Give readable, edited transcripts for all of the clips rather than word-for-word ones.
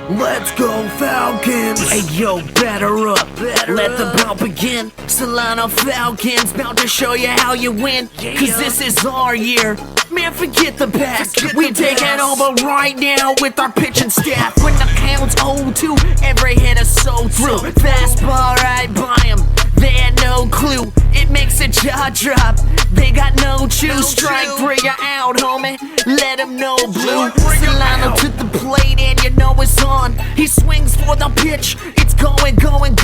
Let's go Falcons! Hey yo, batter up, let the ball begin. Solano Falcons, bout to show you how you win. Cause this is our year, man, forget the past. We taking over right now with our pitching staff. When the count's 0-2, every hitter so through. Fastball right by him, they had no clue. It makes a jaw drop, they got no choose. Strike three, you're out, homie, let him know blue. Solano to the plate and you know it's on. He swings for the pitch, it's going, gone.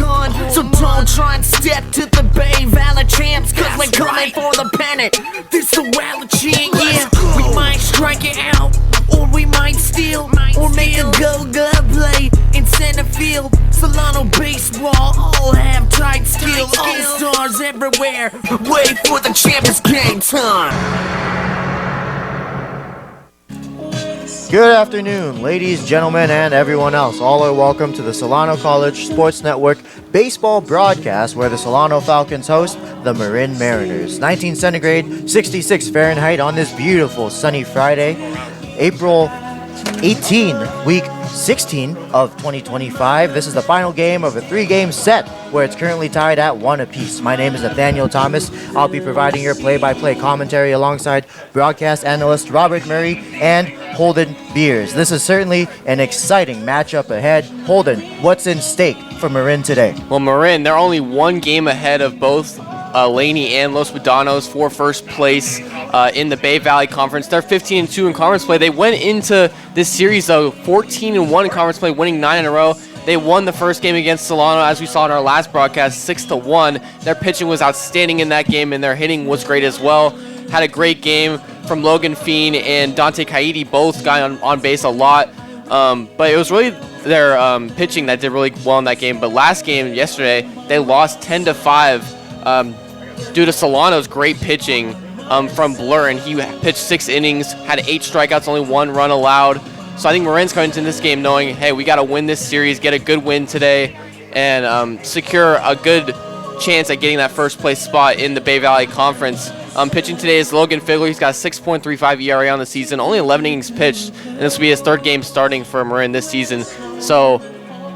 So don't try and step to the Bay Valley champs, cause we're coming for the pennant. This the Wallachian, yeah. We might strike it out, or we might steal, or make a go-go play in center field. Solano baseball, all have tight skill. All-stars everywhere, wait for the champions game time. Good afternoon, ladies, gentlemen, and everyone else. All are welcome to the Solano College Sports Network baseball broadcast where the Solano Falcons host the Marin Mariners. 19 centigrade, 66 Fahrenheit on this beautiful sunny Friday, April 18, week 16 of 2025. This is the final game of a three-game set where it's currently tied at 1 apiece. My name is Nathaniel Thomas. I'll be providing your play-by-play commentary alongside broadcast analyst Robert Murray and Holden Beers. This is certainly an exciting matchup ahead. Holden, what's in stake for Marin today? Well, Marin, they're only one game ahead of both Laney and Los Medanos for first place in the Bay Valley Conference. They're 15-2 in conference play. They went into this series, though, 14-1 in conference play, winning 9 in a row. They won the first game against Solano, as we saw in our last broadcast, 6-1. Their pitching was outstanding in that game, and their hitting was great as well. Had a great game from Logan Fiend and Dante Kaidi, both got on base a lot. But it was really their pitching that did really well in that game. But last game, yesterday, they lost 10-5 due to Solano's great pitching from Blur. And he pitched 6 innings, had 8 strikeouts, only 1 run allowed. So I think Marin's coming into this game knowing, hey, we got to win this series, get a good win today, and secure a good chance at getting that first place spot in the Bay Valley Conference. Pitching today is Logan Figler. He's got a 6.35 ERA on the season, only 11 innings pitched, and this will be his 3rd game starting for Marin this season. So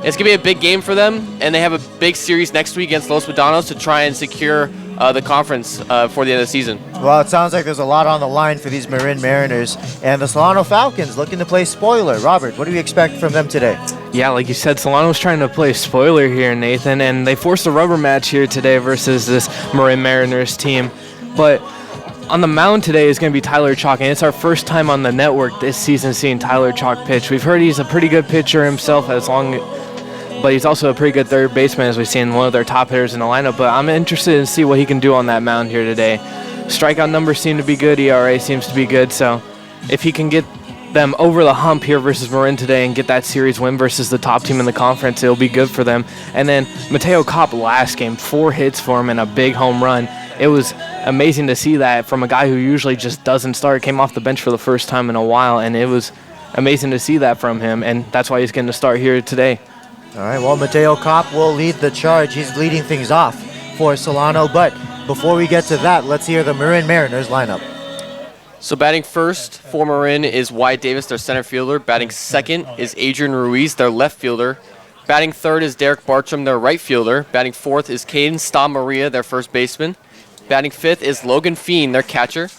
it's going to be a big game for them, and they have a big series next week against Los Medanos to try and secure the conference for the end of the season. Well, it sounds like there's a lot on the line for these Marin Mariners, and the Solano Falcons looking to play spoiler. Robert, what do you expect from them today? Yeah, like you said, Solano's trying to play spoiler here, Nathan, and they forced a rubber match here today versus this Marin Mariners team. But on the mound today is going to be Tyler Chalk, and it's our first time on the network this season seeing Tyler Chalk pitch. We've heard he's a pretty good pitcher himself, but he's also a pretty good third baseman, as we've seen one of their top hitters in the lineup. But I'm interested in see what he can do on that mound here today. Strikeout numbers seem to be good. ERA seems to be good. So if he can get them over the hump here versus Marin today and get that series win versus the top team in the conference, it'll be good for them. And then Mateo Kopp last game, 4 hits for him and a big home run. It was amazing to see that from a guy who usually just doesn't start, came off the bench for the first time in a while, and it was amazing to see that from him, and that's why he's getting to start here today. All right, well, Mateo Kopp will lead the charge. He's leading things off for Solano, but before we get to that, let's hear the Marin Mariners lineup. So batting first for Marin is Wyatt Davis, their center fielder. Batting second is Adrian Ruiz, their left fielder. Batting third is Derek Bartram, their right fielder. Batting fourth is Caden Sta Maria, their first baseman. Batting fifth is Logan Fiend, their catcher.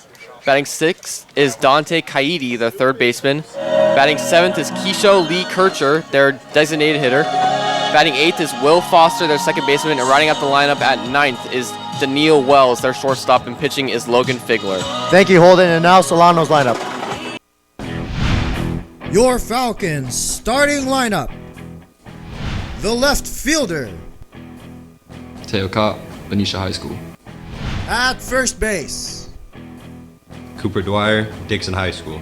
Batting sixth is Dante Kaidi, their third baseman. Batting seventh is Keisho Lee Kircher, their designated hitter. Batting eighth is Will Foster, their second baseman. And riding out the lineup at ninth is Daniil Wells, their shortstop, and pitching is Logan Figler. Thank you, Holden. And now Solano's lineup. Your Falcons starting lineup. The left fielder. Mateo Kopp, Benicia High School. At first base. Cooper Dwyer, Dixon High School.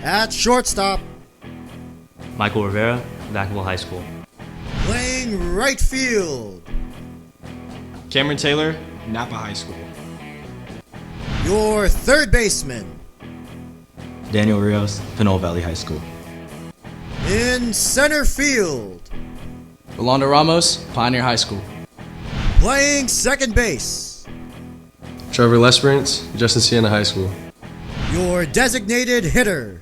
At shortstop. Michael Rivera, Vacaville High School. Playing right field. Cameron Taylor, Napa High School. Your third baseman. Daniel Rios, Pinole Valley High School. In center field. Rolando Ramos, Pioneer High School. Playing second base. Trevor Lesperance, Justin Siena High School. Your designated hitter.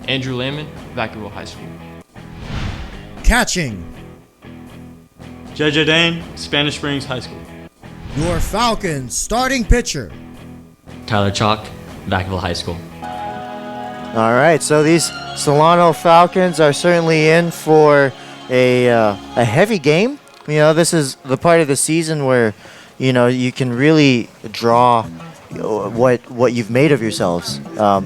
Andrew Lehman, Vacaville High School. Catching. JJ Dane, Spanish Springs High School. Your Falcons starting pitcher. Tyler Chalk, Vacaville High School. All right, so these Solano Falcons are certainly in for a heavy game. You know, this is the part of the season where, you know, you can really draw what you've made of yourselves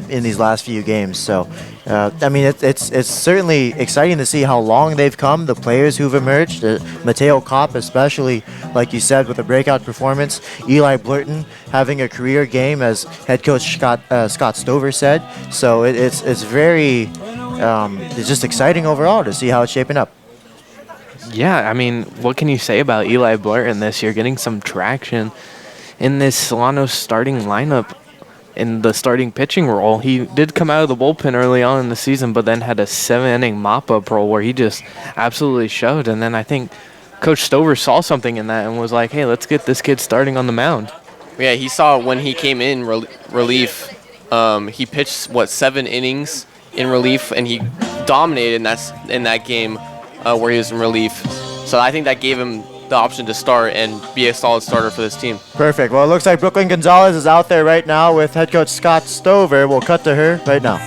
in these last few games. So, I mean, it's certainly exciting to see how long they've come, the players who've emerged, Mateo Kopp especially, like you said, with a breakout performance, Eli Blurton having a career game, as head coach Scott Stover said. So it's very it's just exciting overall to see how it's shaping up. Yeah, I mean, what can you say about Eli Blurton this year, getting some traction in this Solano starting lineup in the starting pitching role? He did come out of the bullpen early on in the season, but then had a 7-inning mop-up role where he just absolutely showed. And then I think Coach Stover saw something in that and was like, hey, let's get this kid starting on the mound. Yeah, he saw when he came in relief, he pitched, 7 innings in relief, and he dominated in that game where he was in relief. So I think that gave him the option to start and be a solid starter for this team. Perfect. Well, it looks like Brooklyn Gonzalez is out there right now with head coach Scott Stover. We'll cut to her right now.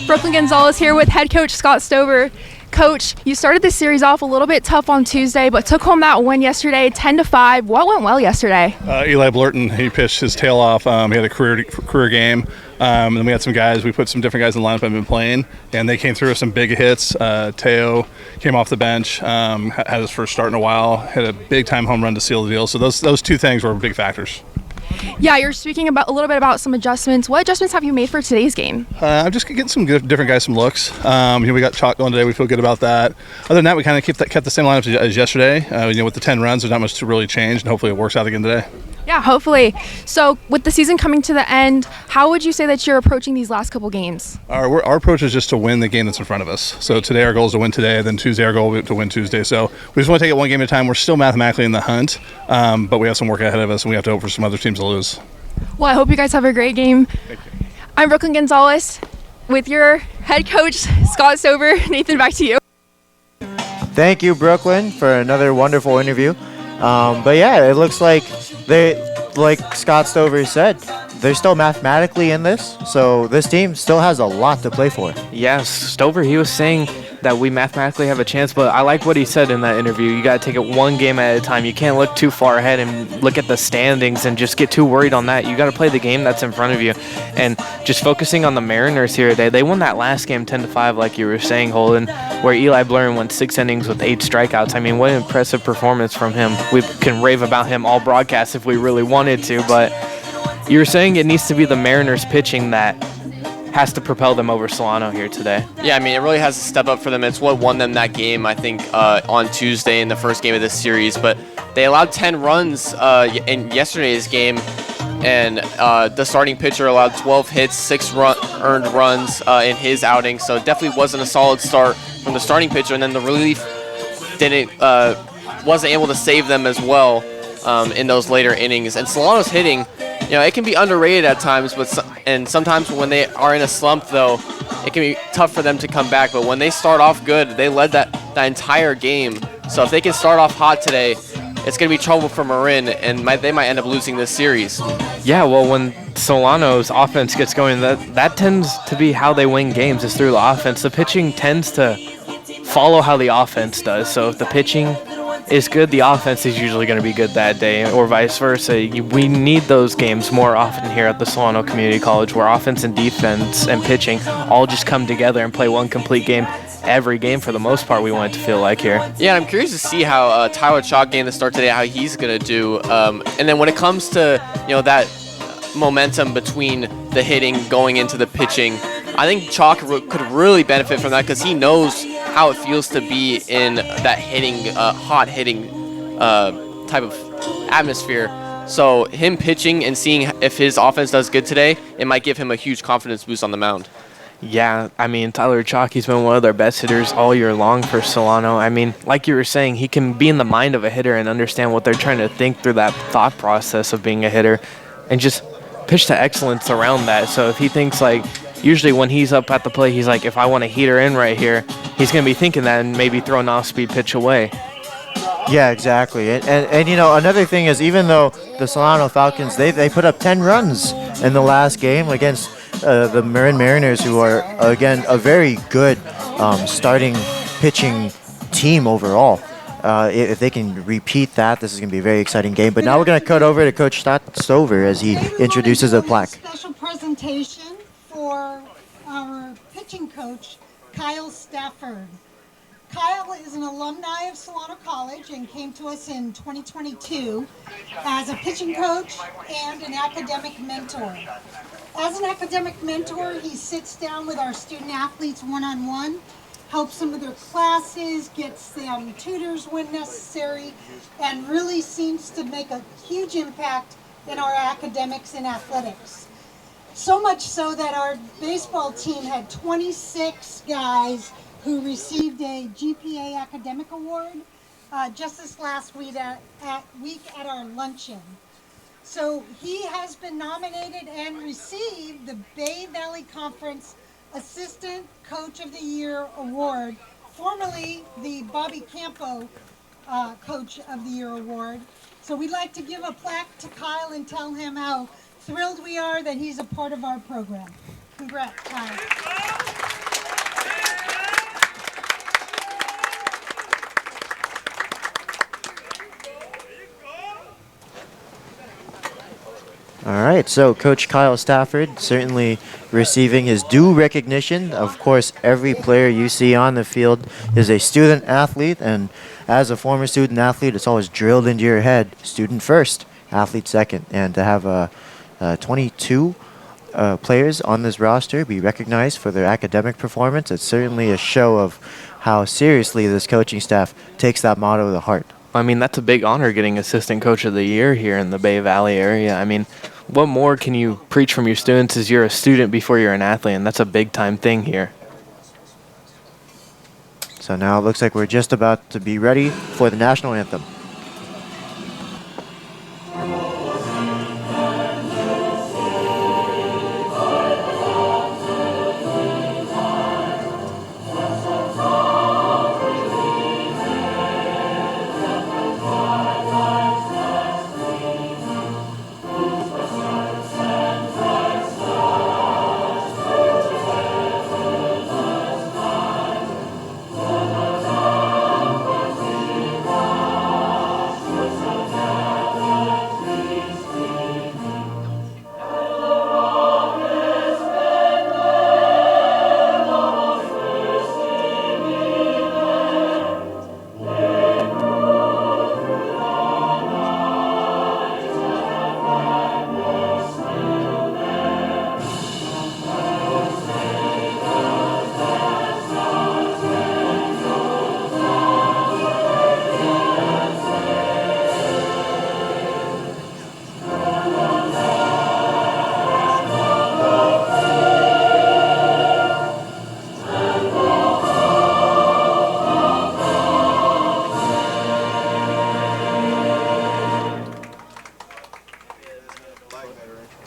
Brooklyn Gonzalez here with head coach Scott Stover. Coach, you started this series off a little bit tough on Tuesday, but took home that win yesterday, 10-5. What went well yesterday? Eli Blurton, he pitched his tail off. He had a career game. And then we had some guys. We put some different guys in the lineup that have been playing, and they came through with some big hits. Teo came off the bench, had his first start in a while, had a big-time home run to seal the deal. So those two things were big factors. Yeah, you're speaking about a little bit about some adjustments. What adjustments have you made for today's game? I'm just getting some different guys some looks. We got Chalk going today. We feel good about that. Other than that, we kind of kept the same lineup as yesterday. With the 10 runs, there's not much to really change, and hopefully it works out again today. Yeah, hopefully. So with the season coming to the end, how would you say that you're approaching these last couple games? Our approach is just to win the game that's in front of us. So today our goal is to win today, then Tuesday our goal will be to win Tuesday. So we just want to take it one game at a time. We're still mathematically in the hunt, but we have some work ahead of us, and we have to hope for some other teams to lose. Well, I hope you guys have a great game. Thank you. I'm Brooklyn Gonzalez with your head coach, Scott Stover. Nathan, back to you. Thank you, Brooklyn, for another wonderful interview. But yeah, it looks like like Scott Stover said, they're still mathematically in this, so this team still has a lot to play for. Yes, Stover, he was saying that we mathematically have a chance, but I like what he said in that interview. You got to take it one game at a time. You can't look too far ahead and look at the standings and just get too worried on that. You got to play the game that's in front of you. And just focusing on the Mariners here today, they won that last game 10-5, like you were saying, Holden, where Eli Blurton went 6 innings with 8 strikeouts. I mean, what an impressive performance from him. We can rave about him all broadcast if we really wanted to, but you were saying it needs to be the Mariners pitching that has to propel them over Solano here today. Yeah, I mean, it really has to step up for them. It's what won them that game, I think, on Tuesday in the first game of this series. But they allowed 10 runs in yesterday's game, and the starting pitcher allowed 12 hits, 6 earned runs in his outing. So it definitely wasn't a solid start from the starting pitcher. And then the relief wasn't able to save them as well in those later innings. And Solano's hitting, it can be underrated at times, and sometimes when they are in a slump, though, it can be tough for them to come back. But when they start off good, they led that entire game. So if they can start off hot today, it's going to be trouble for Marin, and they might end up losing this series. Yeah, well, when Solano's offense gets going, that tends to be how they win games, is through the offense. The pitching tends to follow how the offense does. So if the pitching is good, the offense is usually going to be good that day, or vice versa. We need those games more often here at the Solano Community College, where offense and defense and pitching all just come together and play one complete game every game for the most part, we want it to feel like here. Yeah, I'm curious to see how Tyler Chalk gained the start today, how he's going to do. And then when it comes to, that momentum between the hitting going into the pitching, I think Chalk could really benefit from that, because he knows how it feels to be in that hitting, hot hitting type of atmosphere. So him pitching and seeing if his offense does good today, it might give him a huge confidence boost on the mound. Yeah, I mean, Tyler Chalk, he's been one of their best hitters all year long for Solano. I mean, like you were saying, he can be in the mind of a hitter and understand what they're trying to think through that thought process of being a hitter and just pitch to excellence around that. So if he thinks like usually when he's up at the plate, he's like, if I want to heat her in right here, he's going to be thinking that and maybe throw an off-speed pitch away. Yeah, exactly. And you know, another thing is, even though the Solano Falcons, they put up 10 runs in the last game against the Marin Mariners, who are, again, a very good starting pitching team overall. If they can repeat that, this is going to be a very exciting game. But now we're going to cut over to Coach Stover as he introduces a plaque. Special presentation for our pitching coach, Kyle Stafford. Kyle is an alumni of Solano College and came to us in 2022 as a pitching coach and an academic mentor. As an academic mentor, he sits down with our student athletes one-on-one, helps them with their classes, gets them tutors when necessary, and really seems to make a huge impact in our academics and athletics. So much so that our baseball team had 26 guys who received a GPA academic award just this last week at our luncheon. So he has been nominated and received the Bay Valley Conference Assistant Coach of the Year Award, formerly the Bobby Campo Coach of the Year Award. So we'd like to give a plaque to Kyle and tell him how thrilled we are that he's a part of our program. Congrats, Kyle. All right, so Coach Kyle Stafford certainly receiving his due recognition. Of course, every player you see on the field is a student athlete, and as a former student athlete, it's always drilled into your head, student first, athlete second. And to have 22 players on this roster be recognized for their academic performance, it's certainly a show of how seriously this coaching staff takes that motto to heart. I mean, that's a big honor, getting Assistant Coach of the Year here in the Bay Valley area. I mean, what more can you preach from your students as you're a student before you're an athlete, and that's a big-time thing here. So now it looks like we're just about to be ready for the national anthem.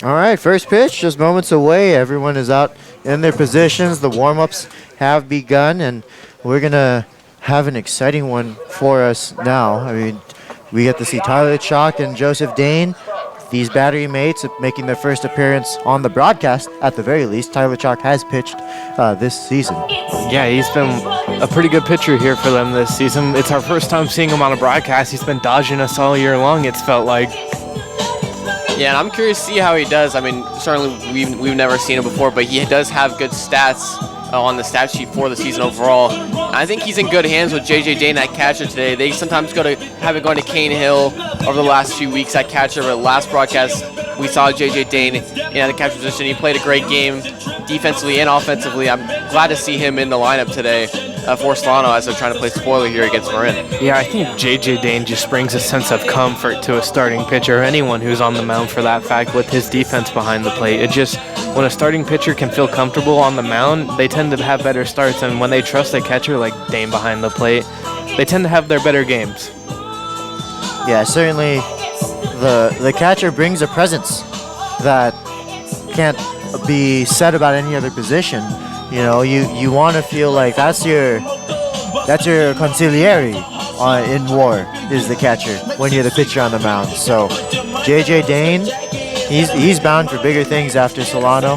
All right, first pitch, just moments away. Everyone is out in their positions. The warm-ups have begun, and we're going to have an exciting one for us now. I mean, we get to see Tyler Chalk and Joseph Dane, these battery mates, making their first appearance on the broadcast, at the very least. Tyler Chalk has pitched this season. Yeah, he's been a pretty good pitcher here for them this season. It's our first time seeing him on a broadcast. He's been dodging us all year long, it's felt like. Yeah, and I'm curious to see how he does. I mean, certainly we've never seen him before, but he does have good stats on the stat sheet for the season overall. And I think he's in good hands with J.J. Dane at catcher today. They sometimes have it going to Kane Hill over the last few weeks at catcher, but last broadcast we saw J.J. Dane in the catcher position. He played a great game defensively and offensively. I'm glad to see him in the lineup today for Solano as they're trying to play spoiler here against Marin. Yeah, I think J.J. Dane just brings a sense of comfort to a starting pitcher, or anyone who's on the mound for that fact, with his defense behind the plate. It just, when a starting pitcher can feel comfortable on the mound, they tend to have better starts, and when they trust a catcher like Dane behind the plate, they tend to have their better games. Yeah, certainly the catcher brings a presence that can't be said about any other position. You know, you want to feel like that's your consigliere in war is the catcher when you're the pitcher on the mound. So J.J. Dane, he's bound for bigger things after Solano.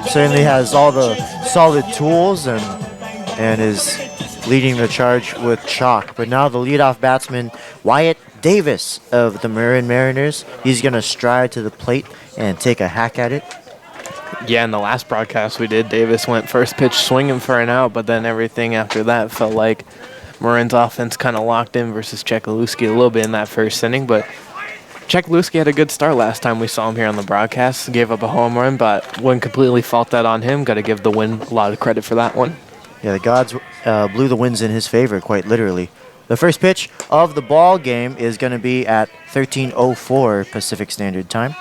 Certainly has all the solid tools and is leading the charge with chalk. But now the leadoff batsman, Wyatt Davis of the Marin Mariners, he's going to stride to the plate and take a hack at it. Yeah, in the last broadcast we did, Davis went first pitch swinging for an out, but then everything after that felt like Marin's offense kind of locked in versus Chekaluski a little bit in that first inning. But Chekaluski had a good start last time we saw him here on the broadcast. Gave up a home run, but wouldn't completely fault that on him. Got to give the win a lot of credit for that one. Yeah, the gods blew the winds in his favor, quite literally. The first pitch of the ball game is going to be at 13:04 Pacific Standard Time.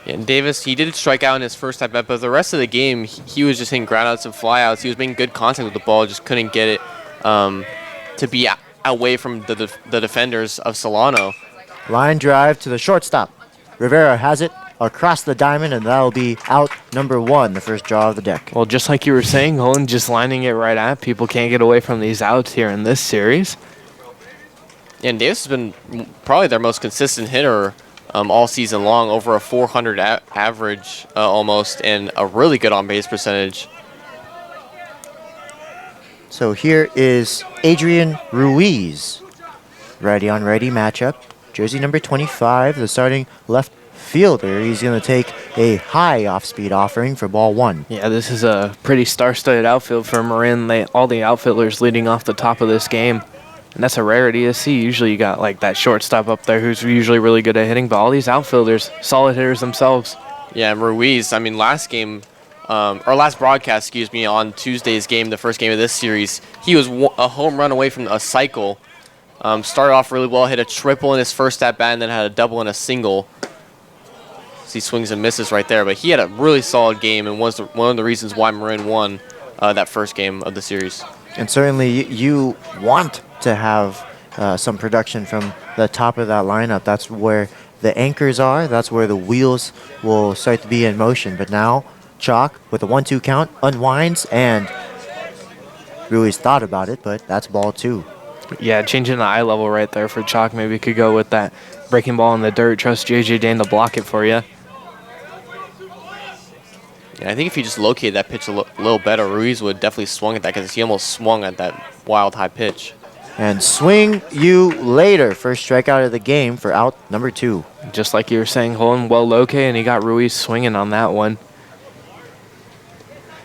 And Davis, he did strike out in his first at bat, but the rest of the game, he was just hitting groundouts and flyouts. He was making good contact with the ball, just couldn't get it to be away from the defenders of Solano. Line drive to the shortstop. Rivera has it across the diamond, and that'll be out number one, the first draw of the deck. Well, just like you were saying, Holden, just lining it right at people can't get away from these outs here in this series. Yeah, and Davis has been probably their most consistent hitter all season long, over a 400 average almost, and a really good on-base percentage. So here is Adrian Ruiz. Righty on righty matchup. Jersey number 25, the starting left fielder. He's going to take a high off-speed offering for ball one. Yeah, this is a pretty star-studded outfield for Marin. All the outfielders leading off the top of this game. And that's a rarity to see. Usually you got like that shortstop up there who's usually really good at hitting, but all these outfielders, solid hitters themselves. Yeah, Ruiz, I mean, last broadcast, on Tuesday's game, the first game of this series, he was a home run away from a cycle. Started off really well, hit a triple in his first at-bat, and then had a double and a single. See swings and misses right there, but he had a really solid game and was one of the reasons why Marin won that first game of the series. And certainly you want to have some production from the top of that lineup. That's where the anchors are. That's where the wheels will start to be in motion. But now Chalk with a 1-2 count unwinds, and Ruiz thought about it, but that's ball two. Yeah, changing the eye level right there for Chalk. Maybe could go with that breaking ball in the dirt. Trust J.J. Dane to block it for you. Yeah, I think if he just located that pitch a little better, Ruiz would definitely swung at that because he almost swung at that wild high pitch. And swing you later. First strikeout of the game for out number two. Just like you were saying, Holden well located, and he got Ruiz swinging on that one.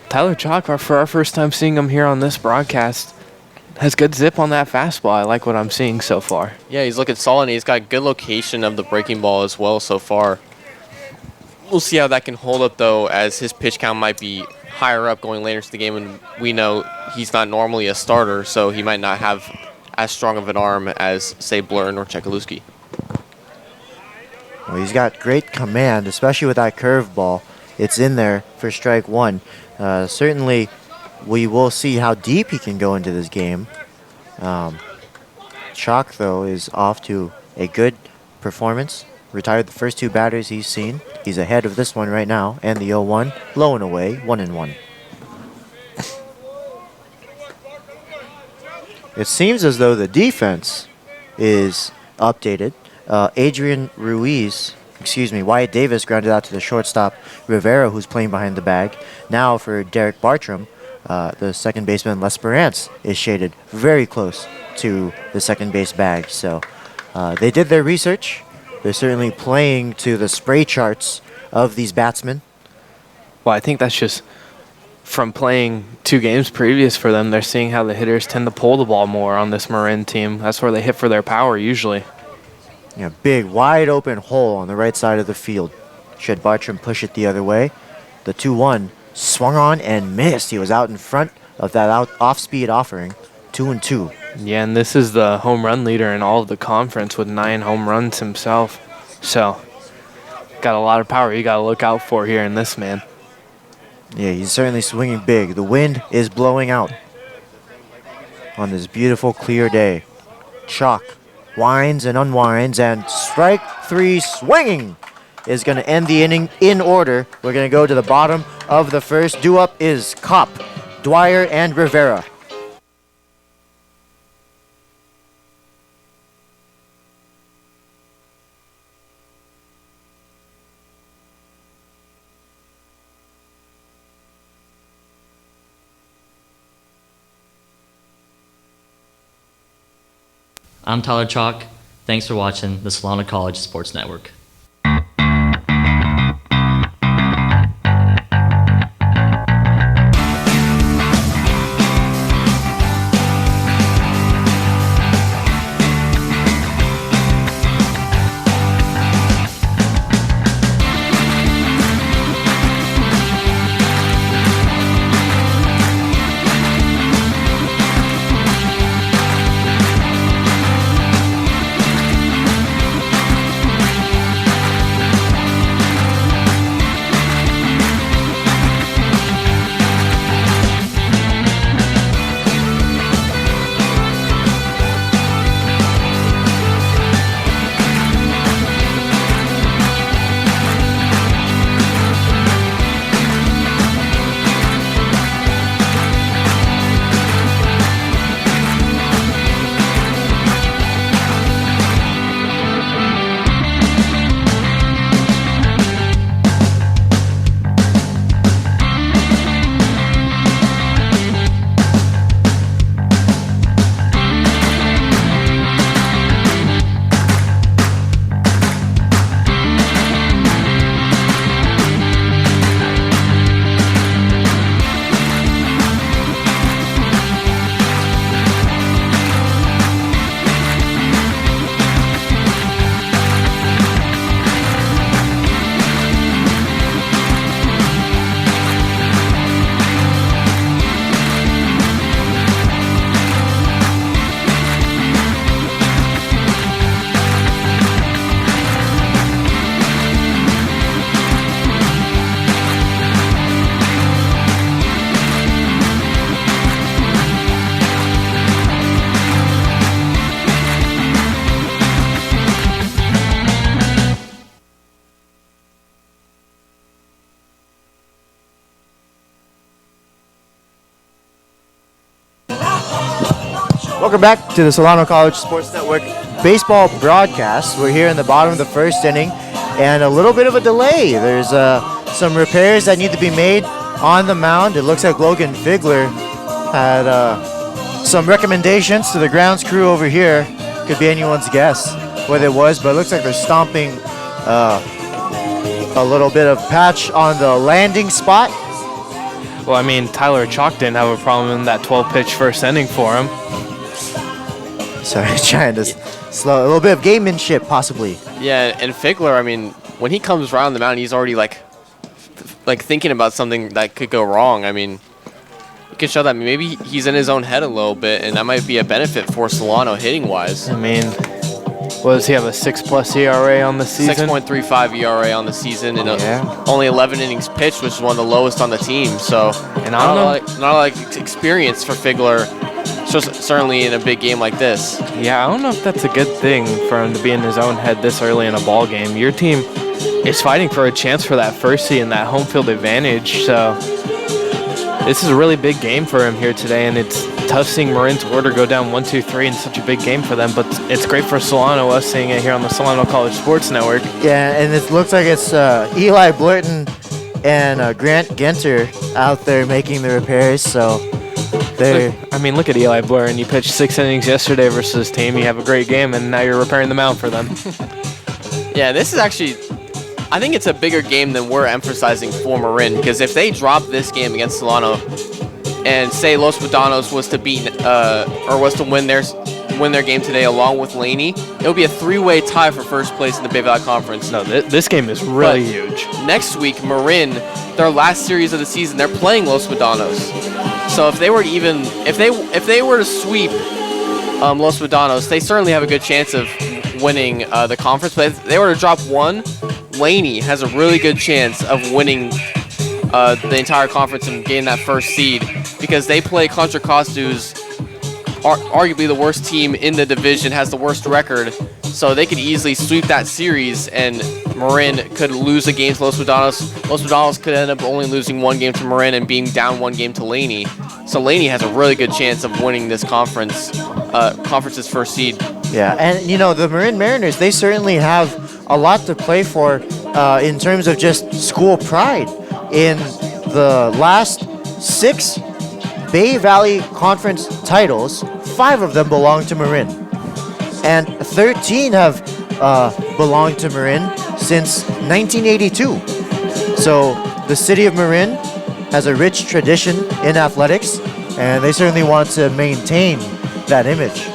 Tyler Chalk, for our first time seeing him here on this broadcast, has good zip on that fastball. I like what I'm seeing so far. Yeah, he's looking solid, and he's got good location of the breaking ball as well so far. We'll see how that can hold up, though, as his pitch count might be higher up going later into the game, and we know he's not normally a starter, so he might not have as strong of an arm as, say, Blurn or Chekaluski. Well, he's got great command, especially with that curveball. It's in there for strike one. Certainly, we will see how deep he can go into this game. Chalk, though, is off to a good performance. Retired the first two batters he's seen. He's ahead of this one right now, and the 0-1, low and away, 1-1. It seems as though the defense is updated. Wyatt Davis grounded out to the shortstop, Rivera, who's playing behind the bag. Now for Derek Bartram, the second baseman, L'Esperance, is shaded very close to the second base bag. So they did their research. They're certainly playing to the spray charts of these batsmen. Well, I think that's just from playing 2 games previous for them. They're seeing how the hitters tend to pull the ball more on this Marin team. That's where they hit for their power usually. Yeah, big, wide open hole on the right side of the field. Should Bartram push it the other way? The 2-1 swung on and missed. He was out in front of that off-speed offering. 2-2. Yeah, and this is the home run leader in all of the conference with 9 home runs himself. So, got a lot of power you got to look out for here in this man. Yeah, he's certainly swinging big. The wind is blowing out on this beautiful, clear day. Chalk winds and unwinds, and strike 3 swinging. is going to end the inning in order. We're going to go to the bottom of the first. Due up is Kopp, Dwyer, and Rivera. I'm Tyler Chalk. Thanks for watching the Solano College Sports Network. Welcome back to the Solano College Sports Network baseball broadcast. We're here in the bottom of the first inning, and a little bit of a delay. There's some repairs that need to be made on the mound. It looks like Logan Figler had some recommendations to the grounds crew over here. Could be anyone's guess what it was, but it looks like they're stomping a little bit of patch on the landing spot. Well, I mean, Tyler Chalk didn't have a problem in that 12-pitch first inning for him. Sorry, trying to slow a little bit of gamemanship, possibly. Yeah, and Figler, I mean, when he comes around the mound, he's already like thinking about something that could go wrong. I mean, you can show that maybe he's in his own head a little bit, and that might be a benefit for Solano hitting-wise. I mean, what does he have, a 6+ ERA on the season? 6.35 ERA on the season, and only 11 innings pitched, which is one of the lowest on the team. So, and I don't know, not like experience for Figler. Certainly in a big game like this. Yeah, I don't know if that's a good thing for him to be in his own head this early in a ball game. Your team is fighting for a chance for that first seed and that home field advantage. So this is a really big game for him here today, and it's tough seeing Marin's order go down 1-2-3 in such a big game for them. But it's great for Solano, us seeing it here on the Solano College Sports Network. Yeah, and it looks like it's Eli Blurton and Grant Genter out there making the repairs. So. Look at Eli Blurton. You pitched 6 innings yesterday versus his team. You have a great game, and now you're repairing the mound for them. Yeah, this is actually, I think it's a bigger game than we're emphasizing for Marin, because if they drop this game against Solano and say Los Guadanos was to beat or was to win their game today along with Laney, it would be a 3-way tie for first place in the Bay Valley Conference. No, this game is really huge. Next week, Marin, their last series of the season, they're playing Los Guadanos. So if they were to sweep Los Guadanos, they certainly have a good chance of winning the conference. But if they were to drop one, Laney has a really good chance of winning the entire conference and getting that first seed, because they play Contra Costa, who's arguably the worst team in the division, has the worst record, So they could easily sweep that series, and Marin could lose a game to Los Medanos. Los Medanos could end up only losing one game to Marin and being down one game to Laney. So Laney has a really good chance of winning this conference's first seed. Yeah, and the Marin Mariners, they certainly have a lot to play for in terms of just school pride. In the last 6 Bay Valley Conference titles, 5 of them belong to Marin. And 13 have belonged to Marin since 1982. So the city of Marin has a rich tradition in athletics, and they certainly want to maintain that image.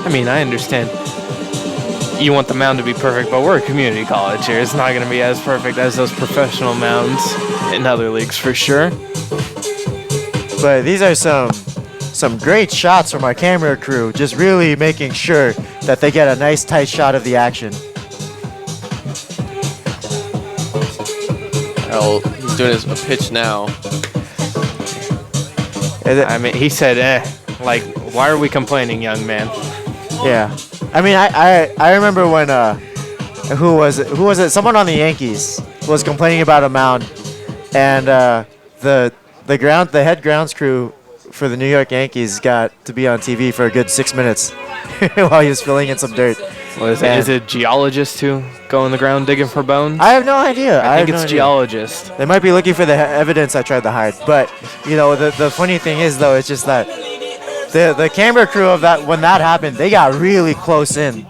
I mean, I understand you want the mound to be perfect, but we're a community college here. It's not going to be as perfect as those professional mounds in other leagues for sure. But these are some great shots from our camera crew, just really making sure that they get a nice tight shot of the action. Oh, he's doing a pitch now. I mean, he said, like, why are we complaining, young man? Yeah. I mean, I remember when, who was it? Someone on the Yankees was complaining about a mound, and the head grounds crew for the New York Yankees got to be on TV for a good 6 minutes while he was filling in some dirt. What is it? Is it geologist who go in the ground digging for bones? I have no idea. I think it's geologist. They might be looking for the evidence I tried to hide. But, the funny thing is, though, it's just that the camera crew of that, when that happened, they got really close in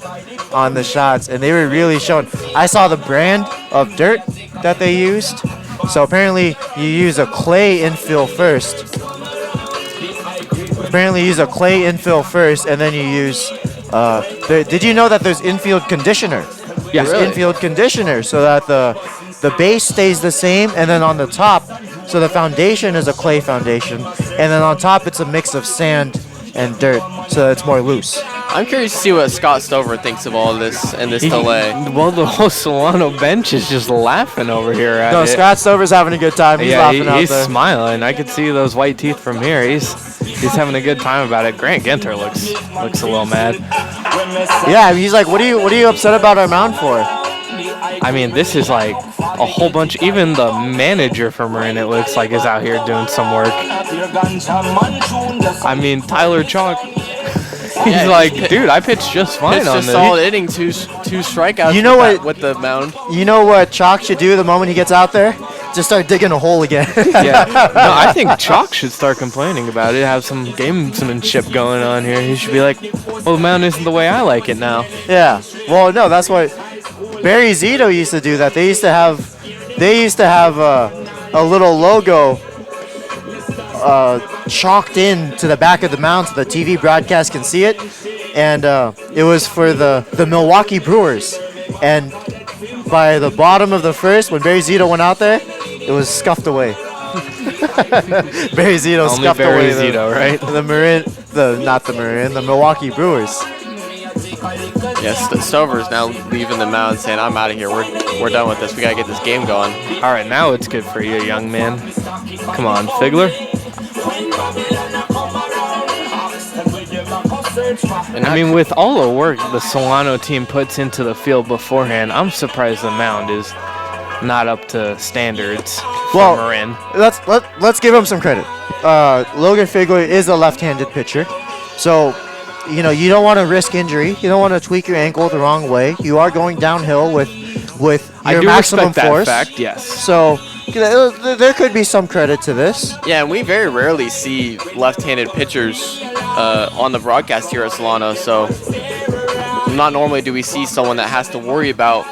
on the shots, and they were really showing. I saw the brand of dirt that they used. So apparently you use a clay infill first. And then you use did you know that there's infield conditioner? Yes. There's infield conditioner, so that the base stays the same, and then on the top, so the foundation is a clay foundation, and then on top it's a mix of sand and dirt, so that it's more loose. I'm curious to see what Scott Stover thinks of all this and this delay. Well, the whole Solano bench is just laughing over here at it. Scott Stover's having a good time. He's laughing out there. He's smiling. I could see those white teeth from here. He's having a good time about it. Grant Ginter looks a little mad. Yeah, he's like, what are you upset about our mound for? I mean, this is like a whole bunch. Even the manager for Marin, it looks like, is out here doing some work. I mean, Tyler Chalk. He's like, dude, I pitched just fine on this. Solid inning, two strikeouts. You know what? With the mound. You know what Chalk should do the moment he gets out there? Just start digging a hole again. Yeah. No, I think Chalk should start complaining about it. Have some gamesmanship going on here. He should be like, well, the mound isn't the way I like it now. Yeah. Well, no, that's what Barry Zito used to do. That they used to have a little logo chalked in to the back of the mound so the TV broadcast can see it, and it was for the Milwaukee Brewers. And by the bottom of the first, when Barry Zito went out there, it was scuffed away. Barry Zito Only scuffed Barry away Zito, right? The Milwaukee Brewers. Yes, Stover's now leaving the mound, saying, "I'm out of here. We're done with this. We gotta get this game going." All right, now it's good for you, young man. Come on, Figler. And I mean, with all the work the Solano team puts into the field beforehand, I'm surprised the mound is not up to standards for Marin. Let's give him some credit. Logan Figler is a left-handed pitcher, so you don't want to risk injury. You don't want to tweak your ankle the wrong way. You are going downhill with your maximum force. That fact, yes. So there could be some credit to this. Yeah, and we very rarely see left-handed pitchers on the broadcast here at Solano, so not normally do we see someone that has to worry about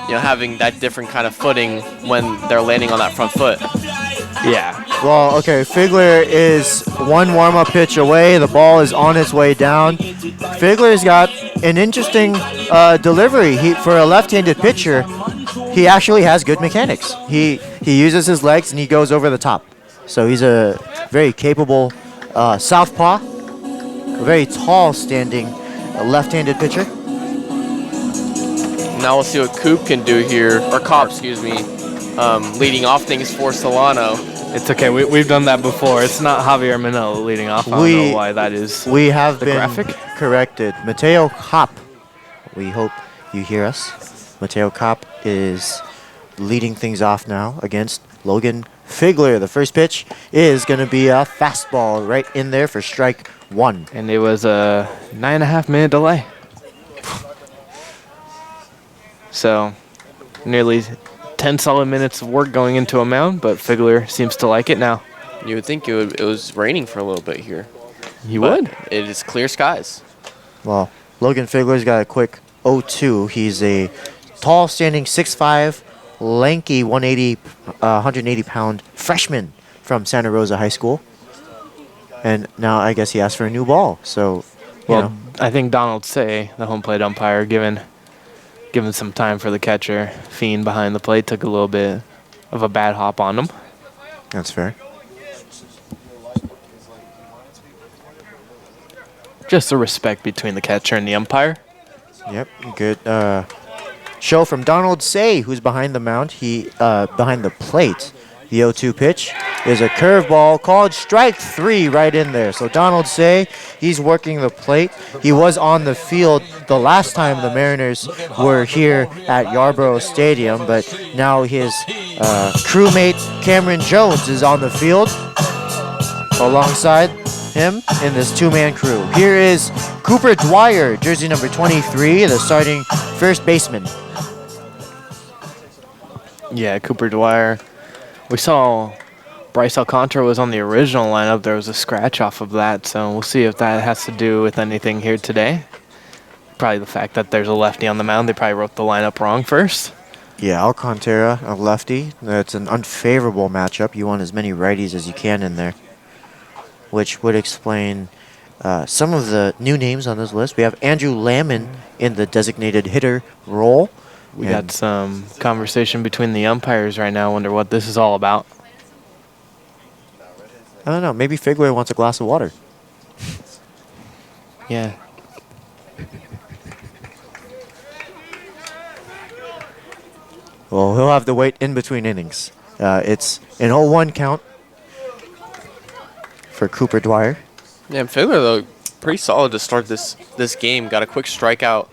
having that different kind of footing when they're landing on that front foot. Yeah. Well, okay, Figler is one warm-up pitch away. The ball is on its way down. Figler's got an interesting delivery. For a left-handed pitcher, he actually has good mechanics. He uses his legs and he goes over the top. So he's a very capable southpaw, a very tall standing left-handed pitcher. Now we'll see what Coop can do here, or Cobb, excuse me, leading off things for Solano. It's okay. We've done that before. It's not Javier Manel leading off. I don't know why that is. We have the been graphic corrected. Mateo Kopp We hope you hear us. Mateo Kopp is leading things off now against Logan Figler. The first pitch is going to be a fastball right in there for strike one. And it was a 9.5 minute delay. So nearly 10 solid minutes of work going into a mound, but Figler seems to like it now. You would think it was raining for a little bit here. You would? It is clear skies. Well, Logan Figler's got a quick 0-2. He's a tall, standing 6'5", lanky 180-pound freshman from Santa Rosa High School. And now I guess he asked for a new ball. So, you know. I think Donald Say, the home plate umpire, given some time for the catcher, Fiend behind the plate, took a little bit of a bad hop on him. That's fair. Just the respect between the catcher and the umpire. Yep, good show from Donald Say, who's behind the mound. He behind the plate. The 0-2 pitch is a curveball called strike three right in there. So Donald Say, he's working the plate. He was on the field the last time the Mariners were here at Yarborough Stadium, but now his crewmate Cameron Jones is on the field alongside him in this two-man crew. Here is Cooper Dwyer, jersey number 23, the starting first baseman. Yeah, Cooper Dwyer. We saw Bryce Alcantara was on the original lineup. There was a scratch off of that, so we'll see if that has to do with anything here today. Probably the fact that there's a lefty on the mound. They probably wrote the lineup wrong first. Yeah, Alcantara, a lefty. That's an unfavorable matchup. You want as many righties as you can in there, which would explain some of the new names on this list. We have Andrew Lamon in the designated hitter role. We got some conversation between the umpires right now. I wonder what this is all about. I don't know. Maybe Figler wants a glass of water. Yeah. Well, he'll have to wait in between innings. It's an 0-1 count for Cooper Dwyer. Yeah, Figler, though, pretty solid to start this game. Got a quick strikeout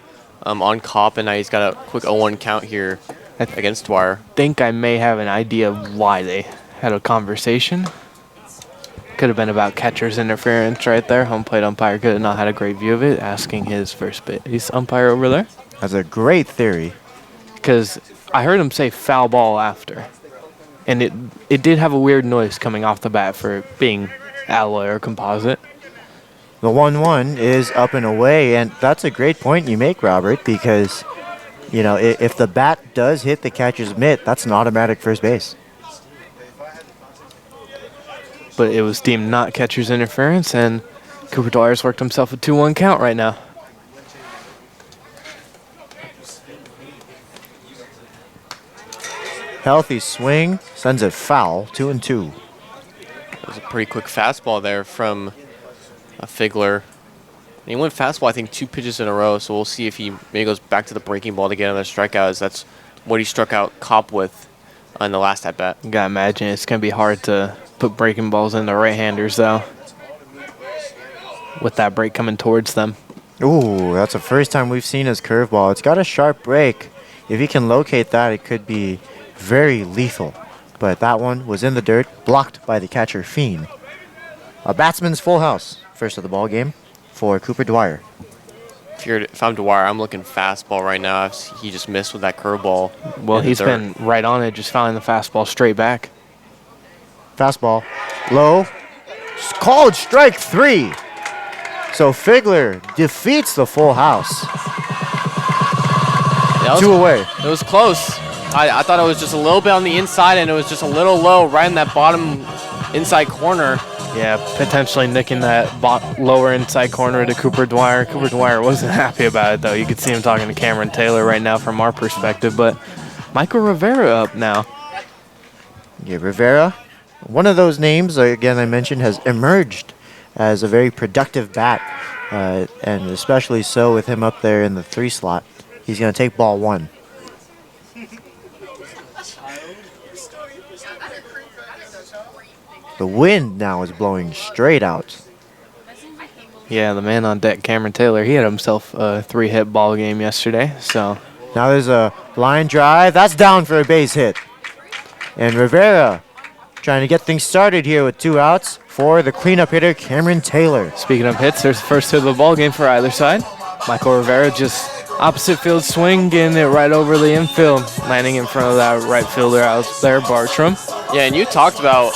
on Kopp, and now he's got a quick 0-1 count here against Dwyer. I think I may have an idea of why they had a conversation. Could have been about catcher's interference right there. Home plate umpire could have not had a great view of it, asking his first base umpire over there. That's a great theory. Because I heard him say foul ball after. And it did have a weird noise coming off the bat for being alloy or composite. The 1-1 is up and away, and that's a great point you make, Robert, because, you know, if the bat does hit the catcher's mitt, that's an automatic first base. But it was deemed not catcher's interference, and Cooper Dwyer's worked himself a 2-1 count right now. Healthy swing, sends it foul, 2-2. That was a pretty quick fastball there from Figler. And he went fastball, I think, 2 pitches in a row, so we'll see if he maybe goes back to the breaking ball to get another strikeout, as that's what he struck out Kopp with in the last at-bat. You gotta imagine it's gonna be hard to put breaking balls into right-handers, though, with that break coming towards them. Ooh, that's the first time we've seen his curveball. It's got a sharp break. If he can locate that, it could be very lethal. But that one was in the dirt, blocked by the catcher, Fiend. A batsman's full house, first of the ball game for Cooper Dwyer. If I'm Dwyer, I'm looking fastball right now. He just missed with that curveball. Well, he's been right on it, just fouling the fastball straight back. Fastball, low, called strike three. So Figler defeats the full house. Yeah, 2 away. It was close. I thought it was just a little bit on the inside, and it was just a little low right in that bottom inside corner. Yeah, potentially nicking that lower inside corner to Cooper Dwyer. Cooper Dwyer wasn't happy about it, though. You could see him talking to Cameron Taylor right now from our perspective. But Michael Rivera up now. Yeah, Rivera, one of those names, again, I mentioned, has emerged as a very productive bat, and especially so with him up there in the 3 slot. He's going to take ball 1. The wind now is blowing straight out. Yeah, the man on deck, Cameron Taylor, he had himself a 3-hit ball game yesterday. So now there's a line drive. That's down for a base hit. And Rivera trying to get things started here with 2 outs for the cleanup hitter, Cameron Taylor. Speaking of hits, there's the first hit of the ball game for either side. Michael Rivera just opposite field swing, getting it right over the infield, landing in front of that right fielder out there, Bartram. Yeah, and you talked about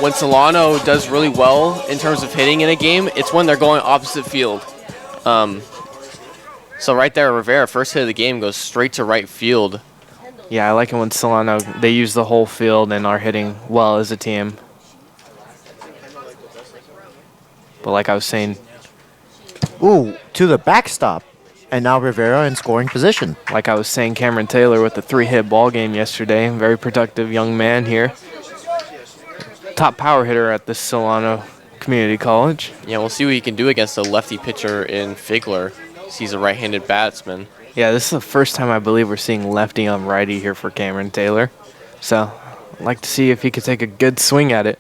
when Solano does really well in terms of hitting in a game, it's when they're going opposite field. So right there, Rivera, first hit of the game, goes straight to right field. Yeah, I like it when Solano, they use the whole field and are hitting well as a team. But like I was saying, ooh, to the backstop. And now Rivera in scoring position. Like I was saying, Cameron Taylor with the 3-hit ball game yesterday. Very productive young man here. Top power hitter at the Solano Community College. Yeah, we'll see what he can do against a lefty pitcher in Figler. He's a right-handed batsman. Yeah, this is the first time I believe we're seeing lefty on righty here for Cameron Taylor. So I'd like to see if he could take a good swing at it.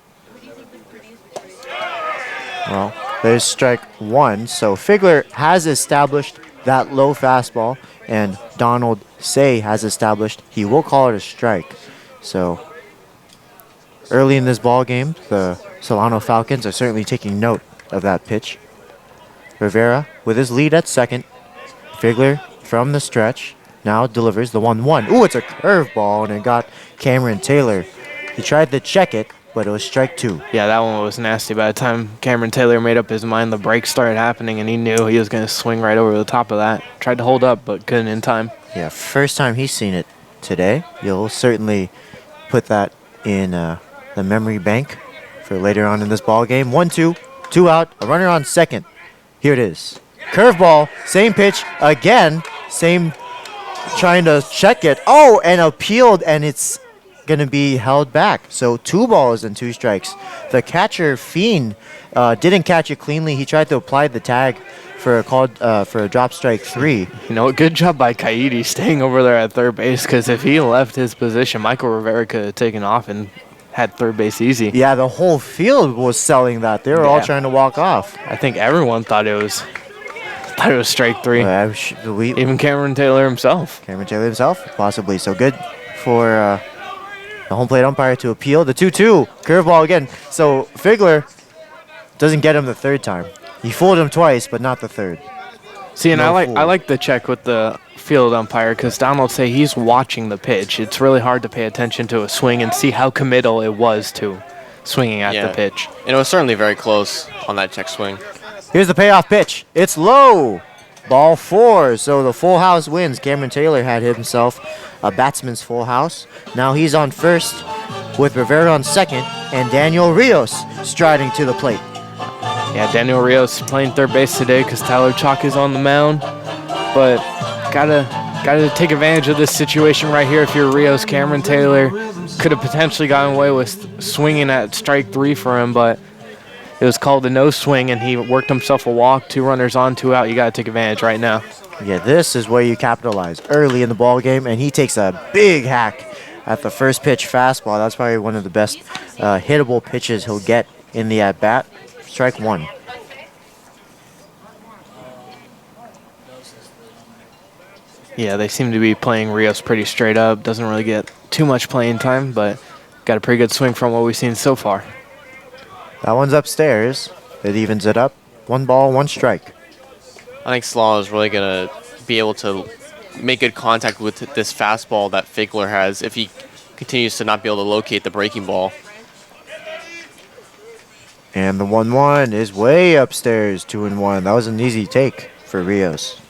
Well, there's strike 1. So Figler has established that low fastball, and Donald Say has established he will call it a strike. So early in this ball game, the Solano Falcons are certainly taking note of that pitch. Rivera with his lead at second. Figler from the stretch now delivers the 1-1. Ooh, it's a curveball, and it got Cameron Taylor. He tried to check it, but it was strike 2. Yeah, that one was nasty. By the time Cameron Taylor made up his mind, the break started happening, and he knew he was going to swing right over the top of that. Tried to hold up, but couldn't in time. Yeah, first time he's seen it today. You'll certainly put that in the memory bank for later on in this ball game. 1-2, 2 out, a runner on second. Here it is. Curveball, same pitch again, same trying to check it. Oh, and appealed, and it's going to be held back. So 2 balls and 2 strikes. The catcher, Fiend, didn't catch it cleanly. He tried to apply the tag for a drop strike 3. You know, good job by Kaidi staying over there at third base, because if he left his position, Michael Rivera could have taken off and had third base easy. Yeah, the whole field was selling that. They were all trying to walk off. I think everyone thought it was strike 3. Even Cameron Taylor himself. Cameron Taylor himself, possibly. So good for the home plate umpire to appeal. The 2-2 curveball again. So Figler doesn't get him the third time. He fooled him twice, but not the third. See, and I like the check with the field umpire, because Donald say he's watching the pitch. It's really hard to pay attention to a swing and see how committal it was to swinging at the pitch. And it was certainly very close on that check swing. Here's the payoff pitch. It's low. Ball 4. So the full house wins. Cameron Taylor had himself a batsman's full house. Now he's on first with Rivera on second and Daniel Rios striding to the plate. Yeah, Daniel Rios playing third base today because Tyler Chalk is on the mound. But gotta take advantage of this situation right here. If you're Rios, Cameron Taylor could have potentially gotten away with swinging at strike 3 for him, but it was called a no swing, and he worked himself a walk. 2 runners on, 2 out. You got to take advantage right now. Yeah, this is where you capitalize early in the ball game, and he takes a big hack at the first pitch fastball. That's probably one of the best hittable pitches he'll get in the at-bat. Strike 1. Yeah, they seem to be playing Rios pretty straight up. Doesn't really get too much playing time, but got a pretty good swing from what we've seen so far. That one's upstairs. It evens it up. 1 ball, 1 strike. I think Solano is really going to be able to make good contact with this fastball that Figler has if he continues to not be able to locate the breaking ball. And the 1-1 is way upstairs, 2-1. That was an easy take for Rios.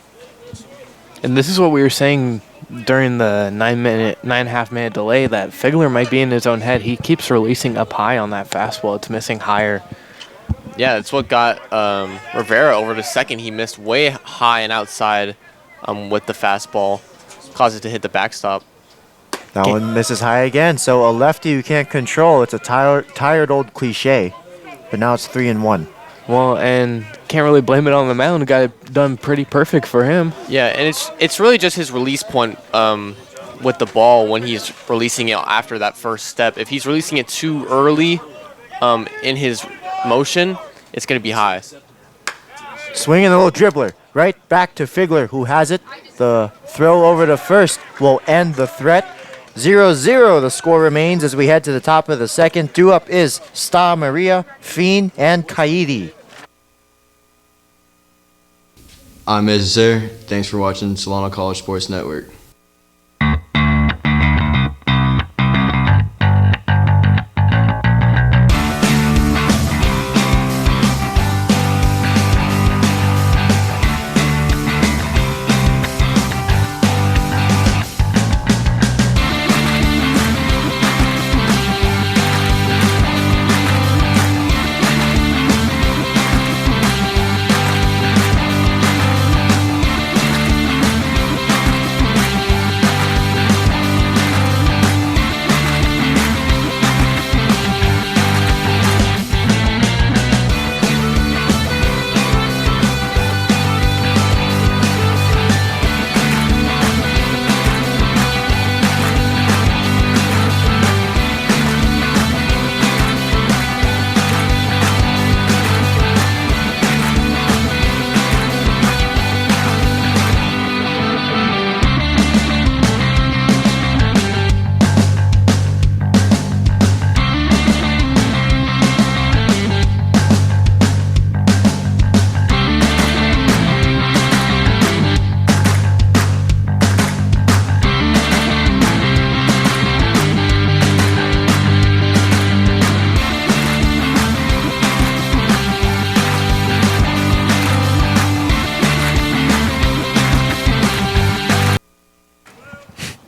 And this is what we were saying during the 9.5 minute delay, that Figler might be in his own head. He keeps releasing up high on that fastball. It's missing higher. Yeah, it's what got Rivera over to second. He missed way high and outside with the fastball, caused it to hit the backstop. That one misses high again. So a lefty you can't control. It's a tired old cliche, but now it's 3-1. Well, and can't really blame it on the mound. Got it done pretty perfect for him. Yeah, and it's really just his release point with the ball when he's releasing it after that first step. If he's releasing it too early in his motion, it's going to be high. swinging a little dribbler. Right back to Figler, who has it. The throw over to first will end the threat. 0-0 the score remains as we head to the top of the second. Due up is Sta Maria, Fiend, and Kaidi. I'm Ezer. Thanks for watching Solano College Sports Network.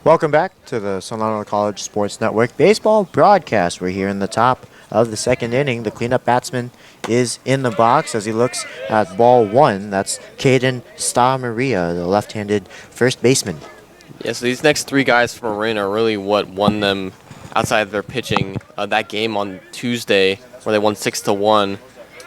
Welcome back to the Solano College Sports Network baseball broadcast. We're here in the top of the second inning. The cleanup batsman is in the box as he looks at ball one. That's Caden Sta Maria, the left-handed first baseman. Yeah, so these next three guys from Marin are really what won them outside of their pitching. That game on Tuesday where they won 6-1,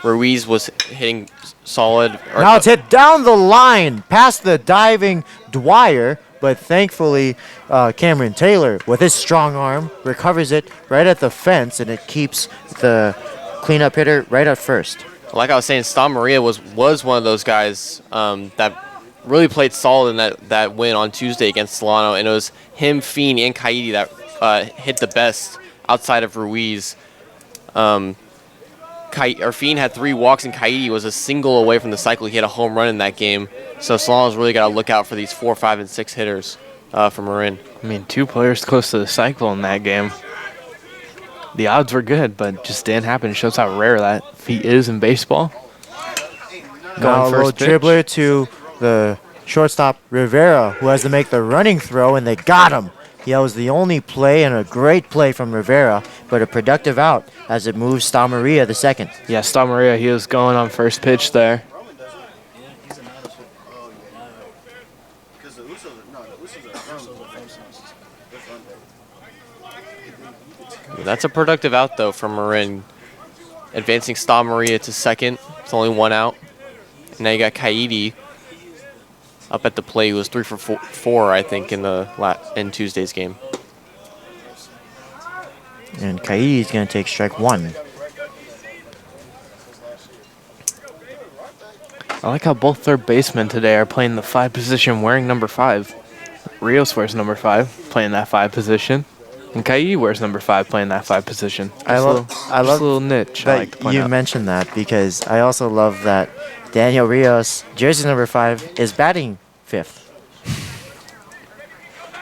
Ruiz was hitting solid. Now it's hit down the line past the diving Dwyer, but thankfully Cameron Taylor, with his strong arm, recovers it right at the fence, and it keeps the cleanup hitter right at first. Like I was saying, Sta Maria was one of those guys that really played solid in that win on Tuesday against Solano, and it was him, Fiend, and Kaidi that hit the best outside of Ruiz. Fiend had 3 walks, and Kaidi was a single away from the cycle. He had a home run in that game. So Solano's really got to look out for these 4, 5, and 6 hitters from Marin. I mean, 2 players close to the cycle in that game. The odds were good, but just didn't happen. It shows how rare that feat is in baseball. Now a little dribbler to the shortstop Rivera, who has to make the running throw, and they got him. That was the only play, and a great play from Rivera, but a productive out as it moves Sta Maria the second. Yeah, Sta Maria, he was going on first pitch there. That's a productive out, though, from Marin. Advancing Sta Maria to second. It's only 1 out. And now you got Kaidi up at the plate. He was 3 for 4, I think, in Tuesday's game. And Kaidi's going to take strike 1. I like how both third basemen today are playing the 5 position wearing number 5. Rios wears number 5, playing that 5 position. And Kaidi wears number 5, playing that 5 position. I love a little niche. I like to point you out. mentioned that, because I also love that Daniel Rios, jersey number 5, is batting 5th.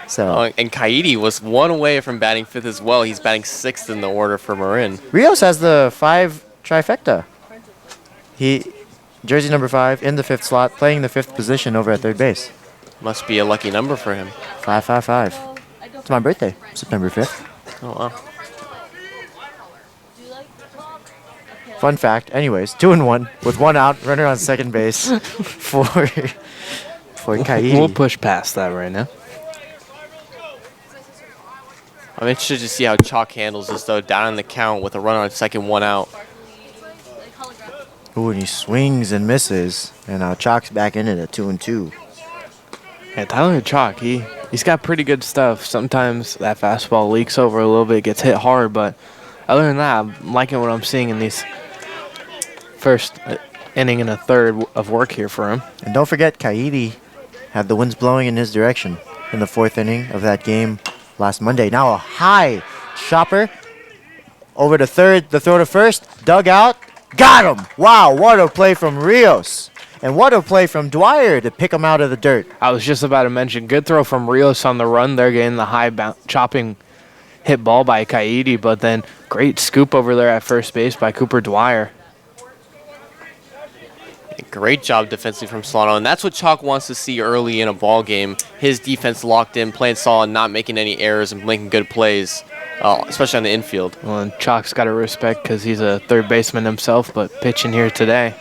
So and Kaidi was 1 away from batting 5th as well. He's batting 6th in the order for Marin. Rios has the 5 trifecta. He jersey number 5 in the 5th slot, playing the 5th position over at third base. Must be a lucky number for him. 555. It's my birthday, September 5th. Oh, wow. Fun fact. Anyways, 2-1 with 1 out, runner on second base for Kaidi. We'll push past that right now. I'm interested to see how Chalk handles this, though, down in the count with a runner on second, 1 out. Ooh, and he swings and misses, and now Chalk's back in it at 2-2. Yeah, Tyler Chalk, he's got pretty good stuff. Sometimes that fastball leaks over a little bit, gets hit hard, but other than that, I'm liking what I'm seeing in these first inning and a third of work here for him. And don't forget, Kaidi had the winds blowing in his direction in the 4th inning of that game last Monday. Now a high chopper over to third, the throw to first, dug out, got him! Wow, what a play from Rios. And what a play from Dwyer to pick him out of the dirt. I was just about to mention, good throw from Rios on the run there, getting the high chopping hit ball by Kaidi, but then great scoop over there at first base by Cooper Dwyer. Great job defensively from Solano, and that's what Chalk wants to see early in a ball game. His defense locked in, playing solid, not making any errors, and making good plays, especially on the infield. Well, and Chalk's got to respect because he's a third baseman himself, but pitching here today.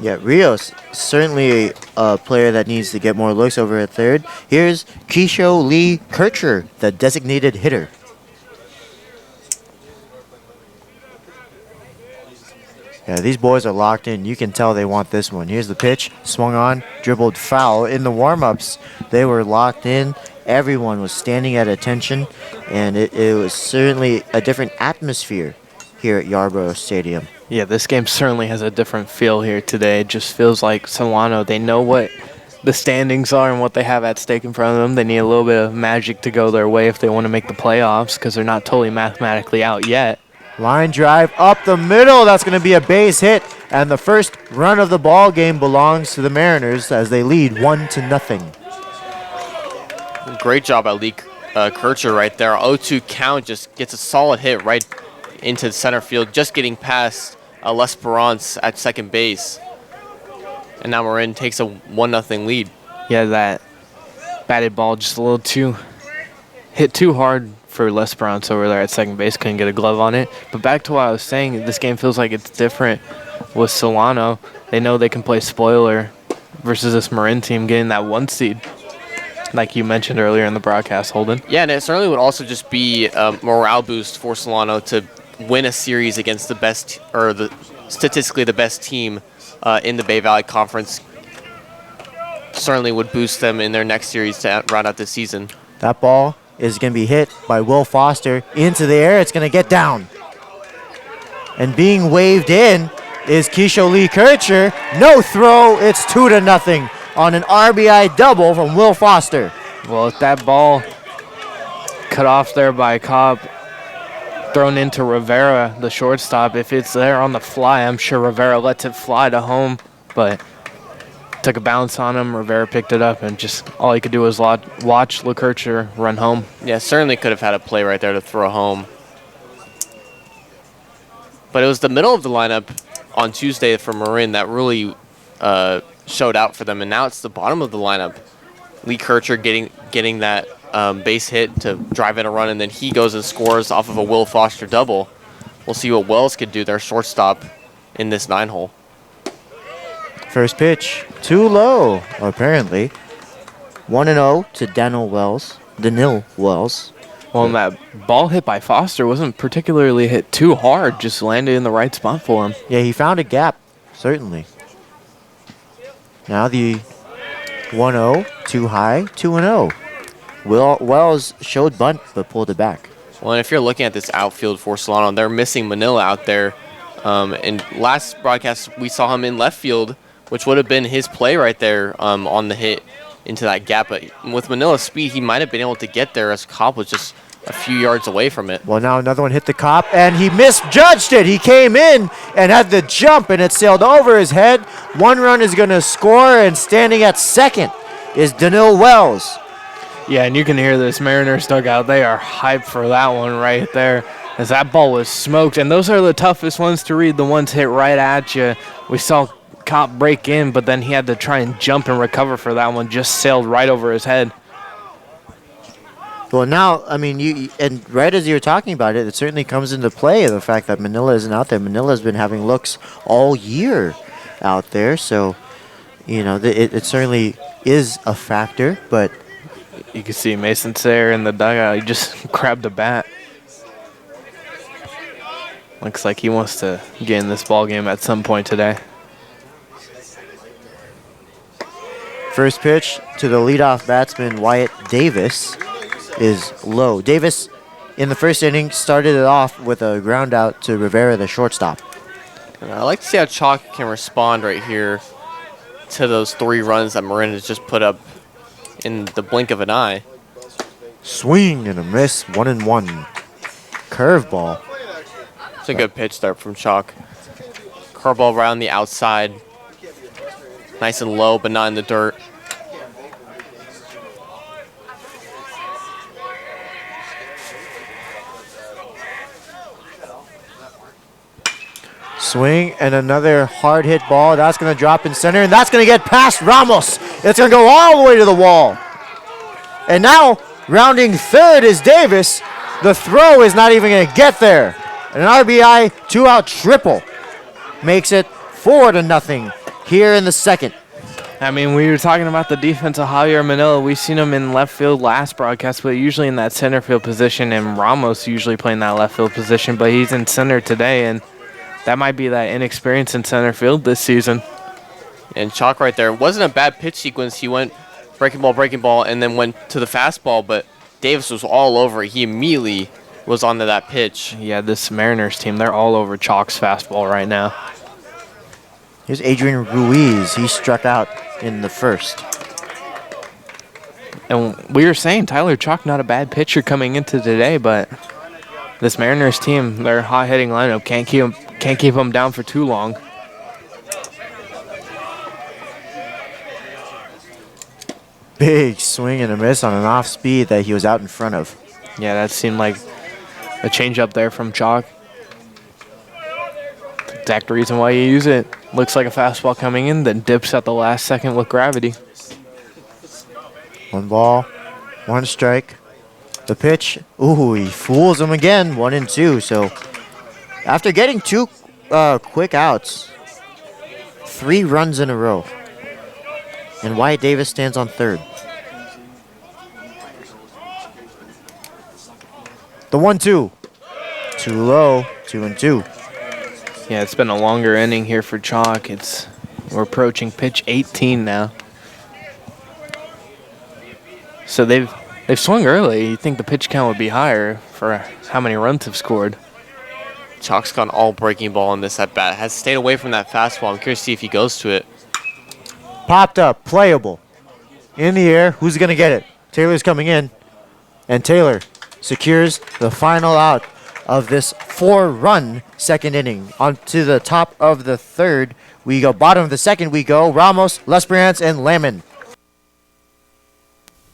Yeah, Rios, certainly a player that needs to get more looks over at third. Here's Keisho Lee Kircher, the designated hitter. Yeah, these boys are locked in. You can tell they want this one. Here's the pitch, swung on, dribbled foul. In the warm-ups, they were locked in. Everyone was standing at attention, and it was certainly a different atmosphere here at Yarborough Stadium. Yeah, this game certainly has a different feel here today. It just feels like Solano, they know what the standings are and what they have at stake in front of them. They need a little bit of magic to go their way if they want to make the playoffs because they're not totally mathematically out yet. Line drive up the middle. That's going to be a base hit. And the first run of the ball game belongs to the Mariners as they lead 1-0. Great job by Lee Kircher right there. 0-2 count, just gets a solid hit right into the center field, just getting past L'Esperance at second base. And now Marin takes a 1-0 lead. Yeah, that batted ball just a little hit too hard for L'Esperance over there at second base. Couldn't get a glove on it. But back to what I was saying, this game feels like it's different with Solano. They know they can play spoiler versus this Marin team getting that 1 seed, like you mentioned earlier in the broadcast, Holden. Yeah, and it certainly would also just be a morale boost for Solano to win a series against the best, or statistically the best team in the Bay Valley Conference. Certainly would boost them in their next series to round out the season. That ball is going to be hit by Will Foster into the air. It's going to get down. And being waved in is Keisho Lee Kircher. No throw. It's 2-0 on an RBI double from Will Foster. Well, if that ball cut off there by Cobb, thrown into Rivera, the shortstop, if it's there on the fly, I'm sure Rivera lets it fly to home, but took a bounce on him. Rivera picked it up, and just all he could do was watch LeKircher run home. Yeah, certainly could have had a play right there to throw home. But it was the middle of the lineup on Tuesday for Marin that really showed out for them, and now it's the bottom of the lineup. Lee Kircher getting that base hit to drive in a run, and then he goes and scores off of a Will Foster double. We'll see what Wells could do, their shortstop, in this 9-hole. First pitch, too low, apparently. 1-0 to Danil Wells. Well, and that ball hit by Foster wasn't particularly hit too hard, just landed in the right spot for him. Yeah, he found a gap, certainly. Now the 1-0, too high, 2-0. Wells showed bunt, but pulled it back. Well, and if you're looking at this outfield for Solano, they're missing Manila out there. And last broadcast, we saw him in left field, which would have been his play right there on the hit into that gap. But with Manila's speed, he might have been able to get there as Cobb was just a few yards away from it. Well, now another one hit the Cop, and he misjudged it. He came in and had the jump, and it sailed over his head. 1 run is going to score, and standing at second is Danil Wells. Yeah, and you can hear this Mariners dugout. They are hyped for that one right there, as that ball was smoked. And those are the toughest ones to read, the ones hit right at you. We saw Cop break in, but then he had to try and jump and recover for that one. Just sailed right over his head. Well, now, I mean, and right as you were talking about it, it certainly comes into play, the fact that Manila isn't out there. Manila's been having looks all year out there, so, you know, it certainly is a factor, but you can see Mason Sayre in the dugout. He just grabbed a bat. Looks like he wants to get in this ball game at some point today. First pitch to the leadoff batsman, Wyatt Davis, is low. Davis, in the first inning, started it off with a ground out to Rivera, the shortstop. And I like to see how Chalk can respond right here to those 3 runs that Marin has just put up in the blink of an eye. Swing and a miss, 1-1. Curveball. It's a good pitch there from Chalk. Curveball around the outside. Nice and low, but not in the dirt. Swing and another hard hit ball. That's going to drop in center, and that's going to get past Ramos. It's going to go all the way to the wall. And now, rounding third is Davis. The throw is not even going to get there. An RBI 2-out triple makes it 4-0 here in the second. I mean, we were talking about the defense of Javier Manila. We've seen him in left field last broadcast, but usually in that center field position, and Ramos usually playing that left field position, but he's in center today, and that might be that inexperience in center field this season. And Chalk right there. It wasn't a bad pitch sequence. He went breaking ball, and then went to the fastball, but Davis was all over it. He immediately was onto that pitch. Yeah, this Mariners team, they're all over Chalk's fastball right now. Here's Adrian Ruiz. He struck out in the first. And we were saying Tyler Chalk not a bad pitcher coming into today, but this Mariners team, their hot-hitting lineup can't keep him down for too long. Big swing and a miss on an off speed that he was out in front of. Yeah, that seemed like a changeup there from Chalk. Exact reason why you use it. Looks like a fastball coming in, then dips at the last second with gravity. 1 ball, 1 strike. The pitch, ooh, he fools him again, 1-2. So after getting 2 quick outs, 3 runs in a row. And Wyatt Davis stands on third. The 1-2. Too low, 2-2. Yeah, it's been a longer inning here for Chalk. We're approaching pitch 18 now. So they've swung early. You'd think the pitch count would be higher for how many runs have scored. Chalk's gone all breaking ball in this at bat. Has stayed away from that fastball. I'm curious to see if he goes to it. Popped up, playable. In the air, who's going to get it? Taylor's coming in. And Taylor secures the final out of this 4-run second inning. On to the top of the third, we go. Bottom of the second, we go. Ramos, Lesperance, and Lemon.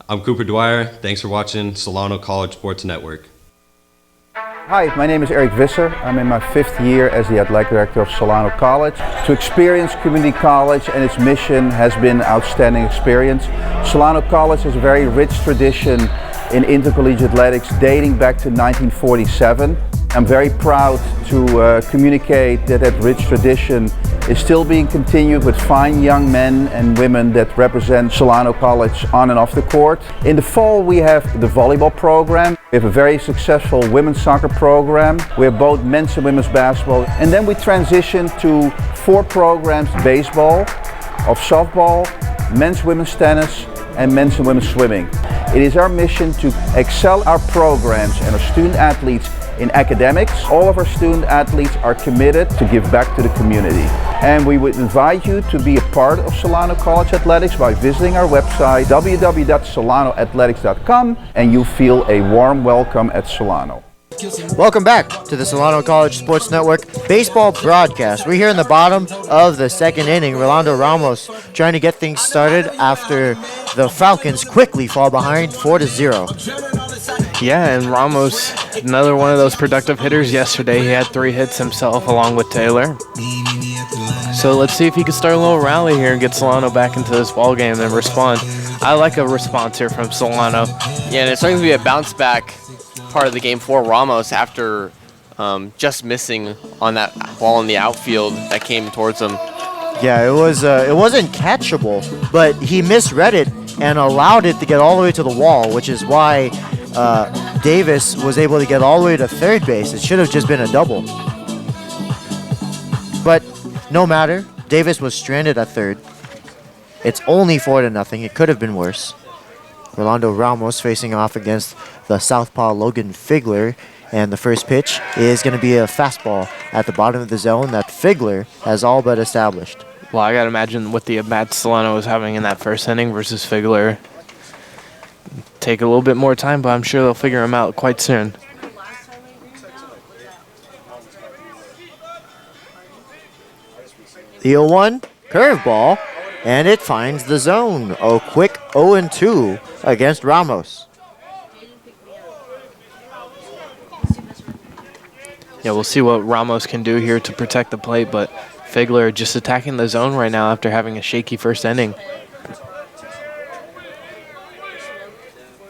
I'm Cooper Dwyer. Thanks for watching Solano College Sports Network. Hi, my name is Eric Visser. I'm in my 5th year as the athletic director of Solano College. To experience community college and its mission has been an outstanding experience. Solano College has a very rich tradition in intercollegiate athletics dating back to 1947. I'm very proud to communicate that rich tradition is still being continued with fine young men and women that represent Solano College on and off the court. In the fall we have the volleyball program. We have a very successful women's soccer program. We have both men's and women's basketball. And then we transition to 4 programs: baseball, of softball, men's women's tennis, and men's and women's swimming. It is our mission to excel our programs and our student athletes in academics. All of our student athletes are committed to give back to the community. And we would invite you to be a part of Solano College Athletics by visiting our website www.solanoathletics.com, and you feel a warm welcome at Solano. Welcome back to the Solano College Sports Network baseball broadcast. We're here in the bottom of the second inning. Rolando Ramos trying to get things started after the Falcons quickly fall behind 4-0. Yeah, and Ramos, another one of those productive hitters yesterday. He had 3 hits himself along with Taylor. So let's see if he can start a little rally here and get Solano back into this ball game and respond. I like a response here from Solano. Yeah, and it's starting to be a bounce back part of the game for Ramos after just missing on that ball in the outfield that came towards him. Yeah, it wasn't catchable, but he misread it and allowed it to get all the way to the wall, which is why Davis was able to get all the way to third base. It should have just been a double. But no matter, Davis was stranded at third. It's only 4-0. It could have been worse. Rolando Ramos facing off against the southpaw Logan Figler. And the first pitch is going to be a fastball at the bottom of the zone that Figler has all but established. Well, I got to imagine what the at-bats Solano was having in that first inning versus Figler. Take a little bit more time, but I'm sure they'll figure him out quite soon. The 0-1 curveball, and it finds the zone. A quick 0-2 against Ramos. Yeah, we'll see what Ramos can do here to protect the plate, but Figler just attacking the zone right now after having a shaky first inning.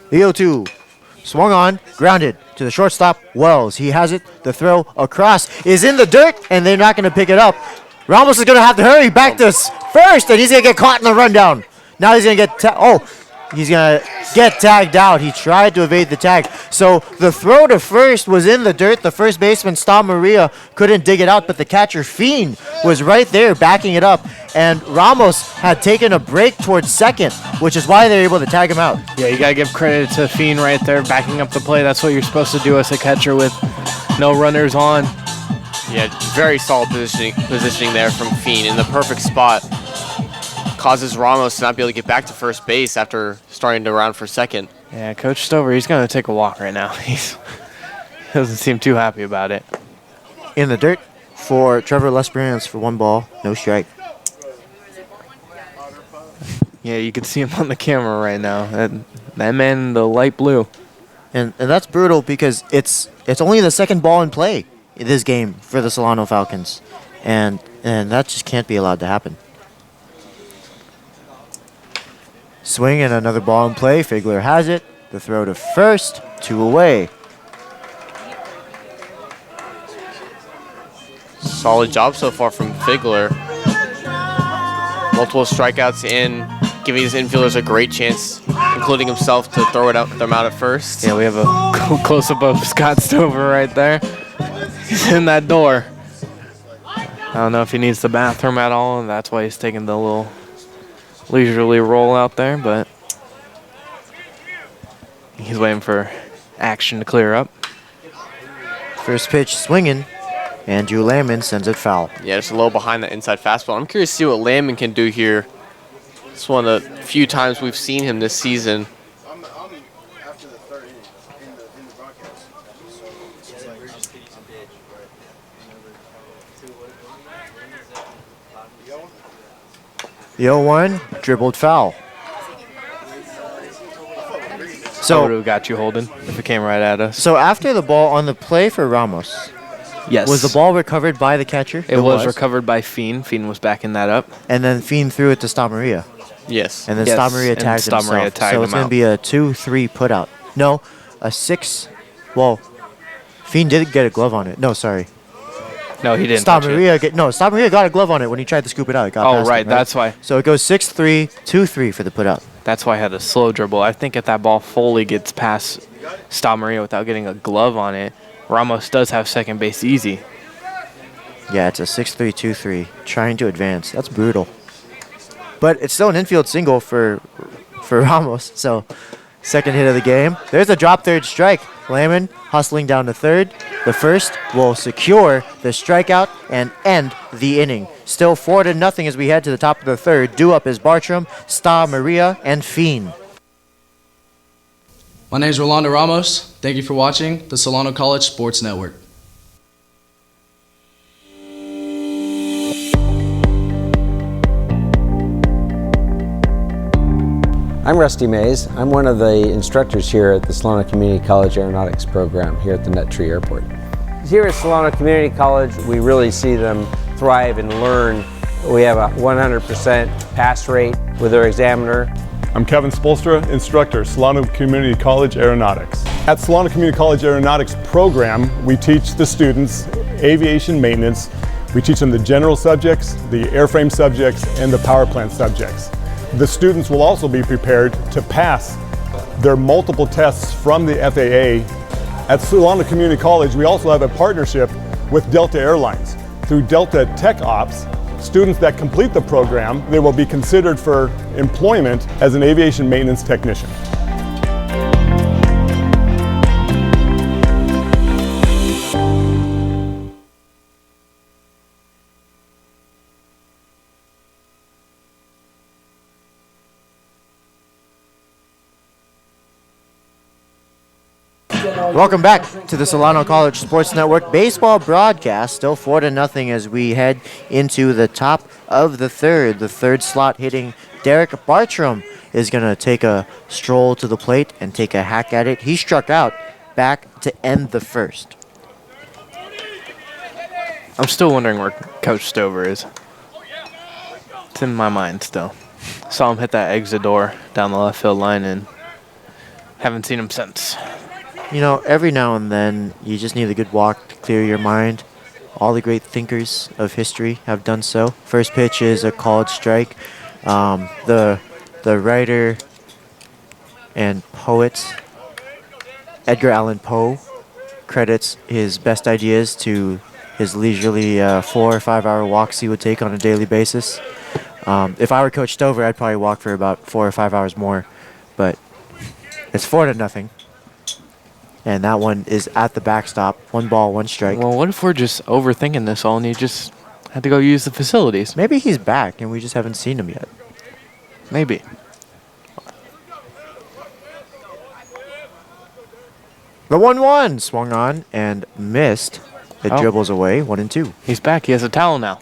The 0-2 swung on, grounded to the shortstop, Wells. He has it. The throw across is in the dirt, and they're not going to pick it up. Ramos is going to have to hurry back to first, and he's going to get caught in the rundown. Now he's going to get he's going to get tagged out. He tried to evade the tag. So the throw to first was in the dirt. The first baseman, Sta Maria, couldn't dig it out, but the catcher, Fiend, was right there backing it up. And Ramos had taken a break towards second, which is why they're able to tag him out. Yeah, you got to give credit to Fiend right there, backing up the play. That's what you're supposed to do as a catcher with no runners on. Yeah, very solid positioning there from Fiend in the perfect spot. Causes Ramos to not be able to get back to first base after starting to round for second. Yeah, Coach Stover, he's going to take a walk right now. He doesn't seem too happy about it. In the dirt for Trevor Lesperance for 1 ball, no strike. Yeah, you can see him on the camera right now. That man in the light blue. And that's brutal because it's only the second ball in play in this game for the Solano Falcons. And that just can't be allowed to happen. Swing and another ball in play. Figler has it. The throw to first, 2 away. Solid job so far from Figler. Multiple strikeouts in, giving his infielders a great chance, including himself, to throw them out at first. Yeah, we have a close-up of Scott Stover right there. He's in that door. I don't know if he needs the bathroom at all, and that's why he's taking the little leisurely roll out there, but he's waiting for action to clear up. First pitch swinging. Andrew Lamon sends it foul. Yeah, just a little behind the inside fastball. I'm curious to see what Lamon can do here. It's one of the few times we've seen him this season. The 0-1 dribbled foul. So would have got you holding if it came right at us. So after the ball on the play for Ramos, yes, was the ball recovered by the catcher? It was recovered by Fiend. Fiend was backing that up. And then Fiend threw it to Sta Maria. Yes. And then Sta Maria tagged himself. So it's going to be a 2-3 put out. No, a 6. Well, Fiend did get a glove on it. No, sorry. No, he didn't. Sta Maria got a glove on it when he tried to scoop it out. It got past right, him, that's why. So it goes 6-3, 2-3 for the put out. That's why I had a slow dribble. I think if that ball fully gets past Sta Maria without getting a glove on it, Ramos does have second base easy. Yeah, it's a 6-3, 2-3, trying to advance. That's brutal. But it's still an infield single for Ramos. So second hit of the game. There's a drop third strike. Lamon hustling down to third. The first will secure the strikeout and end the inning. Still 4-0 as we head to the top of the third. Due up is Bartram, Sta Maria, and Fiend. My name is Rolando Ramos. Thank you for watching the Solano College Sports Network. I'm Rusty Mays. I'm one of the instructors here at the Solano Community College Aeronautics program here at the Nut Tree Airport. Here at Solano Community College, we really see them thrive and learn. We have a 100% pass rate with their examiner. I'm Kevin Spolstra, instructor, Solano Community College Aeronautics. At Solano Community College Aeronautics program, we teach the students aviation maintenance. We teach them the general subjects, the airframe subjects, and the power plant subjects. The students will also be prepared to pass their multiple tests from the FAA. At Solano Community College, we also have a partnership with Delta Airlines. Through Delta Tech Ops, students that complete the program, they will be considered for employment as an aviation maintenance technician. Welcome back to the Solano College Sports Network baseball broadcast. Still 4-0 as we head into the top of the third. The third slot hitting Derek Bartram is going to take a stroll to the plate and take a hack at it. He struck out back to end the first. I'm still wondering where Coach Stover is. It's in my mind still. Saw him hit that exit door down the left field line and haven't seen him since. You know, every now and then, you just need a good walk to clear your mind. All the great thinkers of history have done so. First pitch is a called strike. The writer and poet Edgar Allan Poe credits his best ideas to his leisurely 4 or 5 hour walks he would take on a daily basis. If I were Coach Stover, I'd probably walk for about 4 or 5 hours more. But it's 4-0. And that one is at the backstop. 1 ball, 1 strike. Well, what if we're just overthinking this all and you just had to go use the facilities? Maybe he's back and we just haven't seen him yet. Maybe. The 1-1 swung on and missed. It dribbles away, 1-2. He's back. He has a towel now.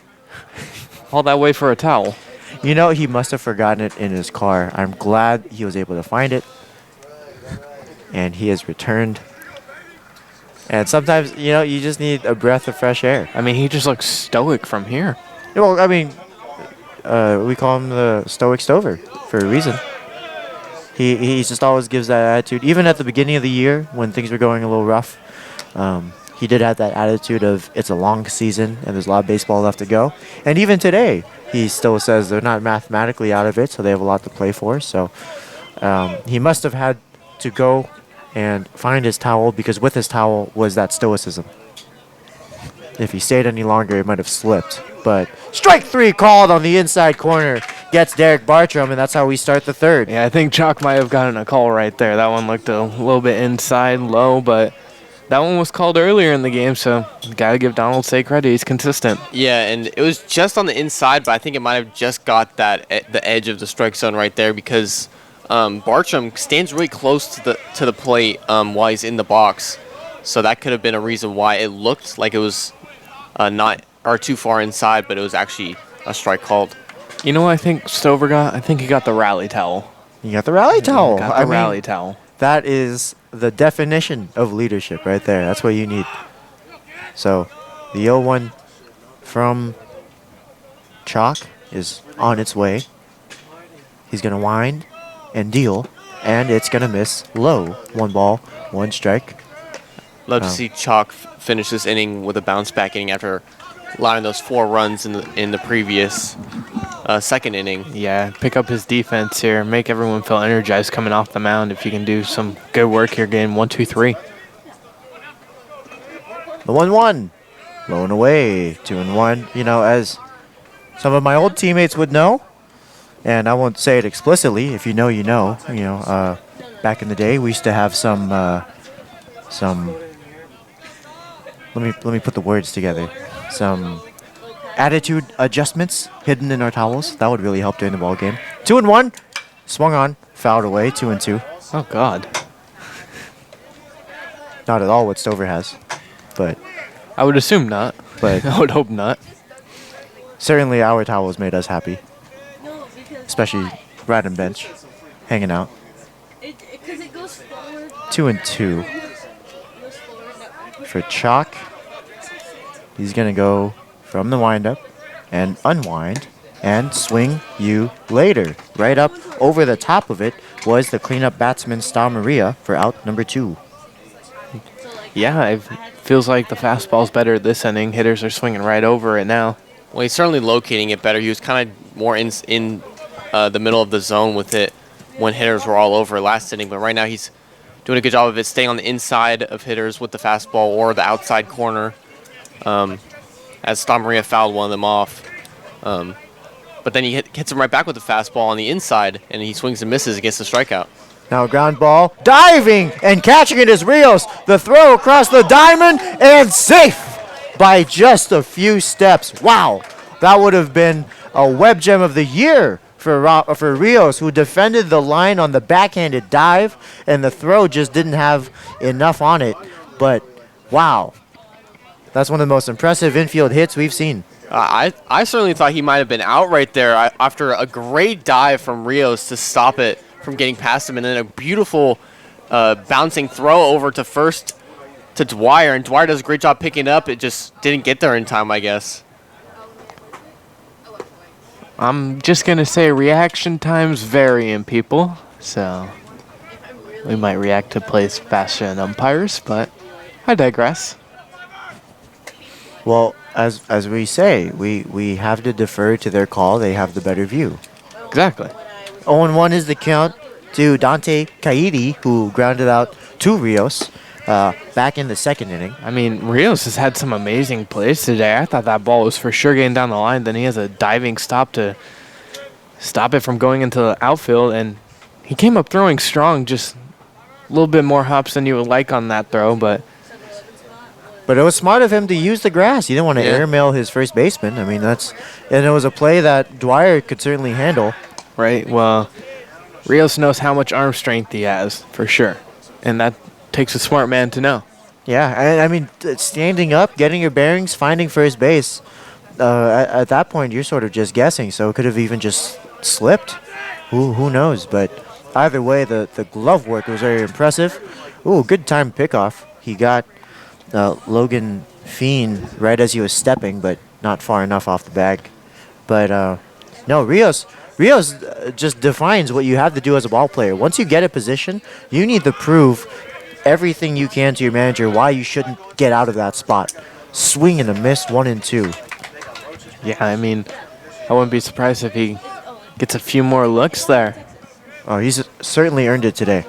All that way for a towel. You know, he must have forgotten it in his car. I'm glad he was able to find it. And he has returned. And sometimes, you know, you just need a breath of fresh air. I mean, he just looks stoic from here. Well, I mean, we call him the Stoic Stover for a reason. He just always gives that attitude. Even at the beginning of the year, when things were going a little rough, he did have that attitude of it's a long season and there's a lot of baseball left to go. And even today, he still says they're not mathematically out of it, so they have a lot to play for. So he must have had to go and find his towel, because with his towel was that stoicism. If he stayed any longer, it might have slipped. But strike 3 called on the inside corner. Gets Derek Bartram, and that's how we start the third. Yeah, I think Chalk might have gotten a call right there. That one looked a little bit inside, low, but that one was called earlier in the game, so got to give Donald Say credit. He's consistent. Yeah, and it was just on the inside, but I think it might have just got that the edge of the strike zone right there, because Bartram stands really close to the plate while he's in the box. So that could have been a reason why it looked like it was not or too far inside, but it was actually a strike called. You know what I think Stover got? I think he got the rally towel. You got the rally towel. Got the rally towel. That is the definition of leadership right there. That's what you need. So the 0-1 from Chalk is on its way. He's going to wind and deal, and it's going to miss low. 1 ball, 1 strike. Love to see Chalk finish this inning with a bounce back inning after allowing those 4 runs in the previous second inning. Yeah, pick up his defense here, make everyone feel energized coming off the mound. If you can do some good work here, game 1, 2, 3. The 1-1, low and away, 2-1. You know, as some of my old teammates would know, and I won't say it explicitly. If you know, you know. You know, back in the day, we used to have some. Let me put the words together. Some attitude adjustments hidden in our towels. That would really help during the ball game. 2-1, swung on, fouled away. 2-2. Oh God. Not at all what Stover has, but I would assume not. But I would hope not. Certainly, our towels made us happy, especially Brad and Bench, hanging out. 2-2 for Chalk. He's gonna go from the windup and unwind and swing you later. Right up over the top of it was the cleanup batsman Star Maria for out number 2. Yeah, it feels like the fastball's better this inning. Hitters are swinging right over it now. Well, he's certainly locating it better. He was kind of more in the middle of the zone with it when hitters were all over last inning, but right now he's doing a good job of it, staying on the inside of hitters with the fastball or the outside corner. As Star Maria fouled one of them off. But then he hits him right back with the fastball on the inside, and he swings and misses against the strikeout. Now ground ball, diving and catching it is Rios. The throw across the diamond and safe by just a few steps. Wow, that would have been a web gem of the year for Rios, who defended the line on the backhanded dive, and the throw just didn't have enough on it. But, wow. That's one of the most impressive infield hits we've seen. I certainly thought he might have been out right there after a great dive from Rios to stop it from getting past him, and then a beautiful bouncing throw over to first to Dwyer, and Dwyer does a great job picking it up. It just didn't get there in time, I guess. I'm just going to say reaction times vary in people, so we might react to plays faster than umpires, but I digress. Well, as we say, we have to defer to their call. They have the better view. Exactly. 0-1 is the count to Dante Kaidi, who grounded out to Rios back in the second inning. I mean, Rios has had some amazing plays today. I thought that ball was for sure getting down the line. Then he has a diving stop to stop it from going into the outfield, and he came up throwing strong, just a little bit more hops than you would like on that throw, but it was smart of him to use the grass. He didn't want to airmail his first baseman. I mean, and it was a play that Dwyer could certainly handle. Right, well, Rios knows how much arm strength he has, for sure. And that takes a smart man to know. Yeah, and I mean, standing up, getting your bearings, finding first base, at that point, you're sort of just guessing. So it could have even just slipped. Who knows? But either way, the glove work was very impressive. Ooh, good time pickoff. He got Logan Fien right as he was stepping, but not far enough off the bag. But no, Rios just defines what you have to do as a ball player. Once you get a position, you need to prove everything you can to your manager why you shouldn't get out of that spot. Swing and a miss, 1 and 2. Yeah, I mean, I wouldn't be surprised if he gets a few more looks there. Oh, he's certainly earned it today.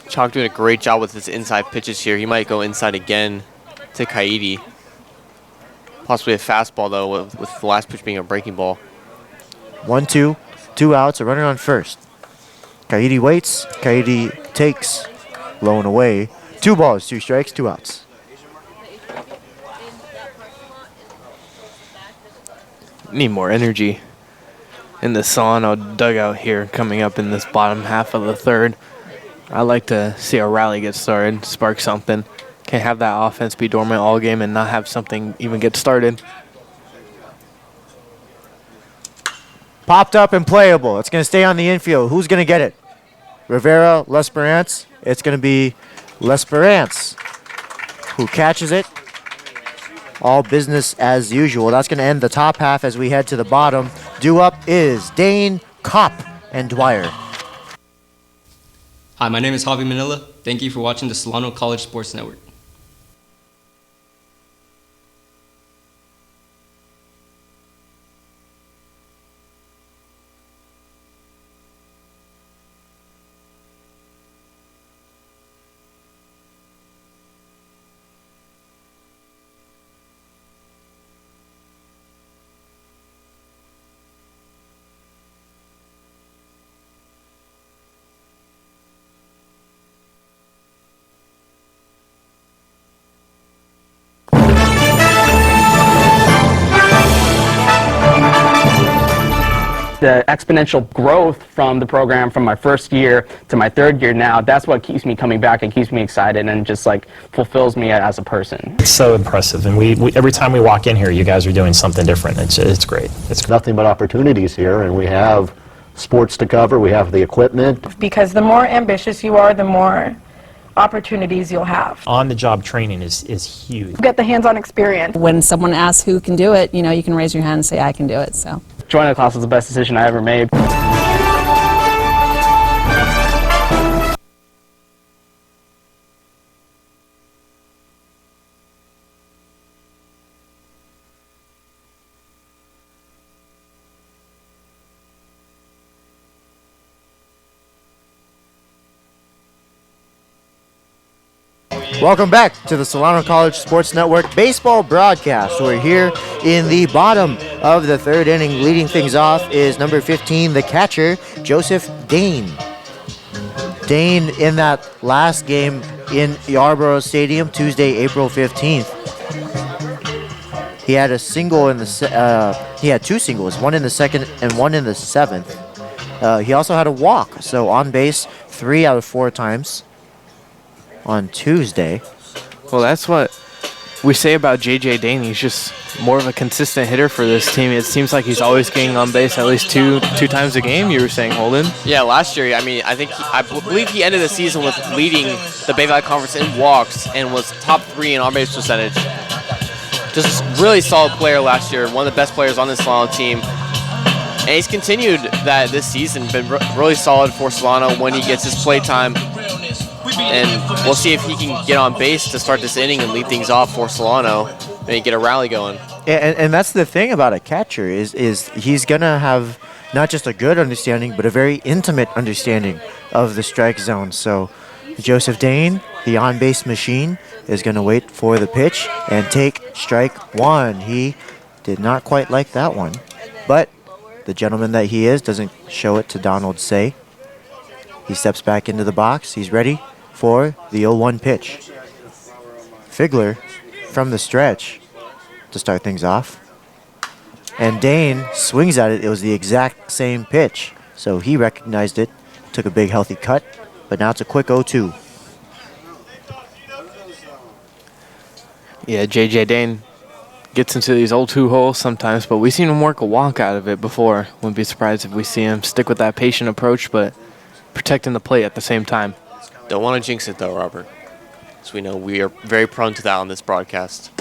Chalk doing a great job with his inside pitches here. He might go inside again to Kaidi. Possibly a fastball, though, with the last pitch being a breaking ball. 1-2, 2 outs, a runner on first. Kaidi waits. Kaidi takes. Low and away. 2 balls, 2 strikes, 2 outs. Need more energy in the Solano dugout here coming up in this bottom half of the third. I like to see a rally get started, spark something. Can't have that offense be dormant all game and not have something even get started. Popped up and playable. It's going to stay on the infield. Who's going to get it? Rivera, L'Esperance. It's going to be L'Esperance who catches it. All business as usual. That's going to end the top half as we head to the bottom. Due up is Dane, Kopp, and Dwyer. Hi, my name is Javi Manila. Thank you for watching the Solano College Sports Network. The exponential growth from the program from my first year to my third year now, that's what keeps me coming back and keeps me excited and just like fulfills me as a person. It's so impressive, and we every time we walk in here, you guys are doing something different. It's great. It's nothing but opportunities here, and we have sports to cover, we have the equipment. Because the more ambitious you are, the more opportunities you'll have. On-the-job training is huge. You get the hands-on experience. When someone asks who can do it, you know, you can raise your hand and say, I can do it, so. Joining the class was the best decision I ever made. Welcome back to the Solano College Sports Network baseball broadcast. We're here in the bottom of the third inning. Leading things off is number 15, the catcher, Joseph Dane. Dane in that last game in Yarborough Stadium, Tuesday, April 15th. He had a single in the he had two singles, one in the second and one in the seventh. He also had a walk, so on base 3 out of 4 times on Tuesday. Well, that's what we say about J.J. Dane. He's just more of a consistent hitter for this team. It seems like he's always getting on base at least two times a game, you were saying, Holden? Yeah, last year, I mean, I believe he ended the season with leading the Bay Valley Conference in walks and was top 3 in on-base percentage. Just really solid player last year, one of the best players on this Solano team. And he's continued that this season, been really solid for Solano when he gets his play time. And we'll see if he can get on base to start this inning and lead things off for Solano and get a rally going. And that's the thing about a catcher is he's going to have not just a good understanding, but a very intimate understanding of the strike zone. So Joseph Dane, the on-base machine, is going to wait for the pitch and take strike one. He did not quite like that one, but the gentleman that he is doesn't show it to Donald Say. He steps back into the box. He's ready for the 0-1 pitch. Figler from the stretch to start things off. And Dane swings at it. It was the exact same pitch. So he recognized it, took a big healthy cut, but now it's a quick 0-2. Yeah, J.J. Dane gets into these 0-2 holes sometimes, but we've seen him work a walk out of it before. Wouldn't be surprised if we see him stick with that patient approach, but protecting the plate at the same time. Don't want to jinx it, though, Robert. As we know, we are very prone to that on this broadcast.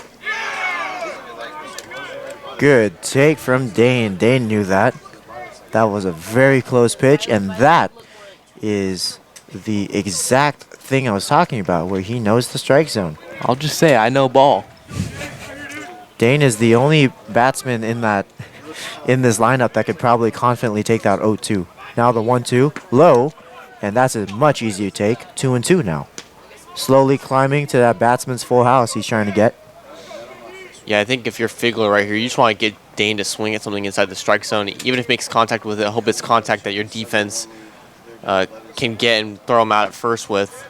Good take from Dane. Dane knew that. That was a very close pitch, and that is the exact thing I was talking about, where he knows the strike zone. I'll just say, I know ball. Dane is the only batsman in this lineup that could probably confidently take that 0-2. Now the 1-2, low, and that's a much easier take. 2-2 now. Slowly climbing to that batsman's full house he's trying to get. Yeah, I think if you're Figler right here, you just want to get Dane to swing at something inside the strike zone. Even if he makes contact with it, I hope it's contact that your defense can get and throw him out at first with.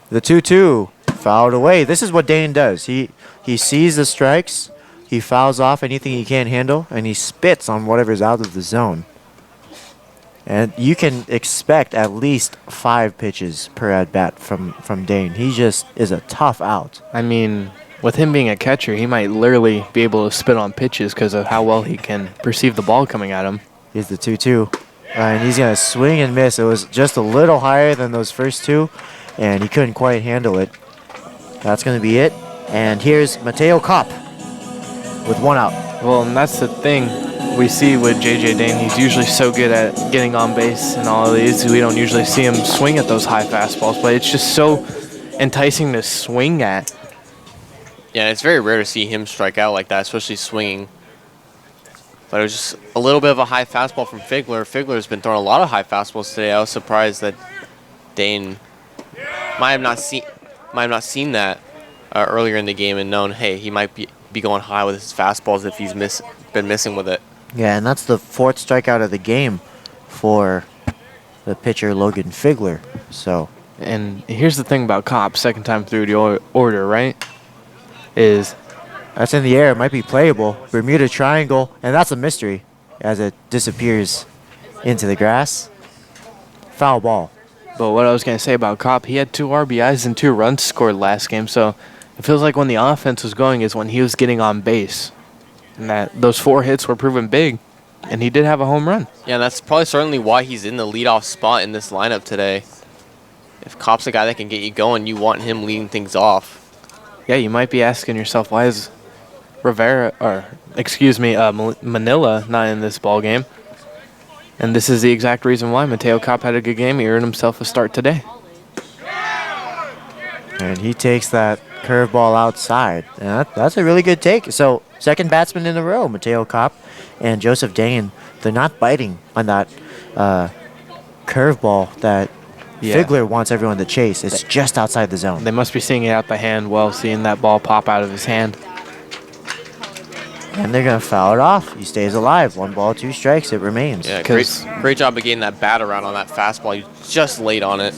The 2-2 fouled away. This is what Dane does. He sees the strikes, he fouls off anything he can't handle, and he spits on whatever's out of the zone. And you can expect at least 5 pitches per at-bat from Dane. He just is a tough out. I mean, with him being a catcher, he might literally be able to spit on pitches because of how well he can perceive the ball coming at him. Here's the 2-2. And he's going to swing and miss. It was just a little higher than those first two, and he couldn't quite handle it. That's going to be it. And here's Mateo Kopp with 1 out. Well, and that's the thing we see with J.J. Dane. He's usually so good at getting on base and all of these. We don't usually see him swing at those high fastballs, but it's just so enticing to swing at. Yeah, it's very rare to see him strike out like that, especially swinging. But it was just a little bit of a high fastball from Figler. Figler's been throwing a lot of high fastballs today. I was surprised that Dane might have not seen that earlier in the game and known, hey, he might be going high with his fastballs if he's been missing with it. Yeah, and that's the 4th strikeout of the game for the pitcher Logan Figler. So, and here's the thing about Kopp, second time through the order, right? Is that's in the air. It might be playable. Bermuda Triangle, and that's a mystery as it disappears into the grass. Foul ball. But what I was going to say about Kopp, he had 2 RBIs and 2 runs scored last game, so it feels like when the offense was going is when he was getting on base. And that those 4 hits were proven big, and he did have a home run. Yeah, and that's probably certainly why he's in the leadoff spot in this lineup today. If Kopp's a guy that can get you going, you want him leading things off. Yeah, you might be asking yourself, why is Manila not in this ball game? And this is the exact reason why. Mateo Kopp had a good game. He earned himself a start today. And he takes that curveball outside. And that's a really good take. So, second batsman in a row, Mateo Kopp and Joseph Dane. They're not biting on that curveball that Figler wants everyone to chase. It's just outside the zone. They must be seeing it out the hand well, seeing that ball pop out of his hand. And they're going to foul it off. He stays alive. 1 ball, 2 strikes. It remains. Yeah, great job of getting that bat around on that fastball. You just laid on it.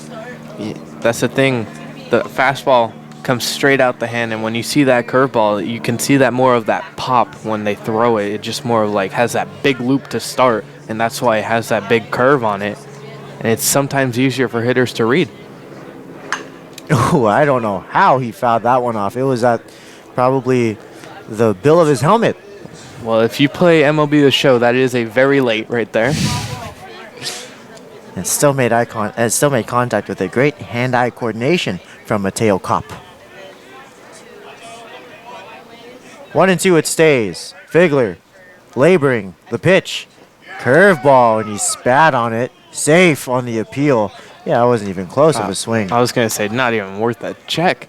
Yeah, that's the thing. The fastball comes straight out the hand, and when you see that curveball, you can see that more of that pop when they throw it. It just more of like has that big loop to start, and that's why it has that big curve on it. And it's sometimes easier for hitters to read. Oh, I don't know how he fouled that one off. It was at probably the bill of his helmet. Well, if you play MLB The Show, that is a very late right there. And still made contact with a great hand-eye coordination from Mateo Kopp. 1-2 it stays. Figler laboring the pitch. Curveball, and he spat on it. Safe on the appeal. Yeah, that wasn't even close of a swing. I was going to say, not even worth that check.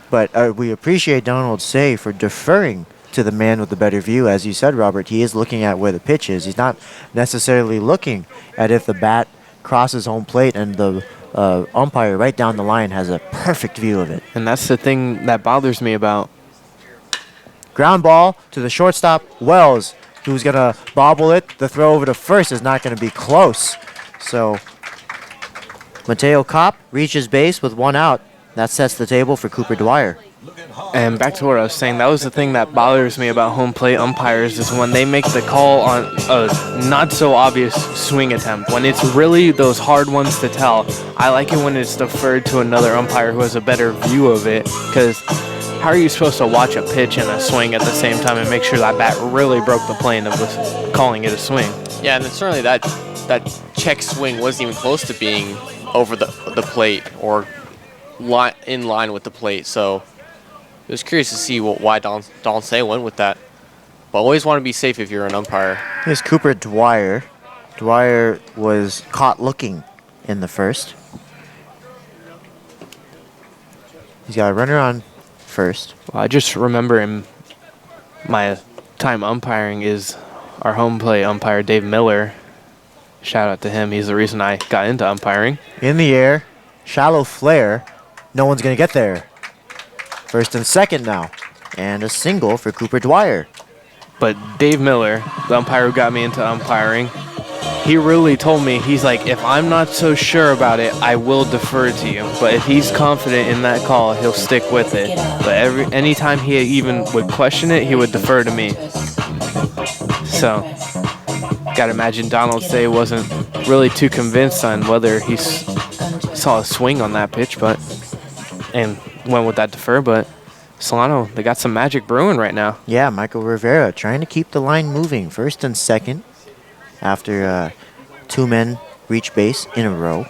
But we appreciate Donald Say for deferring to the man with the better view. As you said, Robert, he is looking at where the pitch is. He's not necessarily looking at if the bat crosses home plate, and the umpire right down the line has a perfect view of it. And that's the thing that bothers me about. Ground ball to the shortstop, Wells, who's going to bobble it. The throw over to first is not going to be close. So Mateo Kopp reaches base with one out. That sets the table for Cooper Dwyer. And back to what I was saying, that was the thing that bothers me about home plate umpires is when they make the call on a not so obvious swing attempt. When it's really those hard ones to tell, I like it when it's deferred to another umpire who has a better view of it, because how are you supposed to watch a pitch and a swing at the same time and make sure that bat really broke the plane of calling it a swing? Yeah, and then certainly that check swing wasn't even close to being over the plate or in line with the plate, so I was curious to see why Don Say went with that. But always want to be safe if you're an umpire. Here's Cooper Dwyer. Dwyer was caught looking in the first. He's got a runner on first. Well, I just remember in my time umpiring is our home plate umpire, Dave Miller. Shout out to him. He's the reason I got into umpiring. In the air, shallow flare. No one's going to get there. First and second now. And a single for Cooper Dwyer. But Dave Miller, the umpire who got me into umpiring, he really told me, he's like, if I'm not so sure about it, I will defer to you. But if he's confident in that call, he'll stick with it. But anytime he even would question it, he would defer to me. So, gotta imagine Donald Say wasn't really too convinced on whether he saw a swing on that pitch, and went with that defer. But Solano, they got some magic brewing right now. Yeah, Michael Rivera trying to keep the line moving. First and second after two men reach base in a row.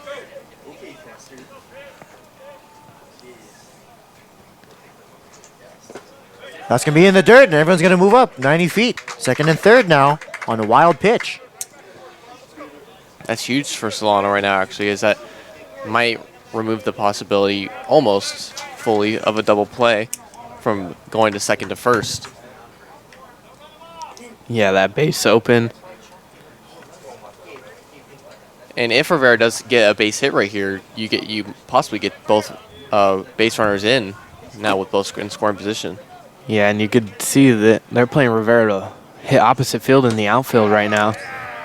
That's going to be in the dirt, and everyone's going to move up 90 feet. Second and third now on a wild pitch. That's huge for Solano right now, actually, is that might remove the possibility almost fully of a double play from going to second to first. Yeah, that base open. And if Rivera does get a base hit right here, you possibly get both base runners in now with both in scoring position. Yeah, and you could see that they're playing Rivera to hit opposite field in the outfield right now.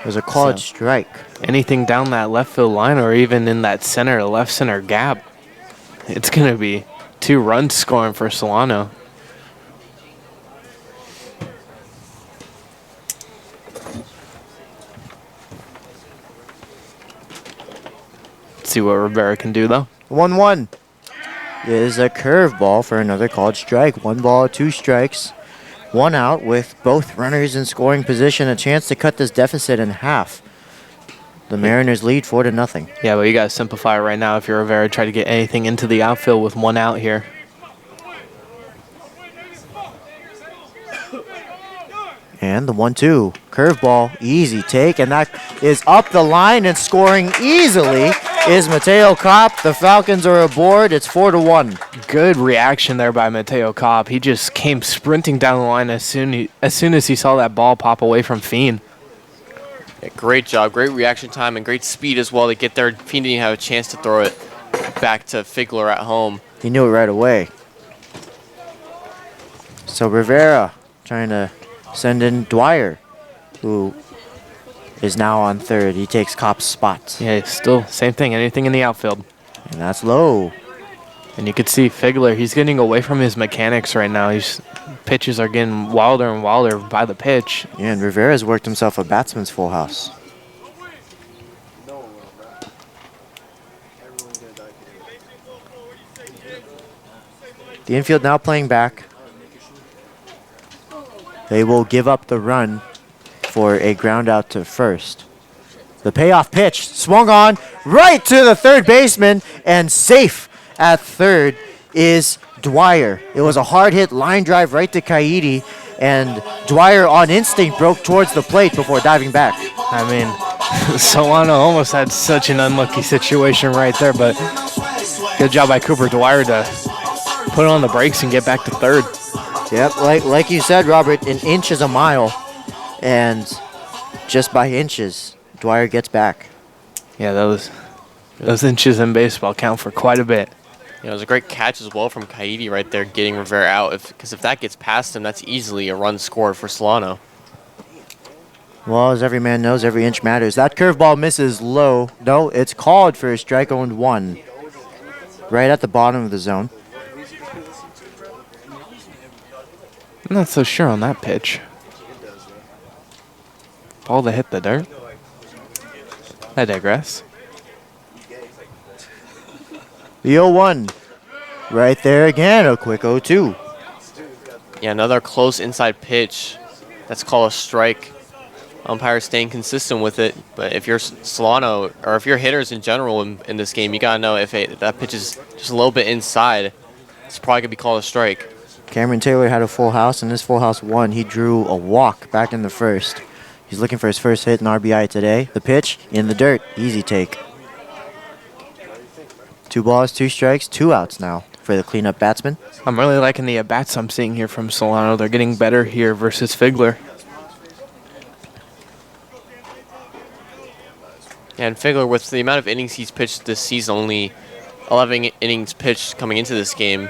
There's a called strike. Anything down that left field line or even in that left center gap, it's going to be 2 runs scoring for Solano. Let's see what Rivera can do, though. 1-1 is a curveball for another called strike. 1 ball, 2 strikes. 1 out with both runners in scoring position. A chance to cut this deficit in half. The Mariners lead 4-0. Yeah, but you got to simplify it right now if you're Rivera. Try to get anything into the outfield with 1 out here. And the 1-2 curveball, easy take, and that is up the line and scoring easily is Mateo Kopp. The Falcons are aboard. It's 4-1. Good reaction there by Mateo Kopp. He just came sprinting down the line as soon as he saw that ball pop away from Fiend. Yeah, great job, great reaction time, and great speed as well to get there. Fiend didn't even have a chance to throw it back to Figler at home. He knew it right away. So Rivera trying to send in Dwyer, who is now on third. He takes Kopp's spot. Yeah, still same thing, anything in the outfield. And that's low. And you could see Figler, he's getting away from his mechanics right now. His pitches are getting wilder and wilder by the pitch. Yeah, and Rivera's worked himself a batsman's full house. The infield now playing back. They will give up the run for a ground out to first. The payoff pitch swung on right to the third baseman, and safe at third is Dwyer. It was a hard hit line drive right to Kaidi, and Dwyer on instinct broke towards the plate before diving back. I mean, Solano almost had such an unlucky situation right there, but good job by Cooper Dwyer to put on the brakes and get back to third. Yep, like you said, Robert, an inch is a mile, and just by inches, Dwyer gets back. Yeah, those inches in baseball count for quite a bit. Yeah, it was a great catch as well from Kaidi right there, getting Rivera out. Because if that gets past him, that's easily a run scored for Solano. Well, as every man knows, every inch matters. That curveball misses low. No, it's called for a strike owned 1. Right at the bottom of the zone. I'm not so sure on that pitch. Ball that hit the dirt. I digress. The 0-1. Right there again, a quick 0-2. Yeah, another close inside pitch. That's called a strike. Umpire staying consistent with it. But if you're Solano, or if you're hitters in general in this game, you got to know if that pitch is just a little bit inside, it's probably going to be called a strike. Cameron Taylor had a full house, and this full house won. He drew a walk back in the first. He's looking for his first hit in RBI today. The pitch in the dirt. Easy take. 2 balls, 2 strikes, 2 outs now for the cleanup batsman. I'm really liking the at-bats I'm seeing here from Solano. They're getting better here versus Figler. And Figler, with the amount of innings he's pitched this season, only 11 innings pitched coming into this game,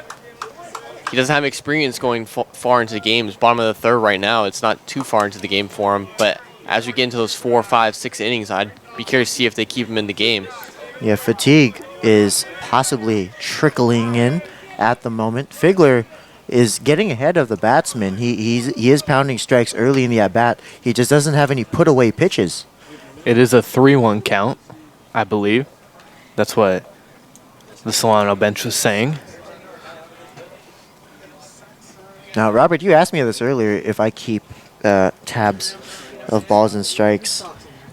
he doesn't have experience going far into the games. Bottom of the third right now, it's not too far into the game for him. But as we get into those 4, 5, 6 innings, I'd be curious to see if they keep him in the game. Yeah, fatigue is possibly trickling in at the moment. Figler is getting ahead of the batsman. He is pounding strikes early in the at-bat. He just doesn't have any put-away pitches. It is a 3-1 count, I believe. That's what the Solano bench was saying. Now, Robert, you asked me this earlier if I keep tabs of balls and strikes,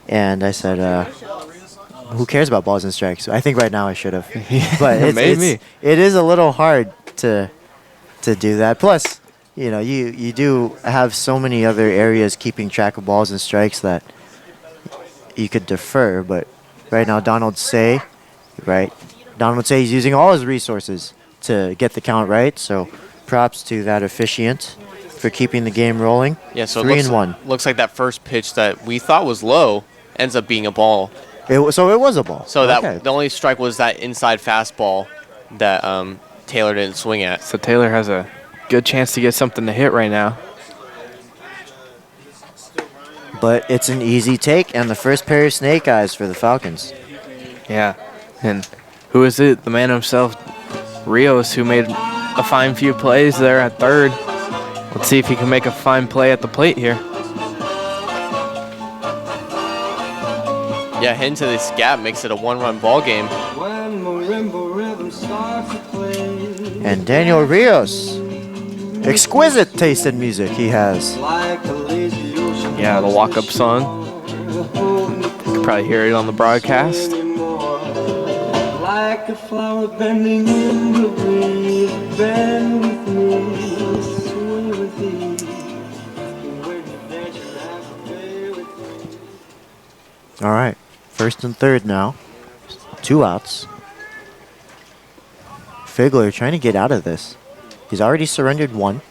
and I said, who cares about balls and strikes? I think right now I should have. But it is a little hard to do that. Plus, you know, you do have so many other areas keeping track of balls and strikes that you could defer. But right now, Donald Say he's using all his resources to get the count right. So props to that officiant for keeping the game rolling. Yeah, so 3-1. Looks like that first pitch that we thought was low ends up being a ball. So it was a ball. So that the only strike was that inside fastball that Taylor didn't swing at. So Taylor has a good chance to get something to hit right now. But it's an easy take and the first pair of snake eyes for the Falcons. Yeah, and who is it? The man himself, Rios, who made a fine few plays there at third. Let's see if he can make a fine play at the plate here. Yeah, heading to this gap makes it a 1-run ball game. And Daniel Rios, exquisite taste in music he has. Yeah, the walk-up song. You can probably hear it on the broadcast. Like a flower bending in the breeze, bend with me, sway with thee. All right, first and third now. 2 outs. Figler trying to get out of this. He's already surrendered 1.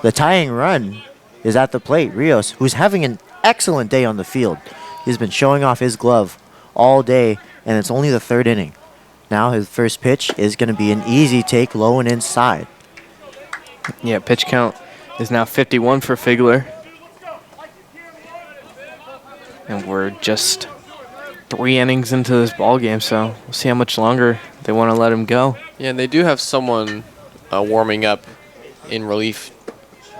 The tying run is at the plate. Rios, who's having an excellent day on the field. He's been showing off his glove all day, and it's only the 3rd inning. Now his first pitch is going to be an easy take, low and inside. Yeah, pitch count is now 51 for Figler. And we're just 3 innings into this ball game, so we'll see how much longer They want to let him go. Yeah, and they do have someone warming up in relief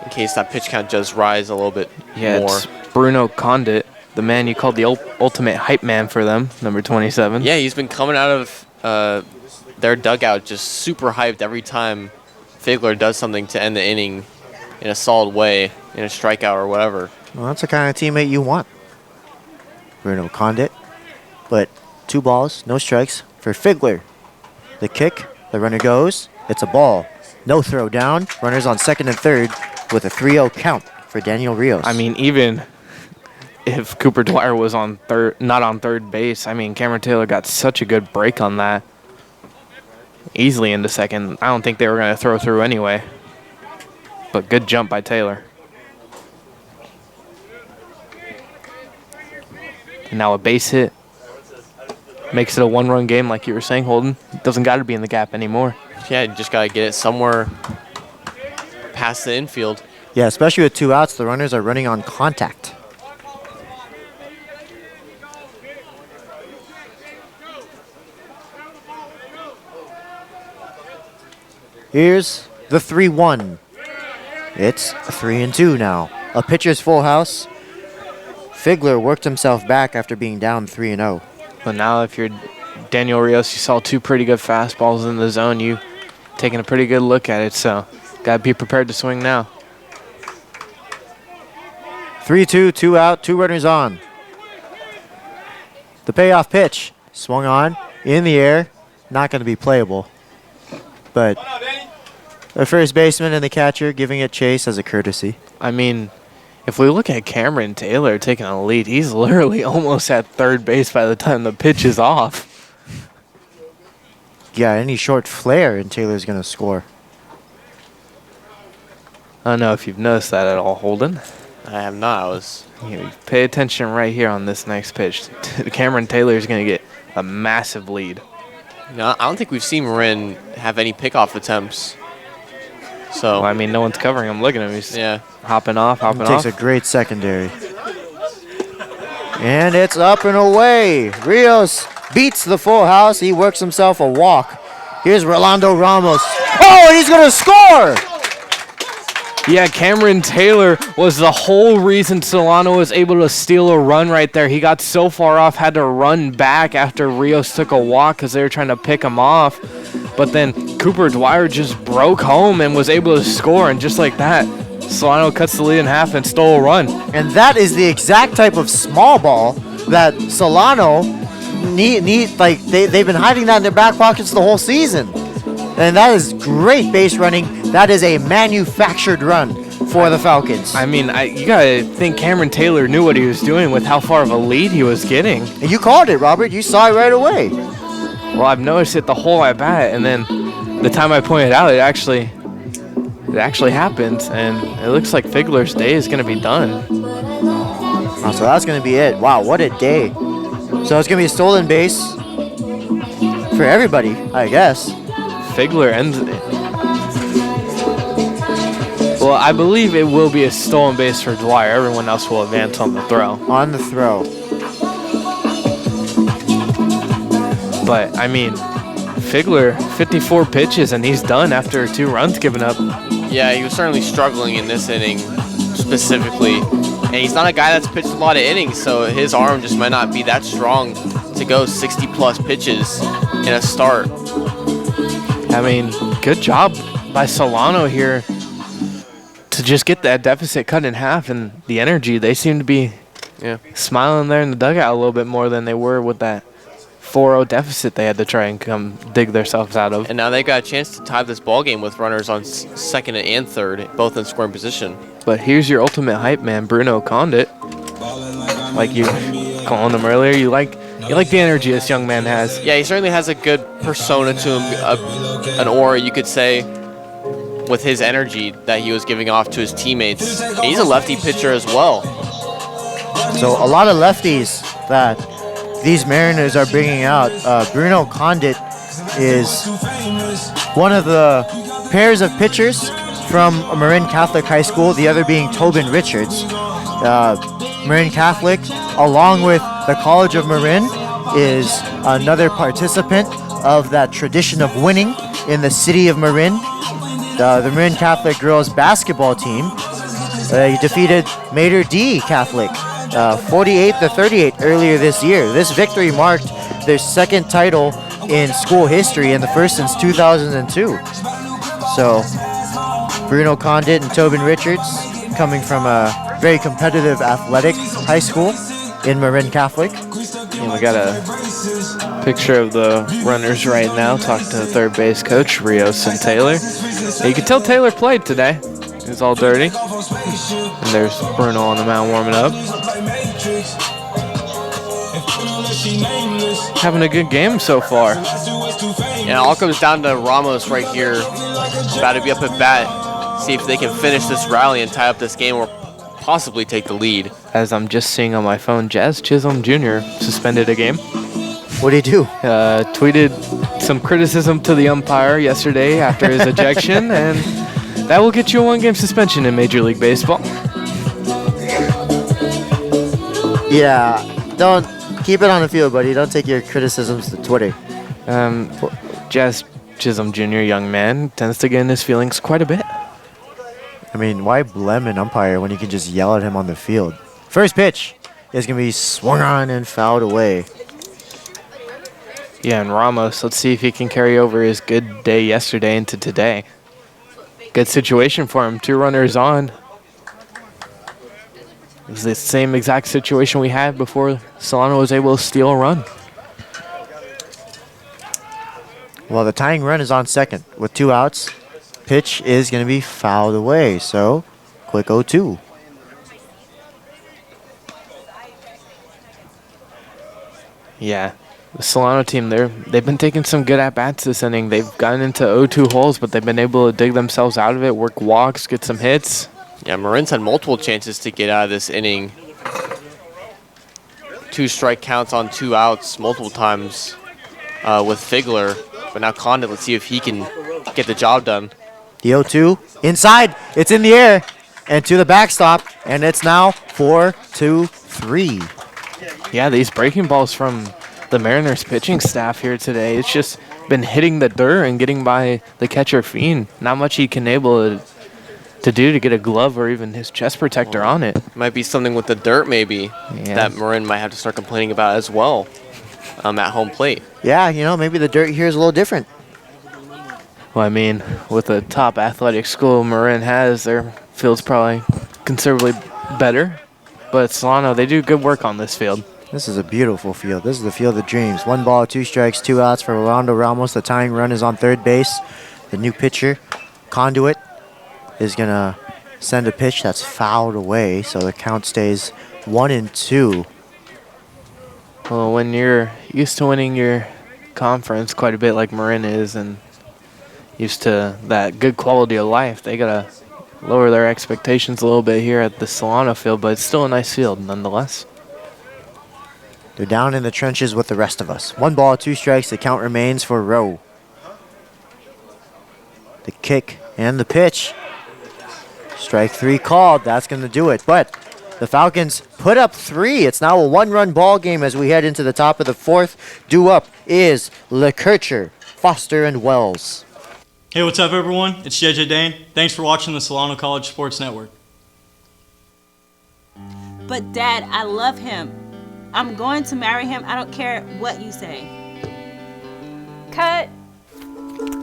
in case that pitch count does rise a little bit more. It's Bruno Condit, the man you called the ultimate hype man for them, number 27. Yeah, he's been coming out of their dugout just super hyped every time Figler does something to end the inning in a solid way, in a strikeout or whatever. Well, that's the kind of teammate you want. Bruno Condit. But 2 balls, no strikes for Figler. The kick, the runner goes. It's a ball. No throw down. Runners on second and third with a 3-0 count for Daniel Rios. I mean, even if Cooper Dwyer was on not on third base, I mean, Cameron Taylor got such a good break on that. Easily into second. I don't think they were going to throw through anyway. But good jump by Taylor. And now a base hit. Makes it a 1-run game like you were saying, Holden. Doesn't got to be in the gap anymore. Yeah, you just got to get it somewhere past the infield. Yeah, especially with 2 outs, the runners are running on contact. Here's the 3-1. It's 3-2 now. A pitcher's full house. Figler worked himself back after being down 3-0. But now if you're Daniel Rios, you saw 2 pretty good fastballs in the zone. You taking a pretty good look at it, so got to be prepared to swing now. 3-2, 2 out, 2 runners on. The payoff pitch swung on in the air. Not going to be playable. But the first baseman and the catcher giving it chase as a courtesy. I mean, if we look at Cameron Taylor taking a lead, he's literally almost at third base by the time the pitch is off. Yeah, any short flare and Taylor's going to score. I don't know if you've noticed that at all, Holden. I have not. Pay attention right here on this next pitch. Cameron Taylor's going to get a massive lead. No, I don't think we've seen Marin have any pickoff attempts. So well, I mean, no one's covering him. Look at him. He's hopping off. Takes a great secondary. And it's up and away. Rios beats the full house. He works himself a walk. Here's Rolando Ramos. Oh, and he's going to score! Yeah, Cameron Taylor was the whole reason Solano was able to steal a run right there. He got so far off, had to run back after Rios took a walk because they were trying to pick him off. But then Cooper Dwyer just broke home and was able to score, and just like that, Solano cuts the lead in half and stole a run. And that is the exact type of small ball that Solano need. Like they've been hiding that in their back pockets the whole season. And that is great base running. That is a manufactured run for the Falcons. I mean, you got to think Cameron Taylor knew what he was doing with how far of a lead he was getting. And you called it, Robert. You saw it right away. Well, I've noticed it the whole at bat, and then the time I pointed out, it actually happened, and it looks like Figler's day is going to be done. Oh, so that's going to be it. Wow, what a day. So it's going to be a stolen base for everybody, I guess. Figler ends it. Well, I believe it will be a stolen base for Dwyer. Everyone else will advance on the throw. On the throw. But, I mean, Figler, 54 pitches, and he's done after 2 runs given up. Yeah, he was certainly struggling in this inning specifically. And he's not a guy that's pitched a lot of innings, so his arm just might not be that strong to go 60-plus pitches in a start. I mean, good job by Solano here to just get that deficit cut in half, and the energy, they seem to be smiling there in the dugout a little bit more than they were with that 4-0 deficit they had to try and come dig themselves out of. And now they got a chance to tie this ball game with runners on second and third, both in scoring position. But here's your ultimate hype man, Bruno Condit. Like you calling him earlier, you like the energy this young man has. Yeah, he certainly has a good persona to him, an aura, you could say, with his energy that he was giving off to his teammates. And he's a lefty pitcher as well. So a lot of lefties that these Mariners are bringing out. Bruno Condit is one of the pairs of pitchers from Marin Catholic High School, the other being Tobin Richards. Marin Catholic, along with the College of Marin, is another participant of that tradition of winning in the city of Marin. The Marin Catholic girls basketball team defeated Mater D Catholic 48-38 earlier this year. This victory marked their second title in school history and the first since 2002. So Bruno Condit and Tobin Richards coming from a very competitive athletic high school in Marin Catholic. And we got a picture of the runners right now. Talk to the third base coach, Rios and Taylor. You can tell Taylor played today. He's all dirty. And there's Bruno on the mound warming up. Having a good game so far. Yeah, it all comes down to Ramos right here. About to be up at bat. See if they can finish this rally and tie up this game or possibly take the lead. As I'm just seeing on my phone, Jazz Chisholm Jr. suspended a game. What did he do? Tweeted some criticism to the umpire yesterday after his ejection, and that will get you a one-game suspension in Major League Baseball. Yeah, don't keep it on the field, buddy. Don't take your criticisms to Twitter. Jazz Chisholm Jr., young man, tends to get in his feelings quite a bit. I mean, why blame an umpire when you can just yell at him on the field? First pitch is going to be swung on and fouled away. Yeah, and Ramos, let's see if he can carry over his good day yesterday into today. Good situation for him. 2 runners on. It's the same exact situation we had before Solano was able to steal a run. Well, the tying run is on second with 2 outs. Pitch is going to be fouled away, so quick 0-2. Yeah, the Solano team, they've been taking some good at-bats this inning. They've gotten into 0-2 holes, but they've been able to dig themselves out of it, work walks, get some hits. Yeah, Marin's had multiple chances to get out of this inning. 2 strike counts on 2 outs multiple times with Figler. But now Condit, let's see if he can get the job done. The 0-2 inside. It's in the air and to the backstop, and it's now 4-2-3. Yeah, these breaking balls from the Mariners pitching staff here today, it's just been hitting the dirt and getting by the catcher Fiend. Not much he can able to do to get a glove or even his chest protector on it. Might be something with the dirt maybe that Marin might have to start complaining about as well at home plate. Yeah, you know, maybe the dirt here is a little different. Well, I mean, with the top athletic school Marin has, their field's probably considerably better. But Solano, they do good work on this field. This is a beautiful field. This is the field of dreams. 1 ball, 2 strikes, 2 outs for Rolando Ramos. The tying run is on third base. The new pitcher, Conduit, is going to send a pitch that's fouled away, so the count stays 1-2. Well, when you're used to winning your conference quite a bit like Marin is and used to that good quality of life, they got to lower their expectations a little bit here at the Solano field, but it's still a nice field nonetheless. They're down in the trenches with the rest of us. 1 ball, 2 strikes. The count remains for Rowe. The kick and the pitch. Strike 3 called. That's going to do it. But the Falcons put up 3. It's now a 1-run ball game as we head into the top of the 4th. Due up is LeKircher, Foster, and Wells. Hey, what's up, everyone? It's JJ Dane. Thanks for watching the Solano College Sports Network. But Dad, I love him. I'm going to marry him. I don't care what you say. Cut.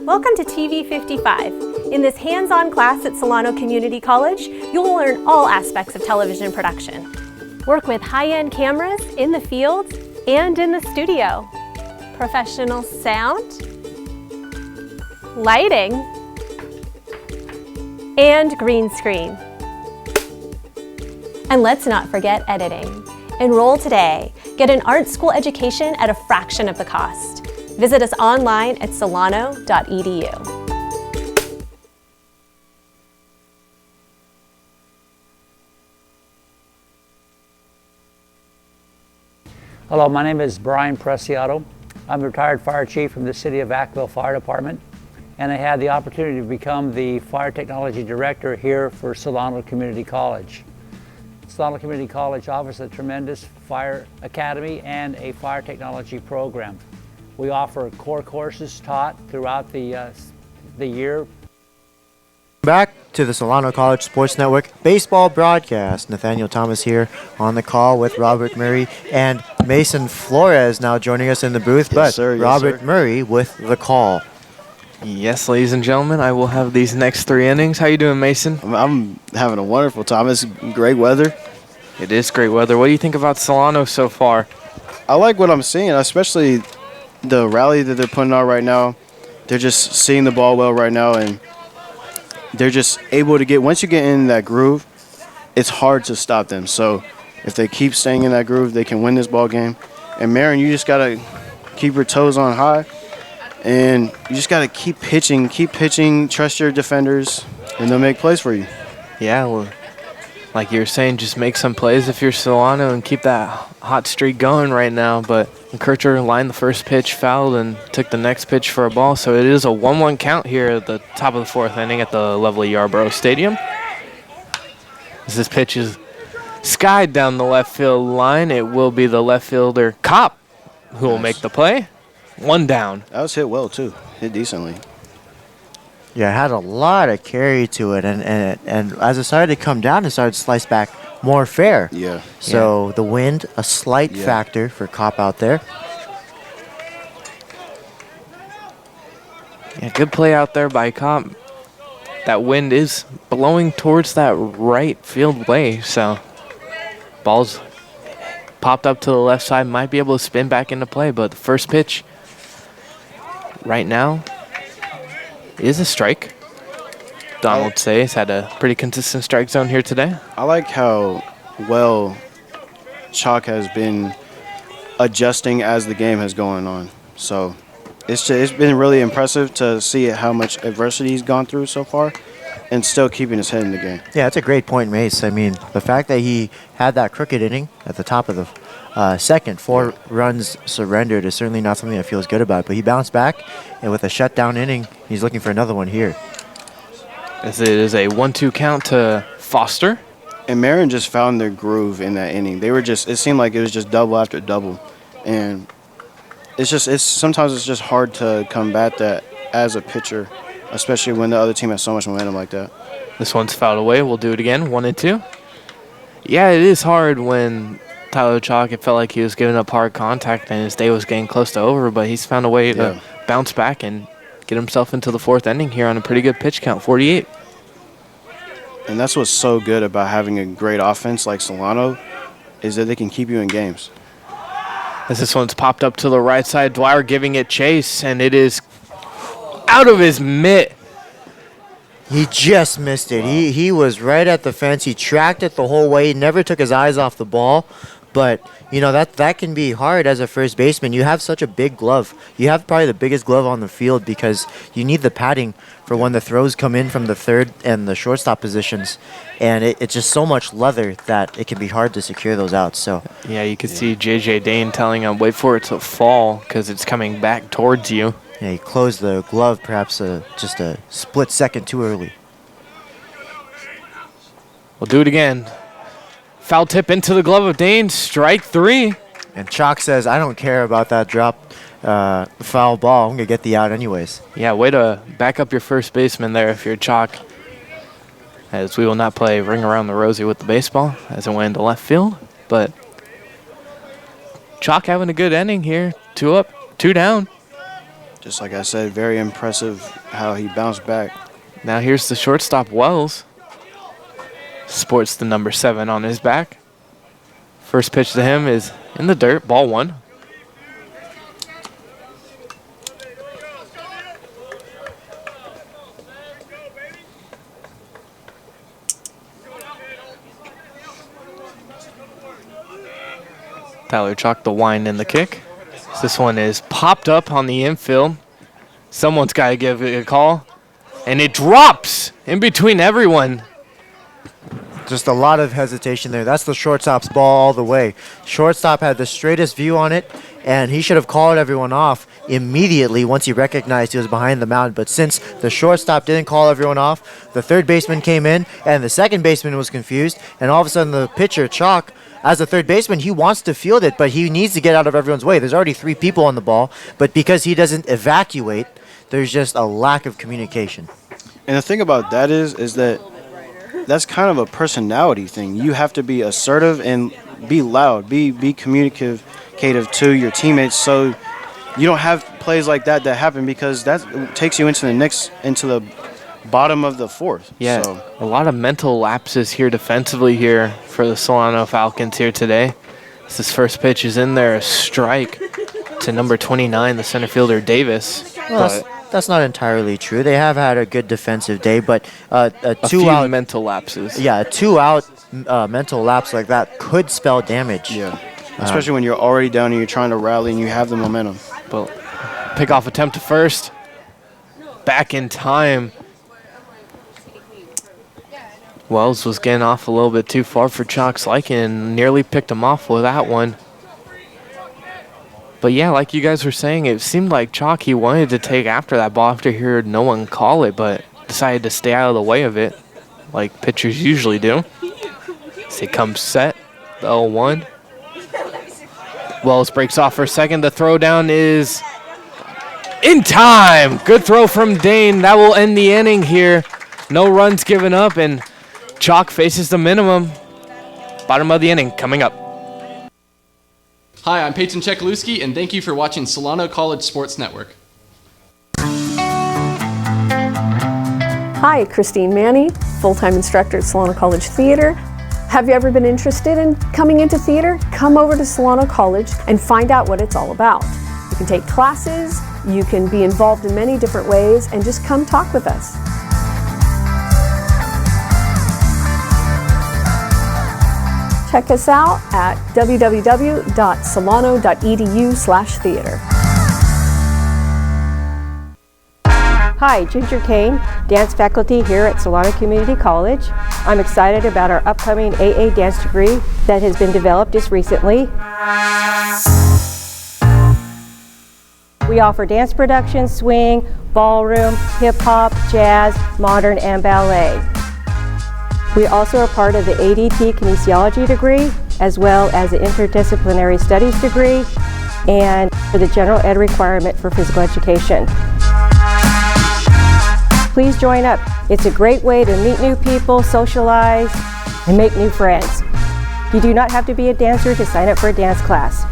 Welcome to TV 55. In this hands-on class at Solano Community College, you'll learn all aspects of television production. Work with high-end cameras in the field and in the studio. Professional sound, lighting, and green screen. And let's not forget editing. Enroll today. Get an art school education at a fraction of the cost. Visit us online at solano.edu. Hello, my name is Brian Preciato. I'm a retired fire chief from the City of Vacaville Fire Department, and I had the opportunity to become the Fire Technology Director here for Solano Community College. Solano Community College offers a tremendous fire academy and a fire technology program. We offer core courses taught throughout the year. Back to the Solano College Sports Network baseball broadcast. Nathaniel Thomas here on the call with Robert Murray and Mason Flores now joining us in the booth. Robert Murray with the call. Yes, ladies and gentlemen, I will have these next 3 innings. How you doing, Mason? I'm having a wonderful time. It's great weather. It is great weather. What do you think about Solano so far? I like what I'm seeing, especially the rally that they're putting on right now. They're just seeing the ball well right now, and they're just able to get, once you get in that groove, it's hard to stop them. So if they keep staying in that groove, they can win this ball game. And Marin, you just got to keep your toes on high, and you just got to keep pitching, trust your defenders, and they'll make plays for you. Yeah, well, like you were saying, just make some plays if you're Solano and keep that hot streak going right now. But Kircher lined the first pitch, fouled, and took the next pitch for a ball. So it is a 1-1 count here at the top of the 4th inning at the lovely Yarborough Stadium. As this pitch is skied down the left field line, it will be the left fielder Kopp who will make the play. 1 down. That was hit well, too. Hit decently. Yeah, it had a lot of carry to it, and as it started to come down, it started to slice back more fair. Yeah. So the wind, a slight factor for Kopp out there. Yeah, good play out there by Kopp. That wind is blowing towards that right field way, so ball's popped up to the left side, might be able to spin back into play, but the first pitch right now is a strike. Donald Say has had a pretty consistent strike zone here today. I like how well Chalk has been adjusting as the game has gone on. So it's been really impressive to see how much adversity he's gone through so far and still keeping his head in the game. Yeah, that's a great point, Mace. I mean, the fact that he had that crooked inning at the top of the second, 4 runs surrendered, is certainly not something that feels good about. But he bounced back, and with a shutdown inning, he's looking for another one here. As it is a 1-2 count to Foster. And Marin just found their groove in that inning. It seemed like it was just double after double. And sometimes it's just hard to combat that as a pitcher, especially when the other team has so much momentum like that. This one's fouled away. We'll do it again. 1-2. Yeah, it is hard when Tyler Chalk, it felt like he was giving up hard contact and his day was getting close to over, but he's found a way to bounce back and get himself into the 4th inning here on a pretty good pitch count, 48. And that's what's so good about having a great offense like Solano, is that they can keep you in games. As this one's popped up to the right side, Dwyer giving it chase, and it is out of his mitt. He just missed it. He was right at the fence. He tracked it the whole way. He never took his eyes off the ball. But, you know, that can be hard as a first baseman. You have such a big glove. You have probably the biggest glove on the field because you need the padding for when the throws come in from the third and the shortstop positions. And it's just so much leather that it can be hard to secure those outs. So yeah, you can see J.J. Dane telling him, wait for it to fall because it's coming back towards you. Yeah, he closed the glove perhaps just a split second too early. We'll do it again. Foul tip into the glove of Dane, strike 3. And Chalk says, I don't care about that drop foul ball. I'm going to get the out anyways. Yeah, way to back up your first baseman there if you're Chalk. As we will not play Ring Around the Rosie with the baseball as it went into left field. But Chalk having a good inning here. 2 up, 2 down. Just like I said, very impressive how he bounced back. Now here's the shortstop, Wells. Sports the number 7 on his back. First pitch to him is in the dirt, ball 1. Tyler Chalk the wind and the kick. This one is popped up on the infield. Someone's got to give it a call. And it drops in between everyone. Just a lot of hesitation there. That's the shortstop's ball all the way. Shortstop had the straightest view on it, and he should have called everyone off immediately once he recognized he was behind the mound. But since the shortstop didn't call everyone off, the third baseman came in, and the second baseman was confused, and all of a sudden the pitcher, Chalk, as a third baseman, he wants to field it, but he needs to get out of everyone's way. There's already 3 people on the ball, but because he doesn't evacuate, there's just a lack of communication. And the thing about that is that that's kind of a personality thing. You have to be assertive and be loud, be communicative to your teammates, so you don't have plays like that happen, because that takes you into the bottom of the fourth. Yeah, so. A lot of mental lapses here defensively here for the Solano Falcons here today. This first pitch is in there, a strike to number 29, the center fielder Davis. Well, that's not entirely true. They have had a good defensive day, but a few two-out mental lapses. Yeah, a 2-out mental lapse like that could spell damage. Yeah, especially when you're already down and you're trying to rally and you have the momentum. But pickoff attempt to first. Back in time. Wells was getting off a little bit too far for Chalk's liking and nearly picked him off with that one. But yeah, like you guys were saying, it seemed like Chalk, he wanted to take after that ball after he heard no one call it, but decided to stay out of the way of it, like pitchers usually do. So he comes set, the 0-1. Wells breaks off for a second. The throw down is in time. Good throw from Dane. That will end the inning here. No runs given up, and Chalk faces the minimum. Bottom of the inning coming up. Hi, I'm Peyton Chekaluski, and thank you for watching Solano College Sports Network. Hi, Christine Manny, full-time instructor at Solano College Theater. Have you ever been interested in coming into theater? Come over to Solano College and find out what it's all about. You can take classes, you can be involved in many different ways, and just come talk with us. Check us out at www.solano.edu/theater. Hi, Ginger Kane, dance faculty here at Solano Community College. I'm excited about our upcoming AA dance degree that has been developed just recently. We offer dance production, swing, ballroom, hip-hop, jazz, modern, and ballet. We also are part of the ADT kinesiology degree, as well as the interdisciplinary studies degree, and for the general ed requirement for physical education. Please join up. It's a great way to meet new people, socialize, and make new friends. You do not have to be a dancer to sign up for a dance class.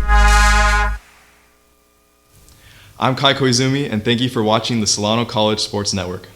I'm Kai Koizumi, and thank you for watching the Solano College Sports Network.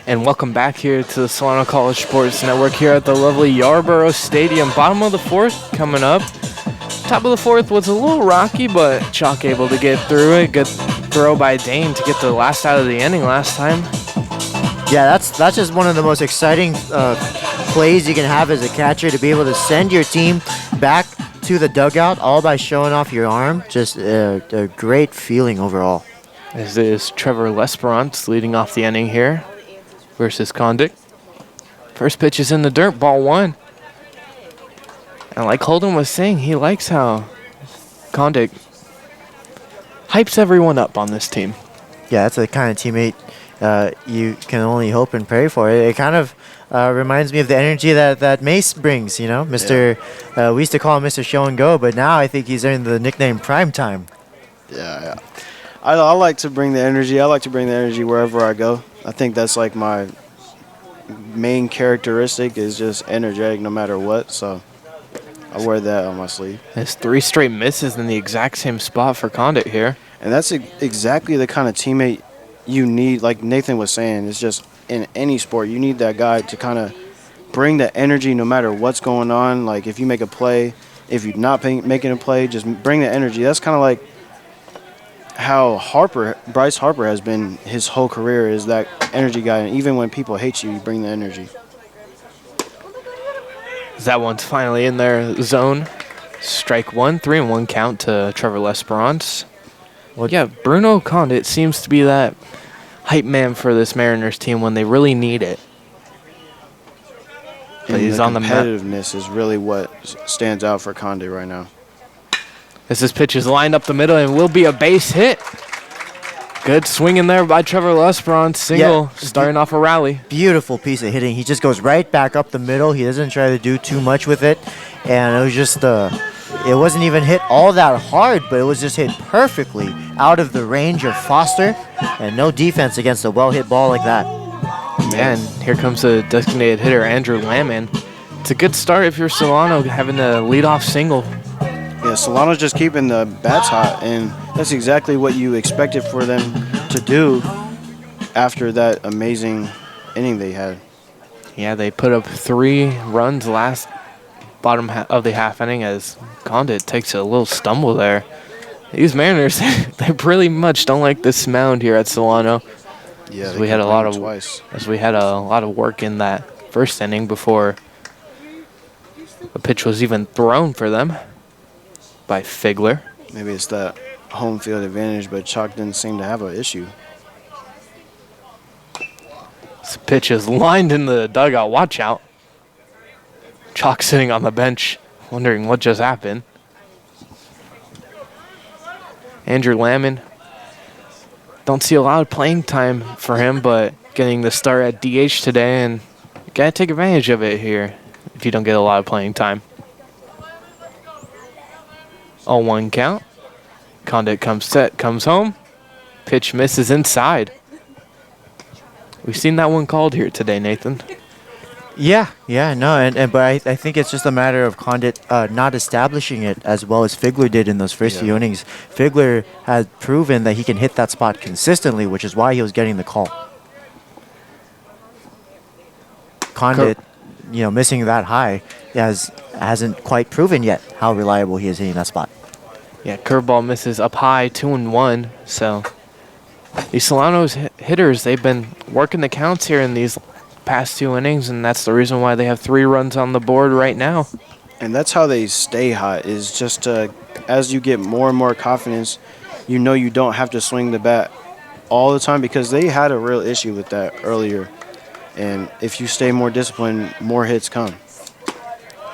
And welcome back here to the Solano College Sports Network here at the lovely Yarborough Stadium. Bottom of the fourth coming up. Top of the fourth was a little rocky, but Chalk able to get through it. Good throw by Dane to get the last out of the inning last time. Yeah, that's just one of the most exciting plays you can have as a catcher, to be able to send your team back to the dugout all by showing off your arm. Just a great feeling overall. This is Trevor Lesperance leading off the inning here versus Condick. First pitch is in the dirt, ball 1. And like Holden was saying, he likes how Condick hypes everyone up on this team. Yeah, that's the kind of teammate you can only hope and pray for. It kind of reminds me of the energy that Mace brings, you know. We used to call him Mr. Show and Go, but now I think he's earned the nickname Prime Time. Yeah. I like to bring the energy. I like to bring the energy wherever I go. I think that's like my main characteristic, is just energetic no matter what. So I wear that on my sleeve. There's 3 straight misses in the exact same spot for Conditt here. And that's exactly the kind of teammate you need. Like Nathan was saying, it's just in any sport, you need that guy to kind of bring the energy no matter what's going on. Like if you make a play, if you're not making a play, just bring the energy. That's kind of like how Bryce Harper has been his whole career, is that energy guy. And even when people hate you, you bring the energy. That one's finally in their zone. Strike one, 3-1 count to Trevor Lesperance. Well, yeah, Bruno Condit seems to be that hype man for this Mariners team when they really need it. But he's on the map. Competitiveness is really what stands out for Condit right now. As this pitch is lined up the middle and will be a base hit. Good swing in there by Trevor Lesperance. Single, starting off a rally. Beautiful piece of hitting. He just goes right back up the middle. He doesn't try to do too much with it. And it was just, it wasn't even hit all that hard, but it was just hit perfectly out of the range of Foster. And no defense against a well-hit ball like that. Man, here comes the designated hitter, Andrew Lammin. It's a good start if you're Solano, having a leadoff single. Yeah, Solano's just keeping the bats hot, and that's exactly what you expected for them to do after that amazing inning they had. Yeah, they put up 3 runs last bottom of the half inning as Condit takes a little stumble there. These Mariners, they pretty much don't like this mound here at Solano. Yeah, as we had a lot of work in that first inning before a pitch was even thrown for them by Figler. Maybe it's that home field advantage, but Chalk didn't seem to have an issue. This pitch is lined in the dugout. Watch out. Chalk sitting on the bench, wondering what just happened. Andrew Lammin. Don't see a lot of playing time for him, but getting the start at DH today, and you gotta take advantage of it here if you don't get a lot of playing time. 0-1 count. Condit comes set, comes home. Pitch misses inside. We've seen that one called here today, Nathan. Yeah, no, but I think it's just a matter of Condit not establishing it as well as Figler did in those first few innings. Figler has proven that he can hit that spot consistently, which is why he was getting the call. Condit, missing that high hasn't quite proven yet how reliable he is hitting that spot. Yeah, curveball misses up high, 2-1. So these Solano's hitters, they've been working the counts here in these past 2 innings, and that's the reason why they have 3 runs on the board right now. And that's how they stay hot, is just as you get more and more confidence, you don't have to swing the bat all the time, because they had a real issue with that earlier. And if you stay more disciplined, more hits come.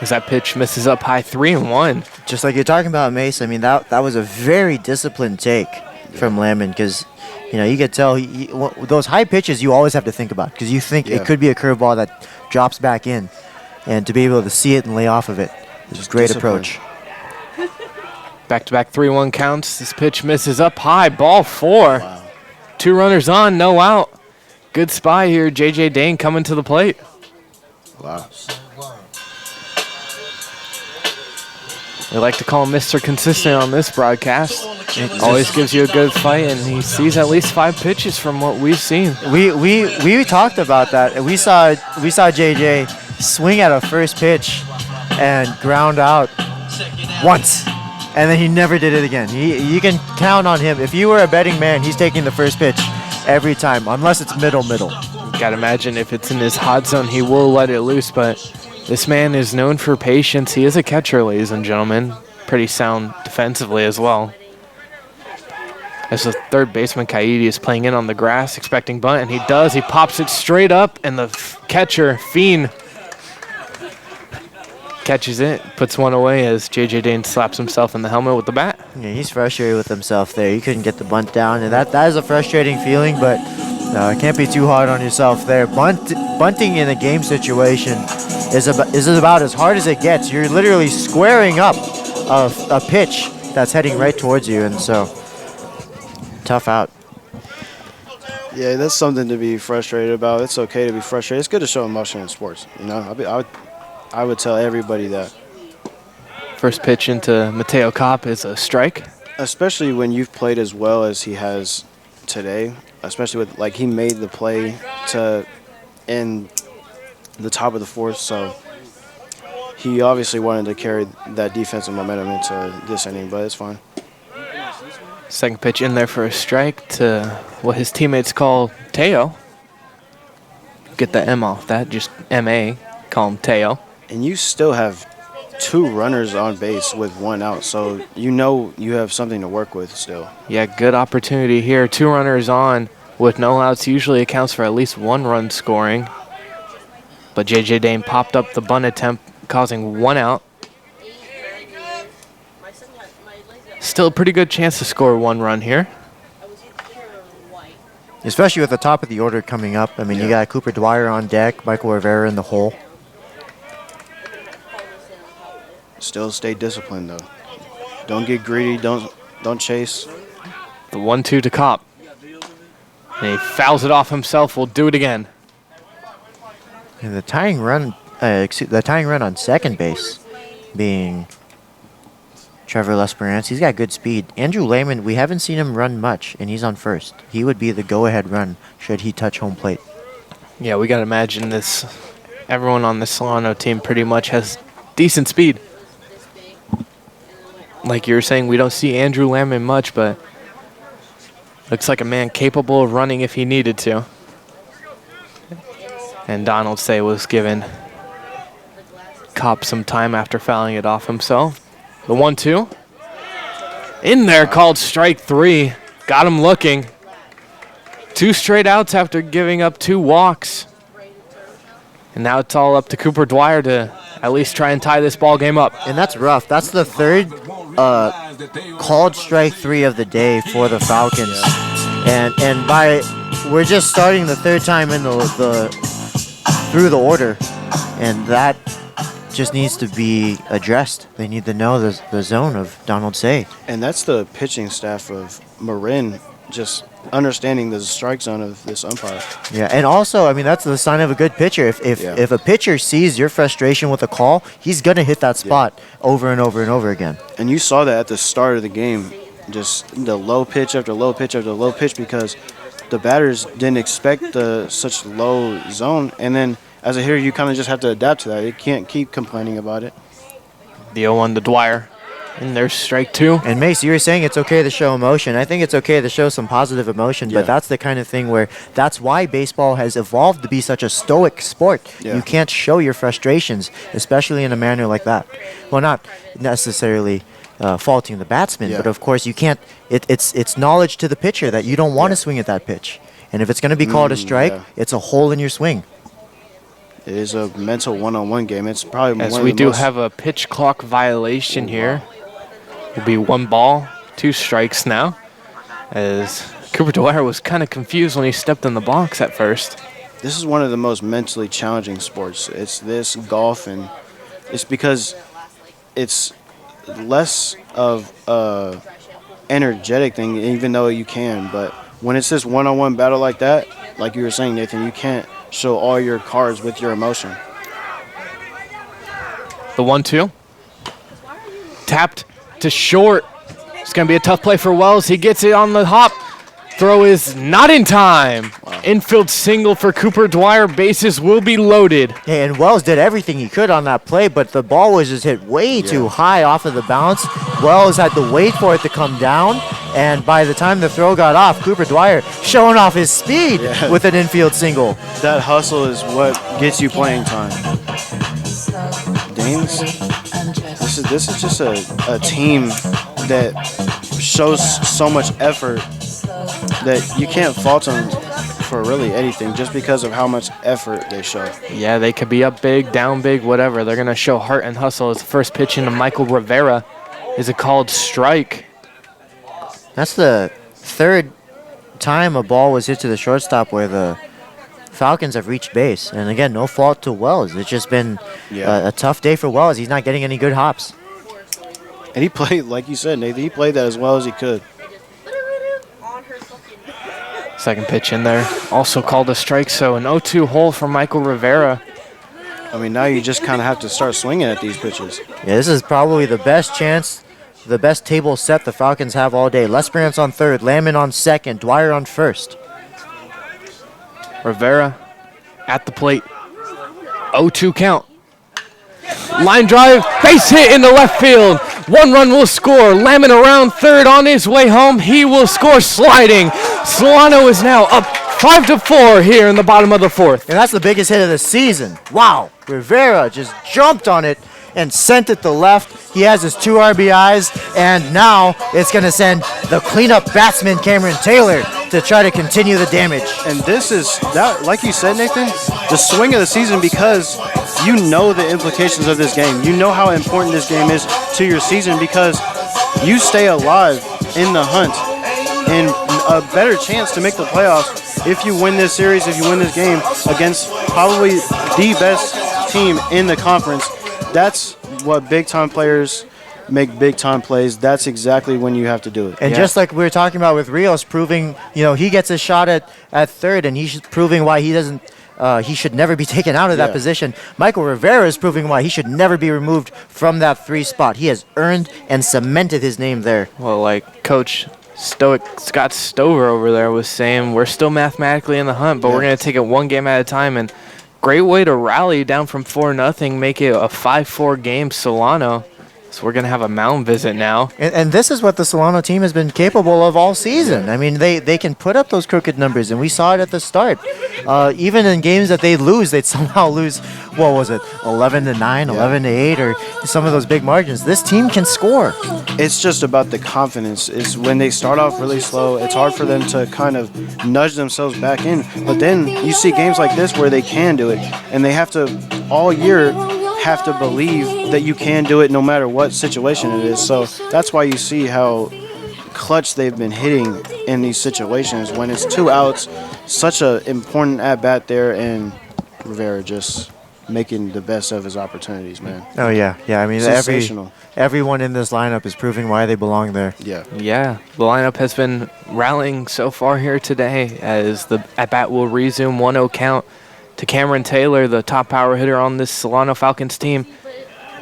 As that pitch misses up high, 3-1. Just like you're talking about, Mace, I mean, that was a very disciplined take from Lammin, because you could tell those high pitches you always have to think about, because you think it could be a curveball that drops back in, and to be able to see it and lay off of it is a great approach. Back-to-back 3-1 counts. This pitch misses up high, ball 4. Wow. 2 runners on, no out. Good spy here, J.J. Dane coming to the plate. Wow. We like to call him Mr. Consistent on this broadcast. Always gives you a good fight, and he sees at least 5 pitches from what we've seen. We talked about that. We saw JJ swing at a first pitch and ground out once, and then he never did it again. You can count on him. If you were a betting man, he's taking the first pitch every time, unless it's middle. You gotta imagine if it's in his hot zone, he will let it loose, but this man is known for patience. He is a catcher, ladies and gentlemen. Pretty sound defensively as well. As the third baseman, Kaidi, is playing in on the grass, expecting bunt, and he does. He pops it straight up, and the catcher, Fiend, catches it, puts one away as J.J. Dane slaps himself in the helmet with the bat. Yeah, he's frustrated with himself there. He couldn't get the bunt down, and that is a frustrating feeling, but it can't be too hard on yourself there. Bunting in a game situation is about as hard as it gets. You're literally squaring up a pitch that's heading right towards you, and so tough out. Yeah, that's something to be frustrated about. It's okay to be frustrated. It's good to show emotion in sports. I would tell everybody that. First pitch into Mateo Kopp is a strike. Especially when you've played as well as he has today, especially with, he made the play to end the top of the 4th, so he obviously wanted to carry that defensive momentum into this inning, but it's fine. Second pitch in there for a strike to what his teammates call Teo. Get the M off that, just M-A, call him Teo. And you still have 2 runners on base with 1 out, so you know you have something to work with still. Yeah, good opportunity here. 2 runners on with no outs usually accounts for at least 1 run scoring. But J.J. Dane popped up the bunt attempt, causing 1 out. Still a pretty good chance to score 1 run here. Especially with the top of the order coming up. I mean, you got Cooper Dwyer on deck, Michael Rivera in the hole. Still stay disciplined, though. Don't get greedy. Don't chase. The 1-2 to Kopp. And he fouls it off himself. We'll do it again. And the tying run on second base being Trevor Lesperance. He's got good speed. Andrew Lehman, we haven't seen him run much, and he's on first. He would be the go-ahead run should he touch home plate. Yeah, we got to imagine this. Everyone on the Solano team pretty much has decent speed. Like you were saying, we don't see Andrew Lehman much, but looks like a man capable of running if he needed to. And Donald Say was given Kopp some time after fouling it off himself. The 1-2. In there, called strike 3. Got him looking. 2 straight outs after giving up 2 walks. And now it's all up to Cooper Dwyer to at least try and tie this ball game up. And that's rough. That's the 3rd called strike 3 of the day for the Falcons. And we're just starting the 3rd time in through the order. And that just needs to be addressed. They need to know the zone of Donald Say. And that's the pitching staff of Marin just understanding the strike zone of this umpire. Yeah, and also, I mean, that's the sign of a good pitcher. If a pitcher sees your frustration with a call, he's going to hit that spot over and over and over again. And you saw that at the start of the game, just the low pitch after low pitch after low pitch, because the batters didn't expect such low zone. And then as a hitter, you kind of just have to adapt to that. You can't keep complaining about it. The 0-1 to Dwyer. And there's strike 2. And Mace, you were saying it's okay to show emotion. I think it's okay to show some positive emotion, but that's the kind of thing where that's why baseball has evolved to be such a stoic sport. You can't show your frustrations, especially in a manner like that. Well, not necessarily faulting the batsman, but of course you can't. It's knowledge to the pitcher that you don't want to swing at that pitch. And if it's going to be called a strike, it's a hole in your swing. It is a mental one-on-one game. It's probably as we do have a pitch clock violation here. It'll be 1 ball, 2 strikes now. As Cooper Dwyer was kind of confused when he stepped in the box at first. This is one of the most mentally challenging sports. It's this, golf, and it's because it's less of a energetic thing, even though you can. But when it's this one-on-one battle like that, like you were saying, Nathan, you can't show all your cards with your emotion. The 1-2. Tapped to short. It's going to be a tough play for Wells. He gets it on the hop. Throw is not in time. Wow. Infield single for Cooper Dwyer. Bases will be loaded. Hey, and Wells did everything he could on that play, but the ball was just hit way too high off of the bounce. Wells had to wait for it to come down, and by the time the throw got off, Cooper Dwyer showing off his speed with an infield single. That hustle is what gets you playing time. Danes, this is just a team that shows so much effort that you can't fault them for really anything just because of how much effort they show. Yeah, they could be up big, down big, whatever. They're going to show heart and hustle. As the first pitch into Michael Rivera is a called strike. That's the 3rd time a ball was hit to the shortstop where the Falcons have reached base. And again, no fault to Wells. It's just been a tough day for Wells. He's not getting any good hops. And he played, like you said, Nathan, he played that as well as he could. Second pitch in there, also called a strike, so an 0-2 hole for Michael Rivera. I mean, now you just kind of have to start swinging at these pitches. Yeah, this is probably the best chance, the best table set the Falcons have all day. Lesperance on 3rd, Lamon on 2nd, Dwyer on 1st. Rivera at the plate, 0-2 count. Line drive, base hit in the left field. 1 run will score. Lammin around third on his way home. He will score sliding. Solano is now up 5-4 here in the bottom of the fourth. And that's the biggest hit of the season. Wow. Rivera just jumped on it and sent it to left. He has his 2 RBIs, and now it's going to send the cleanup batsman Cameron Taylor to try to continue the damage. And this is, that, like you said, Nathan, the swing of the season, because you know the implications of this game. You know how important this game is to your season because you stay alive in the hunt and a better chance to make the playoffs if you win this series, if you win this game against probably the best team in the conference. That's what big-time players make big-time plays. That's exactly when you have to do it. And just like we were talking about with Rios, proving, he gets a shot at third, and he's proving why he doesn't, he should never be taken out of that position. Michael Rivera is proving why he should never be removed from that 3 spot. He has earned and cemented his name there. Well, like Coach Scott Stover over there was saying, we're still mathematically in the hunt, but we're going to take it 1 game at a time. And great way to rally down from 4-0, make it a 5-4 game, Solano. So we're going to have a mound visit now. And this is what the Solano team has been capable of all season. I mean, they can put up those crooked numbers, and we saw it at the start. Even in games that they lose, they'd somehow lose, 11-9, 11-8, or some of those big margins. This team can score. It's just about the confidence. Is when they start off really slow, it's hard for them to kind of nudge themselves back in. But then you see games like this where they can do it, and they have to, all year, have to believe that you can do it no matter what situation it is. So that's why you see how clutch they've been hitting in these situations when it's 2 outs, such an important at-bat there, and Rivera just making the best of his opportunities, man. Oh, yeah. I mean, everyone in this lineup is proving why they belong there. Yeah, the lineup has been rallying so far here today as the at-bat will resume. 1-0 count to Cameron Taylor, the top power hitter on this Solano Falcons team.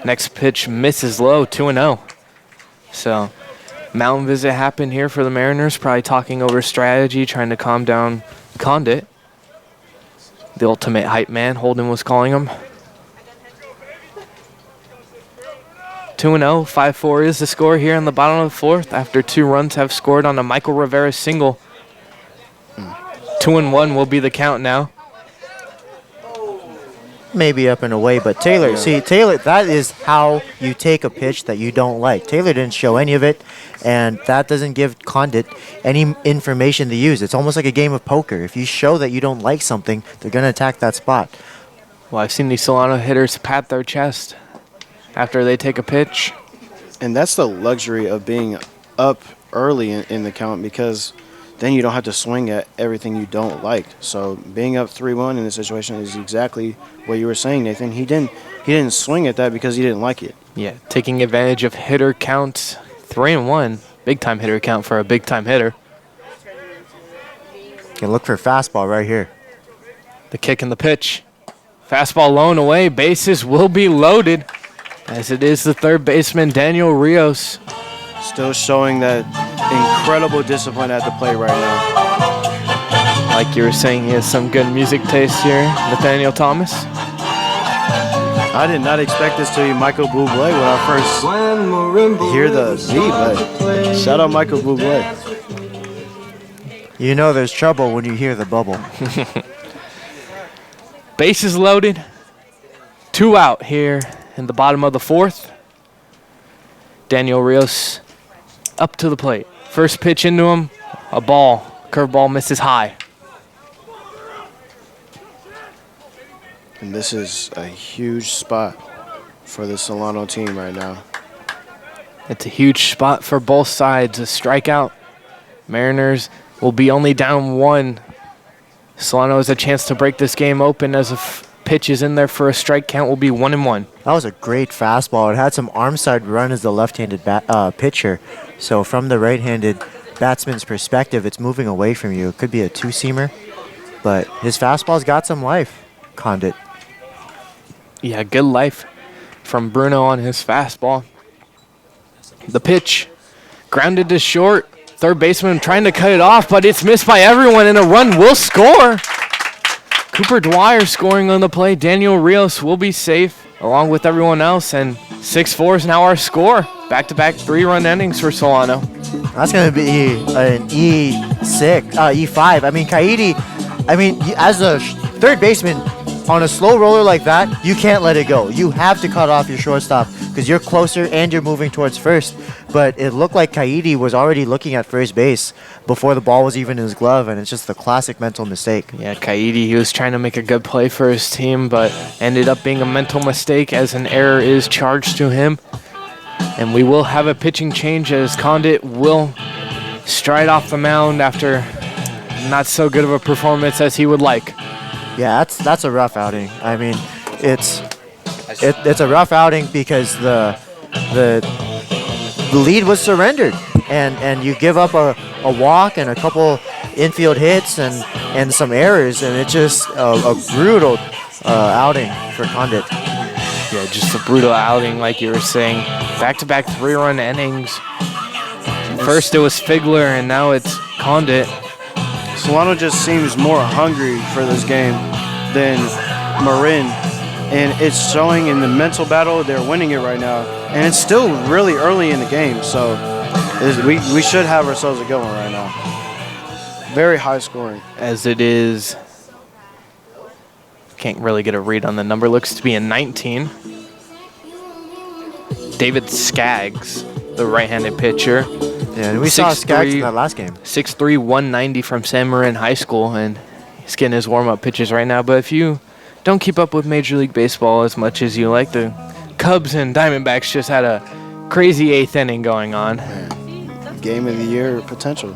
Next pitch misses low, 2-0. So, mountain visit happened here for the Mariners, probably talking over strategy, trying to calm down Condit. The ultimate hype man, Holden was calling him. 2-0, 5-4 is the score here in the bottom of the fourth after 2 runs have scored on a Michael Rivera single. 2-1 will be the count now. Maybe up and away, but Taylor, Taylor, that is how you take a pitch that you don't like. Taylor didn't show any of it, and that doesn't give Condit any information to use. It's almost like a game of poker. If you show that you don't like something, they're going to attack that spot. Well, I've seen these Solano hitters pat their chest after they take a pitch. And that's the luxury of being up early in the count, because then you don't have to swing at everything you don't like. So being up 3-1 in this situation is exactly what you were saying, Nathan. He didn't swing at that because he didn't like it. Yeah, taking advantage of hitter count 3-1. Big time hitter count for a big time hitter. Can look for fastball right here. The kick and the pitch. Fastball low and away. Bases will be loaded, as it is the third baseman, Daniel Rios. Still showing that incredible discipline at the plate right now. Like you were saying, he has some good music taste here, Nathaniel Thomas. I did not expect this to be Michael Bublé when I first hear the beat, but shout out Michael Bublé. You know there's trouble when you hear the bubble. Bases loaded. 2 out here in the bottom of the fourth. Daniel Rios up to the plate. First pitch into him, a ball. Curveball misses high. And this is a huge spot for the Solano team right now. It's a huge spot for both sides. A strikeout. Mariners will be only down 1. Solano has a chance to break this game open as a pitch is in there for a strike count. Will be 1-1. That was a great fastball. It had some arm side run as the left-handed pitcher. So from the right-handed batsman's perspective, it's moving away from you. It could be a 2-seamer, but his fastball's got some life, Condit. Yeah, good life from Bruno on his fastball. The pitch grounded to short. Third baseman trying to cut it off, but it's missed by everyone, and a run will score. Cooper Dwyer scoring on the play. Daniel Rios will be safe. along with everyone else, and 6-4 is now our score. Back-to-back 3-run innings for Solano. That's going to be an E5. I mean, Kaidi, as a third baseman, on a slow roller like that, you can't let it go. You have to cut off your shortstop because you're closer and you're moving towards first. But it looked like Kaidi was already looking at first base before the ball was even in his glove, and it's just the classic mental mistake. Yeah, Kaidi, he was trying to make a good play for his team, but ended up being a mental mistake as an error is charged to him. And we will have a pitching change as Condit will stride off the mound after not so good of a performance as he would like. Yeah, that's a rough outing. I mean, it's a rough outing because the lead was surrendered, and you give up a walk and a couple infield hits and some errors, and it's just a brutal outing for Condit. Yeah, just a brutal outing, like you were saying. Back-to-back 3-run innings. First it was Figler, and now it's Condit. Solano just seems more hungry for this game than Marin, and it's showing in the mental battle. They're winning it right now, and it's still really early in the game, so we should have ourselves a good one right now. Very high scoring. As it is, can't really get a read on the number. Looks to be a 19. David Skaggs, the right-handed pitcher. Yeah, and we saw Skaggs in that last game. 6'3", 190 from San Marin High School, and he's getting his warm-up pitches right now. But if you don't keep up with Major League Baseball as much as you like, the Cubs and Diamondbacks just had a crazy 8th inning going on. Game of the year potential.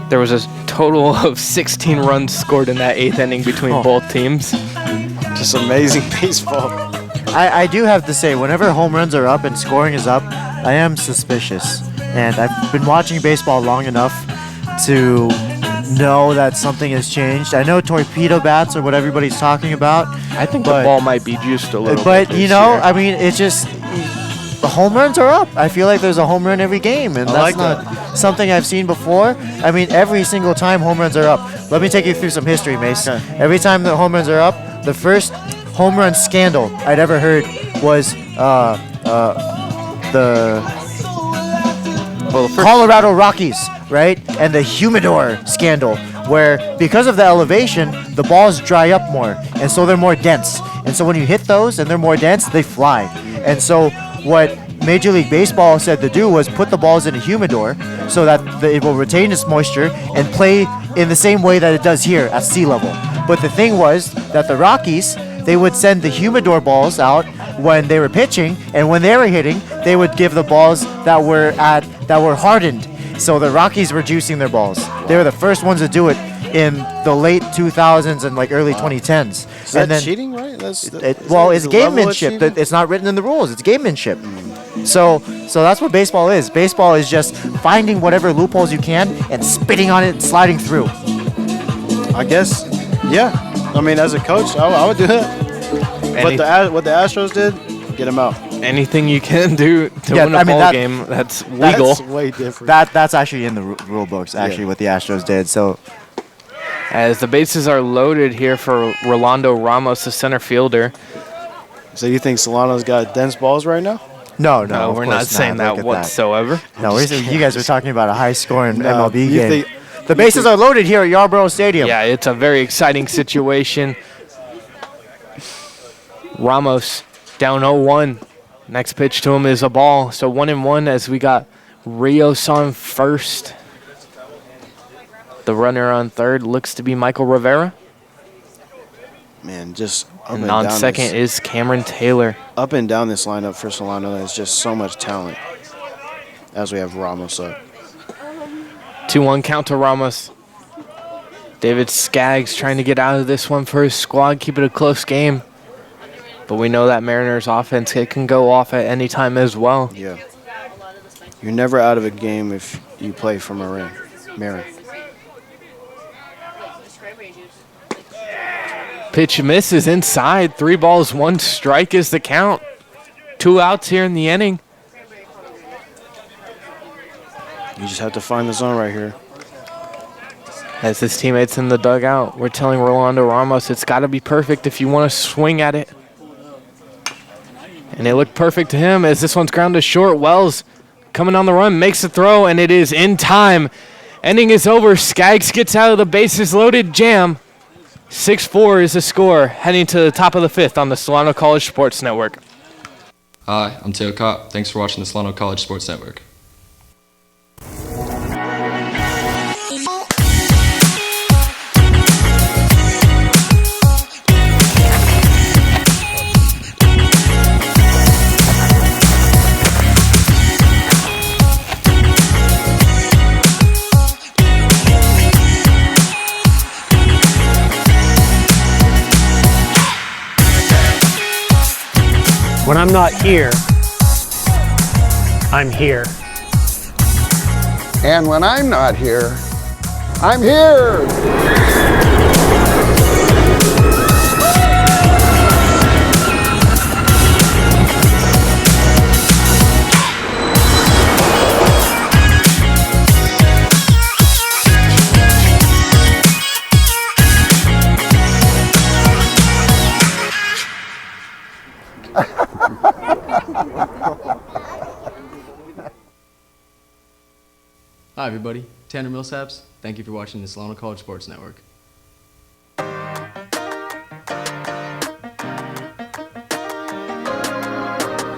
There was a total of 16 runs scored in that 8th inning between both teams. Just amazing baseball. I do have to say, whenever home runs are up and scoring is up, I am suspicious. And I've been watching baseball long enough to know that something has changed. I know torpedo bats are what everybody's talking about. I think the ball might be juiced a little bit. But, you know, I mean, it's just the home runs are up. I feel like there's a home run every game, and that's not something I've seen before. I mean, every single time home runs are up. Let me take you through some history, Mace. Every time the home runs are up, the first home run scandal I'd ever heard was the Colorado Rockies, right? And the humidor scandal, where because of the elevation, the balls dry up more, and so they're more dense. And so when you hit those and they're more dense, they fly. And so what Major League Baseball said to do was put the balls in a humidor so that it will retain its moisture and play in the same way that it does here at sea level. But the thing was that the Rockies, they would send the humidor balls out when they were pitching, and when they were hitting, they would give the balls that were hardened. So the Rockies were juicing their balls. They were the first ones to do it in the late 2000s and like early 2010s. Is that cheating, right? It's gamemanship. It's not written in the rules. It's gamemanship. So that's what baseball is. Baseball is just finding whatever loopholes you can and spitting on it and sliding through. I guess, yeah. I mean, as a coach, I would do that. But what the Astros did, get them out. Anything you can do to win a ball game, that's legal. That's way different. That's actually in the rule books, actually, what the Astros did. So, as the bases are loaded here for Rolando Ramos, the center fielder. So you think Solano's got dense balls right now? No, we're not saying that whatsoever. No, you guys were talking about a high-scoring MLB game. The bases are loaded here at Yarborough Stadium. Yeah, it's a very exciting situation. Ramos down 0-1. Next pitch to him is a ball. So 1-1 as we got Rios on first. The runner on third looks to be Michael Rivera. Man, just up and on second is Cameron Taylor. Up and down this lineup for Solano is just so much talent as we have Ramos up. 2-1 count to Ramos. David Skaggs trying to get out of this one for his squad, keep it a close game. But we know that Mariners offense, it can go off at any time as well. Yeah. You're never out of a game if you play for Marin. Pitch misses inside. 3 balls, 1 strike is the count. 2 outs here in the inning. You just have to find the zone right here. As his teammates in the dugout, we're telling Rolando Ramos it's got to be perfect if you want to swing at it. And it looked perfect to him as this one's grounded short. Wells coming on the run, makes a throw, and it is in time. Inning is over. Skaggs gets out of the bases loaded jam. 6-4 is the score, heading to the top of the fifth on the Solano College Sports Network. Hi, I'm Teo Kopp. Thanks for watching the Solano College Sports Network. When I'm not here, I'm here. And when I'm not here, I'm here. Hi everybody, Tanner Millsaps. Thank you for watching the Solano College Sports Network.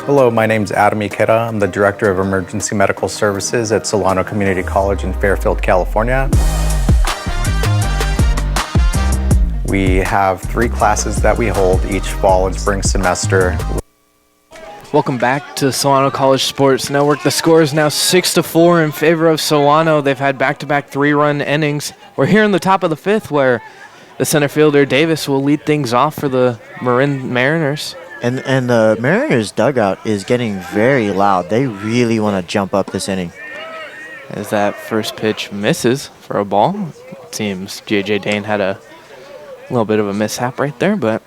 Hello, my name is Adam Ikeda. I'm the Director of Emergency Medical Services at Solano Community College in Fairfield, California. We have 3 classes that we hold each fall and spring semester. Welcome back to Solano College Sports Network. The score is now 6-4 in favor of Solano. They've had back-to-back 3-run innings. We're here in the top of the fifth where the center fielder Davis will lead things off for the Marin Mariners. And the Mariners dugout is getting very loud. They really want to jump up this inning. As that first pitch misses for a ball. It seems J.J. Dane had a little bit of a mishap right there, but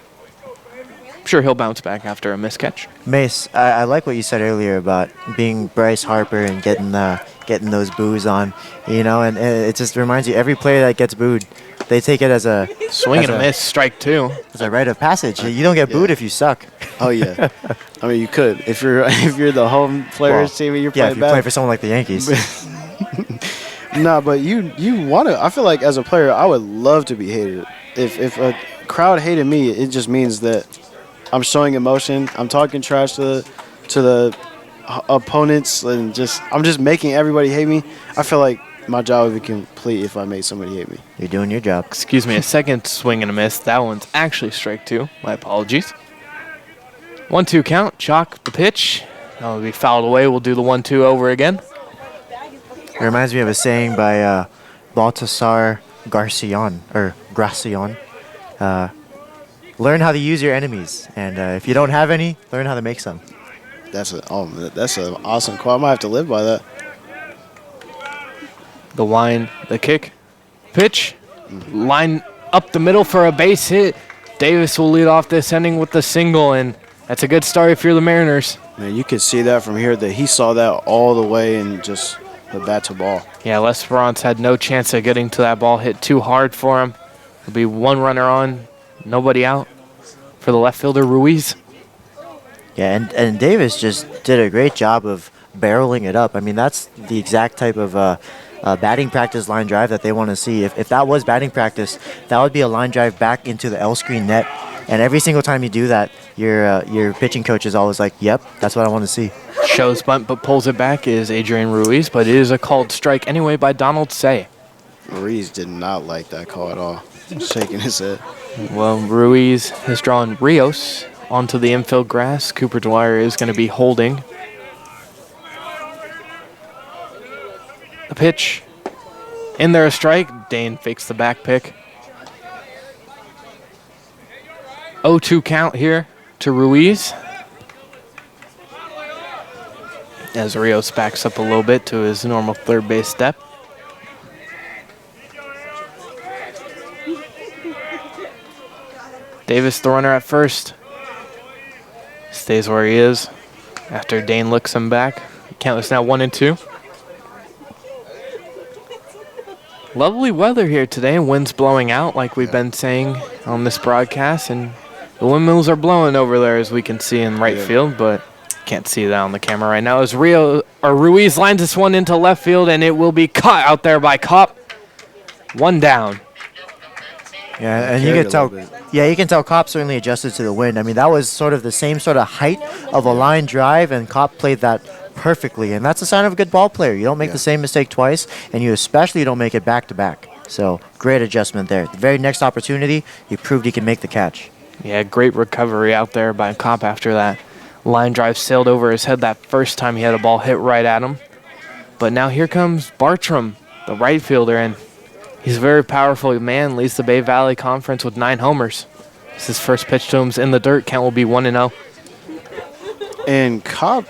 I'm sure he'll bounce back after a miscatch. Mace, I like what you said earlier about being Bryce Harper and getting those boos on, you know, and it just reminds you, every player that gets booed, they take it as a swing and a miss, strike 2. As a rite of passage. You don't get booed if you suck. Oh yeah, I mean you could if you're the home players team and you're playing if you bad. play for someone like the Yankees. Nah, but you want to. I feel like as a player, I would love to be hated. If a crowd hated me, it just means that I'm showing emotion. I'm talking trash to the opponents, and I'm just making everybody hate me. I feel like my job would be complete if I made somebody hate me. You're doing your job. Excuse me, a second swing and a miss. That one's actually strike 2. My apologies. 1-2 count. Chalk the pitch. That'll be fouled away. We'll do the 1-2 over again. It reminds me of a saying by Baltasar Gracian. Learn how to use your enemies, and if you don't have any, learn how to make some. That's an awesome quote. I might have to live by that. The line, the kick, pitch, line up the middle for a base hit. Davis will lead off this inning with the single, and that's a good start if you're the Mariners. Man, you could see that from here, that he saw that all the way and just the bat to ball. Yeah, L'Esperance had no chance of getting to that ball, hit too hard for him. There'll be one runner on, nobody out for the left fielder, Ruiz. Yeah, and Davis just did a great job of barreling it up. I mean, that's the exact type of batting practice line drive that they want to see. If that was batting practice, that would be a line drive back into the L screen net. And every single time you do that, your pitching coach is always like, yep, that's what I want to see. Shows bunt but pulls it back is Adrian Ruiz, but it is a called strike anyway by Donald Say. Ruiz did not like that call at all. Shaking his head. Well, Ruiz has drawn Rios onto the infield grass. Cooper Dwyer is going to be holding. The pitch. In there a strike. Dane fakes the back pick. 0-2 count here to Ruiz. As Rios backs up a little bit to his normal third base step. Davis, the runner at first, stays where he is after Dane looks him back. Count is now 1-2. Lovely weather here today. Wind's blowing out like we've been saying on this broadcast, and The windmills are blowing over there, as we can see in right field, but can't see that on the camera right now. As Ruiz lines this one into left field, and it will be caught out there by Kopp. One down. Yeah, and you can tell. Yeah, you can tell Kopp certainly adjusted to the wind. I mean, that was sort of the same sort of height of a line drive, and Kopp played that perfectly. And that's a sign of a good ball player. You don't make the same mistake twice, and you especially don't make it back to back. So great adjustment there. The very next opportunity, he proved he can make the catch. Yeah, great recovery out there by Kopp after that line drive sailed over his head that first time he had a ball hit right at him. But now here comes Bartram, the right fielder, and he's a very powerful man, leads the Bay Valley Conference with 9 homers. This is his first pitch to him in the dirt. Count will be 1-0. And Kopp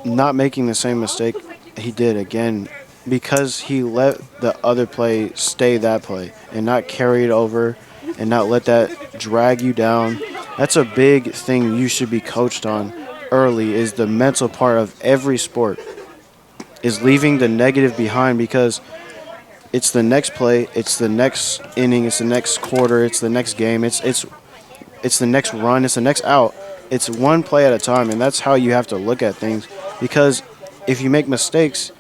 not making the same mistake he did again because he let the other play stay that play and not carry it over and not let that drag you down. That's a big thing you should be coached on early, is the mental part of every sport, is leaving the negative behind, because it's the next play, it's the next inning, it's the next quarter, it's the next game, it's the next run, it's the next out. It's one play at a time, and that's how you have to look at things, because if you make mistakes,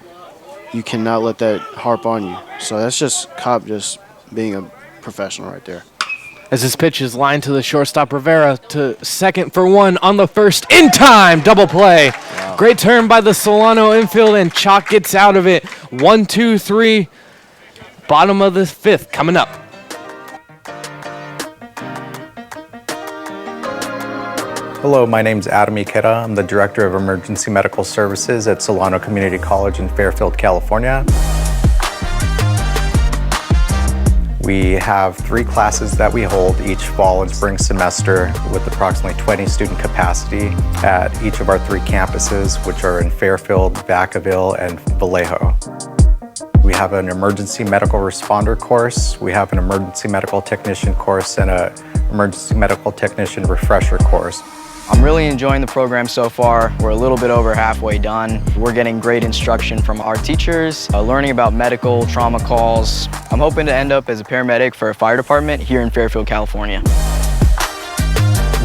you cannot let that harp on you. So that's just Kopp just being a professional right there. As this pitch is lined to the shortstop, Rivera to second for one on the first, in time, double play. Wow. Great turn by the Solano infield, and Chalk gets out of it. 1, 2, 3, bottom of the 5th coming up. Hello, my name's Adam Ikeda. I'm the Director of Emergency Medical Services at Solano Community College in Fairfield, California. We have 3 classes that we hold each fall and spring semester with approximately 20 student capacity at each of our 3 campuses, which are in Fairfield, Vacaville, and Vallejo. We have an emergency medical responder course, we have an emergency medical technician course, and an emergency medical technician refresher course. I'm really enjoying the program so far. We're a little bit over halfway done. We're getting great instruction from our teachers, learning about medical trauma calls. I'm hoping to end up as a paramedic for a fire department here in Fairfield, California.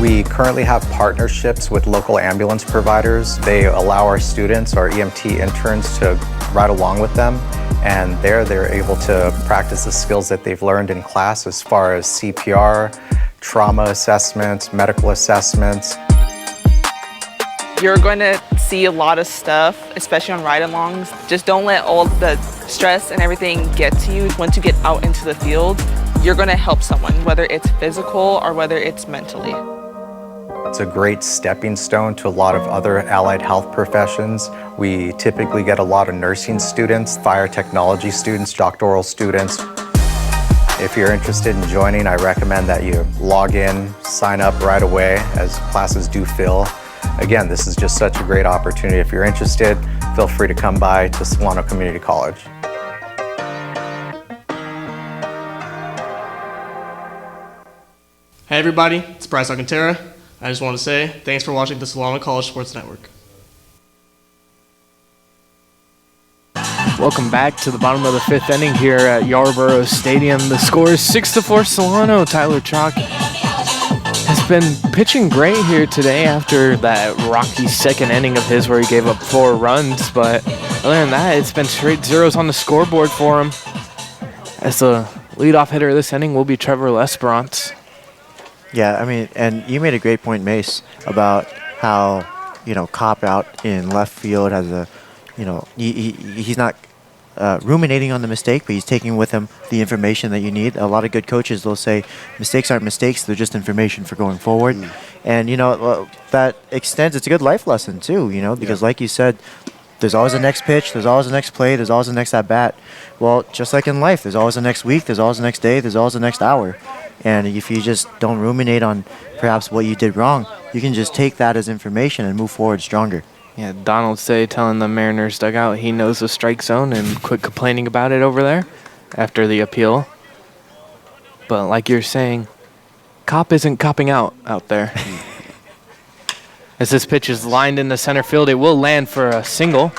We currently have partnerships with local ambulance providers. They allow our students, our EMT interns, to ride along with them, and they're able to practice the skills that they've learned in class as far as CPR, trauma assessments, medical assessments. You're going to see a lot of stuff, especially on ride-alongs. Just don't let all the stress and everything get to you. Once you get out into the field, you're going to help someone, whether it's physical or whether it's mentally. It's a great stepping stone to a lot of other allied health professions. We typically get a lot of nursing students, fire technology students, doctoral students. If you're interested in joining, I recommend that you log in, sign up right away, as classes do fill. Again, this is just such a great opportunity. If you're interested, feel free to come by to Solano Community College. Hey everybody, it's Bryce Alcantara. I just want to say thanks for watching the Solano College Sports Network. Welcome back to the bottom of the 5th inning here at Yarborough Stadium. The score is 6-4 Solano. Tyler Chalk has been pitching great here today after that rocky 2nd inning of his where he gave up 4 runs. But other than that, it's been straight zeros on the scoreboard for him. As the leadoff hitter of this inning will be Trevor Lesperance. Yeah, I mean, and you made a great point, Mace, about how, Kopp out in left field has a, he's not ruminating on the mistake, but he's taking with him the information that you need. A lot of good coaches, they'll say mistakes aren't mistakes, they're just information for going forward. And, that extends, it's a good life lesson too, because like you said, there's always a next pitch, there's always a next play, there's always a next at-bat. Well, just like in life, there's always a next week, there's always a next day, there's always a next hour. And if you just don't ruminate on perhaps what you did wrong, you can just take that as information and move forward stronger. Yeah, Donald Say telling the Mariners dugout he knows the strike zone and quit complaining about it over there after the appeal. But like you're saying, Kopp isn't copping out there. As this pitch is lined into center field, it will land for a single.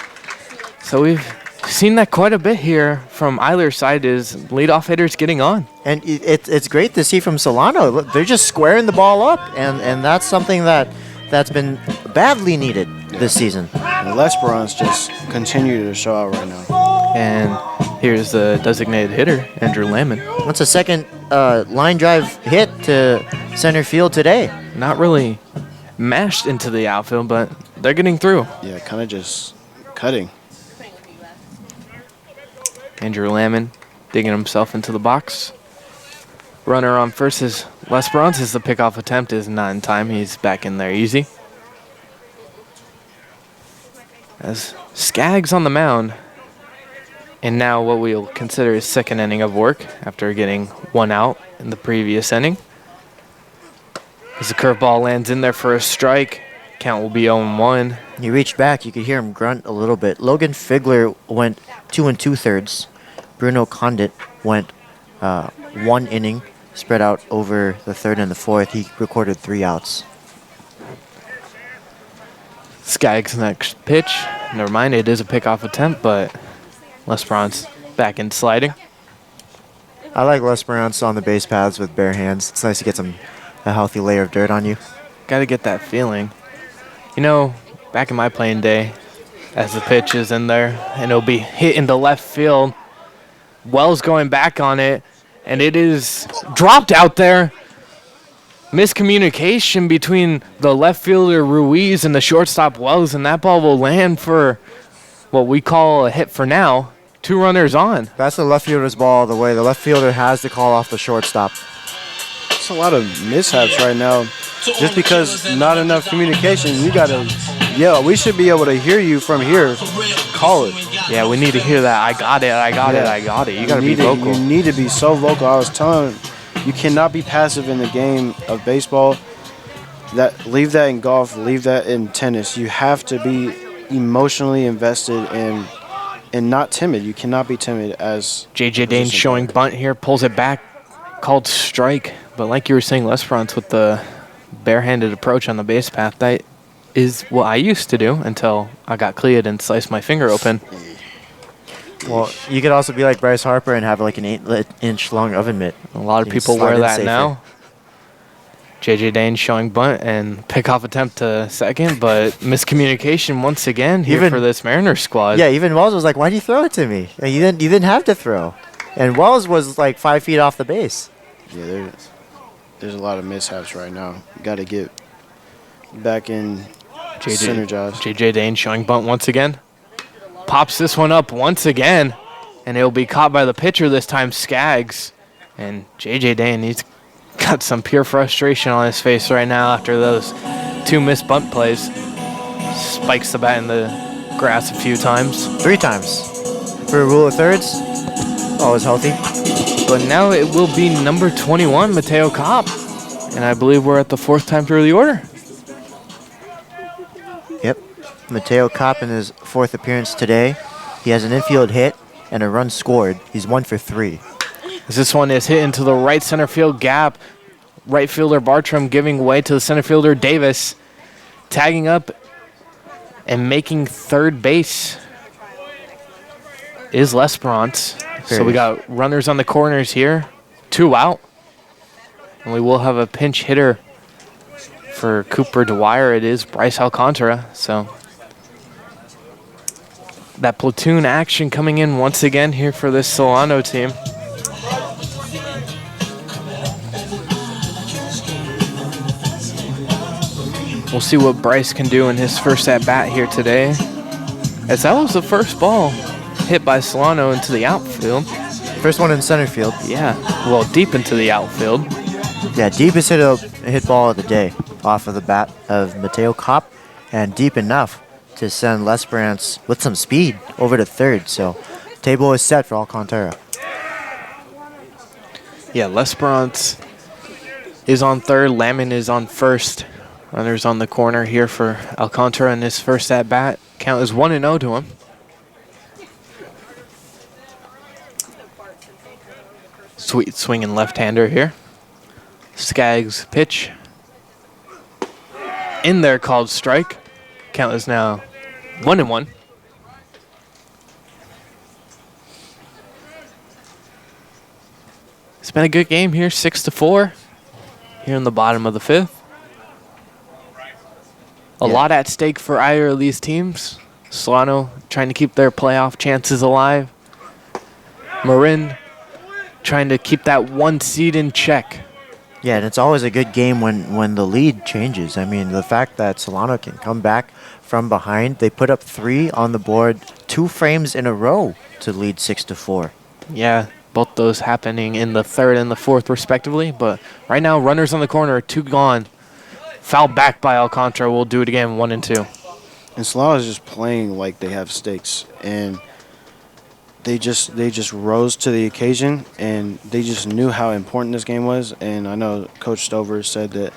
So we've seen that quite a bit here from either side is leadoff hitters getting on. And it's great to see from Solano. Look, they're just squaring the ball up, and that's something that's been badly needed this season. And Lesperance's just continue to show out right now. And here's the designated hitter, Andrew Lamon. That's a second line drive hit to center field today. Not really mashed into the outfield, but they're getting through. Yeah, kind of just cutting. Andrew Lamon digging himself into the box. Runner on first is Lesperance. As the pickoff attempt is not in time. He's back in there easy. As Skaggs on the mound. And now what we'll consider his second inning of work after getting one out in the previous inning. As the curveball lands in there for a strike, count will be 0-1. He reached back. You could hear him grunt a little bit. Logan Figler went 2 2/3. Bruno Condit went 1 inning, spread out over the third and the fourth. He recorded 3 outs. Skaggs' next pitch. Never mind, it is a pickoff attempt, but Lesperance back in sliding. I like Lesperance on the base paths with bare hands. It's nice to get a healthy layer of dirt on you. Got to get that feeling. You know, back in my playing day, as the pitch is in there, and it'll be hit into left field. Wells going back on it, and it is dropped out there. Miscommunication between the left fielder Ruiz and the shortstop Wells, and that ball will land for what we call a hit for now. 2 runners on. That's the left fielder's ball the way the left fielder has to call off the shortstop. It's a lot of mishaps right now. Just because not enough communication, you got to yell. We should be able to hear you from here. Call it. Yeah, we need to hear that. I got it, I got it, I got it. You got to be vocal. You need to be so vocal. I was telling you cannot be passive in the game of baseball. Leave that in golf, leave that in tennis. You have to be emotionally invested and not timid. You cannot be timid as J.J. Dane showing bunt here, pulls it back, called strike. But like you were saying, Lesperance with the barehanded approach on the base path, that is what I used to do until I got cleared and sliced my finger open. Well, you could also be like Bryce Harper and have like an 8-inch long oven mitt. A lot of people wear that now. J.J. Dane showing bunt and pickoff attempt to second, but miscommunication once again here for this Mariners squad. Yeah, even Wells was like, "Why'd you throw it to me? You didn't have to throw." And Wells was like 5 feet off the base. Yeah, there's a lot of mishaps right now. You got to get back in synergize. J.J. Dane showing bunt once again. Pops this one up once again, and it'll be caught by the pitcher this time, Skaggs. And J.J. Dane, he's got some pure frustration on his face right now after those 2 missed bunt plays. Spikes the bat in the grass a few times. 3 times. For a rule of thirds, always healthy. But now it will be number 21, Mateo Kopp. And I believe we're at the 4th time through the order. Yep. Mateo Kopp in his 4th appearance today. He has an infield hit and a run scored. He's 1 for 3. As this one is hit into the right center field gap. Right fielder Bartram giving way to the center fielder Davis. Tagging up and making third base is Lesperance. So we got runners on the corners here. 2 out. And we will have a pinch hitter for Cooper Dwyer. It is Bryce Alcantara. So that platoon action coming in once again here for this Solano team. We'll see what Bryce can do in his first at-bat here today. As that was the first ball hit by Solano into the outfield. First one in center field. Yeah, well, deep into the outfield. Yeah, deepest hit ball of the day off of the bat of Mateo Kopp, and deep enough to send Lesperance with some speed over to third. So table is set for Alcantara. Yeah, Lesperance is on third. Lamon is on first. Runners on the corner here for Alcantara in his first at-bat. Count is 1-0 to him. Sweet swinging left-hander here. Skaggs pitch. In there, called strike. Count is now 1-1. It's been a good game here, 6-4 here in the bottom of the 5th. A lot at stake for either of these teams. Solano trying to keep their playoff chances alive. Marin trying to keep that 1 seed in check. Yeah, and it's always a good game when the lead changes. I mean, the fact that Solano can come back from behind, they put up 3 on the board 2 frames in a row to lead 6-4. Yeah, both those happening in the 3rd and the 4th respectively. But right now, runners on the corner, 2 gone. Foul back by Alcantara. We'll do it again, 1 and 2. And Solano is just playing like they have stakes, and they just rose to the occasion, and they just knew how important this game was. And I know Coach Stover said that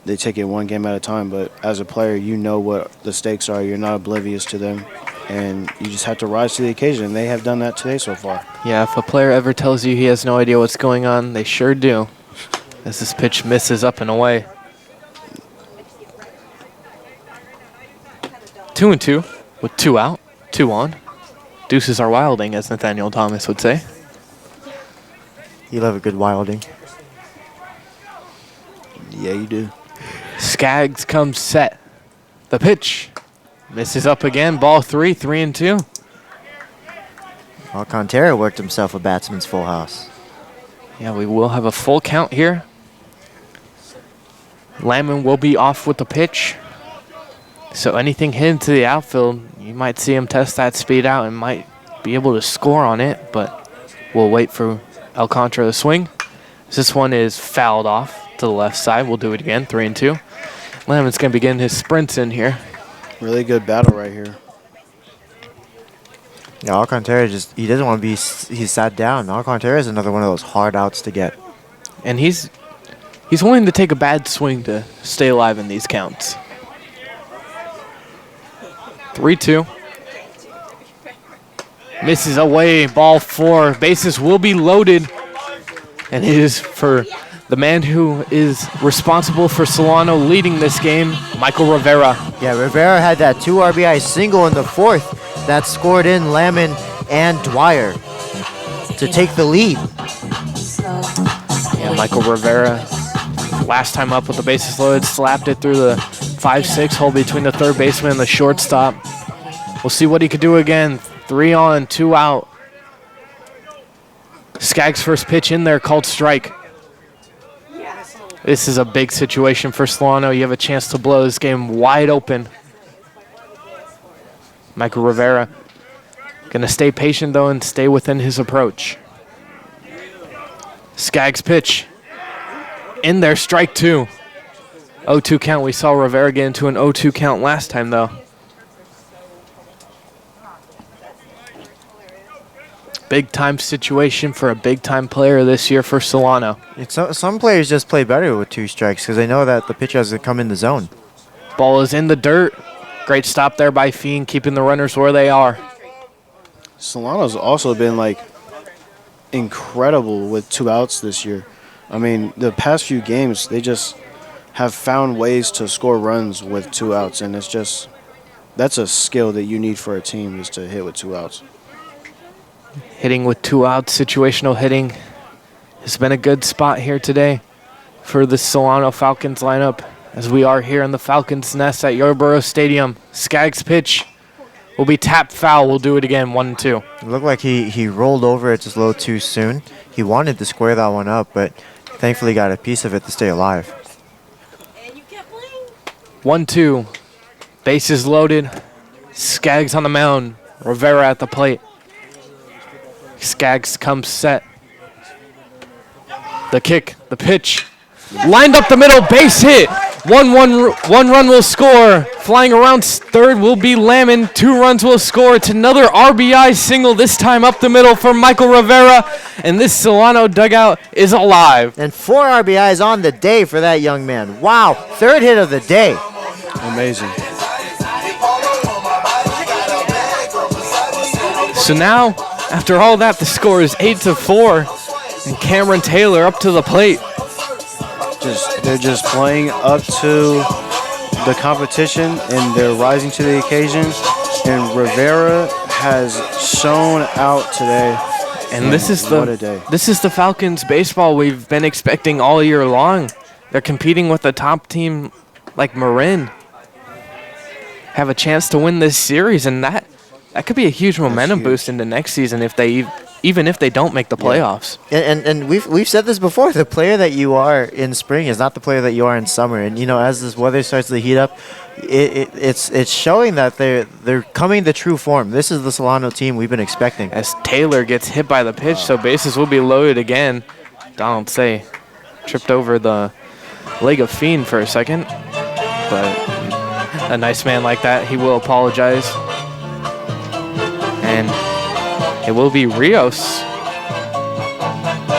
they take it 1 game at a time, but as a player, you know what the stakes are. You're not oblivious to them, and you just have to rise to the occasion. And they have done that today so far. Yeah, if a player ever tells you he has no idea what's going on, they sure do, as this pitch misses up and away. 2 and 2 with 2 out, 2 on. Deuces are wilding, as Nathaniel Thomas would say. You love a good wilding. Yeah, you do. Skaggs comes set. The pitch misses up again. Ball 3, 3 and 2. Alcantara worked himself a batsman's full house. Yeah, we will have a full count here. Lamon will be off with the pitch. So anything hit into the outfield, you might see him test that speed out and might be able to score on it, but we'll wait for Alcantara to swing. This one is fouled off to the left side. We'll do it again, 3 and 2. Lamon's going to be getting his sprints in here. Really good battle right here. Yeah, Alcantara he doesn't want to be, he's sat down. Alcantara is another one of those hard outs to get. And he's willing to take a bad swing to stay alive in these counts. 3-2. Misses away, ball 4. Bases will be loaded. And it is for the man who is responsible for Solano leading this game, Michael Rivera. Yeah, Rivera had that 2 RBI single in the 4th that scored in Lamon and Dwyer to take the lead. Yeah, Michael Rivera, last time up with the bases loaded, slapped it through the 5-6 hole between the third baseman and the shortstop. We'll see what he could do again. 3 on, 2 out. Skaggs' first pitch in there, called strike. This is a big situation for Solano. You have a chance to blow this game wide open. Michael Rivera going to stay patient, though, and stay within his approach. Skaggs' pitch. In there, strike 2. 0-2 count. We saw Rivera get into an 0-2 count last time, though. Big-time situation for a big-time player this year for Solano. Some players just play better with 2 strikes because they know that the pitcher has to come in the zone. Ball is in the dirt. Great stop there by Fiend, keeping the runners where they are. Solano's also been, like, incredible with 2 outs this year. I mean, the past few games, they just have found ways to score runs with 2 outs, and it's just, that's a skill that you need for a team, is to hit with 2 outs. Hitting with 2 outs, situational hitting has been a good spot here today for the Solano Falcons lineup, as we are here in the Falcons' nest at Yarborough Stadium. Skaggs' pitch will be tapped foul. We'll do it again, 1 and 2. It looked like he rolled over it just a little too soon. He wanted to square that one up, but thankfully got a piece of it to stay alive. 1-2. Bases loaded. Skaggs on the mound. Rivera at the plate. Skaggs comes set. The kick, the pitch. Lined up the middle, base hit. One run will score. Flying around third will be Lamon. 2 runs will score. It's another RBI single, this time up the middle for Michael Rivera. And this Solano dugout is alive. And 4 RBIs on the day for that young man. Wow, 3rd hit of the day. Amazing. So now, after all that, the score is 8-4. And Cameron Taylor up to the plate. They're just playing up to the competition, and they're rising to the occasion. And Rivera has shown out today And this is what a day. the Falcons baseball we've been expecting all year long. They're competing with a top team like Marin. Have a chance to win this series, and that could be a huge momentum boost into next season if they even if they don't make the playoffs. And we've said this before. The player that you are in spring is not the player that you are in summer. And as this weather starts to heat up, it's showing that they're coming to true form. This is the Solano team we've been expecting. As Taylor gets hit by the pitch, so bases will be loaded again. Donald Say tripped over the leg of Fiend for a second, but a nice man like that, he will apologize. And it will be Rios,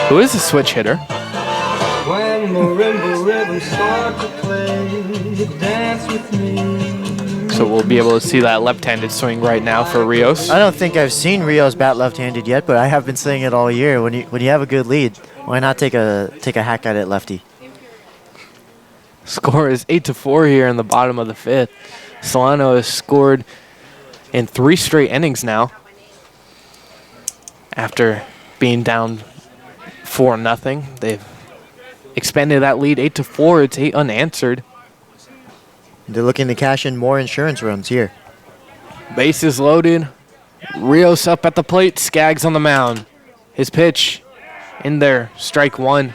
who is a switch hitter. When marimba rhythms start to play, dance with me. So we'll be able to see that left-handed swing right now for Rios. I don't think I've seen Rios bat left-handed yet, but I have been saying it all year. When you have a good lead, why not take a hack at it lefty? Score is 8-4 here in the bottom of the fifth. Solano has scored in 3 straight innings now, after being down 4-0. They've expanded that lead 8-4. It's 8 unanswered. They're looking to cash in more insurance runs here. Bases loaded. Rios up at the plate. Skaggs on the mound. His pitch in there. Strike 1.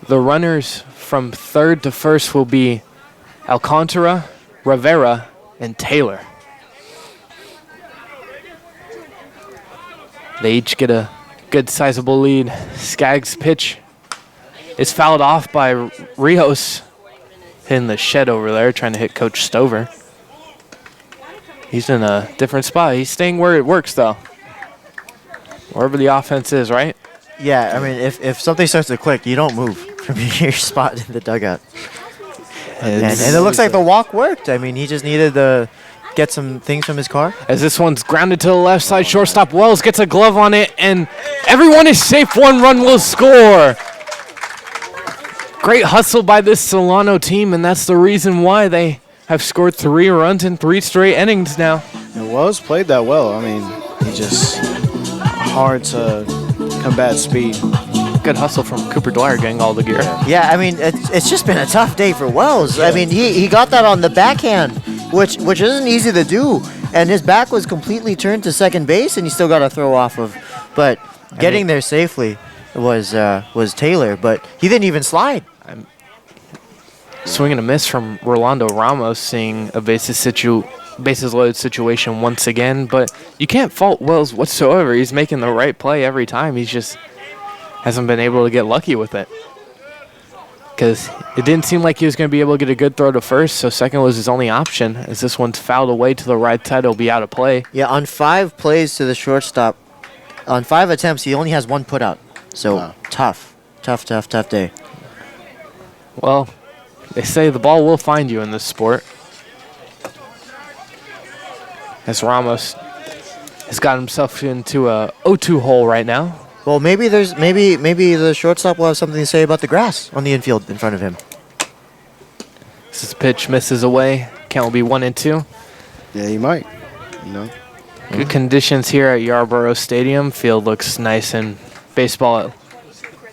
The runners from third to first will be Alcantara, Rivera, and Taylor. They each get a good sizable lead. Skaggs' pitch is fouled off by Rios, hitting the shed over there, trying to hit Coach Stover. He's in a different spot. He's staying where it works, though. Wherever the offense is, right? Yeah, I mean, if something starts to click, you don't move from your spot in the dugout. And it looks like the walk worked. I mean, he just needed to get some things from his car. As this one's grounded to the left side, shortstop Wells gets a glove on it, and everyone is safe. 1 run will score. Great hustle by this Solano team, and that's the reason why they have scored 3 runs in 3 straight innings now. And Wells played that well. I mean, he just hard to combat speed. Good hustle from Cooper Dwyer getting all the gear. Yeah, I mean, it's just been a tough day for Wells. Yeah. I mean, he got that on the backhand, which isn't easy to do, and his back was completely turned to second base, and he still got a throw off of. But getting there safely was Taylor, but he didn't even slide. Swing and a miss from Rolando Ramos, seeing a bases loaded situation once again, but you can't fault Wells whatsoever. He's making the right play every time. He's just hasn't been able to get lucky with it, because it didn't seem like he was going to be able to get a good throw to first, so second was his only option. As this one's fouled away to the right side, it'll be out of play. Yeah, on 5 plays to the shortstop, on 5 attempts, he only has 1 put out. So wow. Tough day. Well, they say the ball will find you in this sport. As Ramos has got himself into a 0-2 hole right now. Well, maybe the shortstop will have something to say about the grass on the infield in front of him. This pitch misses away. Count will be 1-2. Yeah, he might. Good conditions here at Yarborough Stadium. Field looks nice and baseball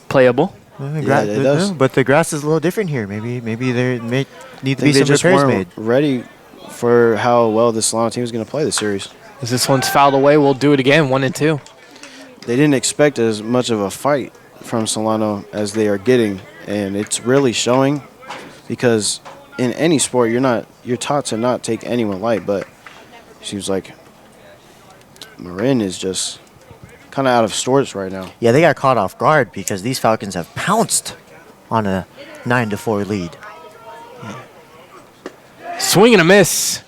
playable. Yeah, it does. But the grass is a little different here. Maybe there may need to be some just repairs weren't made. Ready for how well the Solano team is going to play this series. As this one's fouled away, we'll do it again, 1-2. They didn't expect as much of a fight from Solano as they are getting, and it's really showing, because in any sport you're taught to not take anyone light, but it seems like Marin is just kind of out of sorts right now. Yeah, they got caught off guard because these Falcons have pounced on a 9-4 lead. Swing and a miss.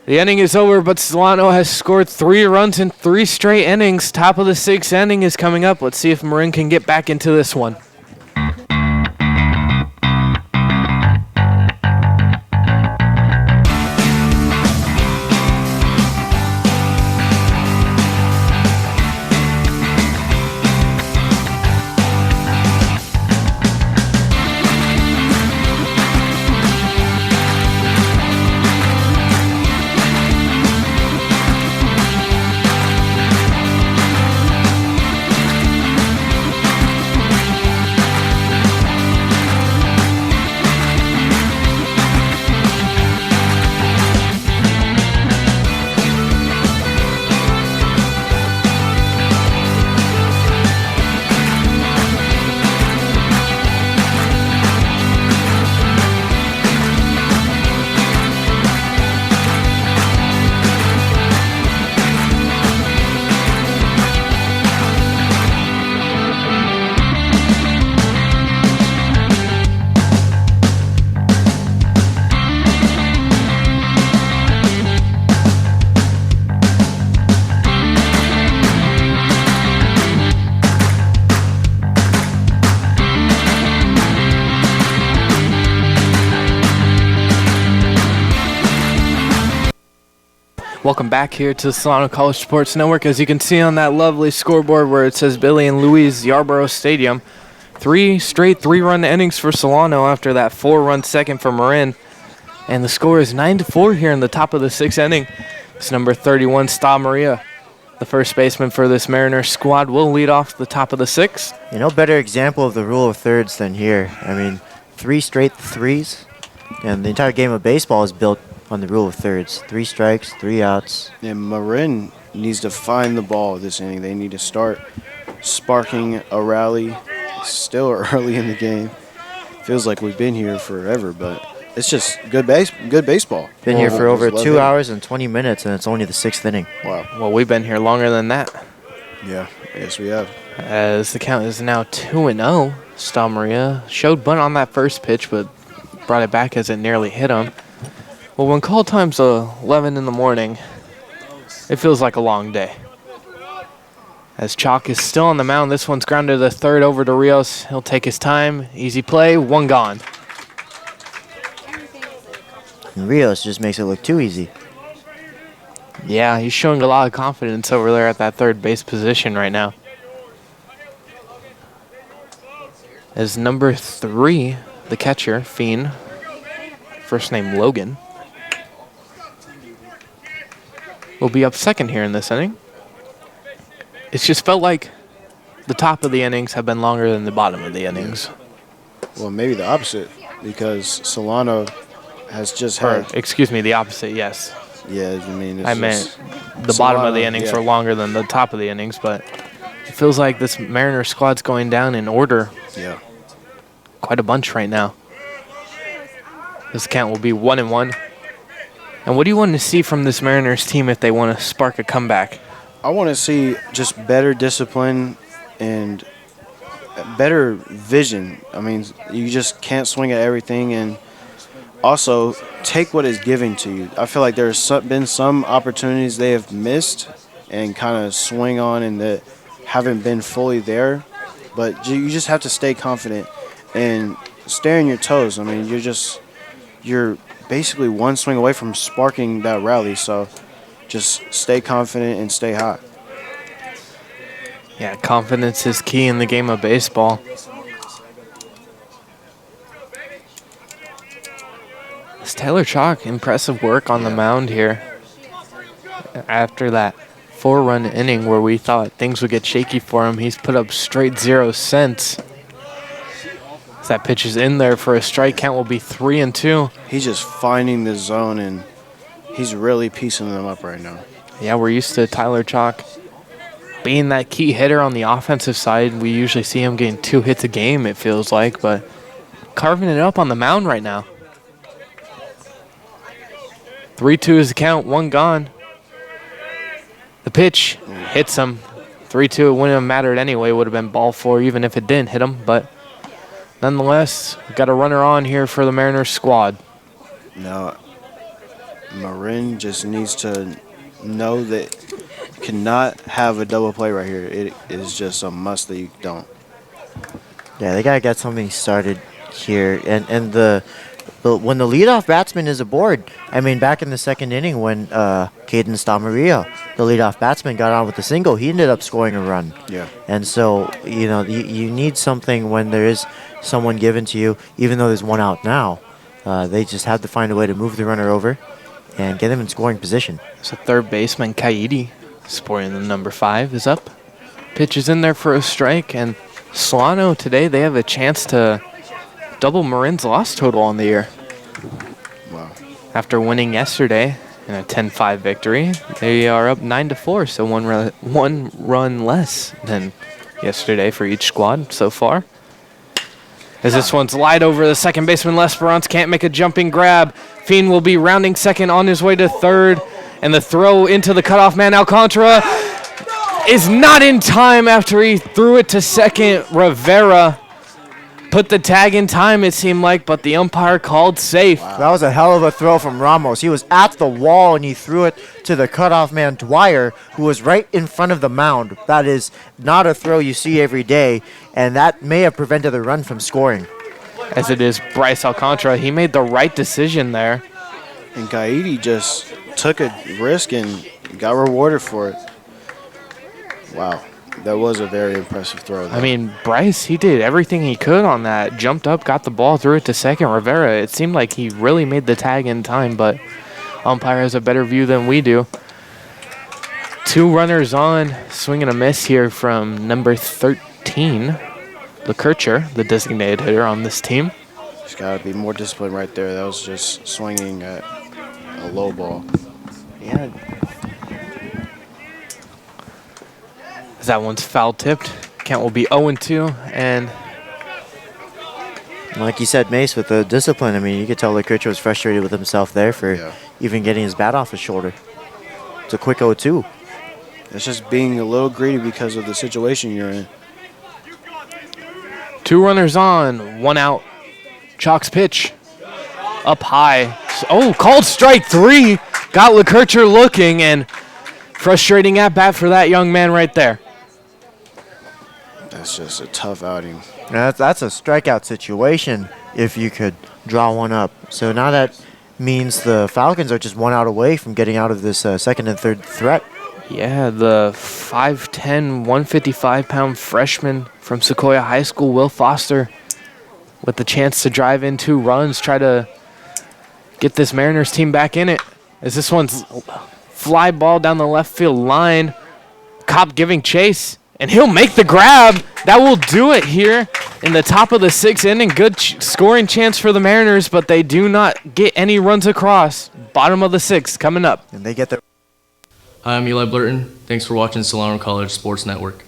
The inning is over, but Solano has scored 3 runs in 3 straight innings. Top of the 6th inning is coming up. Let's see if Marin can get back into this one. Welcome back here to the Solano College Sports Network. As you can see on that lovely scoreboard where it says Billy and Louise Yarborough Stadium, 3 straight 3-run innings for Solano after that 4-run second for Marin. And the score is 9-4 here in the top of the 6th inning. It's number 31, Sta Maria. The first baseman for this Mariners squad will lead off the top of the 6th. No better example of the rule of thirds than here. I mean, 3 straight 3s, and the entire game of baseball is built on the rule of thirds. 3 strikes, 3 outs. And Marin needs to find the ball this inning. They need to start sparking a rally. It's still early in the game. Feels like we've been here forever, but it's just good baseball. Been here for over 2 hours and 20 minutes, and it's only the 6th inning. Wow. Well, we've been here longer than that. Yeah, yes we have. As the count is now 2-0, Sta Maria showed bunt on that first pitch, but brought it back as it nearly hit him. Well, when call time's 11 in the morning, it feels like a long day. As Chalk is still on the mound, this one's grounded to third over to Rios. He'll take his time. Easy play, 1 gone. And Rios just makes it look too easy. Yeah, he's showing a lot of confidence over there at that third base position right now. As number 3, the catcher, Fiend, first name Logan, will be up second here in this inning. It's just felt like the top of the innings have been longer than the bottom of the innings. Well, maybe the opposite, because Solano has just had... Excuse me, the opposite, yes. Yeah, I mean... I meant the bottom of the innings were longer than the top of the innings, but it feels like this Mariners squad's going down in order. Yeah. Quite a bunch right now. This count will be 1-1. And what do you want to see from this Mariners team if they want to spark a comeback? I want to see just better discipline and better vision. I mean, you just can't swing at everything, and also take what is given to you. I feel like there's been some opportunities they have missed and kind of swing on and that haven't been fully there, but you just have to stay confident and stay on your toes. I mean, you're basically one swing away from sparking that rally, so just stay confident and stay hot. Yeah, confidence is key in the game of baseball. It's Taylor Chalk, impressive work on the mound here. After that 4-run inning where we thought things would get shaky for him, he's put up straight 0 cents. As that pitch is in there for a strike, count will be 3-2. He's just finding the zone, and he's really piecing them up right now. Yeah, we're used to Tyler Chalk being that key hitter on the offensive side. We usually see him getting 2 hits a game, it feels like, but carving it up on the mound right now. 3-2 is the count, 1 gone. The pitch hits him. 3-2, it wouldn't have mattered anyway. It would have been ball 4 even if it didn't hit him, but nonetheless, we've got a runner on here for the Mariners squad. Now, Marin just needs to know that you cannot have a double play right here. It is just a must that you don't. Yeah, they got to get something started here. And when the leadoff batsman is aboard, I mean, back in the 2nd inning when Caden Sta Maria, the leadoff batsman, got on with the single, he ended up scoring a run. Yeah. And so, you need something when there is someone given to you, even though there's 1 out now. They just have to find a way to move the runner over and get him in scoring position. So third baseman Kaidi, sporting the number 5, is up. Pitch is in there for a strike, and Solano today, they have a chance to double Marin's loss total on the year. Wow. After winning yesterday in a 10-5 victory, they are up 9-4, so one run less than yesterday for each squad so far. As this one's lied over the second baseman, L'Esperance can't make a jumping grab. Fiend will be rounding second on his way to third, and the throw into the cutoff man, Alcantara, is not in time after he threw it to second. Rivera put the tag in time, it seemed like, but the umpire called safe. Wow. That was a hell of a throw from Ramos. He was at the wall, and he threw it to the cutoff man, Dwyer, who was right in front of the mound. That is not a throw you see every day, and that may have prevented the run from scoring. As it is Bryce Alcantara, he made the right decision there. And Kaidi just took a risk and got rewarded for it. Wow, that was a very impressive throw. I mean, Bryce, he did everything he could on that. Jumped up, got the ball, threw it to second. Rivera, it seemed like he really made the tag in time, but umpire has a better view than we do. 2 runners on, swing and a miss here from number 13, LeKircher, the designated hitter on this team. He's got to be more disciplined right there. That was just swinging at a low ball. Yeah. That one's foul tipped. Count will be 0-2, and like you said, Mace, with the discipline, I mean, you could tell LeKircher was frustrated with himself there for even getting his bat off his shoulder. It's a quick 0-2. It's just being a little greedy because of the situation you're in. 2 runners on, 1 out. Chalk's pitch up high. Oh, called strike 3. Got LeKircher looking, and frustrating at bat for that young man right there. That's just a tough outing. That's a strikeout situation if you could draw one up. So now that means the Falcons are just 1 out away from getting out of this second and third threat. Yeah, the 5'10", 155-pound freshman from Sequoia High School, Will Foster, with the chance to drive in 2 runs, try to get this Mariners team back in it. As this one's fly ball down the left field line. Cobb giving chase, and he'll make the grab. That will do it here in the top of the 6th inning. Good scoring chance for the Mariners, but they do not get any runs across. Bottom of the 6th coming up. And they get the... Hi, I'm Eli Blurton. Thanks for watching Solano College Sports Network.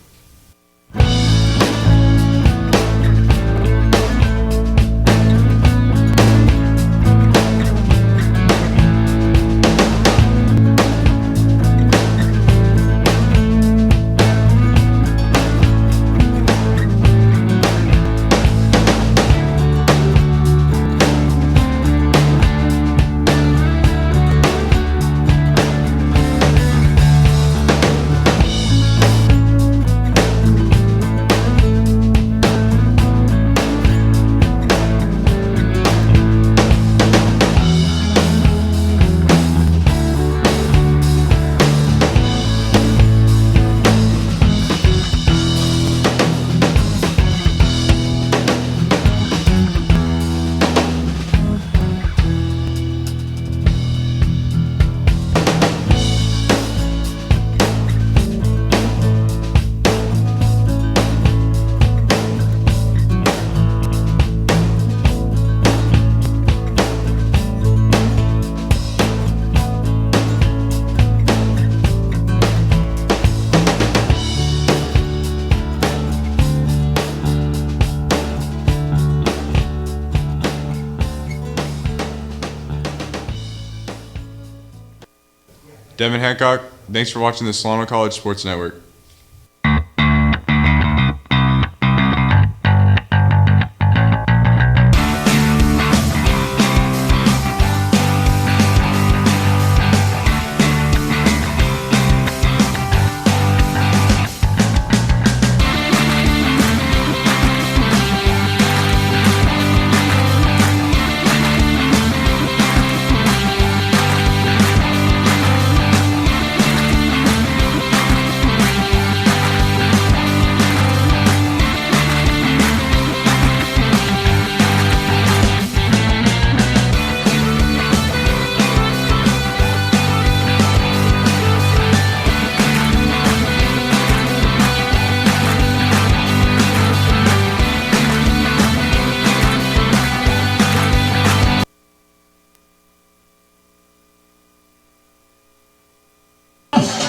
Devin Hancock, thanks for watching the Solano College Sports Network.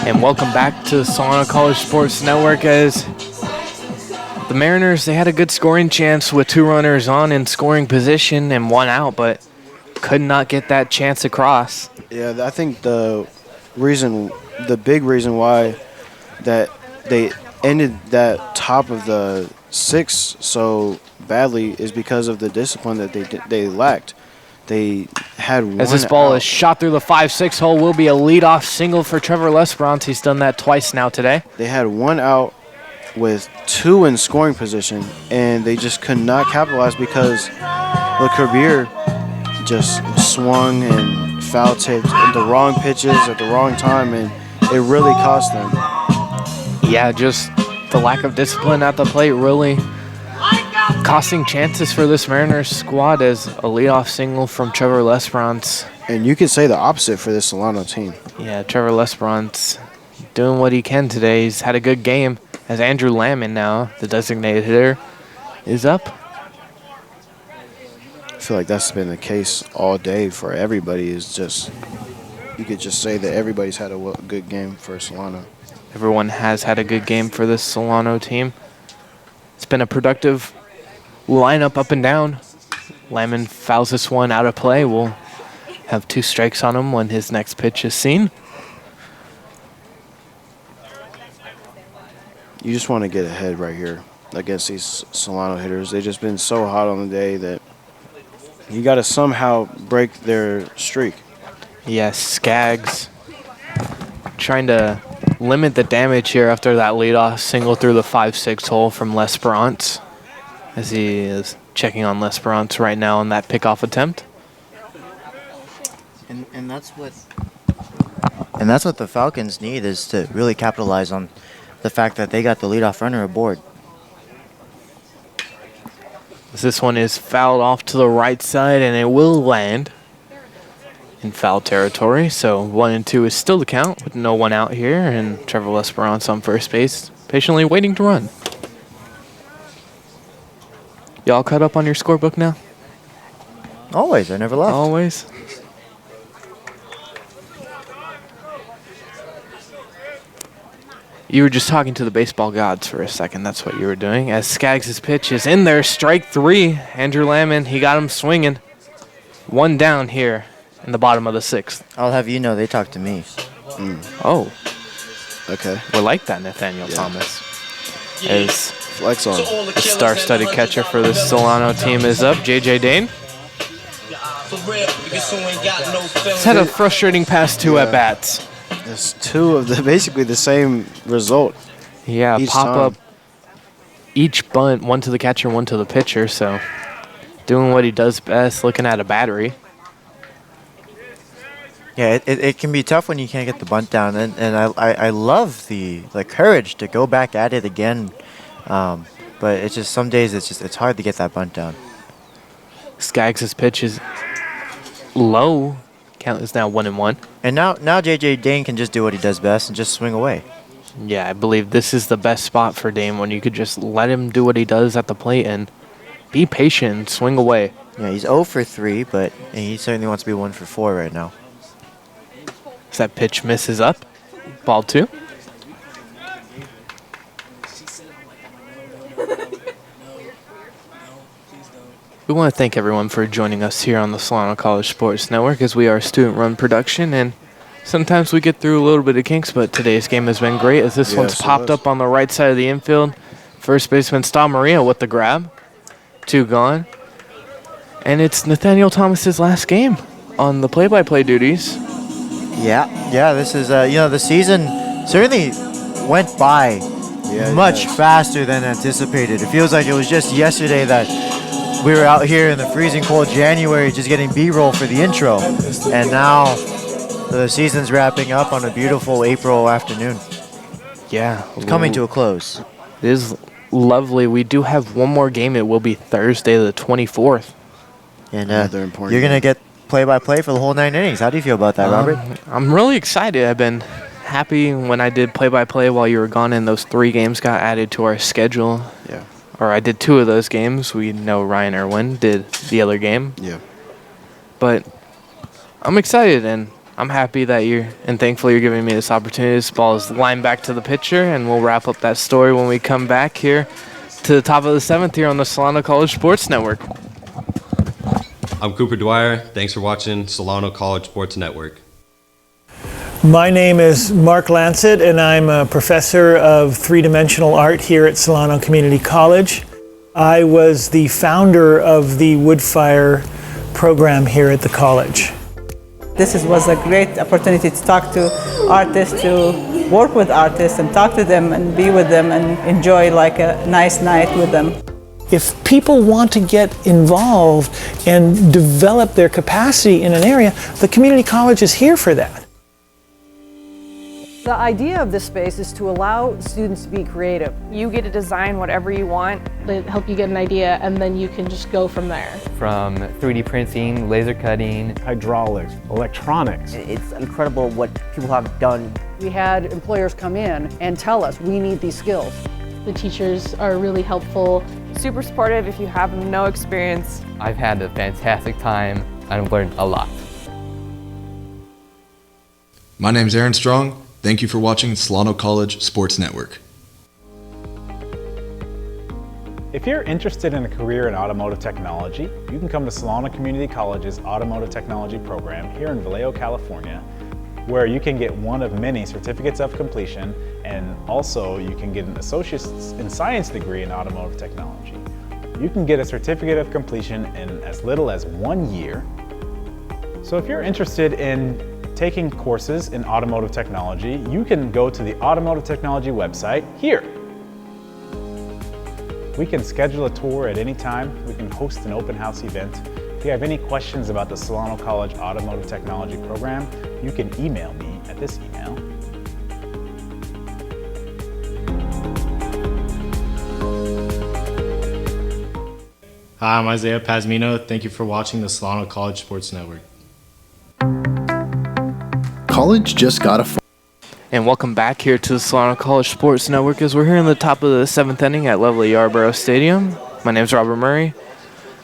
And welcome back to the Solano College Sports Network. As the Mariners, they had a good scoring chance with 2 runners on in scoring position and 1 out, but could not get that chance across. Yeah, I think the big reason why that they ended that top of the 6 so badly is because of the discipline that they lacked. They had one As this ball out. is shot through the 5-6 hole, will be a leadoff single for Trevor Lesperance. He's done that twice now today. They had 1 out with 2 in scoring position, and they just could not capitalize because LeCourbir just swung and foul tipped at the wrong pitches at the wrong time, and it really cost them. Yeah, just the lack of discipline at the plate really costing chances for this Mariners squad as a leadoff single from Trevor Lesperance. And you could say the opposite for this Solano team. Yeah, Trevor Lesperance doing what he can today. He's had a good game as Andrew Lamon now, the designated hitter, is up. I feel like that's been the case all day for everybody. Is just, you could just say that everybody's had a good game for Solano. Everyone has had a good game for this Solano team. It's been a productive lineup up and down. Lamon fouls this one out of play. We'll have 2 strikes on him when his next pitch is seen. You just want to get ahead right here against these Solano hitters. They've just been so hot on the day that you got to somehow break their streak. Yes, Skaggs trying to limit the damage here after that leadoff single through the 5-6 hole from Lesperance, as he is checking on Lesperance right now on that pickoff attempt. And that's what the Falcons need, is to really capitalize on the fact that they got the leadoff runner aboard. This one is fouled off to the right side, and it will land in foul territory. So 1 and 2 is still the count with no one out here, and Trevor Lesperance on first base, patiently waiting to run. Y'all caught up on your scorebook now? Always, I never left. Always. You were just talking to the baseball gods for a second. That's what you were doing. As Skaggs' pitch is in there, strike 3. Andrew Lamon, he got him swinging. 1 down here in the bottom of the 6th. I'll have you know they talked to me. Oh. Okay. We like that, Nathaniel Thomas. As flex on. The star-studded catcher for the Solano team is up, J.J. Dane. He's had a frustrating past 2 at-bats. It's 2 of the basically the same result. Yeah, each pop time. up each bunt, 1 to the catcher, 1 to the pitcher. So doing what he does best, looking at a battery. Yeah, it can be tough when you can't get the bunt down, and I love the courage to go back at it again, but it's just some days it's hard to get that bunt down. Skaggs' pitch is low. Count is now 1-1. And now J.J. Dane can just do what he does best and just swing away. Yeah, I believe this is the best spot for Dane, when you could just let him do what he does at the plate and be patient and swing away. Yeah, he's 0 for 3, but he certainly wants to be 1 for 4 right now. As that pitch misses up, ball 2. We want to thank everyone for joining us here on the Solano College Sports Network, as we are a student-run production, and sometimes we get through a little bit of kinks, but today's game has been great, as this one's popped up on the right side of the infield. First baseman Stav Maria with the grab. 2 gone. And it's Nathaniel Thomas's last game on the play-by-play duties. Yeah, this is, the season certainly went by much faster than anticipated. It feels like it was just yesterday that we were out here in the freezing cold January just getting B-roll for the intro. And now the season's wrapping up on a beautiful April afternoon. Yeah. It's coming to a close. It is lovely. We do have one more game. It will be Thursday the 24th. And you're going to get play-by-play for the whole 9 innings. How do you feel about that, Robert? I'm really excited. I've been happy when I did play-by-play while you were gone, and those 3 games got added to our schedule. Yeah. Or I did 2 of those games. We know Ryan Irwin did the other game. Yeah. But I'm excited, and I'm happy that and thankfully you're giving me this opportunity. This ball is lined back to the pitcher, and we'll wrap up that story when we come back here to the top of the 7th here on the Solano College Sports Network. I'm Cooper Dwyer. Thanks for watching Solano College Sports Network. My name is Mark Lancet, and I'm a professor of three-dimensional art here at Solano Community College. I was the founder of the Woodfire program here at the college. This was a great opportunity to talk to artists, to work with artists and talk to them and be with them and enjoy like a nice night with them. If people want to get involved and develop their capacity in an area, the community college is here for that. The idea of this space is to allow students to be creative. You get to design whatever you want. They help you get an idea, and then you can just go from there. From 3D printing, laser cutting, hydraulics, electronics. It's incredible what people have done. We had employers come in and tell us, we need these skills. The teachers are really helpful. Super supportive if you have no experience. I've had a fantastic time. I've learned a lot. My name's Aaron Strong. Thank you for watching Solano College Sports Network. If you're interested in a career in automotive technology, you can come to Solano Community College's Automotive Technology program here in Vallejo, California, where you can get one of many certificates of completion, and also you can get an Associate's in Science degree in automotive technology. You can get a certificate of completion in as little as 1 year. So if you're interested in taking courses in automotive technology, you can go to the automotive technology website here. We can schedule a tour at any time. We can host an open house event. If you have any questions about the Solano College Automotive Technology program, you can email me at this email. Hi, I'm Isaiah Pazmino. Thank you for watching the Solano College Sports Network. College just got a... And welcome back here to the Solano College Sports Network as we're here in the top of the 7th inning at lovely Yarborough Stadium. My name's Robert Murray.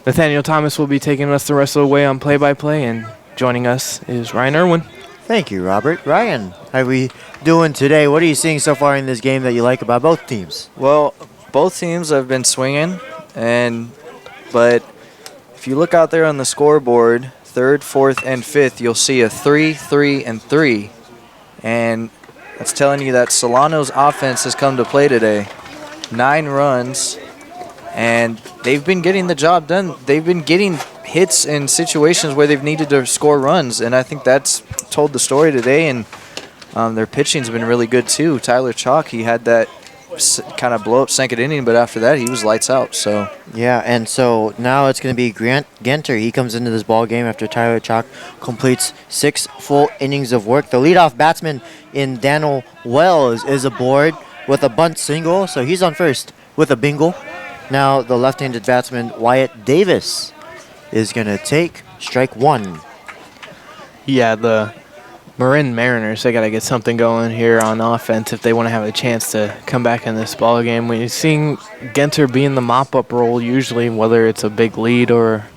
Nathaniel Thomas will be taking us the rest of the way on play-by-play, and joining us is Ryan Irwin. Thank you, Robert. Ryan, how are we doing today? What are you seeing so far in this game that you like about both teams? Well, both teams have been swinging, but if you look out there on the scoreboard, 3rd, 4th, and 5th, you'll see a 3, 3, and 3. And that's telling you that Solano's offense has come to play today. 9 runs, and they've been getting the job done. They've been getting hits in situations where they've needed to score runs, and I think that's told the story today, and their pitching's been really good too. Tyler Chalk, he had that kind of blow-up second inning, but after that, he was lights out. So yeah, and so now it's going to be Grant Genter. He comes into this ball game after Tyler Chalk completes 6 full innings of work. The leadoff batsman in Daniel Wells is aboard with a bunt single, so he's on first with a bingle. Now the left-handed batsman Wyatt Davis is going to take strike 1. Yeah, the Marin Mariners, they got to get something going here on offense if they want to have a chance to come back in this ball game. When you're seeing Genter be in the mop-up role usually, whether it's a big lead or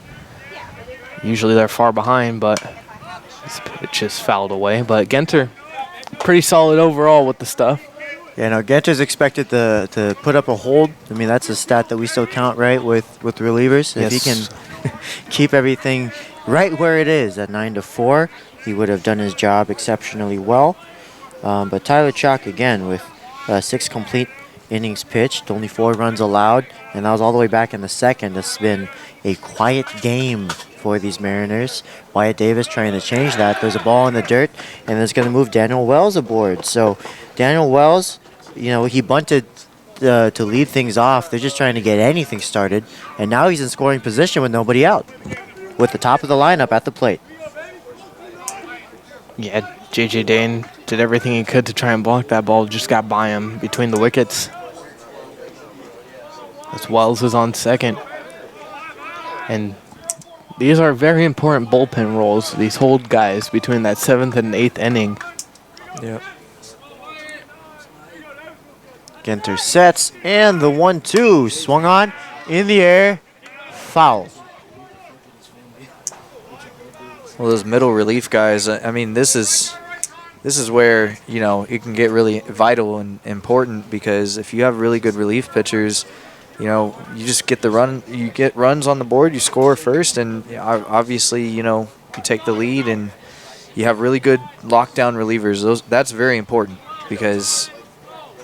usually they're far behind, but this pitch is fouled away. But Genter, pretty solid overall with the stuff. Yeah, no, Genter's expected to put up a hold. I mean, that's a stat that we still count, right, with relievers. Yes. If he can keep everything right where it is at 9-4, he would have done his job exceptionally well. But Tyler Chalk, again, with 6 complete innings pitched, only 4 runs allowed, and that was all the way back in the 2nd. It's been a quiet game for these Mariners. Wyatt Davis trying to change that. There's a ball in the dirt, and it's going to move Daniel Wells aboard. So Daniel Wells, you know, he bunted to lead things off. They're just trying to get anything started, and now he's in scoring position with nobody out, with the top of the lineup at the plate. Yeah, J.J. Dane did everything he could to try and block that ball, just got by him between the wickets. As Wells is on second. And these are very important bullpen roles, these hold guys between that 7th and 8th inning. Yep. Genter sets, and the 1-2 swung on in the air, foul. Well, those middle relief guys, I mean, this is where, you know, it can get really vital and important, because if you have really good relief pitchers, you know, you just get you get runs on the board, you score first, and obviously, you know, you take the lead and you have really good lockdown relievers. That's very important, because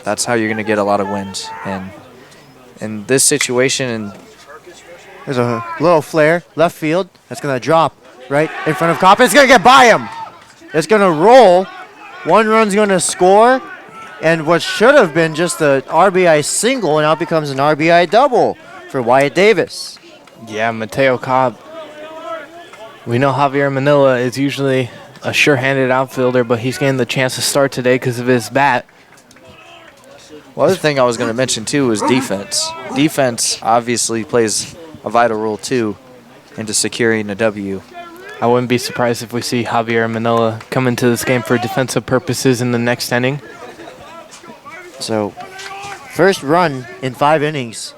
that's how you're going to get a lot of wins. And in this situation, there's a little flare left field that's going to drop right in front of Coppin. It's going to get by him. It's going to roll. 1 run's going to score. And what should have been just an RBI single now becomes an RBI double for Wyatt Davis. Yeah, Mateo Cobb. We know Javier Manila is usually a sure-handed outfielder, but he's getting the chance to start today because of his bat. Well, other thing I was going to mention, too, was defense. Defense obviously plays a vital role, too, into securing a W. I wouldn't be surprised if we see Javier Manila come into this game for defensive purposes in the next inning. So, first run in 5 innings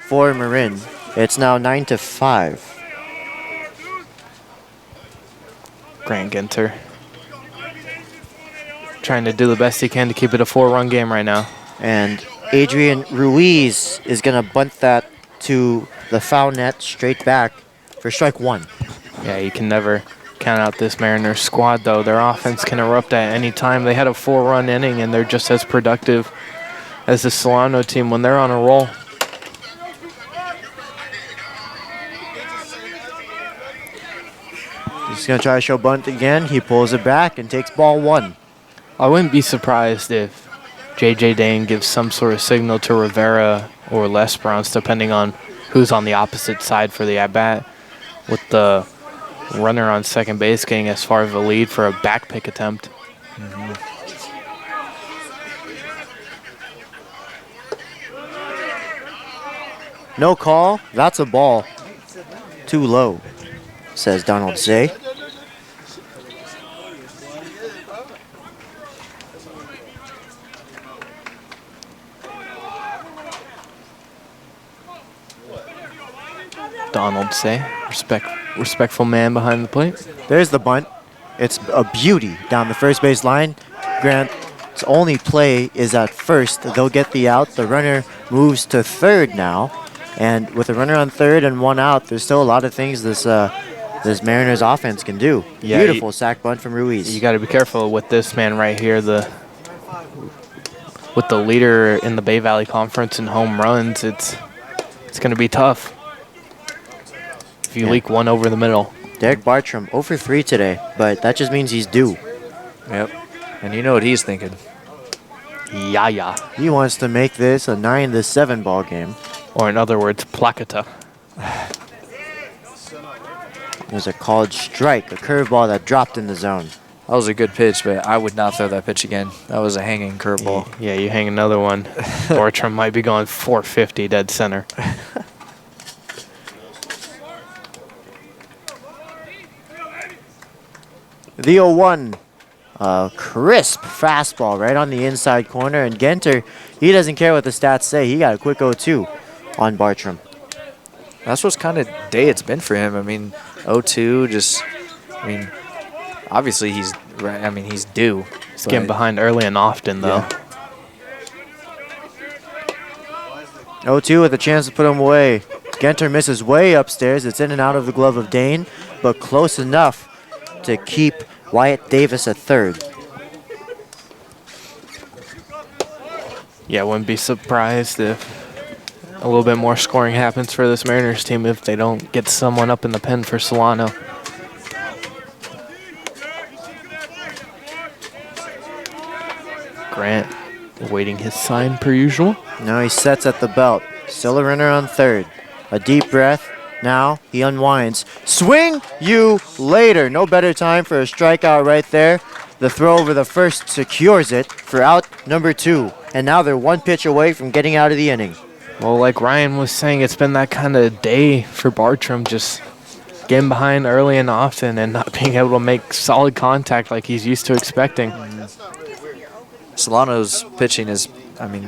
for Marin. It's now 9-5. Grant Ginter trying to do the best he can to keep it a 4-run game right now. And Adrian Ruiz is going to bunt that to the foul net straight back for strike 1. Yeah, you can never count out this Mariners squad, though. Their offense can erupt at any time. They had a 4-run inning, and they're just as productive as the Solano team when they're on a roll. He's going to try to show bunt again. He pulls it back and takes ball 1. I wouldn't be surprised if J.J. Dane gives some sort of signal to Rivera or Les Browns, depending on who's on the opposite side for the at-bat, with the runner on second base getting as far as a lead for a back pick attempt. No call. That's a ball. Too low, says Donald Zay. Donald Say, respectful man behind the plate. There's the bunt. It's a beauty down the first base line. Grant's only play is at first. They'll get the out. The runner moves to third now. And with a runner on third and 1 out, there's still a lot of things this Mariners offense can do. Yeah, Beautiful sac bunt from Ruiz. You got to be careful with this man right here, with the leader in the Bay Valley Conference in home runs. It's going to be tough if you leak one over the middle. Derek Bartram 0 for 3 today, but that just means he's due. Yep. And you know what he's thinking. Yeah. He wants to make this a 9-7 ball game. Or in other words, placata. It was a called strike, a curveball that dropped in the zone. That was a good pitch, but I would not throw that pitch again. That was a hanging curveball. Yeah, you hang another one. Bartram might be going 450 dead center. The 0-1, crisp fastball right on the inside corner. And Genter, he doesn't care what the stats say. He got a quick 0-2 on Bartram. That's what's kind of day it's been for him. I mean, 0-2, obviously he's due. He's getting behind early and often, though. Yeah. 0-2 with a chance to put him away. Genter misses way upstairs. It's in and out of the glove of Dane, but close enough to keep Wyatt Davis at third. Yeah, wouldn't be surprised if a little bit more scoring happens for this Mariners team if they don't get someone up in the pen for Solano. Grant awaiting his sign per usual. Now he sets at the belt. Still a runner on third. A deep breath. Now he unwinds. Swing you later. No better time for a strikeout right there. The throw over the first secures it for out number 2. And now they're 1 pitch away from getting out of the inning. Well, like Ryan was saying, it's been that kind of day for Bartram, just getting behind early and often and not being able to make solid contact like he's used to expecting. Solano's pitching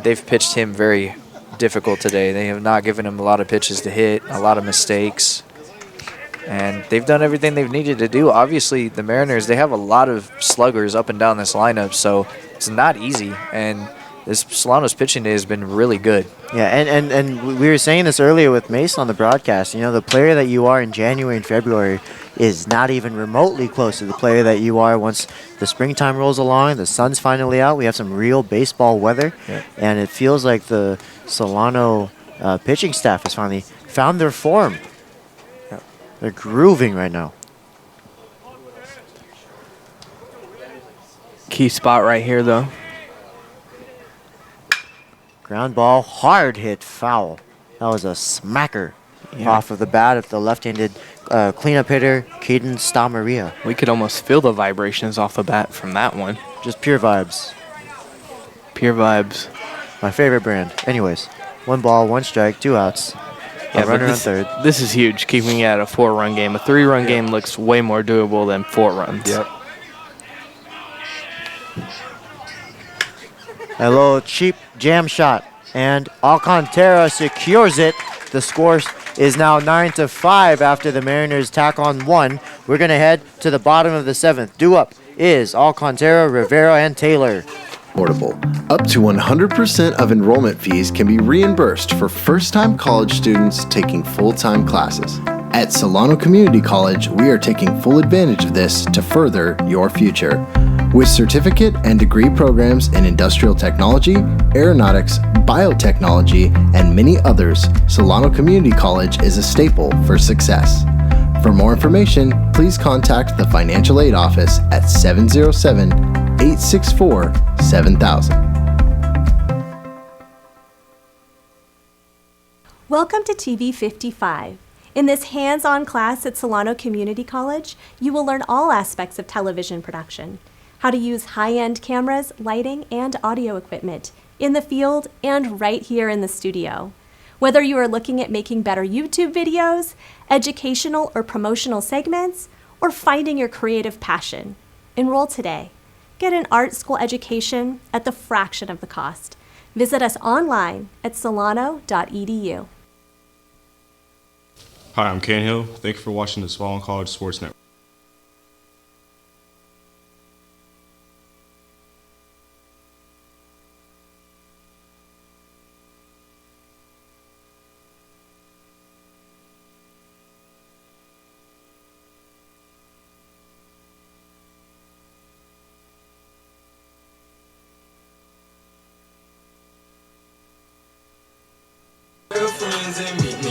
they've pitched him very difficult today. They have not given him a lot of pitches to hit, a lot of mistakes. And they've done everything they've needed to do. Obviously, the Mariners, they have a lot of sluggers up and down this lineup, so it's not easy. And this Solano's pitching day has been really good. Yeah, and we were saying this earlier with Mason on the broadcast. You know, the player that you are in January and February is not even remotely close to the player that you are once the springtime rolls along, the sun's finally out, we have some real baseball weather, and it feels like the Solano pitching staff has finally found their form. They're grooving right now. Key spot right here, though. Ground ball, hard hit foul. That was a smacker off of the bat of the left-handed cleanup hitter, Caden Stamaria. We could almost feel the vibrations off the bat from that one. Just pure vibes. Pure vibes. My favorite brand. Anyways, 1 ball, 1 strike, 2 outs. A runner on third. This is huge, keeping it at a 4-run game. A 3-run game looks way more doable than 4 runs. Yep. A little cheap jam shot, and Alcantara secures it. The score is now 9-5 after the Mariners tack on 1. We're going to head to the bottom of the 7th. Due up is Alcantara, Rivera, and Taylor. Affordable. Up to 100% of enrollment fees can be reimbursed for first-time college students taking full-time classes. At Solano Community College, we are taking full advantage of this to further your future. With certificate and degree programs in industrial technology, aeronautics, biotechnology, and many others, Solano Community College is a staple for success. For more information, please contact the Financial Aid Office at 707-864-7000. Welcome to TV 55. In this hands-on class at Solano Community College, you will learn all aspects of television production, how to use high-end cameras, lighting, and audio equipment in the field and right here in the studio. Whether you are looking at making better YouTube videos, educational or promotional segments, or finding your creative passion, enroll today. Get an art school education at the fraction of the cost. Visit us online at solano.edu. Hi, I'm Ken Hill. Thank you for watching the Solano College Sports Network.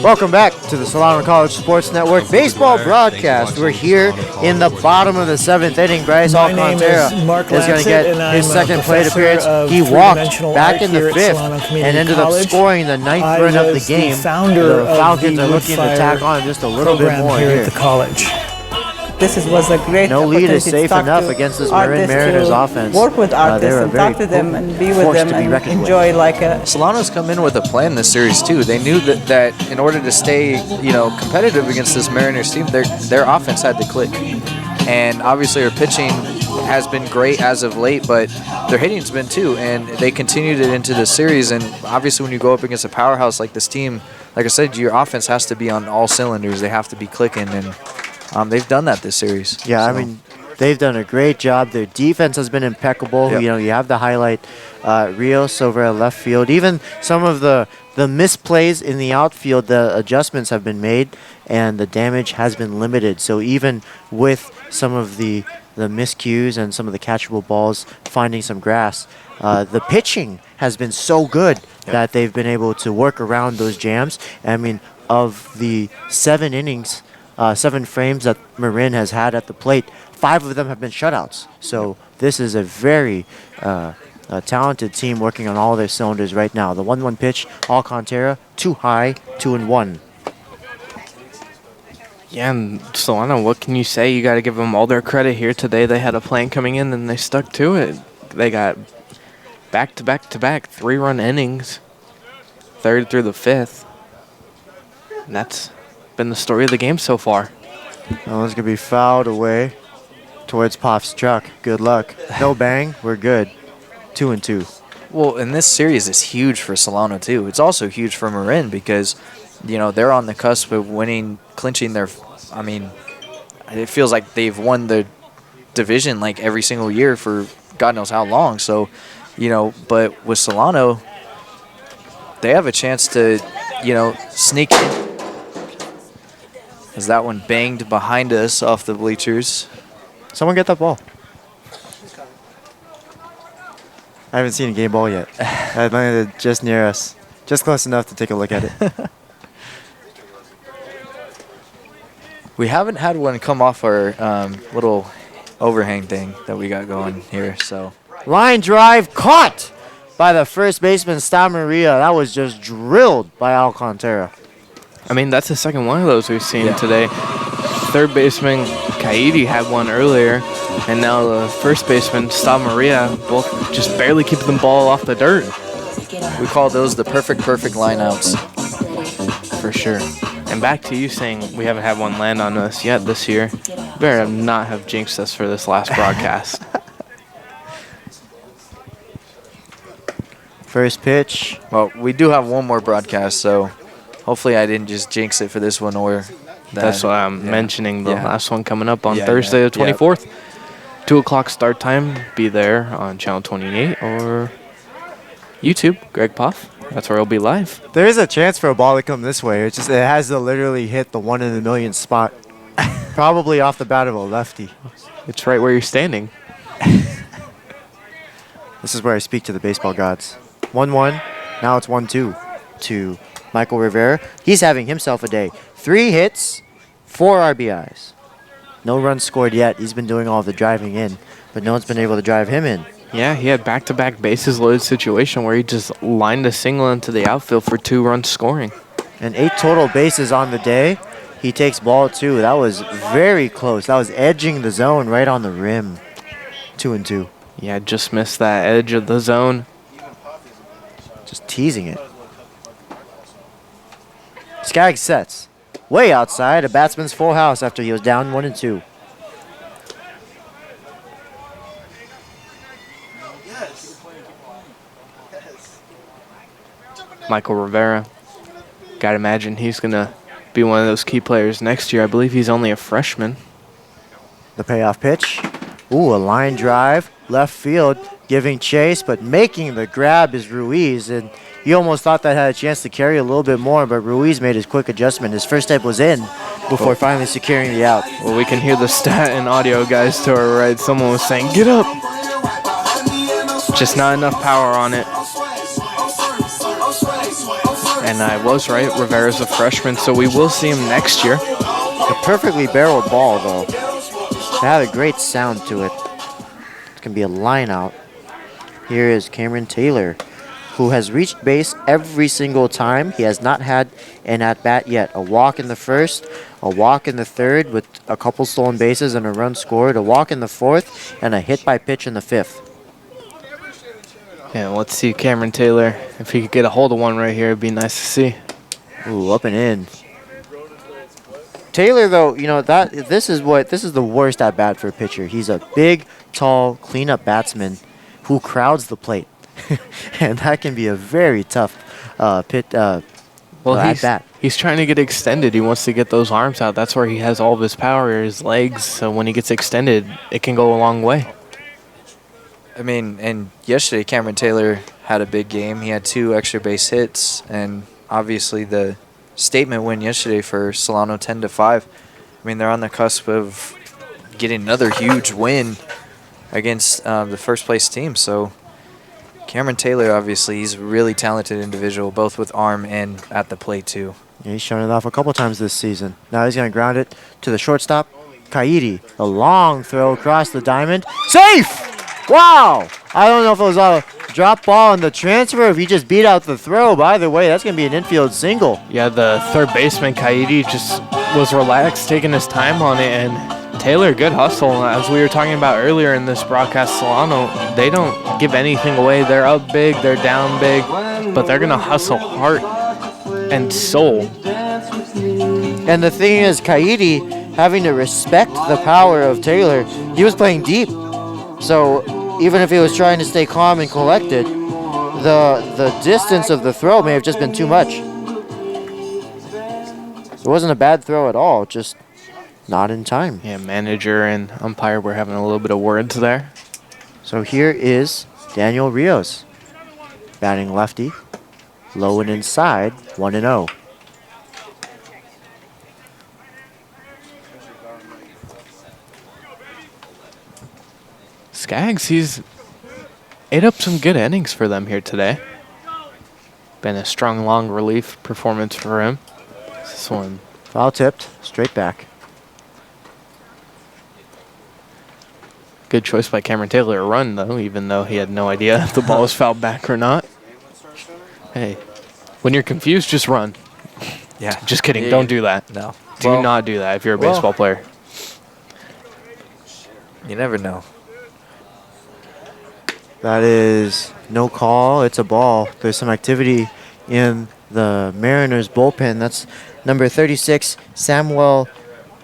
Welcome back to the Solano College Sports Network baseball broadcast. We're here in the bottom of the 7th inning. Bryce Alcantara is going to get his second plate appearance. He walked back in the 5th and ended up scoring the 9th run of the game. The Falcons are looking to tack on just a little bit more here at the college. This was a great no lead is opportunity safe to talk enough to against this Marin Mariners offense. Work with artists and talk to them and be with them and enjoy like a... Solano's come in with a plan this series too. They knew that in order to stay, competitive against this Mariners team, their offense had to click. And obviously their pitching has been great as of late, but their hitting's been too. And they continued it into the series. And obviously when you go up against a powerhouse like this team, like I said, your offense has to be on all cylinders. They have to be clicking, and they've done that this series. Yeah, so. I mean, they've done a great job. Their defense has been impeccable. Yep. You have to highlight Rios over at left field. Even some of the misplays in the outfield, the adjustments have been made, and the damage has been limited. So even with some of the miscues and some of the catchable balls finding some grass, the pitching has been so good that they've been able to work around those jams. I mean, of the 7 innings, 7 frames that Marin has had at the plate, 5 of them have been shutouts. So this is a very talented team working on all their cylinders right now. The 1-1 pitch, Alcantara, too high, 2-1. Yeah, and Solano, what can you say? You got to give them all their credit here today. They had a plan coming in, and they stuck to it. They got back-to-back 3-run innings, 3rd through the 5th. And that's been the story of the game so far. That one's going to be fouled away towards Poff's truck. Good luck. No bang. We're good. 2-2. Well, and this series is huge for Solano, too. It's also huge for Marin because, they're on the cusp of clinching their, it feels like they've won the division like every single year for God knows how long. So, but with Solano, they have a chance to, sneak in. As that one banged behind us off the bleachers. Someone get that ball. I haven't seen a game ball yet. I landed just near us. Just close enough to take a look at it. We haven't had one come off our little overhang thing that we got going here. So line drive caught by the first baseman, Sta Maria. That was just drilled by Alcantara. I mean, that's the second one of those we've seen today. Third baseman Kaidi had one earlier, and now the first baseman, Sta Maria, both just barely keeping the ball off the dirt. We call those the perfect lineouts. For sure. And back to you saying we haven't had one land on us yet this year. Better not have jinxed us for this last broadcast. First pitch. Well, we do have one more broadcast, so hopefully I didn't just jinx it for this one or that. That's why I'm mentioning the last one coming up on Yeah, Thursday yeah. the 24th. 2 o'clock start time. Be there on Channel 28 or YouTube, Greg Poff. That's where it'll be live. There is a chance for a ball to come this way. It's just it has to literally hit the 1 in a million spot. Probably off the bat of a lefty. It's right where you're standing. This is where I speak to the baseball gods. 1-1. Now it's 1-2 to Michael Rivera. He's having himself a day. 3 hits, 4 RBIs. No runs scored yet. He's been doing all the driving in, but no one's been able to drive him in. Yeah, he had back-to-back bases loaded situation where he just lined a single into the outfield for 2 runs scoring. And 8 total bases on the day. He takes ball 2. That was very close. That was edging the zone right on the rim. 2-2. Yeah, just missed that edge of the zone. Just teasing it. Skaggs sets. Way outside, a batsman's full house after he was down 1-2. Michael Rivera. Gotta imagine he's gonna be one of those key players next year. I believe he's only a freshman. The payoff pitch. Ooh, a line drive. Left field, giving chase, but making the grab is Ruiz. And you almost thought that had a chance to carry a little bit more, but Ruiz made his quick adjustment. His first step was in before finally securing the out. Well, we can hear the stat and audio guys to our right. Someone was saying, get up. Just not enough power on it. And I was right. Rivera's a freshman, so we will see him next year. A perfectly barreled ball, though. It had a great sound to it. It's going to be a line out. Here is Cameron Taylor, who has reached base every single time. He has not had an at-bat yet. A walk in the first, a walk in the third with a couple stolen bases and a run scored, a walk in the fourth, and a hit by pitch in the fifth. Yeah, let's see Cameron Taylor. If he could get a hold of one right here, it'd be nice to see. Ooh, up and in. Taylor, though, you know, this is the worst at bat for a pitcher. He's a big, tall, cleanup batsman who crowds the plate. And that can be a very tough at bat. He's trying to get extended. He wants to get those arms out. That's where he has all of his power, his legs. So when he gets extended, it can go a long way. I mean, and yesterday Cameron Taylor had a big game. He had 2 extra base hits, and obviously the statement win yesterday for Solano 10-5. I mean, they're on the cusp of getting another huge win against the first place team. So Cameron Taylor, obviously, he's a really talented individual, both with arm and at the plate too. Yeah, he's shown it off a couple times this season. Now he's going to ground it to the shortstop, Kaidi. A long throw across the diamond. Safe! Wow! I don't know if it was a drop ball on the transfer or if he just beat out the throw. But either way, that's going to be an infield single. Yeah, the third baseman, Kaidi, just was relaxed, taking his time on it. And Taylor, good hustle. As we were talking about earlier in this broadcast, Solano, they don't give anything away. They're up big, they're down big, but they're going to hustle heart and soul. And the thing is, Kaidi, having to respect the power of Taylor, he was playing deep. So even if he was trying to stay calm and collected, the distance of the throw may have just been too much. It wasn't a bad throw at all, just not in time. Yeah, manager and umpire were having a little bit of words there. So here is Daniel Rios, batting lefty, low and inside, 1-0. Skaggs, he's ate up some good innings for them here today. Been a strong, long relief performance for him. This one foul tipped, straight back. Good choice by Cameron Taylor to run, though, even though he had no idea if the ball was fouled back or not. Hey, when you're confused, just run. Yeah. Just kidding. Yeah, Don't do that. No. Do not do that if you're a baseball player. You never know. That is no call. It's a ball. There's some activity in the Mariners bullpen. That's number 36, Samuel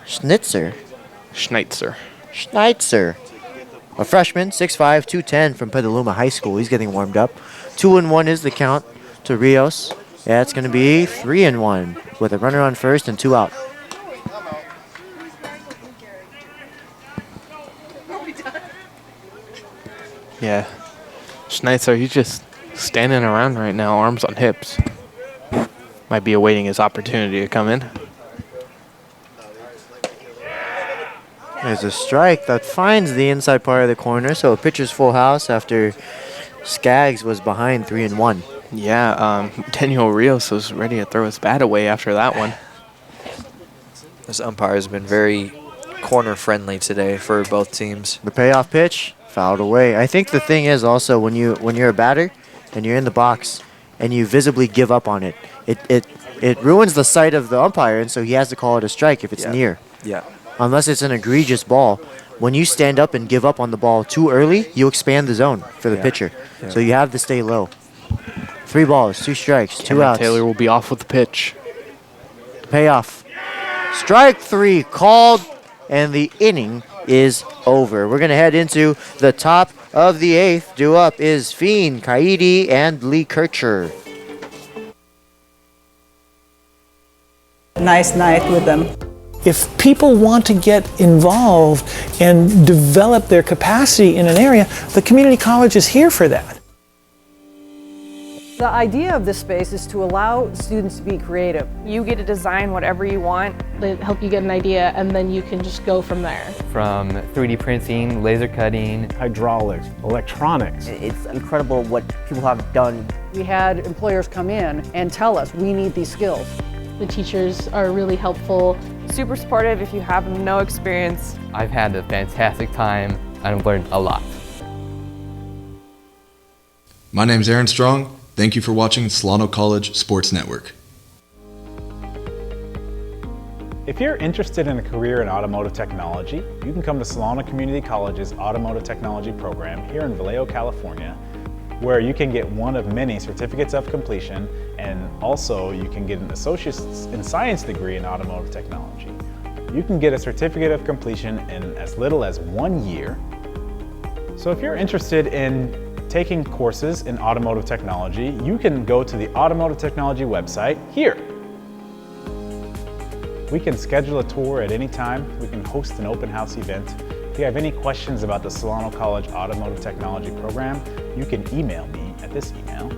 Schneitzer. A freshman, 6'5", 210 from Petaluma High School. He's getting warmed up. 2-1 is the count to Rios. Yeah, it's going to be 3-1 with a runner on first and 2 out. Yeah. Schneitzer, he's just standing around right now, arms on hips. Might be awaiting his opportunity to come in. There's a strike that finds the inside part of the corner, so a pitcher's full house after Skaggs was behind 3-1. Yeah, Daniel Rios was ready to throw his bat away after that one. This umpire has been very corner-friendly today for both teams. The payoff pitch, fouled away. I think the thing is also when you're a batter and you're in the box and you visibly give up on it, it ruins the sight of the umpire, and so he has to call it a strike if it's near. Yeah. Unless it's an egregious ball. When you stand up and give up on the ball too early, you expand the zone for the pitcher. Yeah. So you have to stay low. 3 balls, 2 strikes, 2 Cameron outs. Taylor will be off with the pitch. Payoff. Strike 3 called, and the inning is over. We're going to head into the top of the 8th. Due up is Fiend, Kaidi, and Lee Kircher. Nice night with them. If people want to get involved and develop their capacity in an area, the community college is here for that. The idea of this space is to allow students to be creative. You get to design whatever you want. They help you get an idea, and then you can just go from there. From 3D printing, laser cutting, hydraulics, electronics. It's incredible what people have done. We had employers come in and tell us, we need these skills. The teachers are really helpful. Super supportive if you have no experience. I've had a fantastic time. I've learned a lot. My name's Aaron Strong. Thank you for watching Solano College Sports Network. If you're interested in a career in automotive technology, you can come to Solano Community College's Automotive Technology program here in Vallejo, California, where you can get one of many certificates of completion, and also you can get an Associate's in Science degree in automotive technology. You can get a certificate of completion in as little as 1 year. So if you're interested in taking courses in automotive technology, you can go to the automotive technology website here. We can schedule a tour at any time. We can host an open house event. If you have any questions about the Solano College Automotive Technology program, you can email me at this email.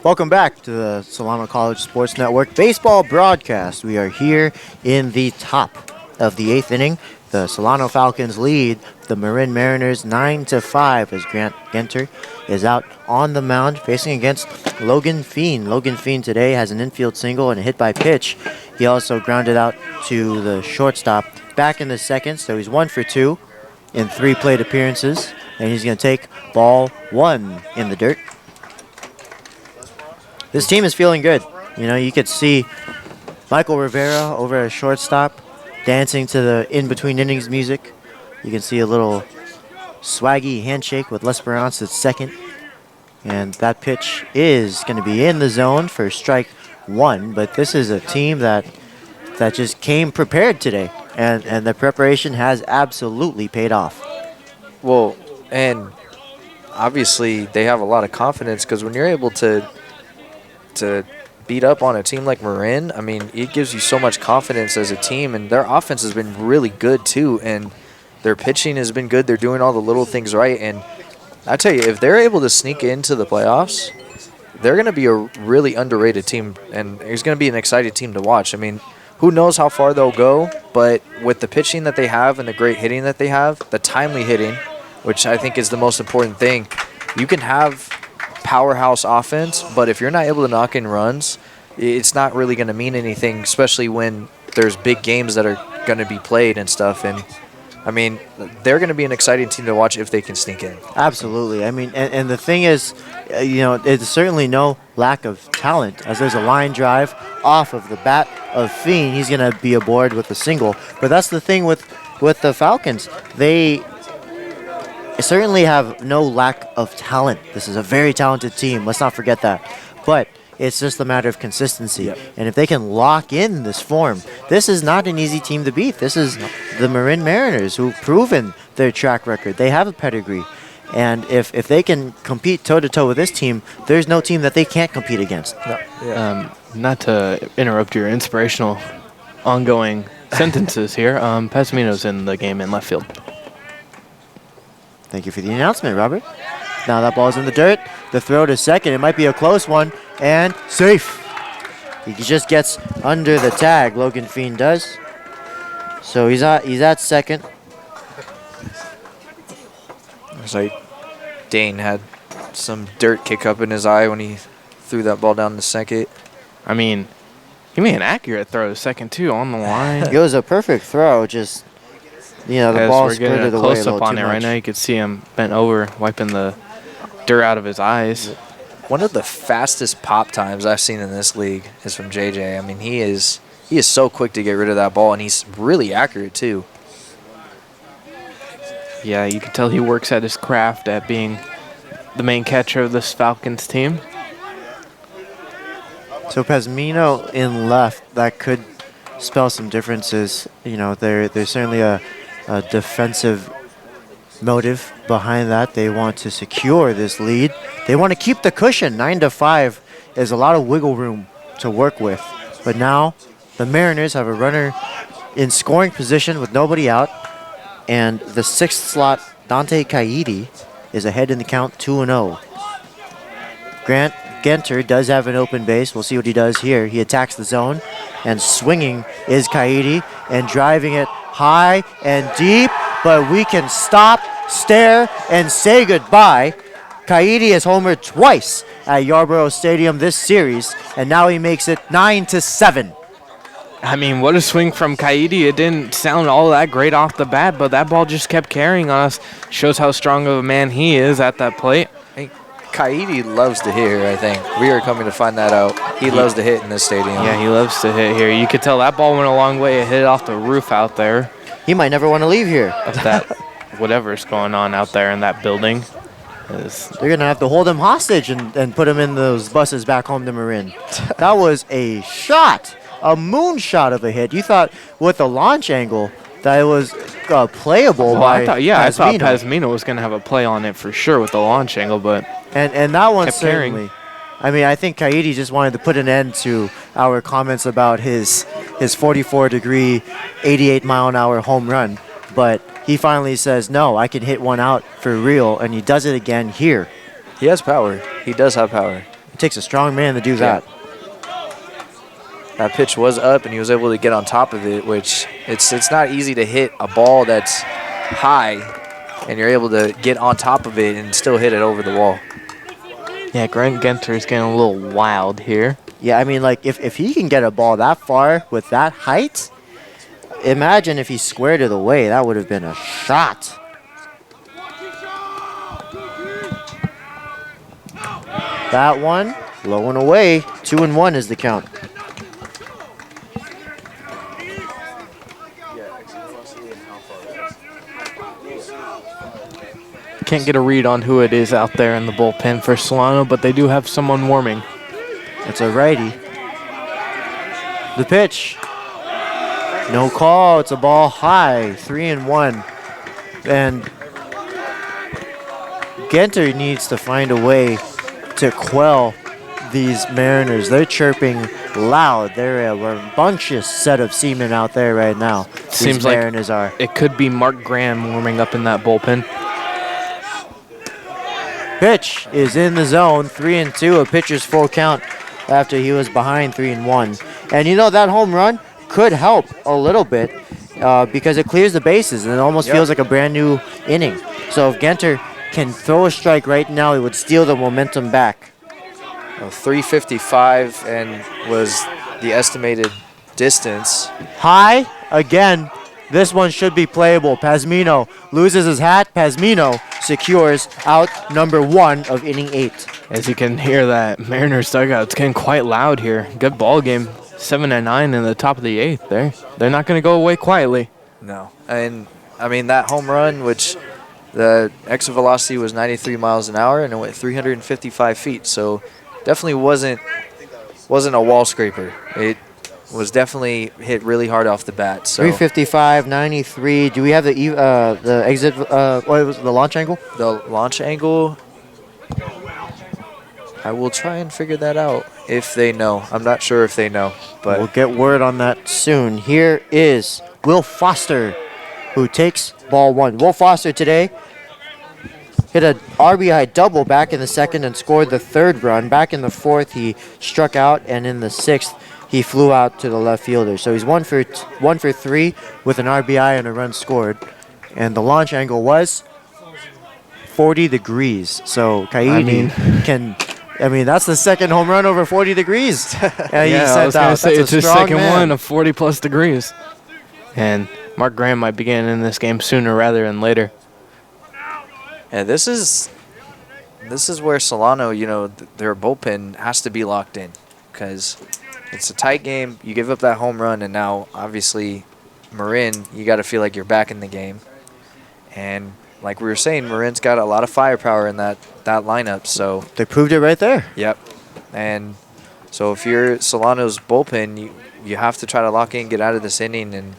Welcome back to the Solano College Sports Network baseball broadcast. We are here in the top of the 8th inning. The Solano Falcons lead the Marin Mariners 9-5 as Grant Genter is out on the mound facing against Logan Fiend. Logan Fiend today has an infield single and a hit by pitch. He also grounded out to the shortstop back in the second, so he's 1 for 2 in 3 plate appearances, and he's going to take ball 1 in the dirt. This team is feeling good. You know, you could see Michael Rivera over at shortstop dancing to the in-between innings music. You can see a little swaggy handshake with L'Esperance at second. And that pitch is going to be in the zone for strike 1. But this is a team that just came prepared today. And the preparation has absolutely paid off. Well, and obviously they have a lot of confidence because when you're able to beat up on a team like Marin, I mean, it gives you so much confidence as a team, and their offense has been really good too, and their pitching has been good. They're doing all the little things right, and I tell you, if they're able to sneak into the playoffs, they're going to be a really underrated team, and it's going to be an exciting team to watch. I mean, who knows how far they'll go, but with the pitching that they have and the great hitting that they have, the timely hitting, which I think is the most important thing, you can have powerhouse offense, but if you're not able to knock in runs, it's not really going to mean anything, especially when there's big games that are going to be played and stuff. And I mean, they're going to be an exciting team to watch if they can sneak in. Absolutely. I mean, and the thing is, it's certainly no lack of talent, as there's a line drive off of the bat of Fiend. He's going to be aboard with a single. But that's the thing with the Falcons. They certainly have no lack of talent. This is a very talented team. Let's not forget that. But it's just a matter of consistency. Yep. And if they can lock in this form, this is not an easy team to beat. This is the Marin Mariners, who've proven their track record. They have a pedigree. And if they can compete toe-to-toe with this team, there's no team that they can't compete against. Not to interrupt your inspirational ongoing sentences here, Pesmino's in the game in left field. Thank you for the announcement, Robert. Now that ball's in the dirt. The throw to second. It might be a close one. And safe. He just gets under the tag, Logan Fiend does. So he's at second. It's like Dane had some dirt kick up in his eye when he threw that ball down the second. I mean, he made an accurate throw to second, too, on the line. It was a perfect throw, just, the ball skirted away a close little up on too it right much. now. You could see him bent over, wiping the dirt out of his eyes. One of the fastest pop times I've seen in this league is from JJ. I mean, he is so quick to get rid of that ball, and he's really accurate, too. Yeah, you can tell he works at his craft at being the main catcher of this Falcons team. So Pesmino in left, that could spell some differences. There's certainly a defensive motive behind that. They want to secure this lead. They want to keep the cushion. 9-5 is a lot of wiggle room to work with. But now the Mariners have a runner in scoring position with nobody out. And the sixth slot, Dante Kaidi, is ahead in the count 2-0. Grant Genter does have an open base. We'll see what he does here. He attacks the zone, and swinging is Kaidi, and driving it high and deep, but we can stop, stare, and say goodbye. Kaidi has homered twice at Yarborough Stadium this series, and now he makes it 9-7. I mean, what a swing from Kaidi. It didn't sound all that great off the bat, but that ball just kept carrying on us. Shows how strong of a man he is at that plate. Hey, Kaidi loves to hit here, I think. We are coming to find that out. He loves to hit in this stadium. Yeah, he loves to hit here. You could tell that ball went a long way. It hit off the roof out there. He might never want to leave here. Of that, whatever's going on out there in that building. They're going to have to hold him hostage and put him in those buses back home to Marin. That was a shot. A moonshot of a hit. You thought with the launch angle that it was playable by Pesmino. I thought Pesmino was going to have a play on it for sure with the launch angle, but and that one kept certainly. carrying. I mean, I think Kaidi just wanted to put an end to our comments about his 44-degree, 88-mile-an-hour home run, but he finally says, no, I can hit one out for real, and he does it again here. He has power. He does have power. It takes a strong man to do that. That pitch was up, and he was able to get on top of it, which it's not easy to hit a ball that's high, and you're able to get on top of it and still hit it over the wall. Yeah, Grant Genter is getting a little wild here. Yeah, I mean, like, if he can get a ball that far with that height, imagine if he squared it away. That would have been a shot. That one, low and away. 2-1 is the count. Can't get a read on who it is out there in the bullpen for Solano, but they do have someone warming. It's a righty. The pitch. No call. It's a ball high. 3-1. And Genter needs to find a way to quell these Mariners. They're chirping loud. They're a rambunctious set of seamen out there right now. Seems like Mariners are. It could be Mark Graham warming up in that bullpen. Pitch is in the zone. 3-2. A pitcher's full count after he was behind 3-1. And that home run could help a little bit because it clears the bases and it almost feels like a brand new inning. So if Genter can throw a strike right now, he would steal the momentum back. 355 and was the estimated distance. High, again. This one should be playable. Pazmino loses his hat. Pazmino secures out number 1 of inning 8. As you can hear that Mariners dugout, it's getting quite loud here. Good ball game. 7-9 in the top of the 8th. They're not going to go away quietly. No. And, I mean, that home run, which the exit velocity was 93 miles an hour, and it went 355 feet. So definitely wasn't a wall scraper. It was definitely hit really hard off the bat. So 355, 93. Do we have the exit, what was the launch angle? The launch angle, I will try and figure that out if they know. I'm not sure if they know, but we'll get word on that soon. Here is Will Foster, who takes ball 1. Will Foster today hit a RBI double back in the 2nd and scored the 3rd run. Back in the 4th, he struck out, and in the 6th, he flew out to the left fielder. So he's 1 for 3 with an RBI and a run scored. And the launch angle was 40 degrees. So Kaidi that's the 2nd home run over 40 degrees. I was going to say, it's his 2nd one of 40-plus degrees. And Mark Graham might be getting in this game sooner rather than later. Yeah, this is where Solano, their bullpen has to be locked in, because it's a tight game. You give up that home run, and now obviously Marin, you got to feel like you're back in the game. And like we were saying, Marin's got a lot of firepower in that lineup. So they proved it right there. Yep. And so if you're Solano's bullpen, you have to try to lock in, get out of this inning, and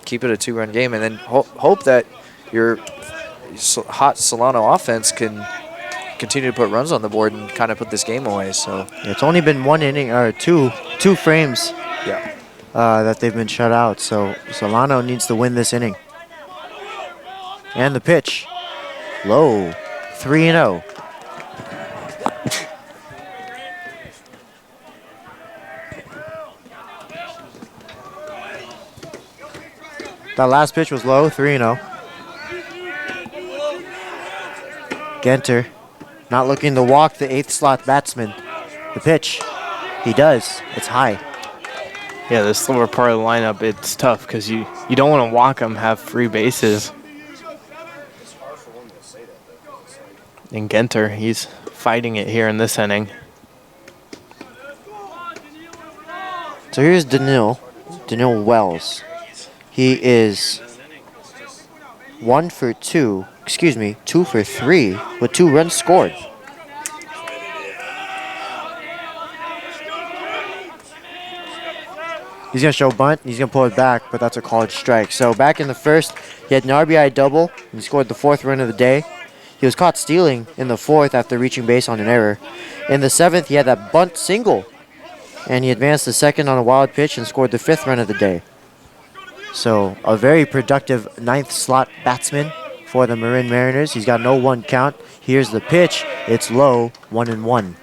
keep it a 2-run game, and then hope that your hot Solano offense can continue to put runs on the board and kind of put this game away. So it's only been 1 inning or two frames that they've been shut out. So Solano needs to win this inning. And the pitch, low, 3-0. That last pitch was low, 3-0. Genter not looking to walk the 8th slot batsman. The pitch, he does. It's high. Yeah, this lower part of the lineup, it's tough because you don't want to walk them, have free bases. And Genter, he's fighting it here in this inning. So here's Daniil Wells. He is 2 for 3 with 2 runs scored. He's going to show bunt. He's going to pull it back, but that's a called strike. So back in the 1st, he had an RBI double. He scored the 4th run of the day. He was caught stealing in the 4th after reaching base on an error. In the 7th, he had that bunt single, and he advanced the 2nd on a wild pitch and scored the 5th run of the day. So a very productive 9th slot batsman for the Marin Mariners. He's got no 1 count. Here's the pitch. It's low, 1-1.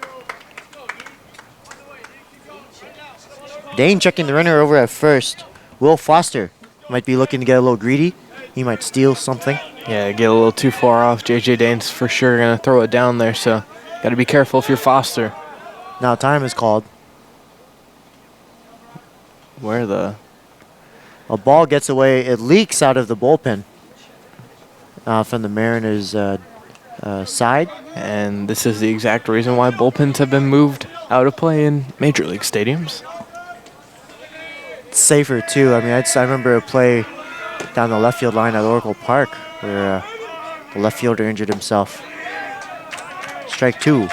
Dane checking the runner over at first. Will Foster might be looking to get a little greedy. He might steal something. Yeah, get a little too far off. J.J. Dane's for sure going to throw it down there, so got to be careful if you're Foster. Now time is called. A ball gets away. It leaks out of the bullpen from the Mariners' side. And this is the exact reason why bullpens have been moved out of play in Major League stadiums. It's safer, too. I mean, I remember a play down the left field line at Oracle Park where the left fielder injured himself. Strike 2.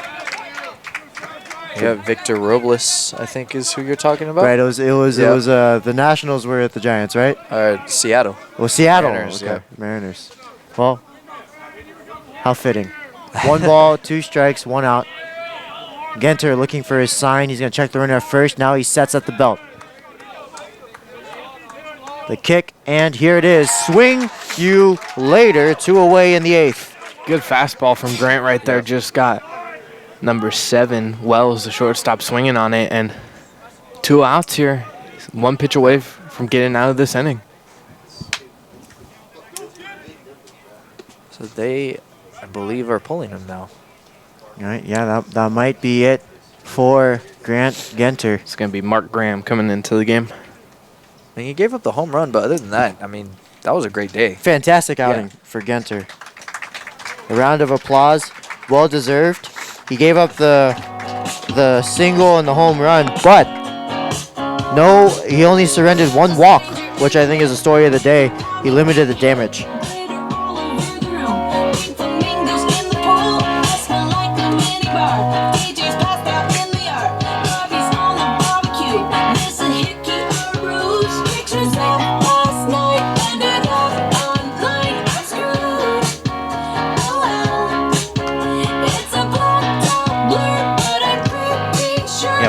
Yeah, Victor Robles, I think, is who you're talking about. Right, it was the Nationals were at the Giants, right? Seattle. Well, Seattle. Mariners, okay. Mariners. Well, how fitting. 1 ball, 2 strikes, 1 out. Genter looking for his sign. He's going to check the runner at first. Now he sets at the belt. The kick, and here it is. Swing you later. 2 away in the 8th. Good fastball from Grant right there. Just got number 7, Wells, the shortstop, swinging on it, and 2 outs here. 1 pitch away from getting out of this inning. So they, I believe, are pulling him now. All right, yeah, that might be it for Grant Genter. It's going to be Mark Graham coming into the game. I mean, he gave up the home run, but other than that, I mean, that was a great day. Fantastic outing for Genter. A round of applause, well deserved. He gave up the single and the home run, but no, he only surrendered one walk, which I think is the story of the day. He limited the damage.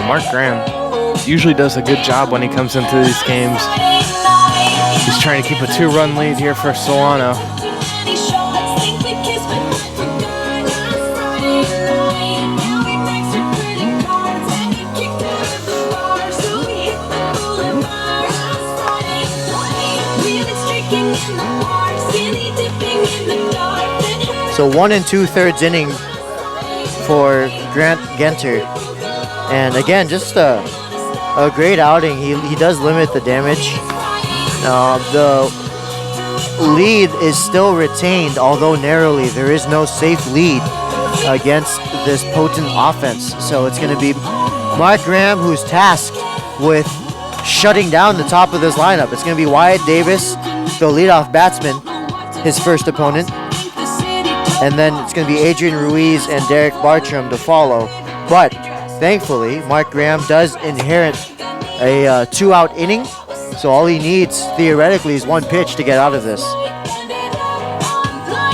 Mark Graham usually does a good job when he comes into these games. He's trying to keep a 2-run lead here for Solano. So 1 2/3 inning for Grant Genter. And again, just a great outing. He does limit the damage. The lead is still retained, although narrowly. There is no safe lead against this potent offense. So it's going to be Mark Graham who's tasked with shutting down the top of this lineup. It's going to be Wyatt Davis, the leadoff batsman, his first opponent. And then it's going to be Adrian Ruiz and Derek Bartram to follow. But thankfully, Mark Graham does inherit a 2-out inning, so all he needs, theoretically, is one pitch to get out of this.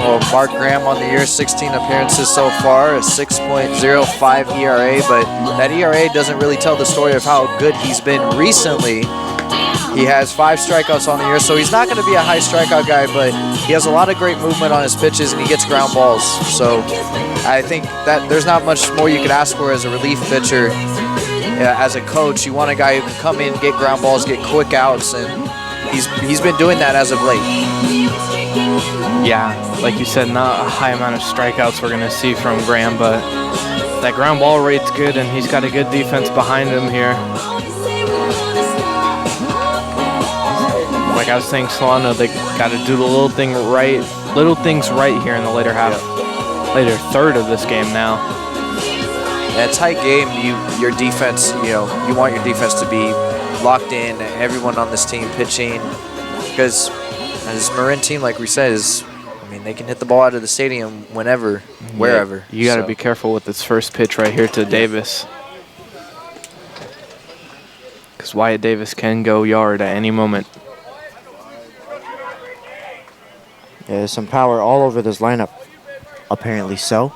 Well, Mark Graham on the year, 16 appearances so far, a 6.05 ERA, but that ERA doesn't really tell the story of how good he's been recently. He has 5 strikeouts on the year, so he's not going to be a high strikeout guy, but he has a lot of great movement on his pitches, and he gets ground balls. So I think that there's not much more you could ask for as a relief pitcher. As a coach, you want a guy who can come in, get ground balls, get quick outs, and he's been doing that as of late. Yeah, like you said, not a high amount of strikeouts we're going to see from Graham, but that ground ball rate's good, and he's got a good defense behind him here. Like I was saying, Solano, they got to do the little things right here in the later third of this game now. In a tight game, your defense, you want your defense to be locked in, everyone on this team pitching, because this Marin team, like we said, they can hit the ball out of the stadium whenever, wherever. You got to be careful with this first pitch right here to Davis, because Wyatt Davis can go yard at any moment. Yeah, there's some power all over this lineup, apparently so.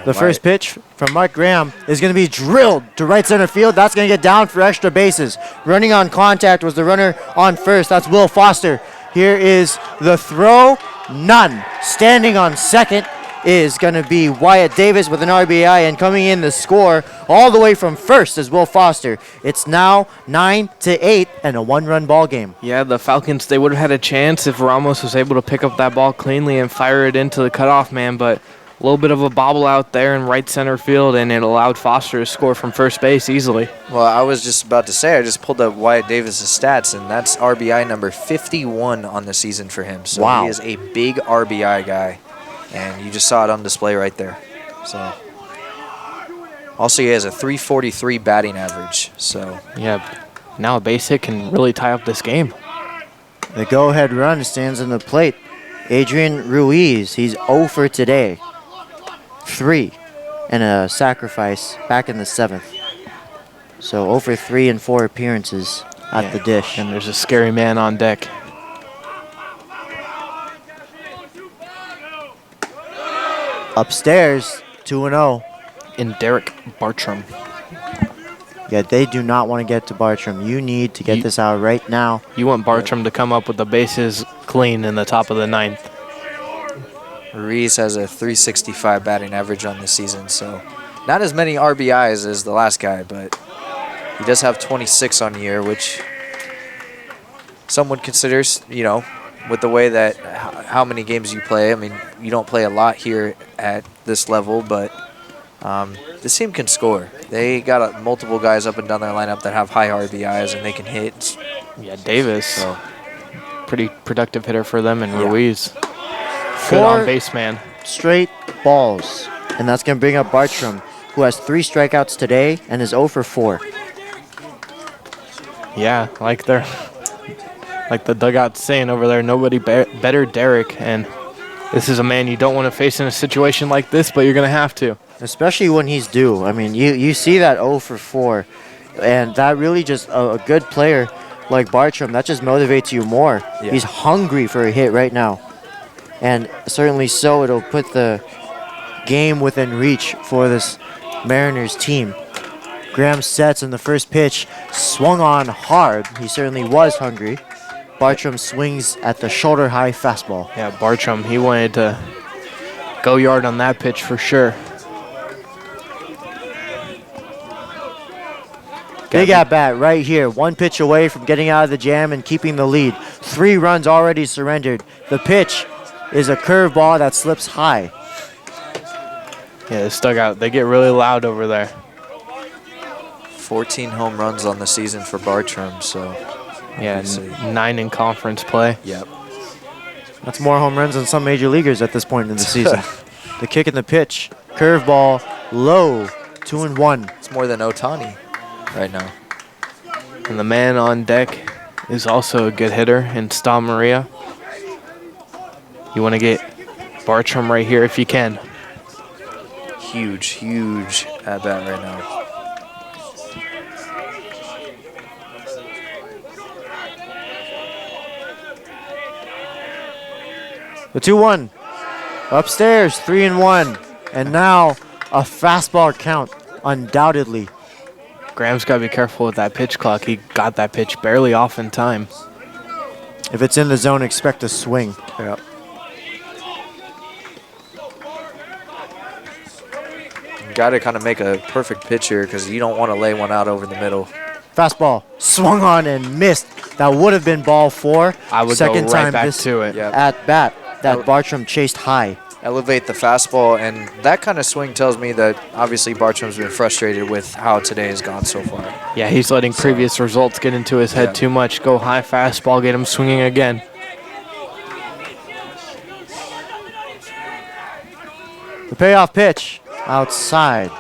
The first pitch from Mark Graham is going to be drilled to right center field. That's going to get down for extra bases. Running on contact was the runner on first. That's Will Foster. Here is the throw. None. Standing on second is going to be Wyatt Davis with an RBI, and coming in the score all the way from first is Will Foster. It's now 9-8 and a 1-run ball game. Yeah, the Falcons, they would have had a chance if Ramos was able to pick up that ball cleanly and fire it into the cutoff man, but a little bit of a bobble out there in right center field, and it allowed Foster to score from first base easily. Well, I was just about to say, I just pulled up Wyatt Davis' stats, and that's RBI number 51 on the season for him. So wow. He is a big RBI guy, and you just saw it on display right there. So also, he has a 343 batting average. So yeah, now a base hit can really tie up this game. The go-ahead run stands in the plate. Adrian Ruiz, he's 0 for today. 3 and a sacrifice back in the 7th. So 0 for 3 and 4 appearances at the dish. And there's a scary man on deck. Upstairs, 2-0. In Derek Bartram. Yeah, they do not want to get to Bartram. You need to get this out right now. You want Bartram to come up with the bases clean in the top of the 9th. Ruiz has a 365 batting average on this season, so not as many RBIs as the last guy, but he does have 26 on the year, which some would consider, with the way that how many games you play, I mean, you don't play a lot here at this level, but this team can score. They got multiple guys up and down their lineup that have high RBIs and they can hit. Yeah, Davis, So, pretty productive hitter for them, and Yeah. Ruiz, good 4 on base man. straight balls. And that's going to bring up Bartram, who has 3 strikeouts today and is 0 for 4. Yeah, like the dugout's saying over there, nobody better Derek, and this is a man you don't want to face in a situation like this, but you're going to have to. Especially when he's due. I mean, you see that 0 for 4, and that really just a good player like Bartram, that just motivates you more. Yeah. He's hungry for a hit right now. And certainly so, it'll put the game within reach for this Mariners team. Graham sets in the first pitch, swung on hard. He certainly was hungry. Bartram swings at the shoulder-high fastball. Yeah, Bartram, he wanted to go yard on that pitch for sure. Big at bat right here. 1 pitch away from getting out of the jam and keeping the lead. 3 runs already surrendered. The pitch is a curveball that slips high. Yeah, this dugout, they get really loud over there. 14 home runs on the season for Bartram, so. Yeah, 9 in conference play. Yep. That's more home runs than some major leaguers at this point in the season. The kick and the pitch. Curveball, low, 2-1. It's more than Otani right now. And the man on deck is also a good hitter in Stal Maria. You want to get Bartram right here if you can. Huge at bat right now. The 2-1. Upstairs, 3-1. And now a fastball count, undoubtedly. Graham's got to be careful with that pitch clock. He got that pitch barely off in time. If it's in the zone, expect a swing. Yep. You got to kind of make a perfect pitch here because you don't want to lay one out over the middle. Fastball swung on and missed. That would have been ball 4. I would Second go right time back this to it. Yep. at bat that Bartram chased high. Elevate the fastball, and that kind of swing tells me that obviously Bartram's been frustrated with how today has gone so far. Yeah, he's letting previous results get into his head too much. Go high fastball, get him swinging again. The payoff pitch outside,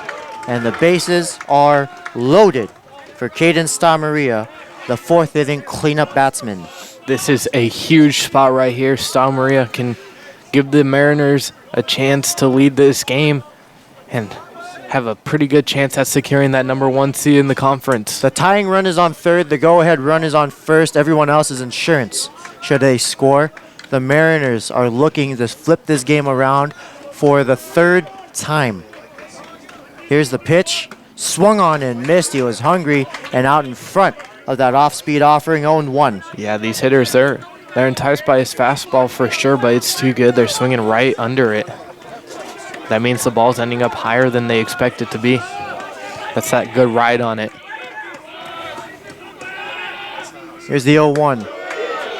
and the bases are loaded for Caden Stamaria, the 4th inning cleanup batsman. This is a huge spot right here. Stal Maria can give the Mariners a chance to lead this game and have a pretty good chance at securing that #1 seed in the conference. The tying run is on 3rd. The go-ahead run is on 1st. Everyone else is insurance should they score. The Mariners are looking to flip this game around for the 3rd time. Here's the pitch. Swung on and missed. He was hungry and out in front of that off-speed offering, 0-1. Yeah, these hitters, they're enticed by his fastball for sure, but it's too good. They're swinging right under it. That means the ball's ending up higher than they expect it to be. That's that good ride on it. Here's the 0-1.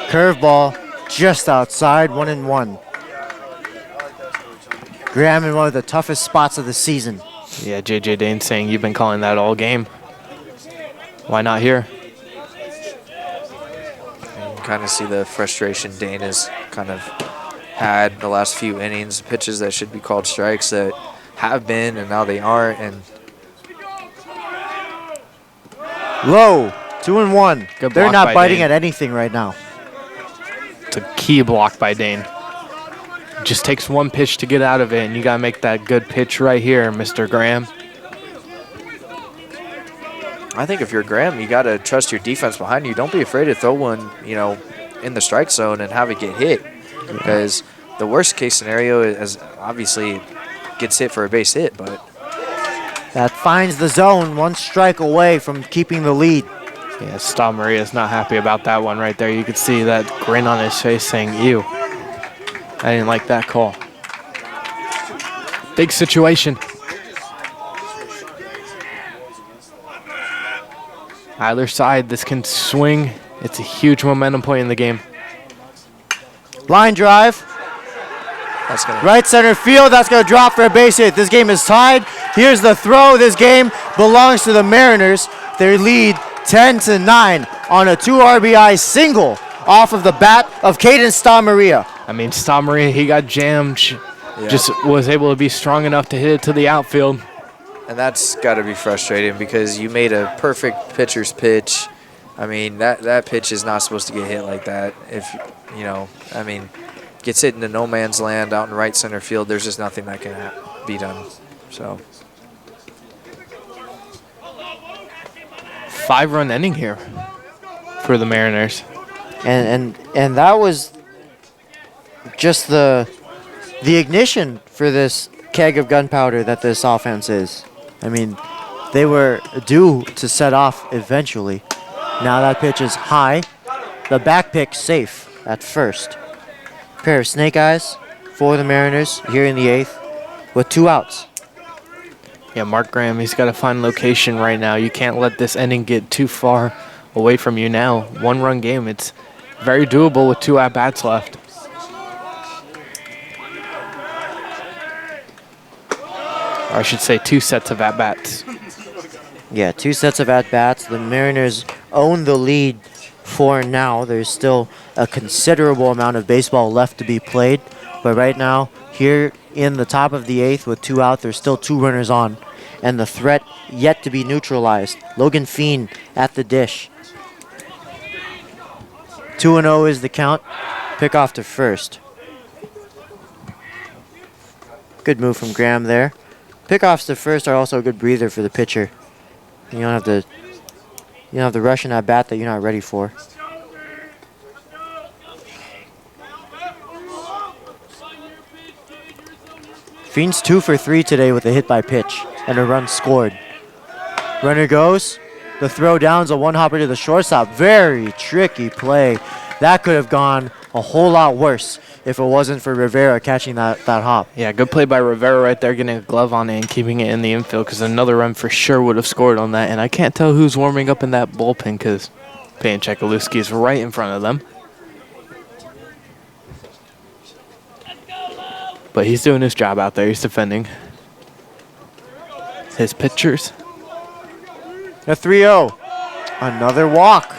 Curveball just outside, 1-1. Graham in one of the toughest spots of the season. Yeah, J.J. Dane saying you've been calling that all game. Why not here? You can kind of see the frustration Dane has kind of had the last few innings. Pitches that should be called strikes that have been, and now they aren't. And low, 2-1. Good They're block not by biting Dane. at anything right now. It's a key block by Dane. Just takes one pitch to get out of it, and you got to make that good pitch right here, Mr. Graham. I think if you're Graham, you got to trust your defense behind you. Don't be afraid to throw one, in the strike zone and have it get hit. Because the worst case scenario is obviously gets hit for a base hit, but That finds the zone, 1 strike away from keeping the lead. Yeah, Stal Maria's not happy about that one right there. You could see that grin on his face saying, ew. I didn't like that call. Big situation. Either side, this can swing. It's a huge momentum point in the game. Line drive. That's gonna Right center field. That's going to drop for a base hit. This game is tied. Here's the throw. This game belongs to the Mariners. They lead 10-9 on a 2 RBI single off of the bat of Caden Stamaria. I mean, Stamaria, he got jammed. Just was able to be strong enough to hit it to the outfield. And that's got to be frustrating because you made a perfect pitcher's pitch. I mean, that pitch is not supposed to get hit like that. If, you know, I mean, gets hit into no man's land out in right center field, there's just nothing that can be done. So 5-run inning here for the Mariners. And that was just the ignition for this keg of gunpowder that this offense is. I mean, they were due to set off eventually. Now that pitch is high. The back pick safe at first. Pair of snake eyes for the Mariners here in the 8th with 2 outs. Yeah, Mark Graham, he's got to find location right now. You can't let this inning get too far away from you now. 1-run game. It's very doable with 2 at-bats left. Or I should say 2 sets of at-bats. Yeah, 2 sets of at-bats. The Mariners own the lead for now. There's still a considerable amount of baseball left to be played. But right now, here in the top of the 8th with 2 out, there's still 2 runners on. And the threat yet to be neutralized. Logan Fien at the dish. 2-0 is the count. Pick off to first. Good move from Graham there. Pickoffs to first are also a good breather for the pitcher. You don't have to rush in that bat that you're not ready for. Fiend's 2 for 3 today with a hit by pitch and a run scored. Runner goes. The throw down's a 1-hopper to the shortstop. Very tricky play. That could have gone a whole lot worse if it wasn't for Rivera catching that hop. Yeah, good play by Rivera right there, getting a glove on it and keeping it in the infield because another run for sure would have scored on that. And I can't tell who's warming up in that bullpen because Payne Chekaluski is right in front of them. But he's doing his job out there. He's defending his pitchers. A 3-0. Another walk.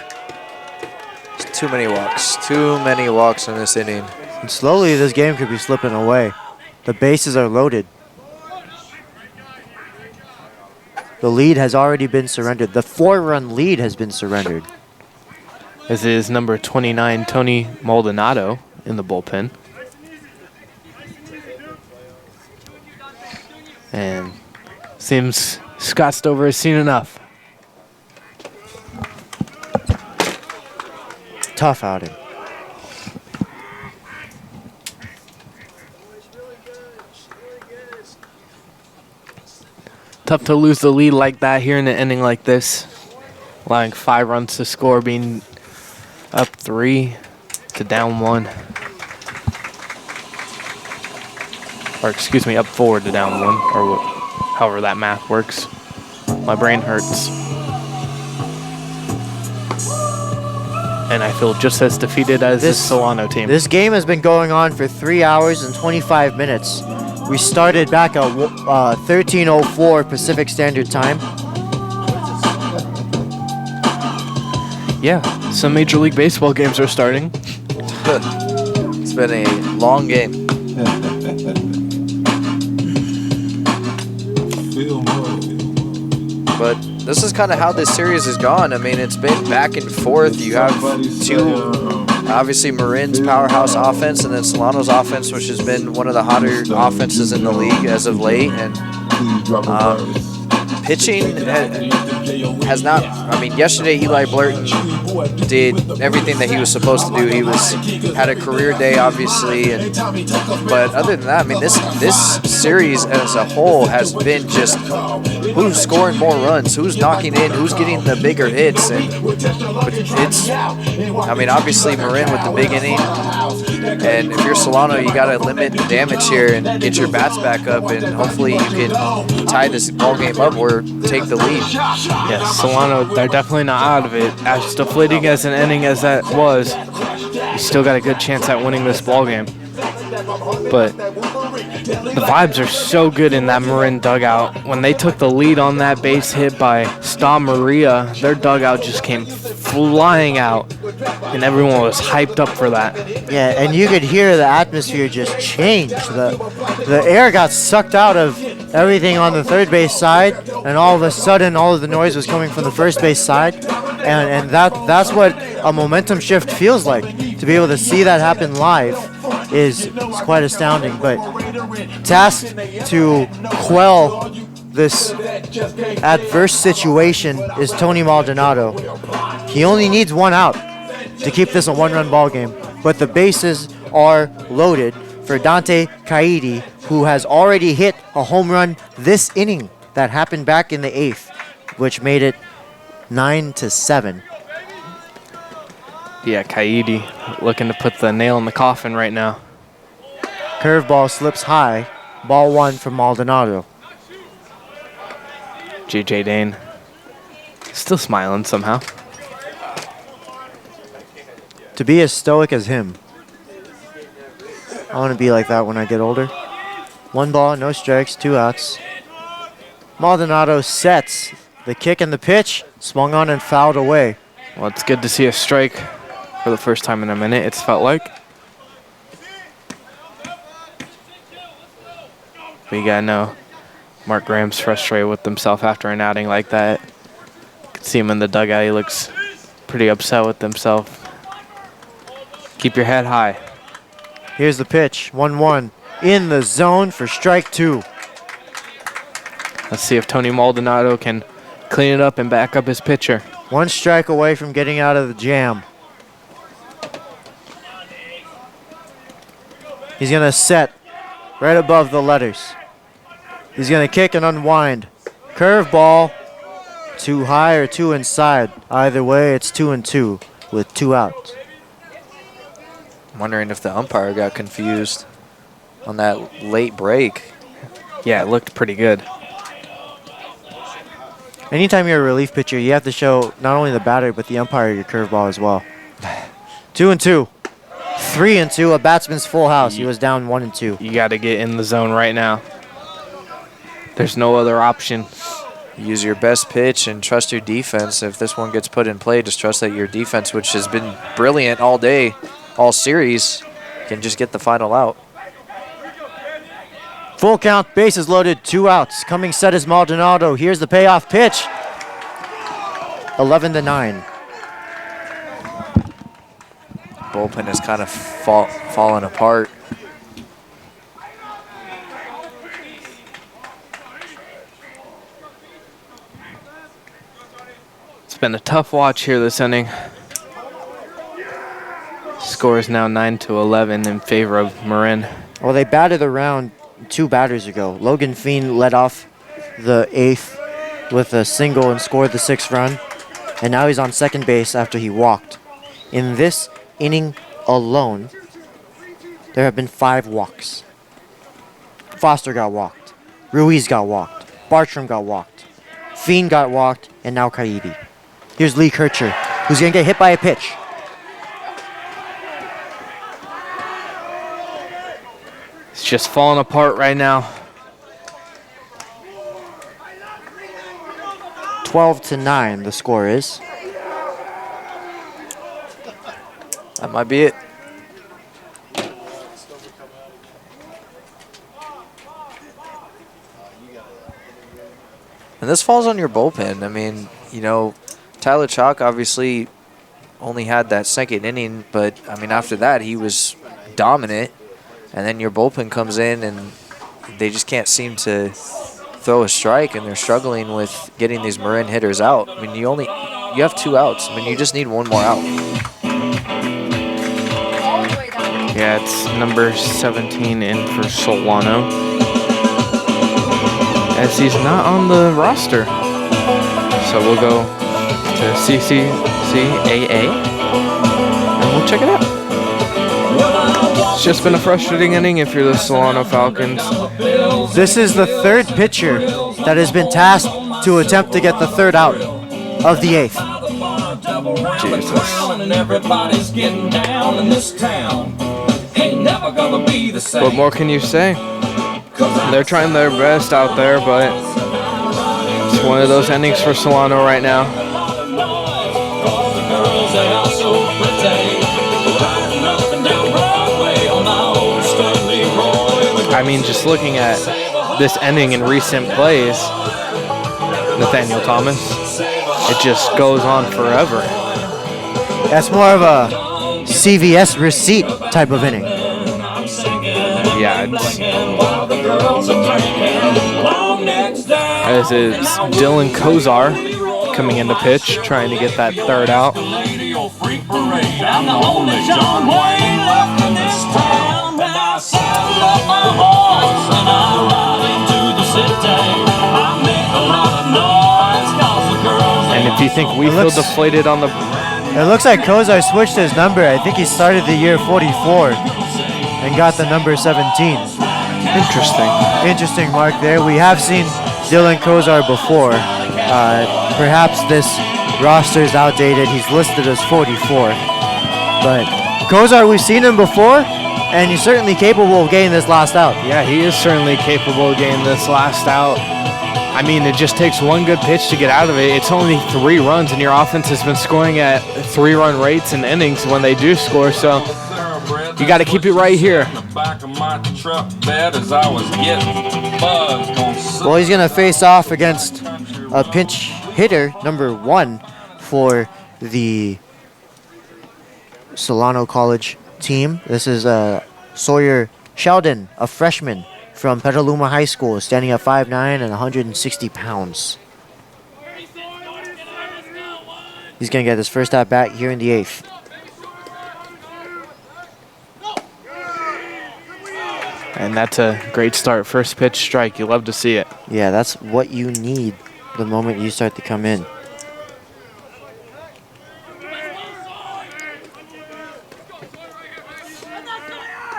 Too many walks. Too many walks in this inning. And slowly this game could be slipping away. The bases are loaded. The lead has already been surrendered. The 4-run lead has been surrendered. This is number 29, Tony Maldonado, in the bullpen. And seems Scott Stover has seen enough. Tough outing. Tough to lose the lead like that here in an inning like this. Allowing 5 runs to score, being up 3 to down 1. Or excuse me, up 4 to down 1, or however that math works. My brain hurts. And I feel just as defeated as this Solano team. This game has been going on for 3 hours and 25 minutes. We started back at 13:04 Pacific Standard Time. Yeah, some Major League Baseball games are starting. It's been a long game. But this is kind of how this series has gone. I mean, it's been back and forth. You have 2, obviously Marin's powerhouse offense and then Solano's offense, which has been one of the hotter offenses in the league as of late. And pitching has not, I mean, yesterday Eli Blurton did everything that he was supposed to do. He had a career day, obviously, but other than that, I mean, this series as a whole has been just who's scoring more runs, who's knocking in, who's getting the bigger hits, and it's, I mean, obviously Marin with the big inning, and if you're Solano, you got to limit the damage here and get your bats back up, and hopefully you can tie this ball game up or take the lead. Yes, Solano, they're definitely not out of it. As deflating as an inning as that was, you still got a good chance at winning this ball game. But the vibes are so good in that Marin dugout. When they took the lead on that base hit by Sta Maria, their dugout just came flying out, and everyone was hyped up for that. Yeah, and you could hear the atmosphere just change. The air got sucked out of everything on the third base side, and all of a sudden, all of the noise was coming from the first base side, and that's what a momentum shift feels like. To be able to see that happen live is quite astounding. But tasked to quell this adverse situation is Tony Maldonado. He only needs one out to keep this a one-run ball game, but the bases are loaded for Dante Kaidi, who has already hit a home run this inning that happened back in the 8th, which made it 9-7. Yeah, Kaidi looking to put the nail in the coffin right now. Curveball slips high, ball 1 from Maldonado. J.J. Dane still smiling somehow. To be as stoic as him. I want to be like that when I get older. 1 ball, no strikes, 2 outs. Maldonado sets the kick and the pitch, swung on and fouled away. Well, it's good to see a strike for the first time in a minute, it's felt like. But you gotta know, Mark Graham's frustrated with himself after an outing like that. You can see him in the dugout, he looks pretty upset with himself. Keep your head high. Here's the pitch, 1-1. In the zone for strike 2. Let's see if Tony Maldonado can clean it up and back up his pitcher. 1 strike away from getting out of the jam. He's going to set right above the letters. He's going to kick and unwind. Curveball, too high or too inside. Either way, it's 2-2 with 2 outs. I'm wondering if the umpire got confused on that late break. Yeah, it looked pretty good. Anytime you're a relief pitcher, you have to show not only the batter, but the umpire your curveball as well. 2-2. 3-2, a batsman's full house. He was down 1-2. You got to get in the zone right now. There's no other option. Use your best pitch and trust your defense. If this one gets put in play, just trust that your defense, which has been brilliant all day, all series, can just get the final out. Full count, bases loaded, 2 outs. Coming set is Maldonado. Here's the payoff pitch. 11-9. Bullpen has kind of fallen apart. It's been a tough watch here this inning. Score is now 9-11 in favor of Marin. Well, they batted around 2 batters ago. Logan Fien led off the 8th with a single and scored the 6th run. And now he's on second base after he walked. In this inning alone, there have been 5 walks. Foster got walked. Ruiz got walked. Bartram got walked. Fien got walked, and now Kaidi. Here's Lee Kircher, who's going to get hit by a pitch. It's just falling apart right now. 12-9 the score is. That might be it. And this falls on your bullpen. I mean, you know, Tyler Chalk obviously only had that second inning, but, I mean, after that, he was dominant. And then your bullpen comes in, and they just can't seem to throw a strike, and they're struggling with getting these Marin hitters out. I mean, you have 2 outs. I mean, you just need 1 more out. Yeah, it's number 17 in for Solano, as he's not on the roster. So we'll go to CCCAA, and we'll check it out. It's just been a frustrating inning if you're the Solano Falcons. This is the 3rd pitcher that has been tasked to attempt to get the third out of the eighth. What more can you say? They're trying their best out there, but it's one of those endings for Solano right now. I mean, just looking at this ending in recent plays, Nathaniel Thomas, it just goes on forever. That's more of a CVS receipt type of inning. Yeah, as it's Dylan Kozar coming into pitch, trying to get that third out. And if you think we feel deflated on the... It looks like Kozar switched his number. I think he started the year 44 and got the number 17. Interesting mark there. We have seen Dylan Kozar before. Perhaps this roster is outdated. He's listed as 44. But Kozar, we've seen him before, and he's certainly capable of getting this last out. Yeah, he is certainly capable of getting this last out. I mean, it just takes one good pitch to get out of it. It's only 3 runs, and your offense has been scoring at 3-run rates in innings when they do score, so you got to keep it right here. Well, he's going to face off against a pinch hitter, number 1 for the Solano College team. This is Sawyer Sheldon, a freshman from Petaluma High School, standing at 5'9" and 160 pounds. He's going to get his first at bat here in the 8th. And that's a great start. First pitch strike. You love to see it. Yeah, that's what you need the moment you start to come in.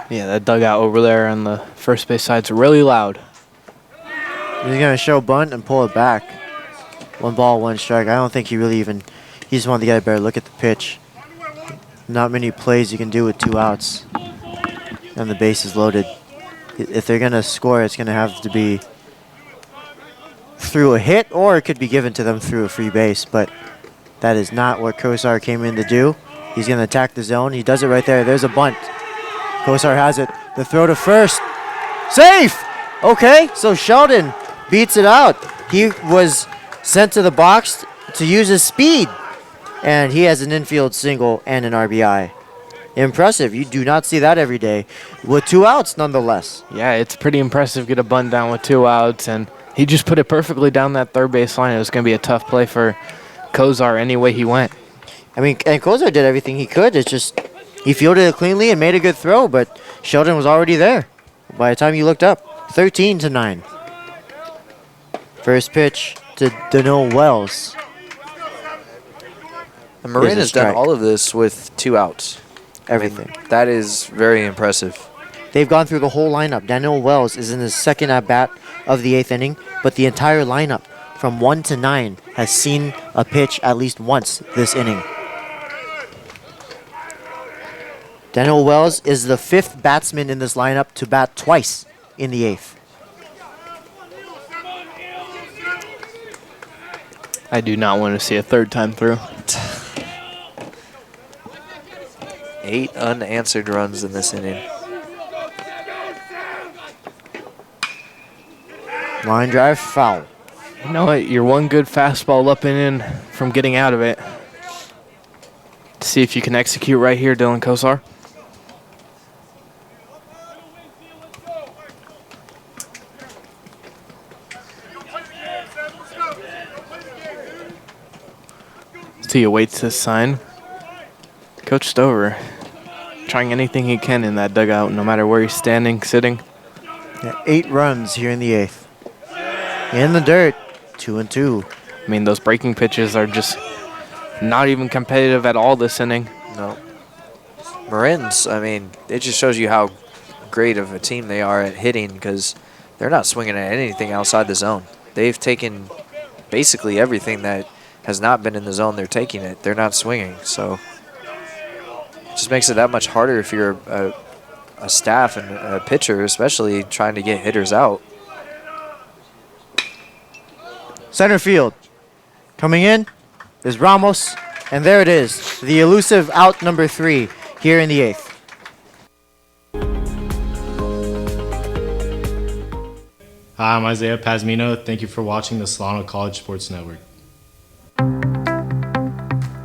Yeah, that dugout over there on the first base side's really loud. He's going to show bunt and pull it back. 1 ball, 1 strike. I don't think he really even... He just wanted to get a better look at the pitch. Not many plays you can do with 2 outs. And the base is loaded. If they're going to score, it's going to have to be through a hit, or it could be given to them through a free base. But that is not what Kozar came in to do. He's going to attack the zone. He does it right there. There's a bunt. Kozar has it. The throw to first. Safe! Okay, so Sheldon beats it out. He was sent to the box to use his speed. And he has an infield single and an RBI. Impressive. You do not see that every day. With 2 outs, nonetheless. Yeah, it's pretty impressive. Get a bunt down with 2 outs. And he just put it perfectly down that third base line. It was going to be a tough play for Kozar any way he went. I mean, and Kozar did everything he could. It's just... He fielded it cleanly and made a good throw, but Sheldon was already there by the time you looked up. 13-9. First pitch to Daniel Wells. And Marin has done all of this with 2 outs. Everything. I mean, that is very impressive. They've gone through the whole lineup. Daniel Wells is in his second at-bat of the 8th inning, but the entire lineup from 1 to 9 has seen a pitch at least once this inning. Daniel Wells is the 5th batsman in this lineup to bat twice in the 8th. I do not want to see a third time through. 8 unanswered runs in this inning. Line drive, foul. You know what? You're one good fastball up and in from getting out of it. See if you can execute right here, Dylan Kozar. So he awaits his sign. Coach Stover trying anything he can in that dugout, no matter where he's standing, sitting. Yeah, 8 runs here in the 8th. In the dirt, 2-2. I mean, those breaking pitches are just not even competitive at all this inning. No. Marin's, I mean, it just shows you how great of a team they are at hitting because they're not swinging at anything outside the zone. They've taken basically everything that has not been in the zone, they're taking it. They're not swinging. So it just makes it that much harder if you're a staff and a pitcher, especially trying to get hitters out. Center field. Coming in is Ramos, and there it is, the elusive out number 3 here in the 8th. Hi, I'm Isaiah Pazmino. Thank you for watching the Solano College Sports Network.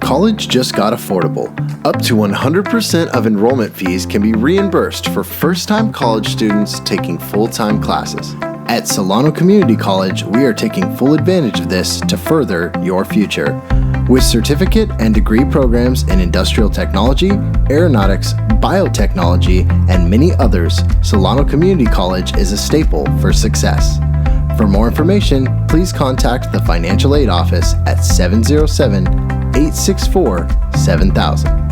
College just got affordable. Up to 100% of enrollment fees can be reimbursed for first-time college students taking full-time classes. At Solano Community College, we are taking full advantage of this to further your future. With certificate and degree programs in industrial technology, aeronautics, biotechnology, and many others, Solano Community College is a staple for success. For more information, please contact the Financial Aid Office at 707-864-7000.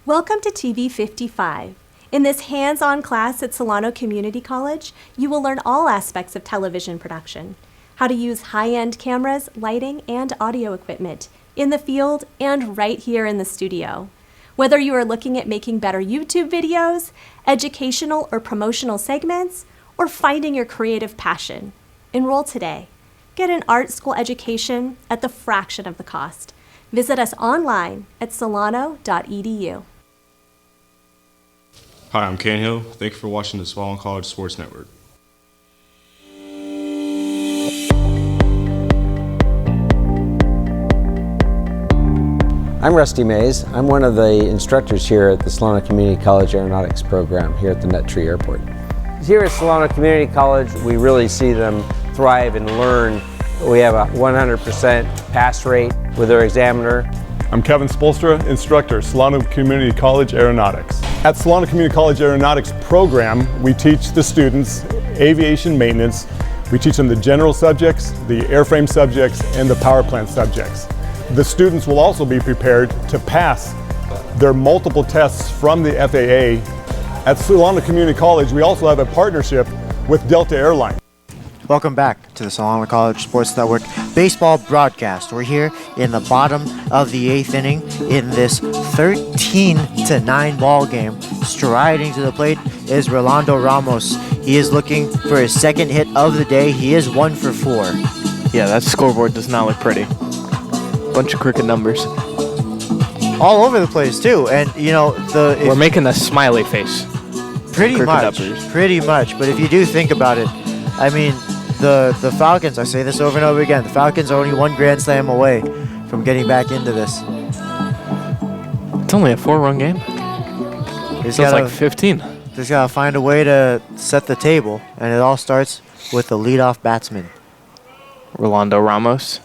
Welcome to TV 55. In this hands-on class at Solano Community College, you will learn all aspects of television production, how to use high-end cameras, lighting, and audio equipment in the field and right here in the studio. Whether you are looking at making better YouTube videos, educational or promotional segments, or finding your creative passion, enroll today. Get an art school education at the fraction of the cost. Visit us online at solano.edu. Hi, I'm Ken Hill. Thank you for watching the Solano College Sports Network. I'm Rusty Mays. I'm one of the instructors here at the Solano Community College Aeronautics program here at the Nut Tree Airport. Here at Solano Community College, we really see them thrive and learn. We have a 100% pass rate with our examiner. I'm Kevin Spolstra, instructor, Solano Community College Aeronautics. At Solano Community College Aeronautics program, we teach the students aviation maintenance. We teach them the general subjects, the airframe subjects, and the power plant subjects. The students will also be prepared to pass their multiple tests from the FAA. At Solano Community College, we also have a partnership with Delta Airlines. Welcome back to the Solano College Sports Network baseball broadcast. We're here in the bottom of the 8th inning in this 13-9 ball game. Striding to the plate is Rolando Ramos. He is looking for his second hit of the day. He is 1 for 4. Yeah, that scoreboard does not look pretty. Bunch of crooked numbers. All over the place too, and you know we're making the smiley face. Pretty much. But if you do think about it, I mean, the Falcons. I say this over and over again. The Falcons are only 1 grand slam away from getting back into this. It's only a 4-run game. It's like 15. Just gotta find a way to set the table, and it all starts with the leadoff batsman, Rolando Ramos.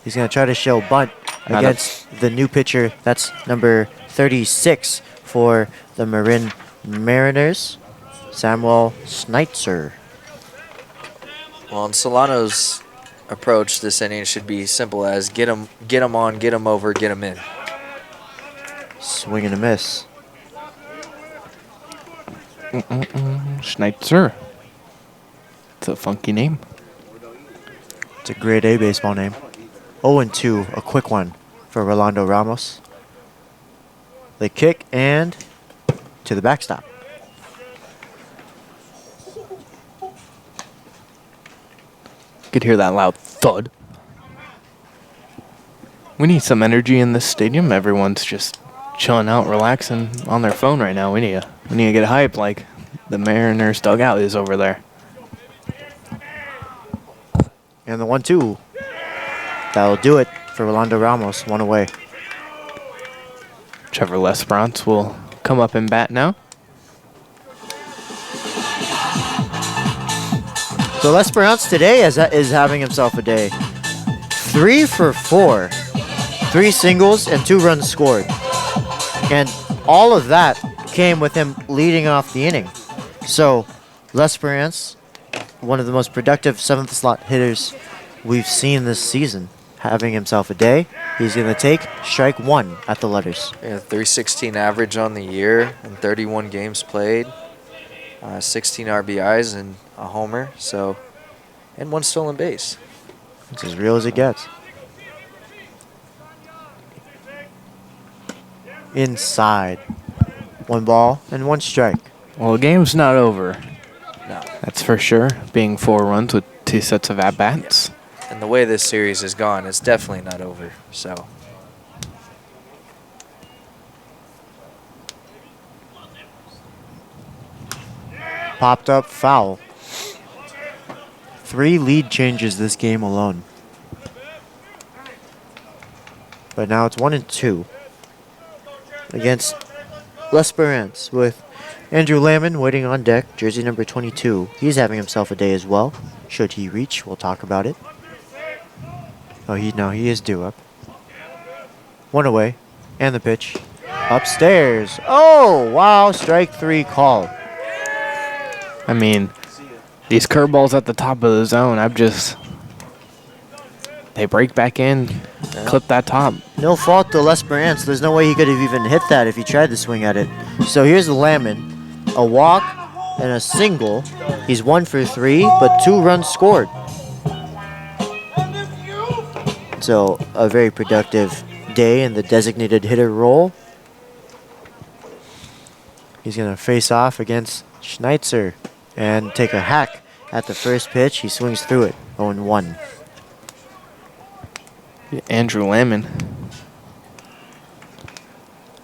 He's going to try to show bunt against the new pitcher. That's number 36 for the Marin Mariners, Samuel Schneitzer. Well, in Solano's approach, this inning should be simple as get him on, get him over, get him in. Swing and a miss. Schneitzer. It's a funky name. It's a grade A baseball name. 0-2, a quick one for Rolando Ramos. The kick and to the backstop. Could hear that loud thud. We need some energy in this stadium. Everyone's just chilling out, relaxing on their phone right now. We need to get hyped like the Mariners dugout is over there. And the 1-2. That'll do it for Rolando Ramos, 1 away. Trevor Lesperance will come up and bat now. So Lesperance today is having himself a day. 3 for 4. 3 singles and 2 runs scored. And all of that came with him leading off the inning. So Lesperance, one of the most productive 7th slot hitters we've seen this season, having himself a day. He's going to take strike 1 at the letters. Yeah, 316 average on the year and 31 games played, 16 RBIs, and a homer, so, and 1 stolen base. It's as real as it gets. Inside. 1 ball and 1 strike. Well, the game's not over. No. That's for sure. Being 4 runs with 2 sets of at-bats. And the way this series has gone, it's definitely not over, so. Popped up foul. 3 lead changes this game alone. But now it's 1-2 against L'Esperance with Andrew Lamon waiting on deck, jersey number 22. He's having himself a day as well. Should he reach, we'll talk about it. Oh, he is due up. 1 away, and the pitch. Upstairs. Oh, wow, strike 3 called. I mean, these curveballs at the top of the zone, they break back in, clip that top. No fault to L'Esperance. There's no way he could have even hit that if he tried to swing at it. So here's the Lamon. A walk and a single. He's 1 for 3, but 2 runs scored. So a very productive day in the designated hitter role. He's going to face off against Schneitzer and take a hack at the first pitch. He swings through it, 0-1. Andrew Lamon.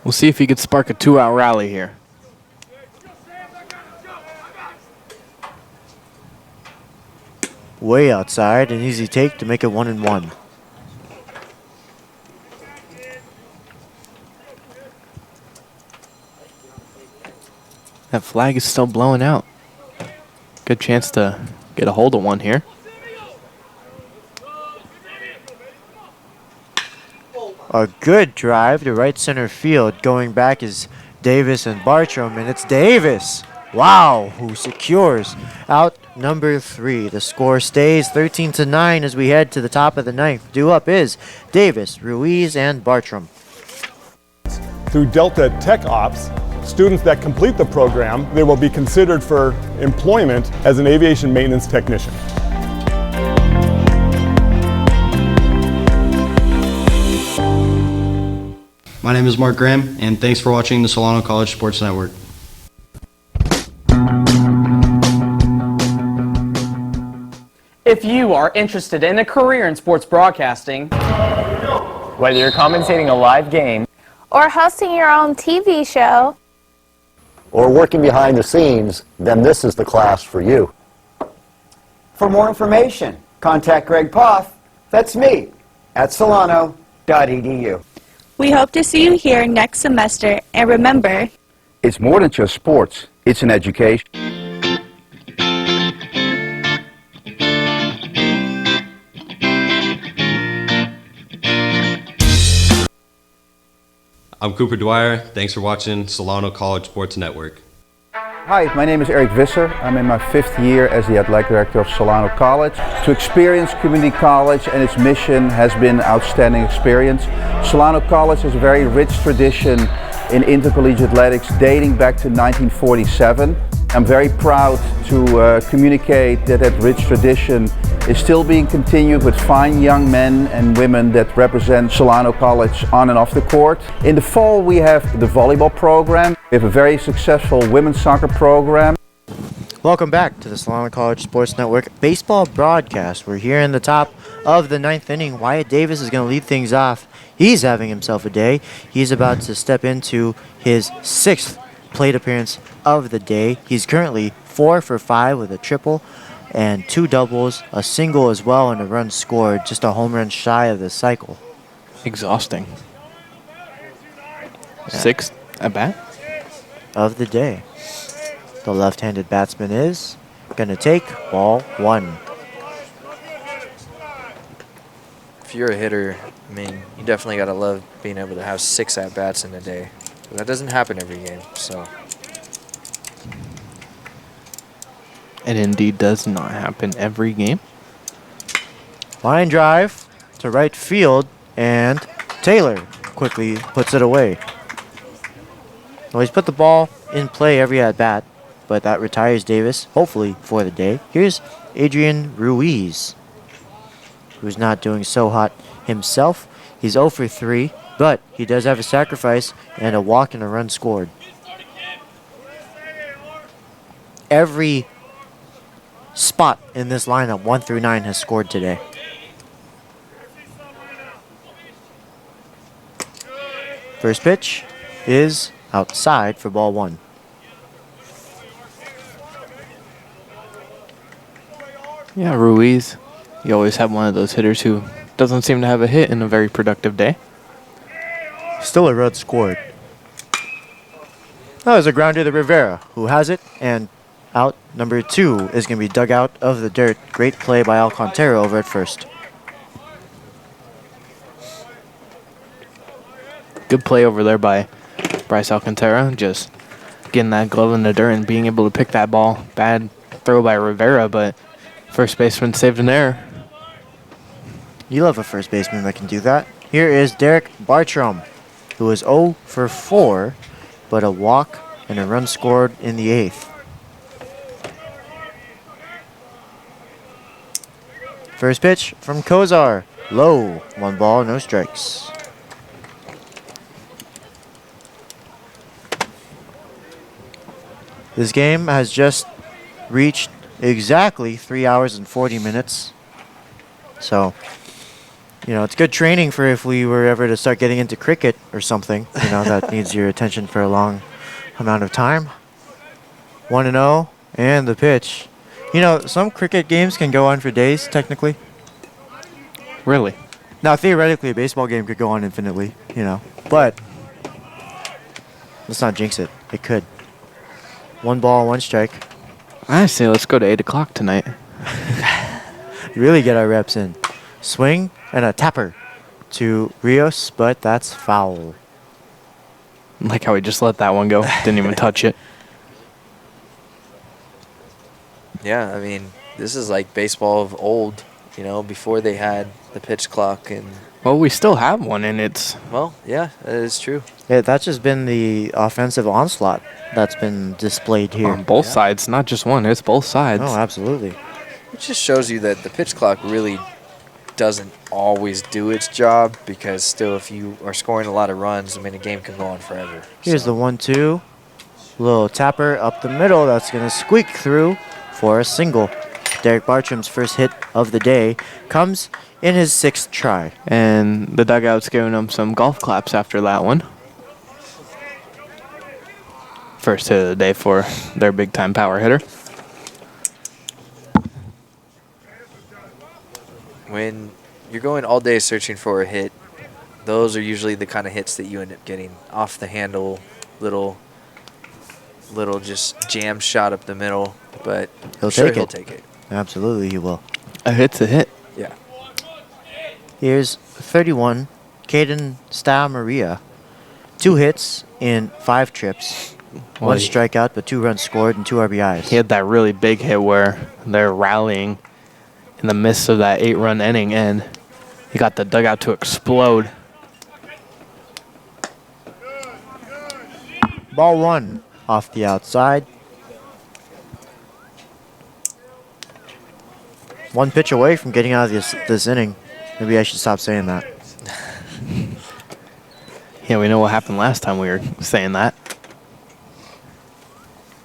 We'll see if he could spark a 2-out rally here. Way outside, an easy take to make it 1-1. That flag is still blowing out. Good chance to get a hold of one here. A good drive to right center field. Going back is Davis and Bartram, and it's Davis. Wow, who secures out number 3. The score stays 13-9 as we head to the top of the 9th. Due up is Davis, Ruiz, and Bartram. Through Delta Tech Ops, students that complete the program, they will be considered for employment as an aviation maintenance technician. My name is Mark Graham, and thanks for watching the Solano College Sports Network. If you are interested in a career in sports broadcasting, whether you're commentating a live game, or hosting your own TV show, or working behind the scenes, then this is the class for you. For more information, contact Greg Poff, that's me, at solano.edu. We hope to see you here next semester, and remember, it's more than just sports, it's an education. I'm Cooper Dwyer. Thanks for watching Solano College Sports Network. Hi, my name is Eric Visser. I'm in my 5th year as the Athletic Director of Solano College. To experience community college and its mission has been an outstanding experience. Solano College has a very rich tradition in intercollegiate athletics dating back to 1947. I'm very proud to communicate that that rich tradition is still being continued with fine young men and women that represent Solano College on and off the court. In the fall we have the volleyball program. We have a very successful women's soccer program. Welcome back to the Solano College Sports Network baseball broadcast. We're here in the top of the 9th inning. Wyatt Davis is going to lead things off. He's having himself a day. He's about to step into his 6th plate appearance of the day. He's currently 4 for 5 with a triple and 2 doubles, a single as well, and a run scored. Just a home run shy of the cycle. Exhausting. 6th at bat of the day. The left-handed batsman is going to take ball 1. If you're a hitter, I mean, you definitely got to love being able to have 6 at-bats in a day. That doesn't happen every game, so. It indeed does not happen every game. Line drive to right field, and Taylor quickly puts it away. Well, he's put the ball in play every at-bat, but that retires Davis, hopefully for the day. Here's Adrian Ruiz, who's not doing so hot himself. He's 0 for 3, but he does have a sacrifice and a walk and a run scored. Every spot in this lineup, 1 through 9, has scored today. First pitch is outside for ball 1. Yeah, Ruiz. You always have one of those hitters who doesn't seem to have a hit in a very productive day. Still a run scored. That was a grounder to Rivera, who has it, and out number 2 is going to be dug out of the dirt. Great play by Alcantara over at first. Good play over there by Bryce Alcantara, just getting that glove in the dirt and being able to pick that ball. Bad throw by Rivera, but first baseman saved an error. You love a first baseman that can do that. Here is Derek Bartram, who is 0 for 4, but a walk and a run scored in the 8th. First pitch from Kozar. Low. 1 ball, no strikes. This game has just reached exactly 3 hours and 40 minutes. So, you know, it's good training for if we were ever to start getting into cricket or something, you know, that needs your attention for a long amount of time. 1-0, and the pitch. You know, some cricket games can go on for days, technically. Really? Now, theoretically, a baseball game could go on infinitely, you know, but let's not jinx it. It could. 1 ball, 1 strike. I say let's go to 8 o'clock tonight. Really get our reps in. Swing and a tapper to Rios, but that's foul. Like how he just let that one go. Didn't even touch it. Yeah, I mean, this is like baseball of old, you know, before they had the pitch clock. And Well, we still have one, and it's... Well, yeah, that is true. Yeah, that's just been the offensive onslaught that's been displayed here. On both sides, not just one. It's both sides. Oh, absolutely. It just shows you that the pitch clock really doesn't always do its job, because still, if you are scoring a lot of runs, I mean, a game can go on forever. Here's the 1-2. Little tapper up the middle. That's going to squeak through for a single. Derek Bartram's first hit of the day comes in his 6th try. And the dugout's giving him some golf claps after that one. First hit of the day for their big-time power hitter. When you're going all day searching for a hit, those are usually the kind of hits that you end up getting. Off the handle, little just jam shot up the middle, but He'll take it. Absolutely, he will. A hit's a hit. Yeah. Here's 31, Caden Maria. 2 hits in 5 trips. Well, 1 strikeout, but 2 runs scored and 2 RBIs. He had that really big hit where they're rallying in the midst of that 8-run inning, and he got the dugout to explode. Ball 1 off the outside. 1 pitch away from getting out of this inning. Maybe I should stop saying that. Yeah, we know what happened last time we were saying that.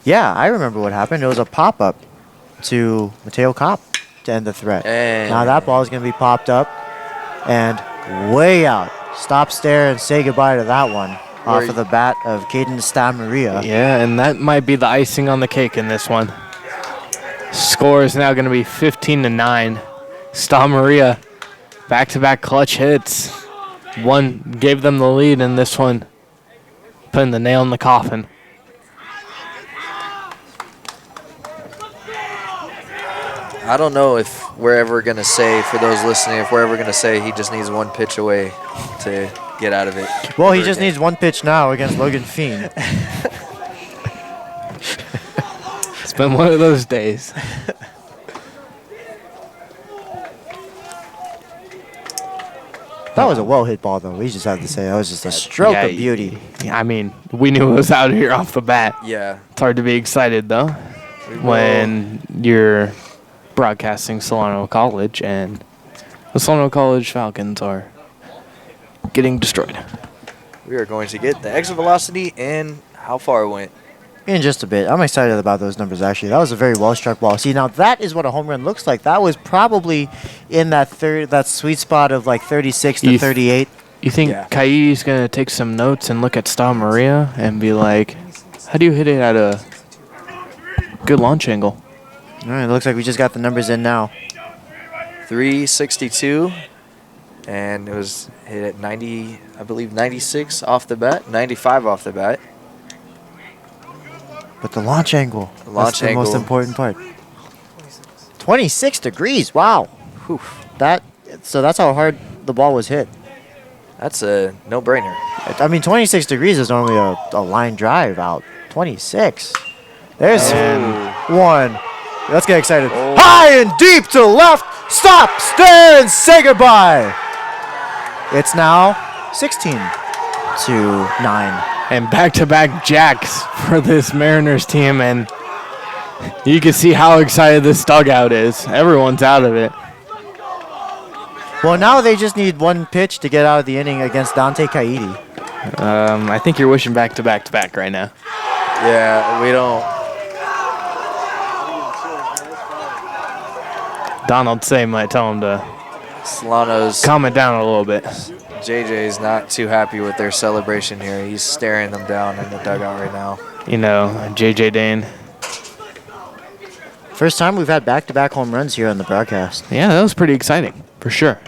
Yeah, I remember what happened. It was a pop-up to Mateo Kopp to end the threat. Hey. Now that ball is going to be popped up and way out. Stop, stare, and say goodbye to that one off of the bat of Caden Maria. Yeah, and that might be the icing on the cake in this one. Score is now going to be 15-9. Maria, back-to-back clutch hits. One gave them the lead in this one, putting the nail in the coffin. I don't know if we're ever going to say, for those listening, if we're ever going to say he just needs 1 pitch away to get out of it. Well, he just needs 1 pitch now against Logan Fiend. It's been one of those days. That was a well-hit ball, though. We just have to say that was just a stroke Yeah, of beauty. I mean, we knew it was out here off the bat. Yeah. It's hard to be excited, though, when you're broadcasting Solano College and the Solano College Falcons are getting destroyed. We are going to get the exit velocity and how far it went. In just a bit. I'm excited about those numbers, actually. That was a very well-struck ball. See, now that is what a home run looks like. That was probably in that sweet spot of like 36 to 38. You think Kaidi's going to take some notes and look at Star Maria and be like, how do you hit it at a good launch angle? All right, it looks like we just got the numbers in now. 362, and it was hit at 90, I believe 96 off the bat, 95 off the bat. But the launch angle, Launch that's the most angle. important part. 26 degrees, wow. Whew. So that's how hard the ball was hit. That's a no-brainer. I mean, 26 degrees is normally a line drive out. 26. There's one. Let's get excited. High and deep to left. Stop, stare, and say goodbye. It's now 16 to 9. And back-to-back jacks for this Mariners team, and you can see how excited this dugout is. Everyone's out of it. Well, now they just need one pitch to get out of the inning against Dante Kaidi. I think you're wishing back-to-back-to-back right now. Yeah, we don't. Donald Say might tell him to Solano's calm it down a little bit. JJ's not too happy with their celebration here. He's staring them down in the dugout right now. You know, JJ Dane. First time we've had back-to-back home runs here on the broadcast. Yeah, that was pretty exciting, for sure.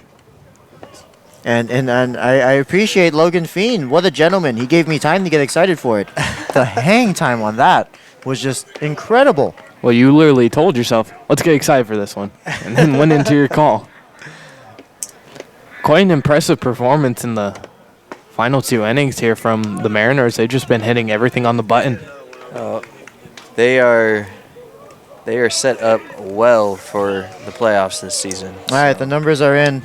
And I appreciate Logan Fiend. What a gentleman. He gave me time to get excited for it. The hang time on that was just incredible. Well, you literally told yourself, let's get excited for this one, and then went into your call. Quite an impressive performance in the final 2 innings here from the Mariners. They've just been hitting everything on the button. They are set up well for the playoffs this season. All right, the numbers are in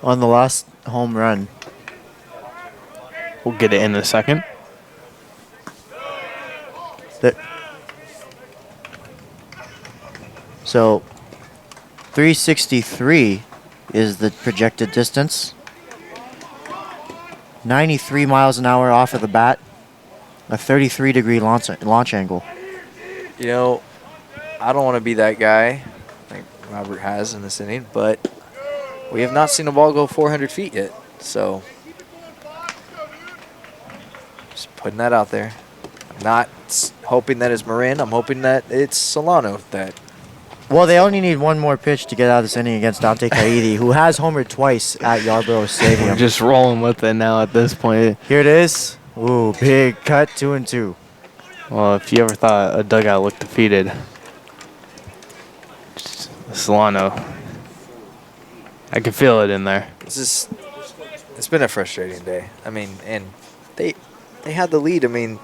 on the last home run. We'll get it in a second. So 363 is the projected distance. 93 miles an hour off of the bat. A 33-degree launch angle. You know, I don't want to be that guy like Robert has in this inning, but we have not seen a ball go 400 feet yet. So, just putting that out there. I'm not hoping that it's Marin. I'm hoping that it's Solano that. Well, they only need one more pitch to get out of this inning against Dante Kaidi, who has homered twice at Yarborough Stadium. We're just rolling with it now at this point. Here it is. Ooh, big cut, 2-2. Well, if you ever thought a dugout looked defeated, Solano, I can feel it in there. It's been a frustrating day. I mean, and they had the lead. I mean,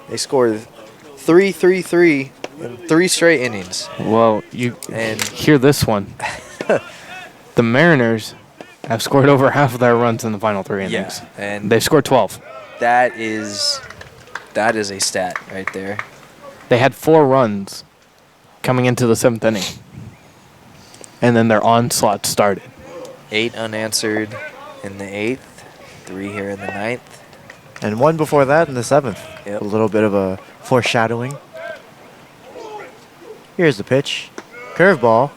they scored 3-3-3 in 3 straight innings. Well, you hear this one. The Mariners have scored over half of their runs in the final 3 innings. Yeah, and they've scored 12. That is a stat right there. They had 4 runs coming into the 7th inning. And then their onslaught started. 8 unanswered in the 8th, 3 here in the 9th. And 1 before that in the 7th. Yep. A little bit of a foreshadowing. Here's the pitch. Curveball.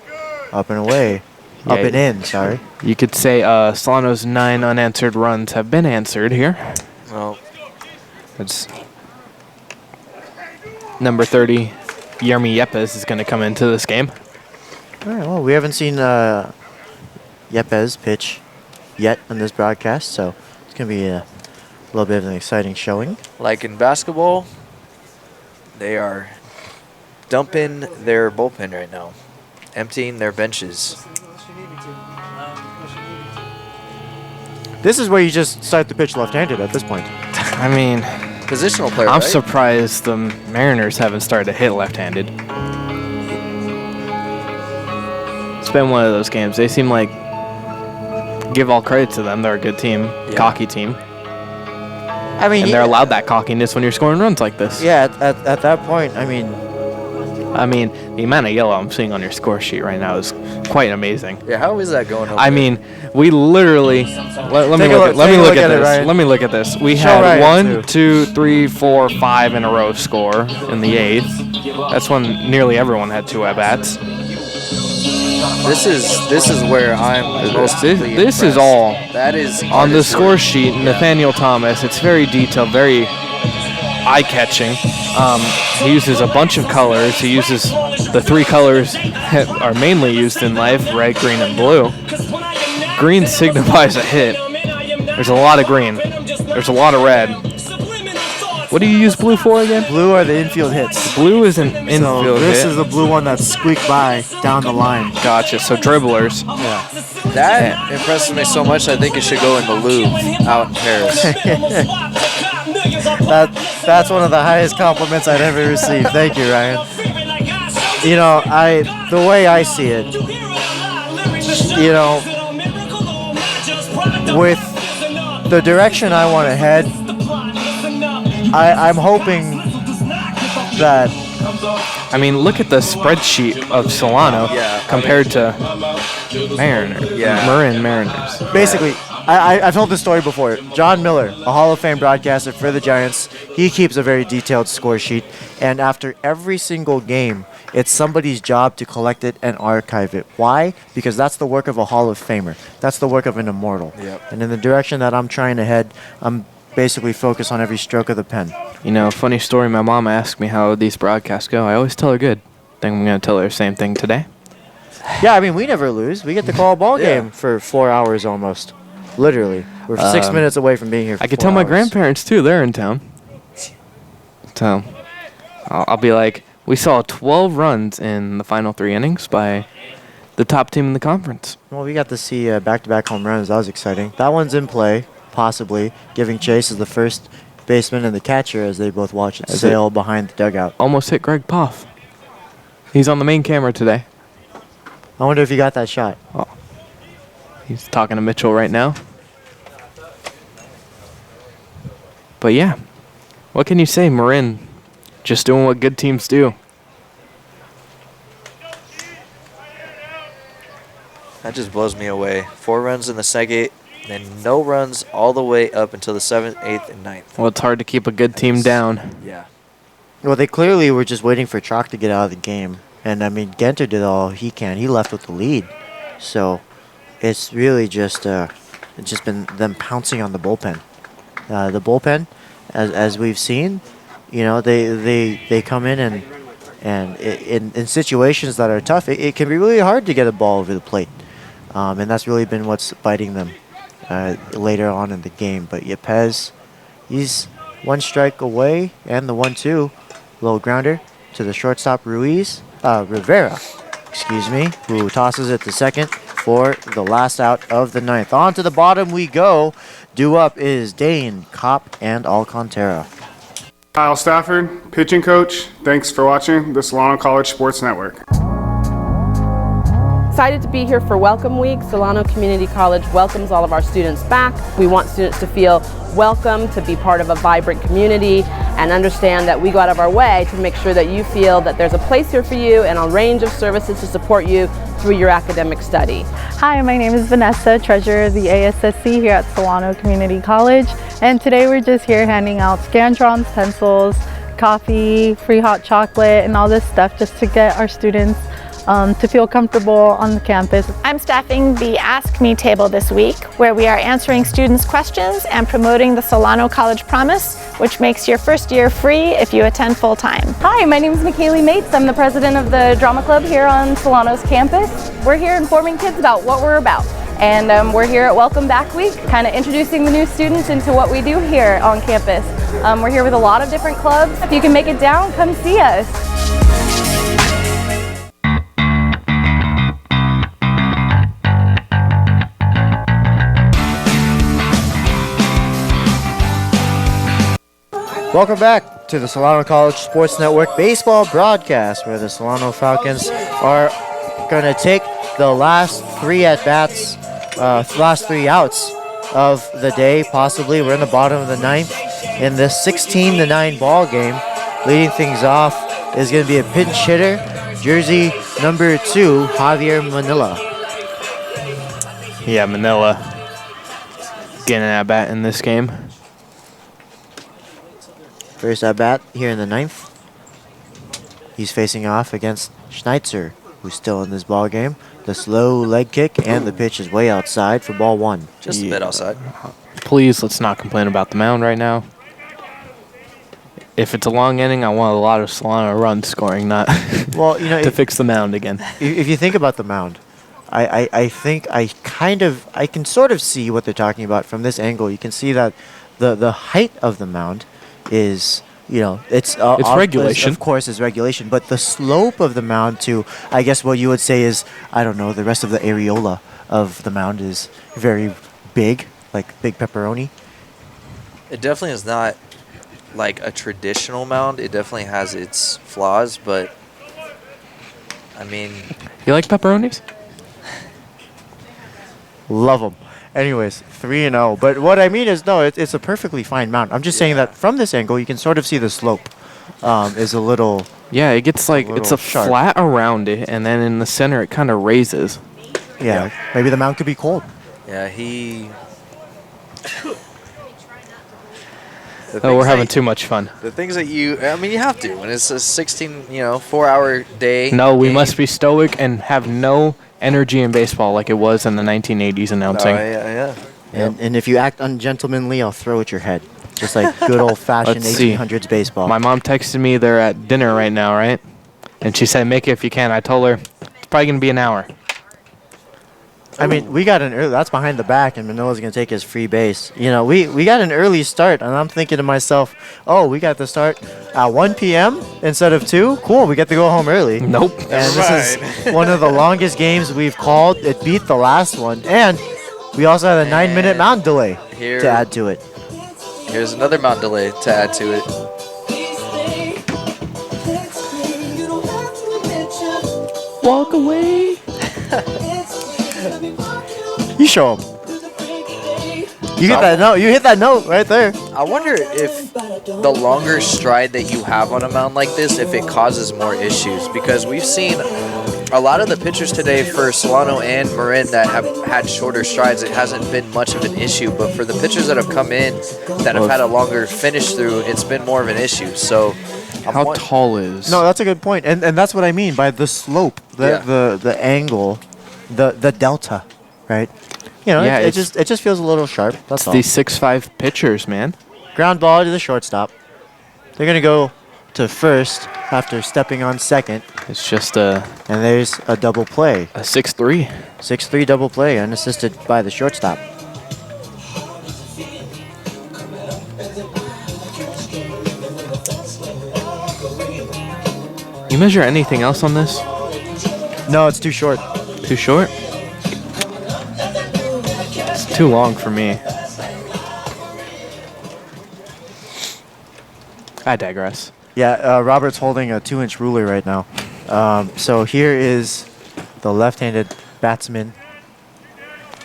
Up and away. Yeah, Up and in, sorry. You could say Solano's 9 unanswered runs have been answered here. Well, it's number 30, Yermi Yepes is going to come into this game. All right, well, we haven't seen Yepes pitch yet on this broadcast, so it's going to be a little bit of an exciting showing. like in basketball, they are dumping their bullpen right now, emptying their benches. This is where you just start the pitch left-handed at this point. I mean, positional player, I'm right? surprised the Mariners haven't started to hit left-handed. It's been one of those games. They seem like give all credit to them. They're a good team, cocky team. I mean, and they're allowed that cockiness when you're scoring runs like this. Yeah, at that point, I mean, the amount of yellow I'm seeing on your score sheet right now is quite amazing. Yeah, how is that going over I mean, we literally let me look at this. Let me look at this. We had 1, 2, 3, 4, 5 in a row score in the 8th. That's when nearly everyone had 2 at-bats. This is where I'm most This is all that is on the score sheet. Nathaniel Thomas. It's very detailed, very eye-catching. He uses a bunch of colors. He uses the 3 colors that are mainly used in life: red, green, and blue. Green signifies a hit. There's a lot of green. There's a lot of red. What do you use blue for again? Blue are the infield hits. Blue is an infield hit. This is the blue one that squeaked by down the line. Gotcha. So dribblers. Yeah. That impresses me so much. I think it should go in the Louvre out in Paris. That's one of the highest compliments I'd ever received. Thank you, Ryan. You know, the way I see it, you know, with the direction I want to head, I'm hoping that. I mean, look at the spreadsheet of Solano compared to Marin Mariners. Basically, I've told this story before. John Miller, a Hall of Fame broadcaster for the Giants, he keeps a very detailed score sheet, and after every single game, it's somebody's job to collect it and archive it. Why? Because that's the work of a Hall of Famer. That's the work of an immortal. Yep. And in the direction that I'm trying to head, I'm basically focused on every stroke of the pen. You know, funny story, my mom asked me how these broadcasts go. I always tell her good. Think I'm going to tell her the same thing today. Yeah, I mean, we never lose. We get to call a ball game for 4 hours almost. Literally. We're 6 minutes away from being here for I could 4 tell my hours. grandparents, too. They're in town. So, I'll be like, we saw 12 runs in the final 3 innings by the top team in the conference. Well, we got to see back-to-back home runs. That was exciting. That one's in play, possibly, giving chase as the first baseman and the catcher as they both watch it sail behind the dugout. Almost hit Greg Poff. He's on the main camera today. I wonder if he got that shot. Oh. He's talking to Mitchell right now. But yeah, what can you say, Marin? Just doing what good teams do. That just blows me away. 4 runs in the second, then no runs all the way up until the 7th, 8th, and 9th. Well, it's hard to keep a good team down. Yeah. Well, they clearly were just waiting for Chalk to get out of the game. And, I mean, Genter did all he can. He left with the lead. So it's really just been them pouncing on the bullpen. The bullpen, as we've seen, you know, they come in and in situations that are tough, it can be really hard to get a ball over the plate. And that's really been what's biting them later on in the game. But Yepez, he's 1 strike away, and the 1-2 little grounder to the shortstop Rivera, who tosses it to second for the last out of the 9th. On to the bottom we go. Due up is Dane, Kopp, and Alcantara. Kyle Stafford, pitching coach. Thanks for watching the Solano College Sports Network. Excited to be here for Welcome Week. Solano Community College welcomes all of our students back. We want students to feel welcome, to be part of a vibrant community, and understand that we go out of our way to make sure that you feel that there's a place here for you and a range of services to support you through your academic study. Hi, my name is Vanessa, treasurer of the ASSC here at Solano Community College, and today we're just here handing out Scantrons, pencils, coffee, free hot chocolate, and all this stuff just to get our students to feel comfortable on the campus. I'm staffing the Ask Me table this week, where we are answering students' questions and promoting the Solano College Promise, which makes your first year free if you attend full-time. Hi, my name is McKaylee Mates. I'm the president of the Drama Club here on Solano's campus. We're here informing kids about what we're about. And we're here at Welcome Back Week, kind of introducing the new students into what we do here on campus. We're here with a lot of different clubs. If you can make it down, come see us. Welcome back to the Solano College Sports Network baseball broadcast, where the Solano Falcons are going to take the last 3 at-bats last 3 outs of the day, possibly. We're in the bottom of the 9th in this 16-9 ball game. Leading things off is going to be a pinch hitter, jersey number 2, Javier Manila. Yeah, Manila getting an at-bat in this game. First at-bat here in the 9th. He's facing off against Schneitzer, who's still in this ball game. The slow leg kick and the pitch is way outside for ball 1. Just a bit outside. Please, let's not complain about the mound right now. If it's a long inning, I want a lot of Solano run scoring, not well, to fix the mound again. If you think about the mound, I think I can sort of see what they're talking about from this angle. You can see that the height of the mound is, it's regulation. Of course, it's regulation, but the slope of the mound to, I guess what you would say is, I don't know, the rest of the areola of the mound is very big, like big pepperoni. It definitely is not like a traditional mound. It definitely has its flaws, but I mean, you like pepperonis? Love them. Anyways, 3-0. But what I mean is, no, it's a perfectly fine mound. I'm just saying that from this angle, you can sort of see the slope is a little. Yeah, it gets like it's a sharp. flat around it, and then in the center it kind of raises. Yeah, maybe the mound could be cold. yeah, he. Oh, we're having too much fun. The things that you have to when it's a 4-hour day. No, we must be stoic and have no energy in baseball like it was in the 1980s announcing. Yeah. And if you act ungentlemanly, I'll throw at your head. Just like good old-fashioned Let's see. 1800s baseball. My mom texted me they're at dinner right now, right? And she said, make it if you can. I told her it's probably going to be an hour. I mean, we got an early. That's behind the back, and Manila's going to take his free base. We got an early start, and I'm thinking to myself, oh, we got to start at 1 p.m. instead of 2? Cool, we get to go home early. Nope. And this is one of the longest games we've called. It beat the last one, and we also had a 9-minute mound delay to add to it. Here's another mound delay to add to it. Walk away. You show him. You hit that note. You hit that note right there. I wonder if the longer stride that you have on a mound like this, if it causes more issues, because we've seen a lot of the pitchers today for Solano and Marin that have had shorter strides. It hasn't been much of an issue, but for the pitchers that have come in that have had a longer finish through, it's been more of an issue. So, how tall is? No, that's a good point, and that's what I mean by the slope, the angle, the delta, right? It just feels a little sharp. That's all. These 6'5" pitchers, man. Ground ball to the shortstop. They're gonna go to first after stepping on second. It's just a. And there's a double play. A 6'3". 6'3" double play, unassisted by the shortstop. You measure anything else on this? No, it's too short. Too short? It's too long for me. I digress. Yeah, Robert's holding a 2-inch ruler right now. So here is the left-handed batsman.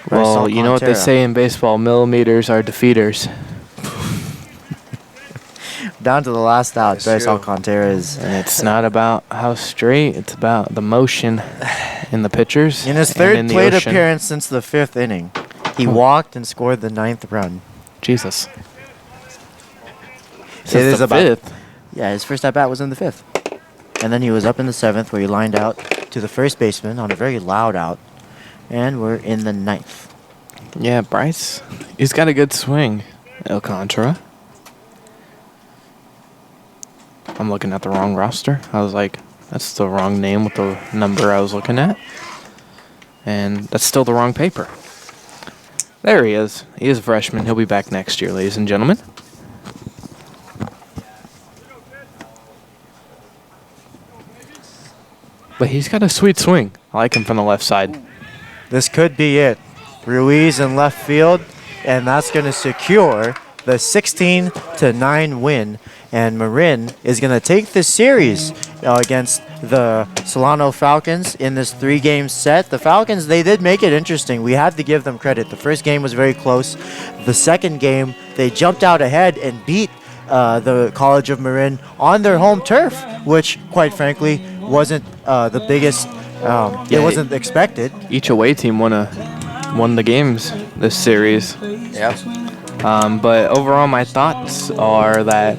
Well, you know what they say in baseball, millimeters are defeaters. Down to the last out, Bryce Alcantara is. And it's not about how straight, it's about the motion in the pitchers. In his third plate appearance since the 5th inning, he walked and scored the 9th run. Jesus. It is the about 5th. Yeah, his first at-bat was in the 5th. And then he was up in the 7th where he lined out to the first baseman on a very loud out. And we're in the 9th. Yeah, Bryce, he's got a good swing, Alcantara. I'm looking at the wrong roster. I was like, that's the wrong name with the number I was looking at. And that's still the wrong paper. There he is. He is a freshman. He'll be back next year, ladies and gentlemen. But he's got a sweet swing. I like him from the left side. This could be it. Ruiz in left field, and that's going to secure the 16-9 win. And Marin is going to take this series against the Solano Falcons in this 3-game set. The Falcons, they did make it interesting. We have to give them credit. The first game was very close. The second game, they jumped out ahead and beat the College of Marin on their home turf, which, quite frankly, wasn't the biggest. It wasn't expected. Each away team won the games this series. Yeah. But overall, my thoughts are that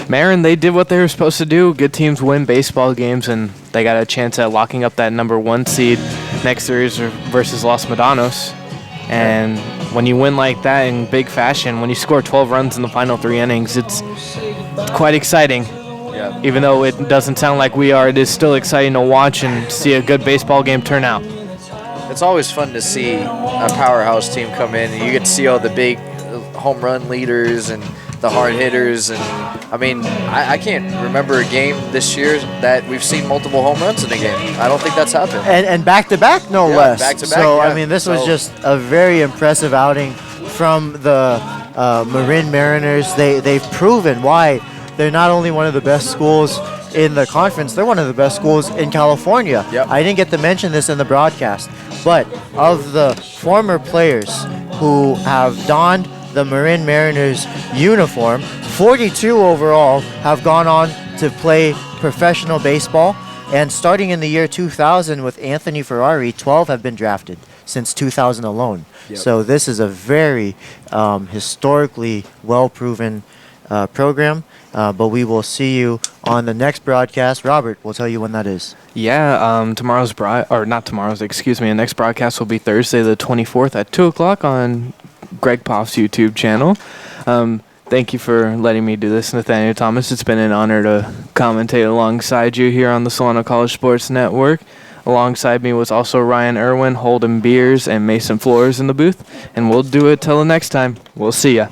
Marin, they did what they were supposed to do. Good teams win baseball games, and they got a chance at locking up that #1 seed next series versus Los Medanos. And when you win like that in big fashion, when you score 12 runs in the final 3 innings, it's quite exciting. Yeah. Even though it doesn't sound like we are, it is still exciting to watch and see a good baseball game turn out. It's always fun to see a powerhouse team come in, and you get to see all the big home run leaders and the hard hitters. And I mean, I can't remember a game this year that we've seen multiple home runs in a game. I don't think that's happened. And back-to-back, no less. Back-to-back, so, yeah. I mean, this was just a very impressive outing from the Marin Mariners. They've proven why they're not only one of the best schools in the conference, they're one of the best schools in California. Yep. I didn't get to mention this in the broadcast, but of the former players who have donned the Marin Mariners uniform, 42 overall have gone on to play professional baseball. And starting in the year 2000 with Anthony Ferrari, 12 have been drafted since 2000 alone. Yep. So this is a very historically well-proven program. But we will see you on the next broadcast. Robert will tell you when that is. Yeah, the next broadcast will be Thursday the 24th at 2 o'clock on Greg Poff's YouTube channel. Thank you for letting me do this, Nathaniel Thomas. It's been an honor to commentate alongside you here on the Solano College Sports Network. Alongside me was also Ryan Irwin, Holden Beers, and Mason Flores in the booth. And we'll do it till the next time. We'll see ya.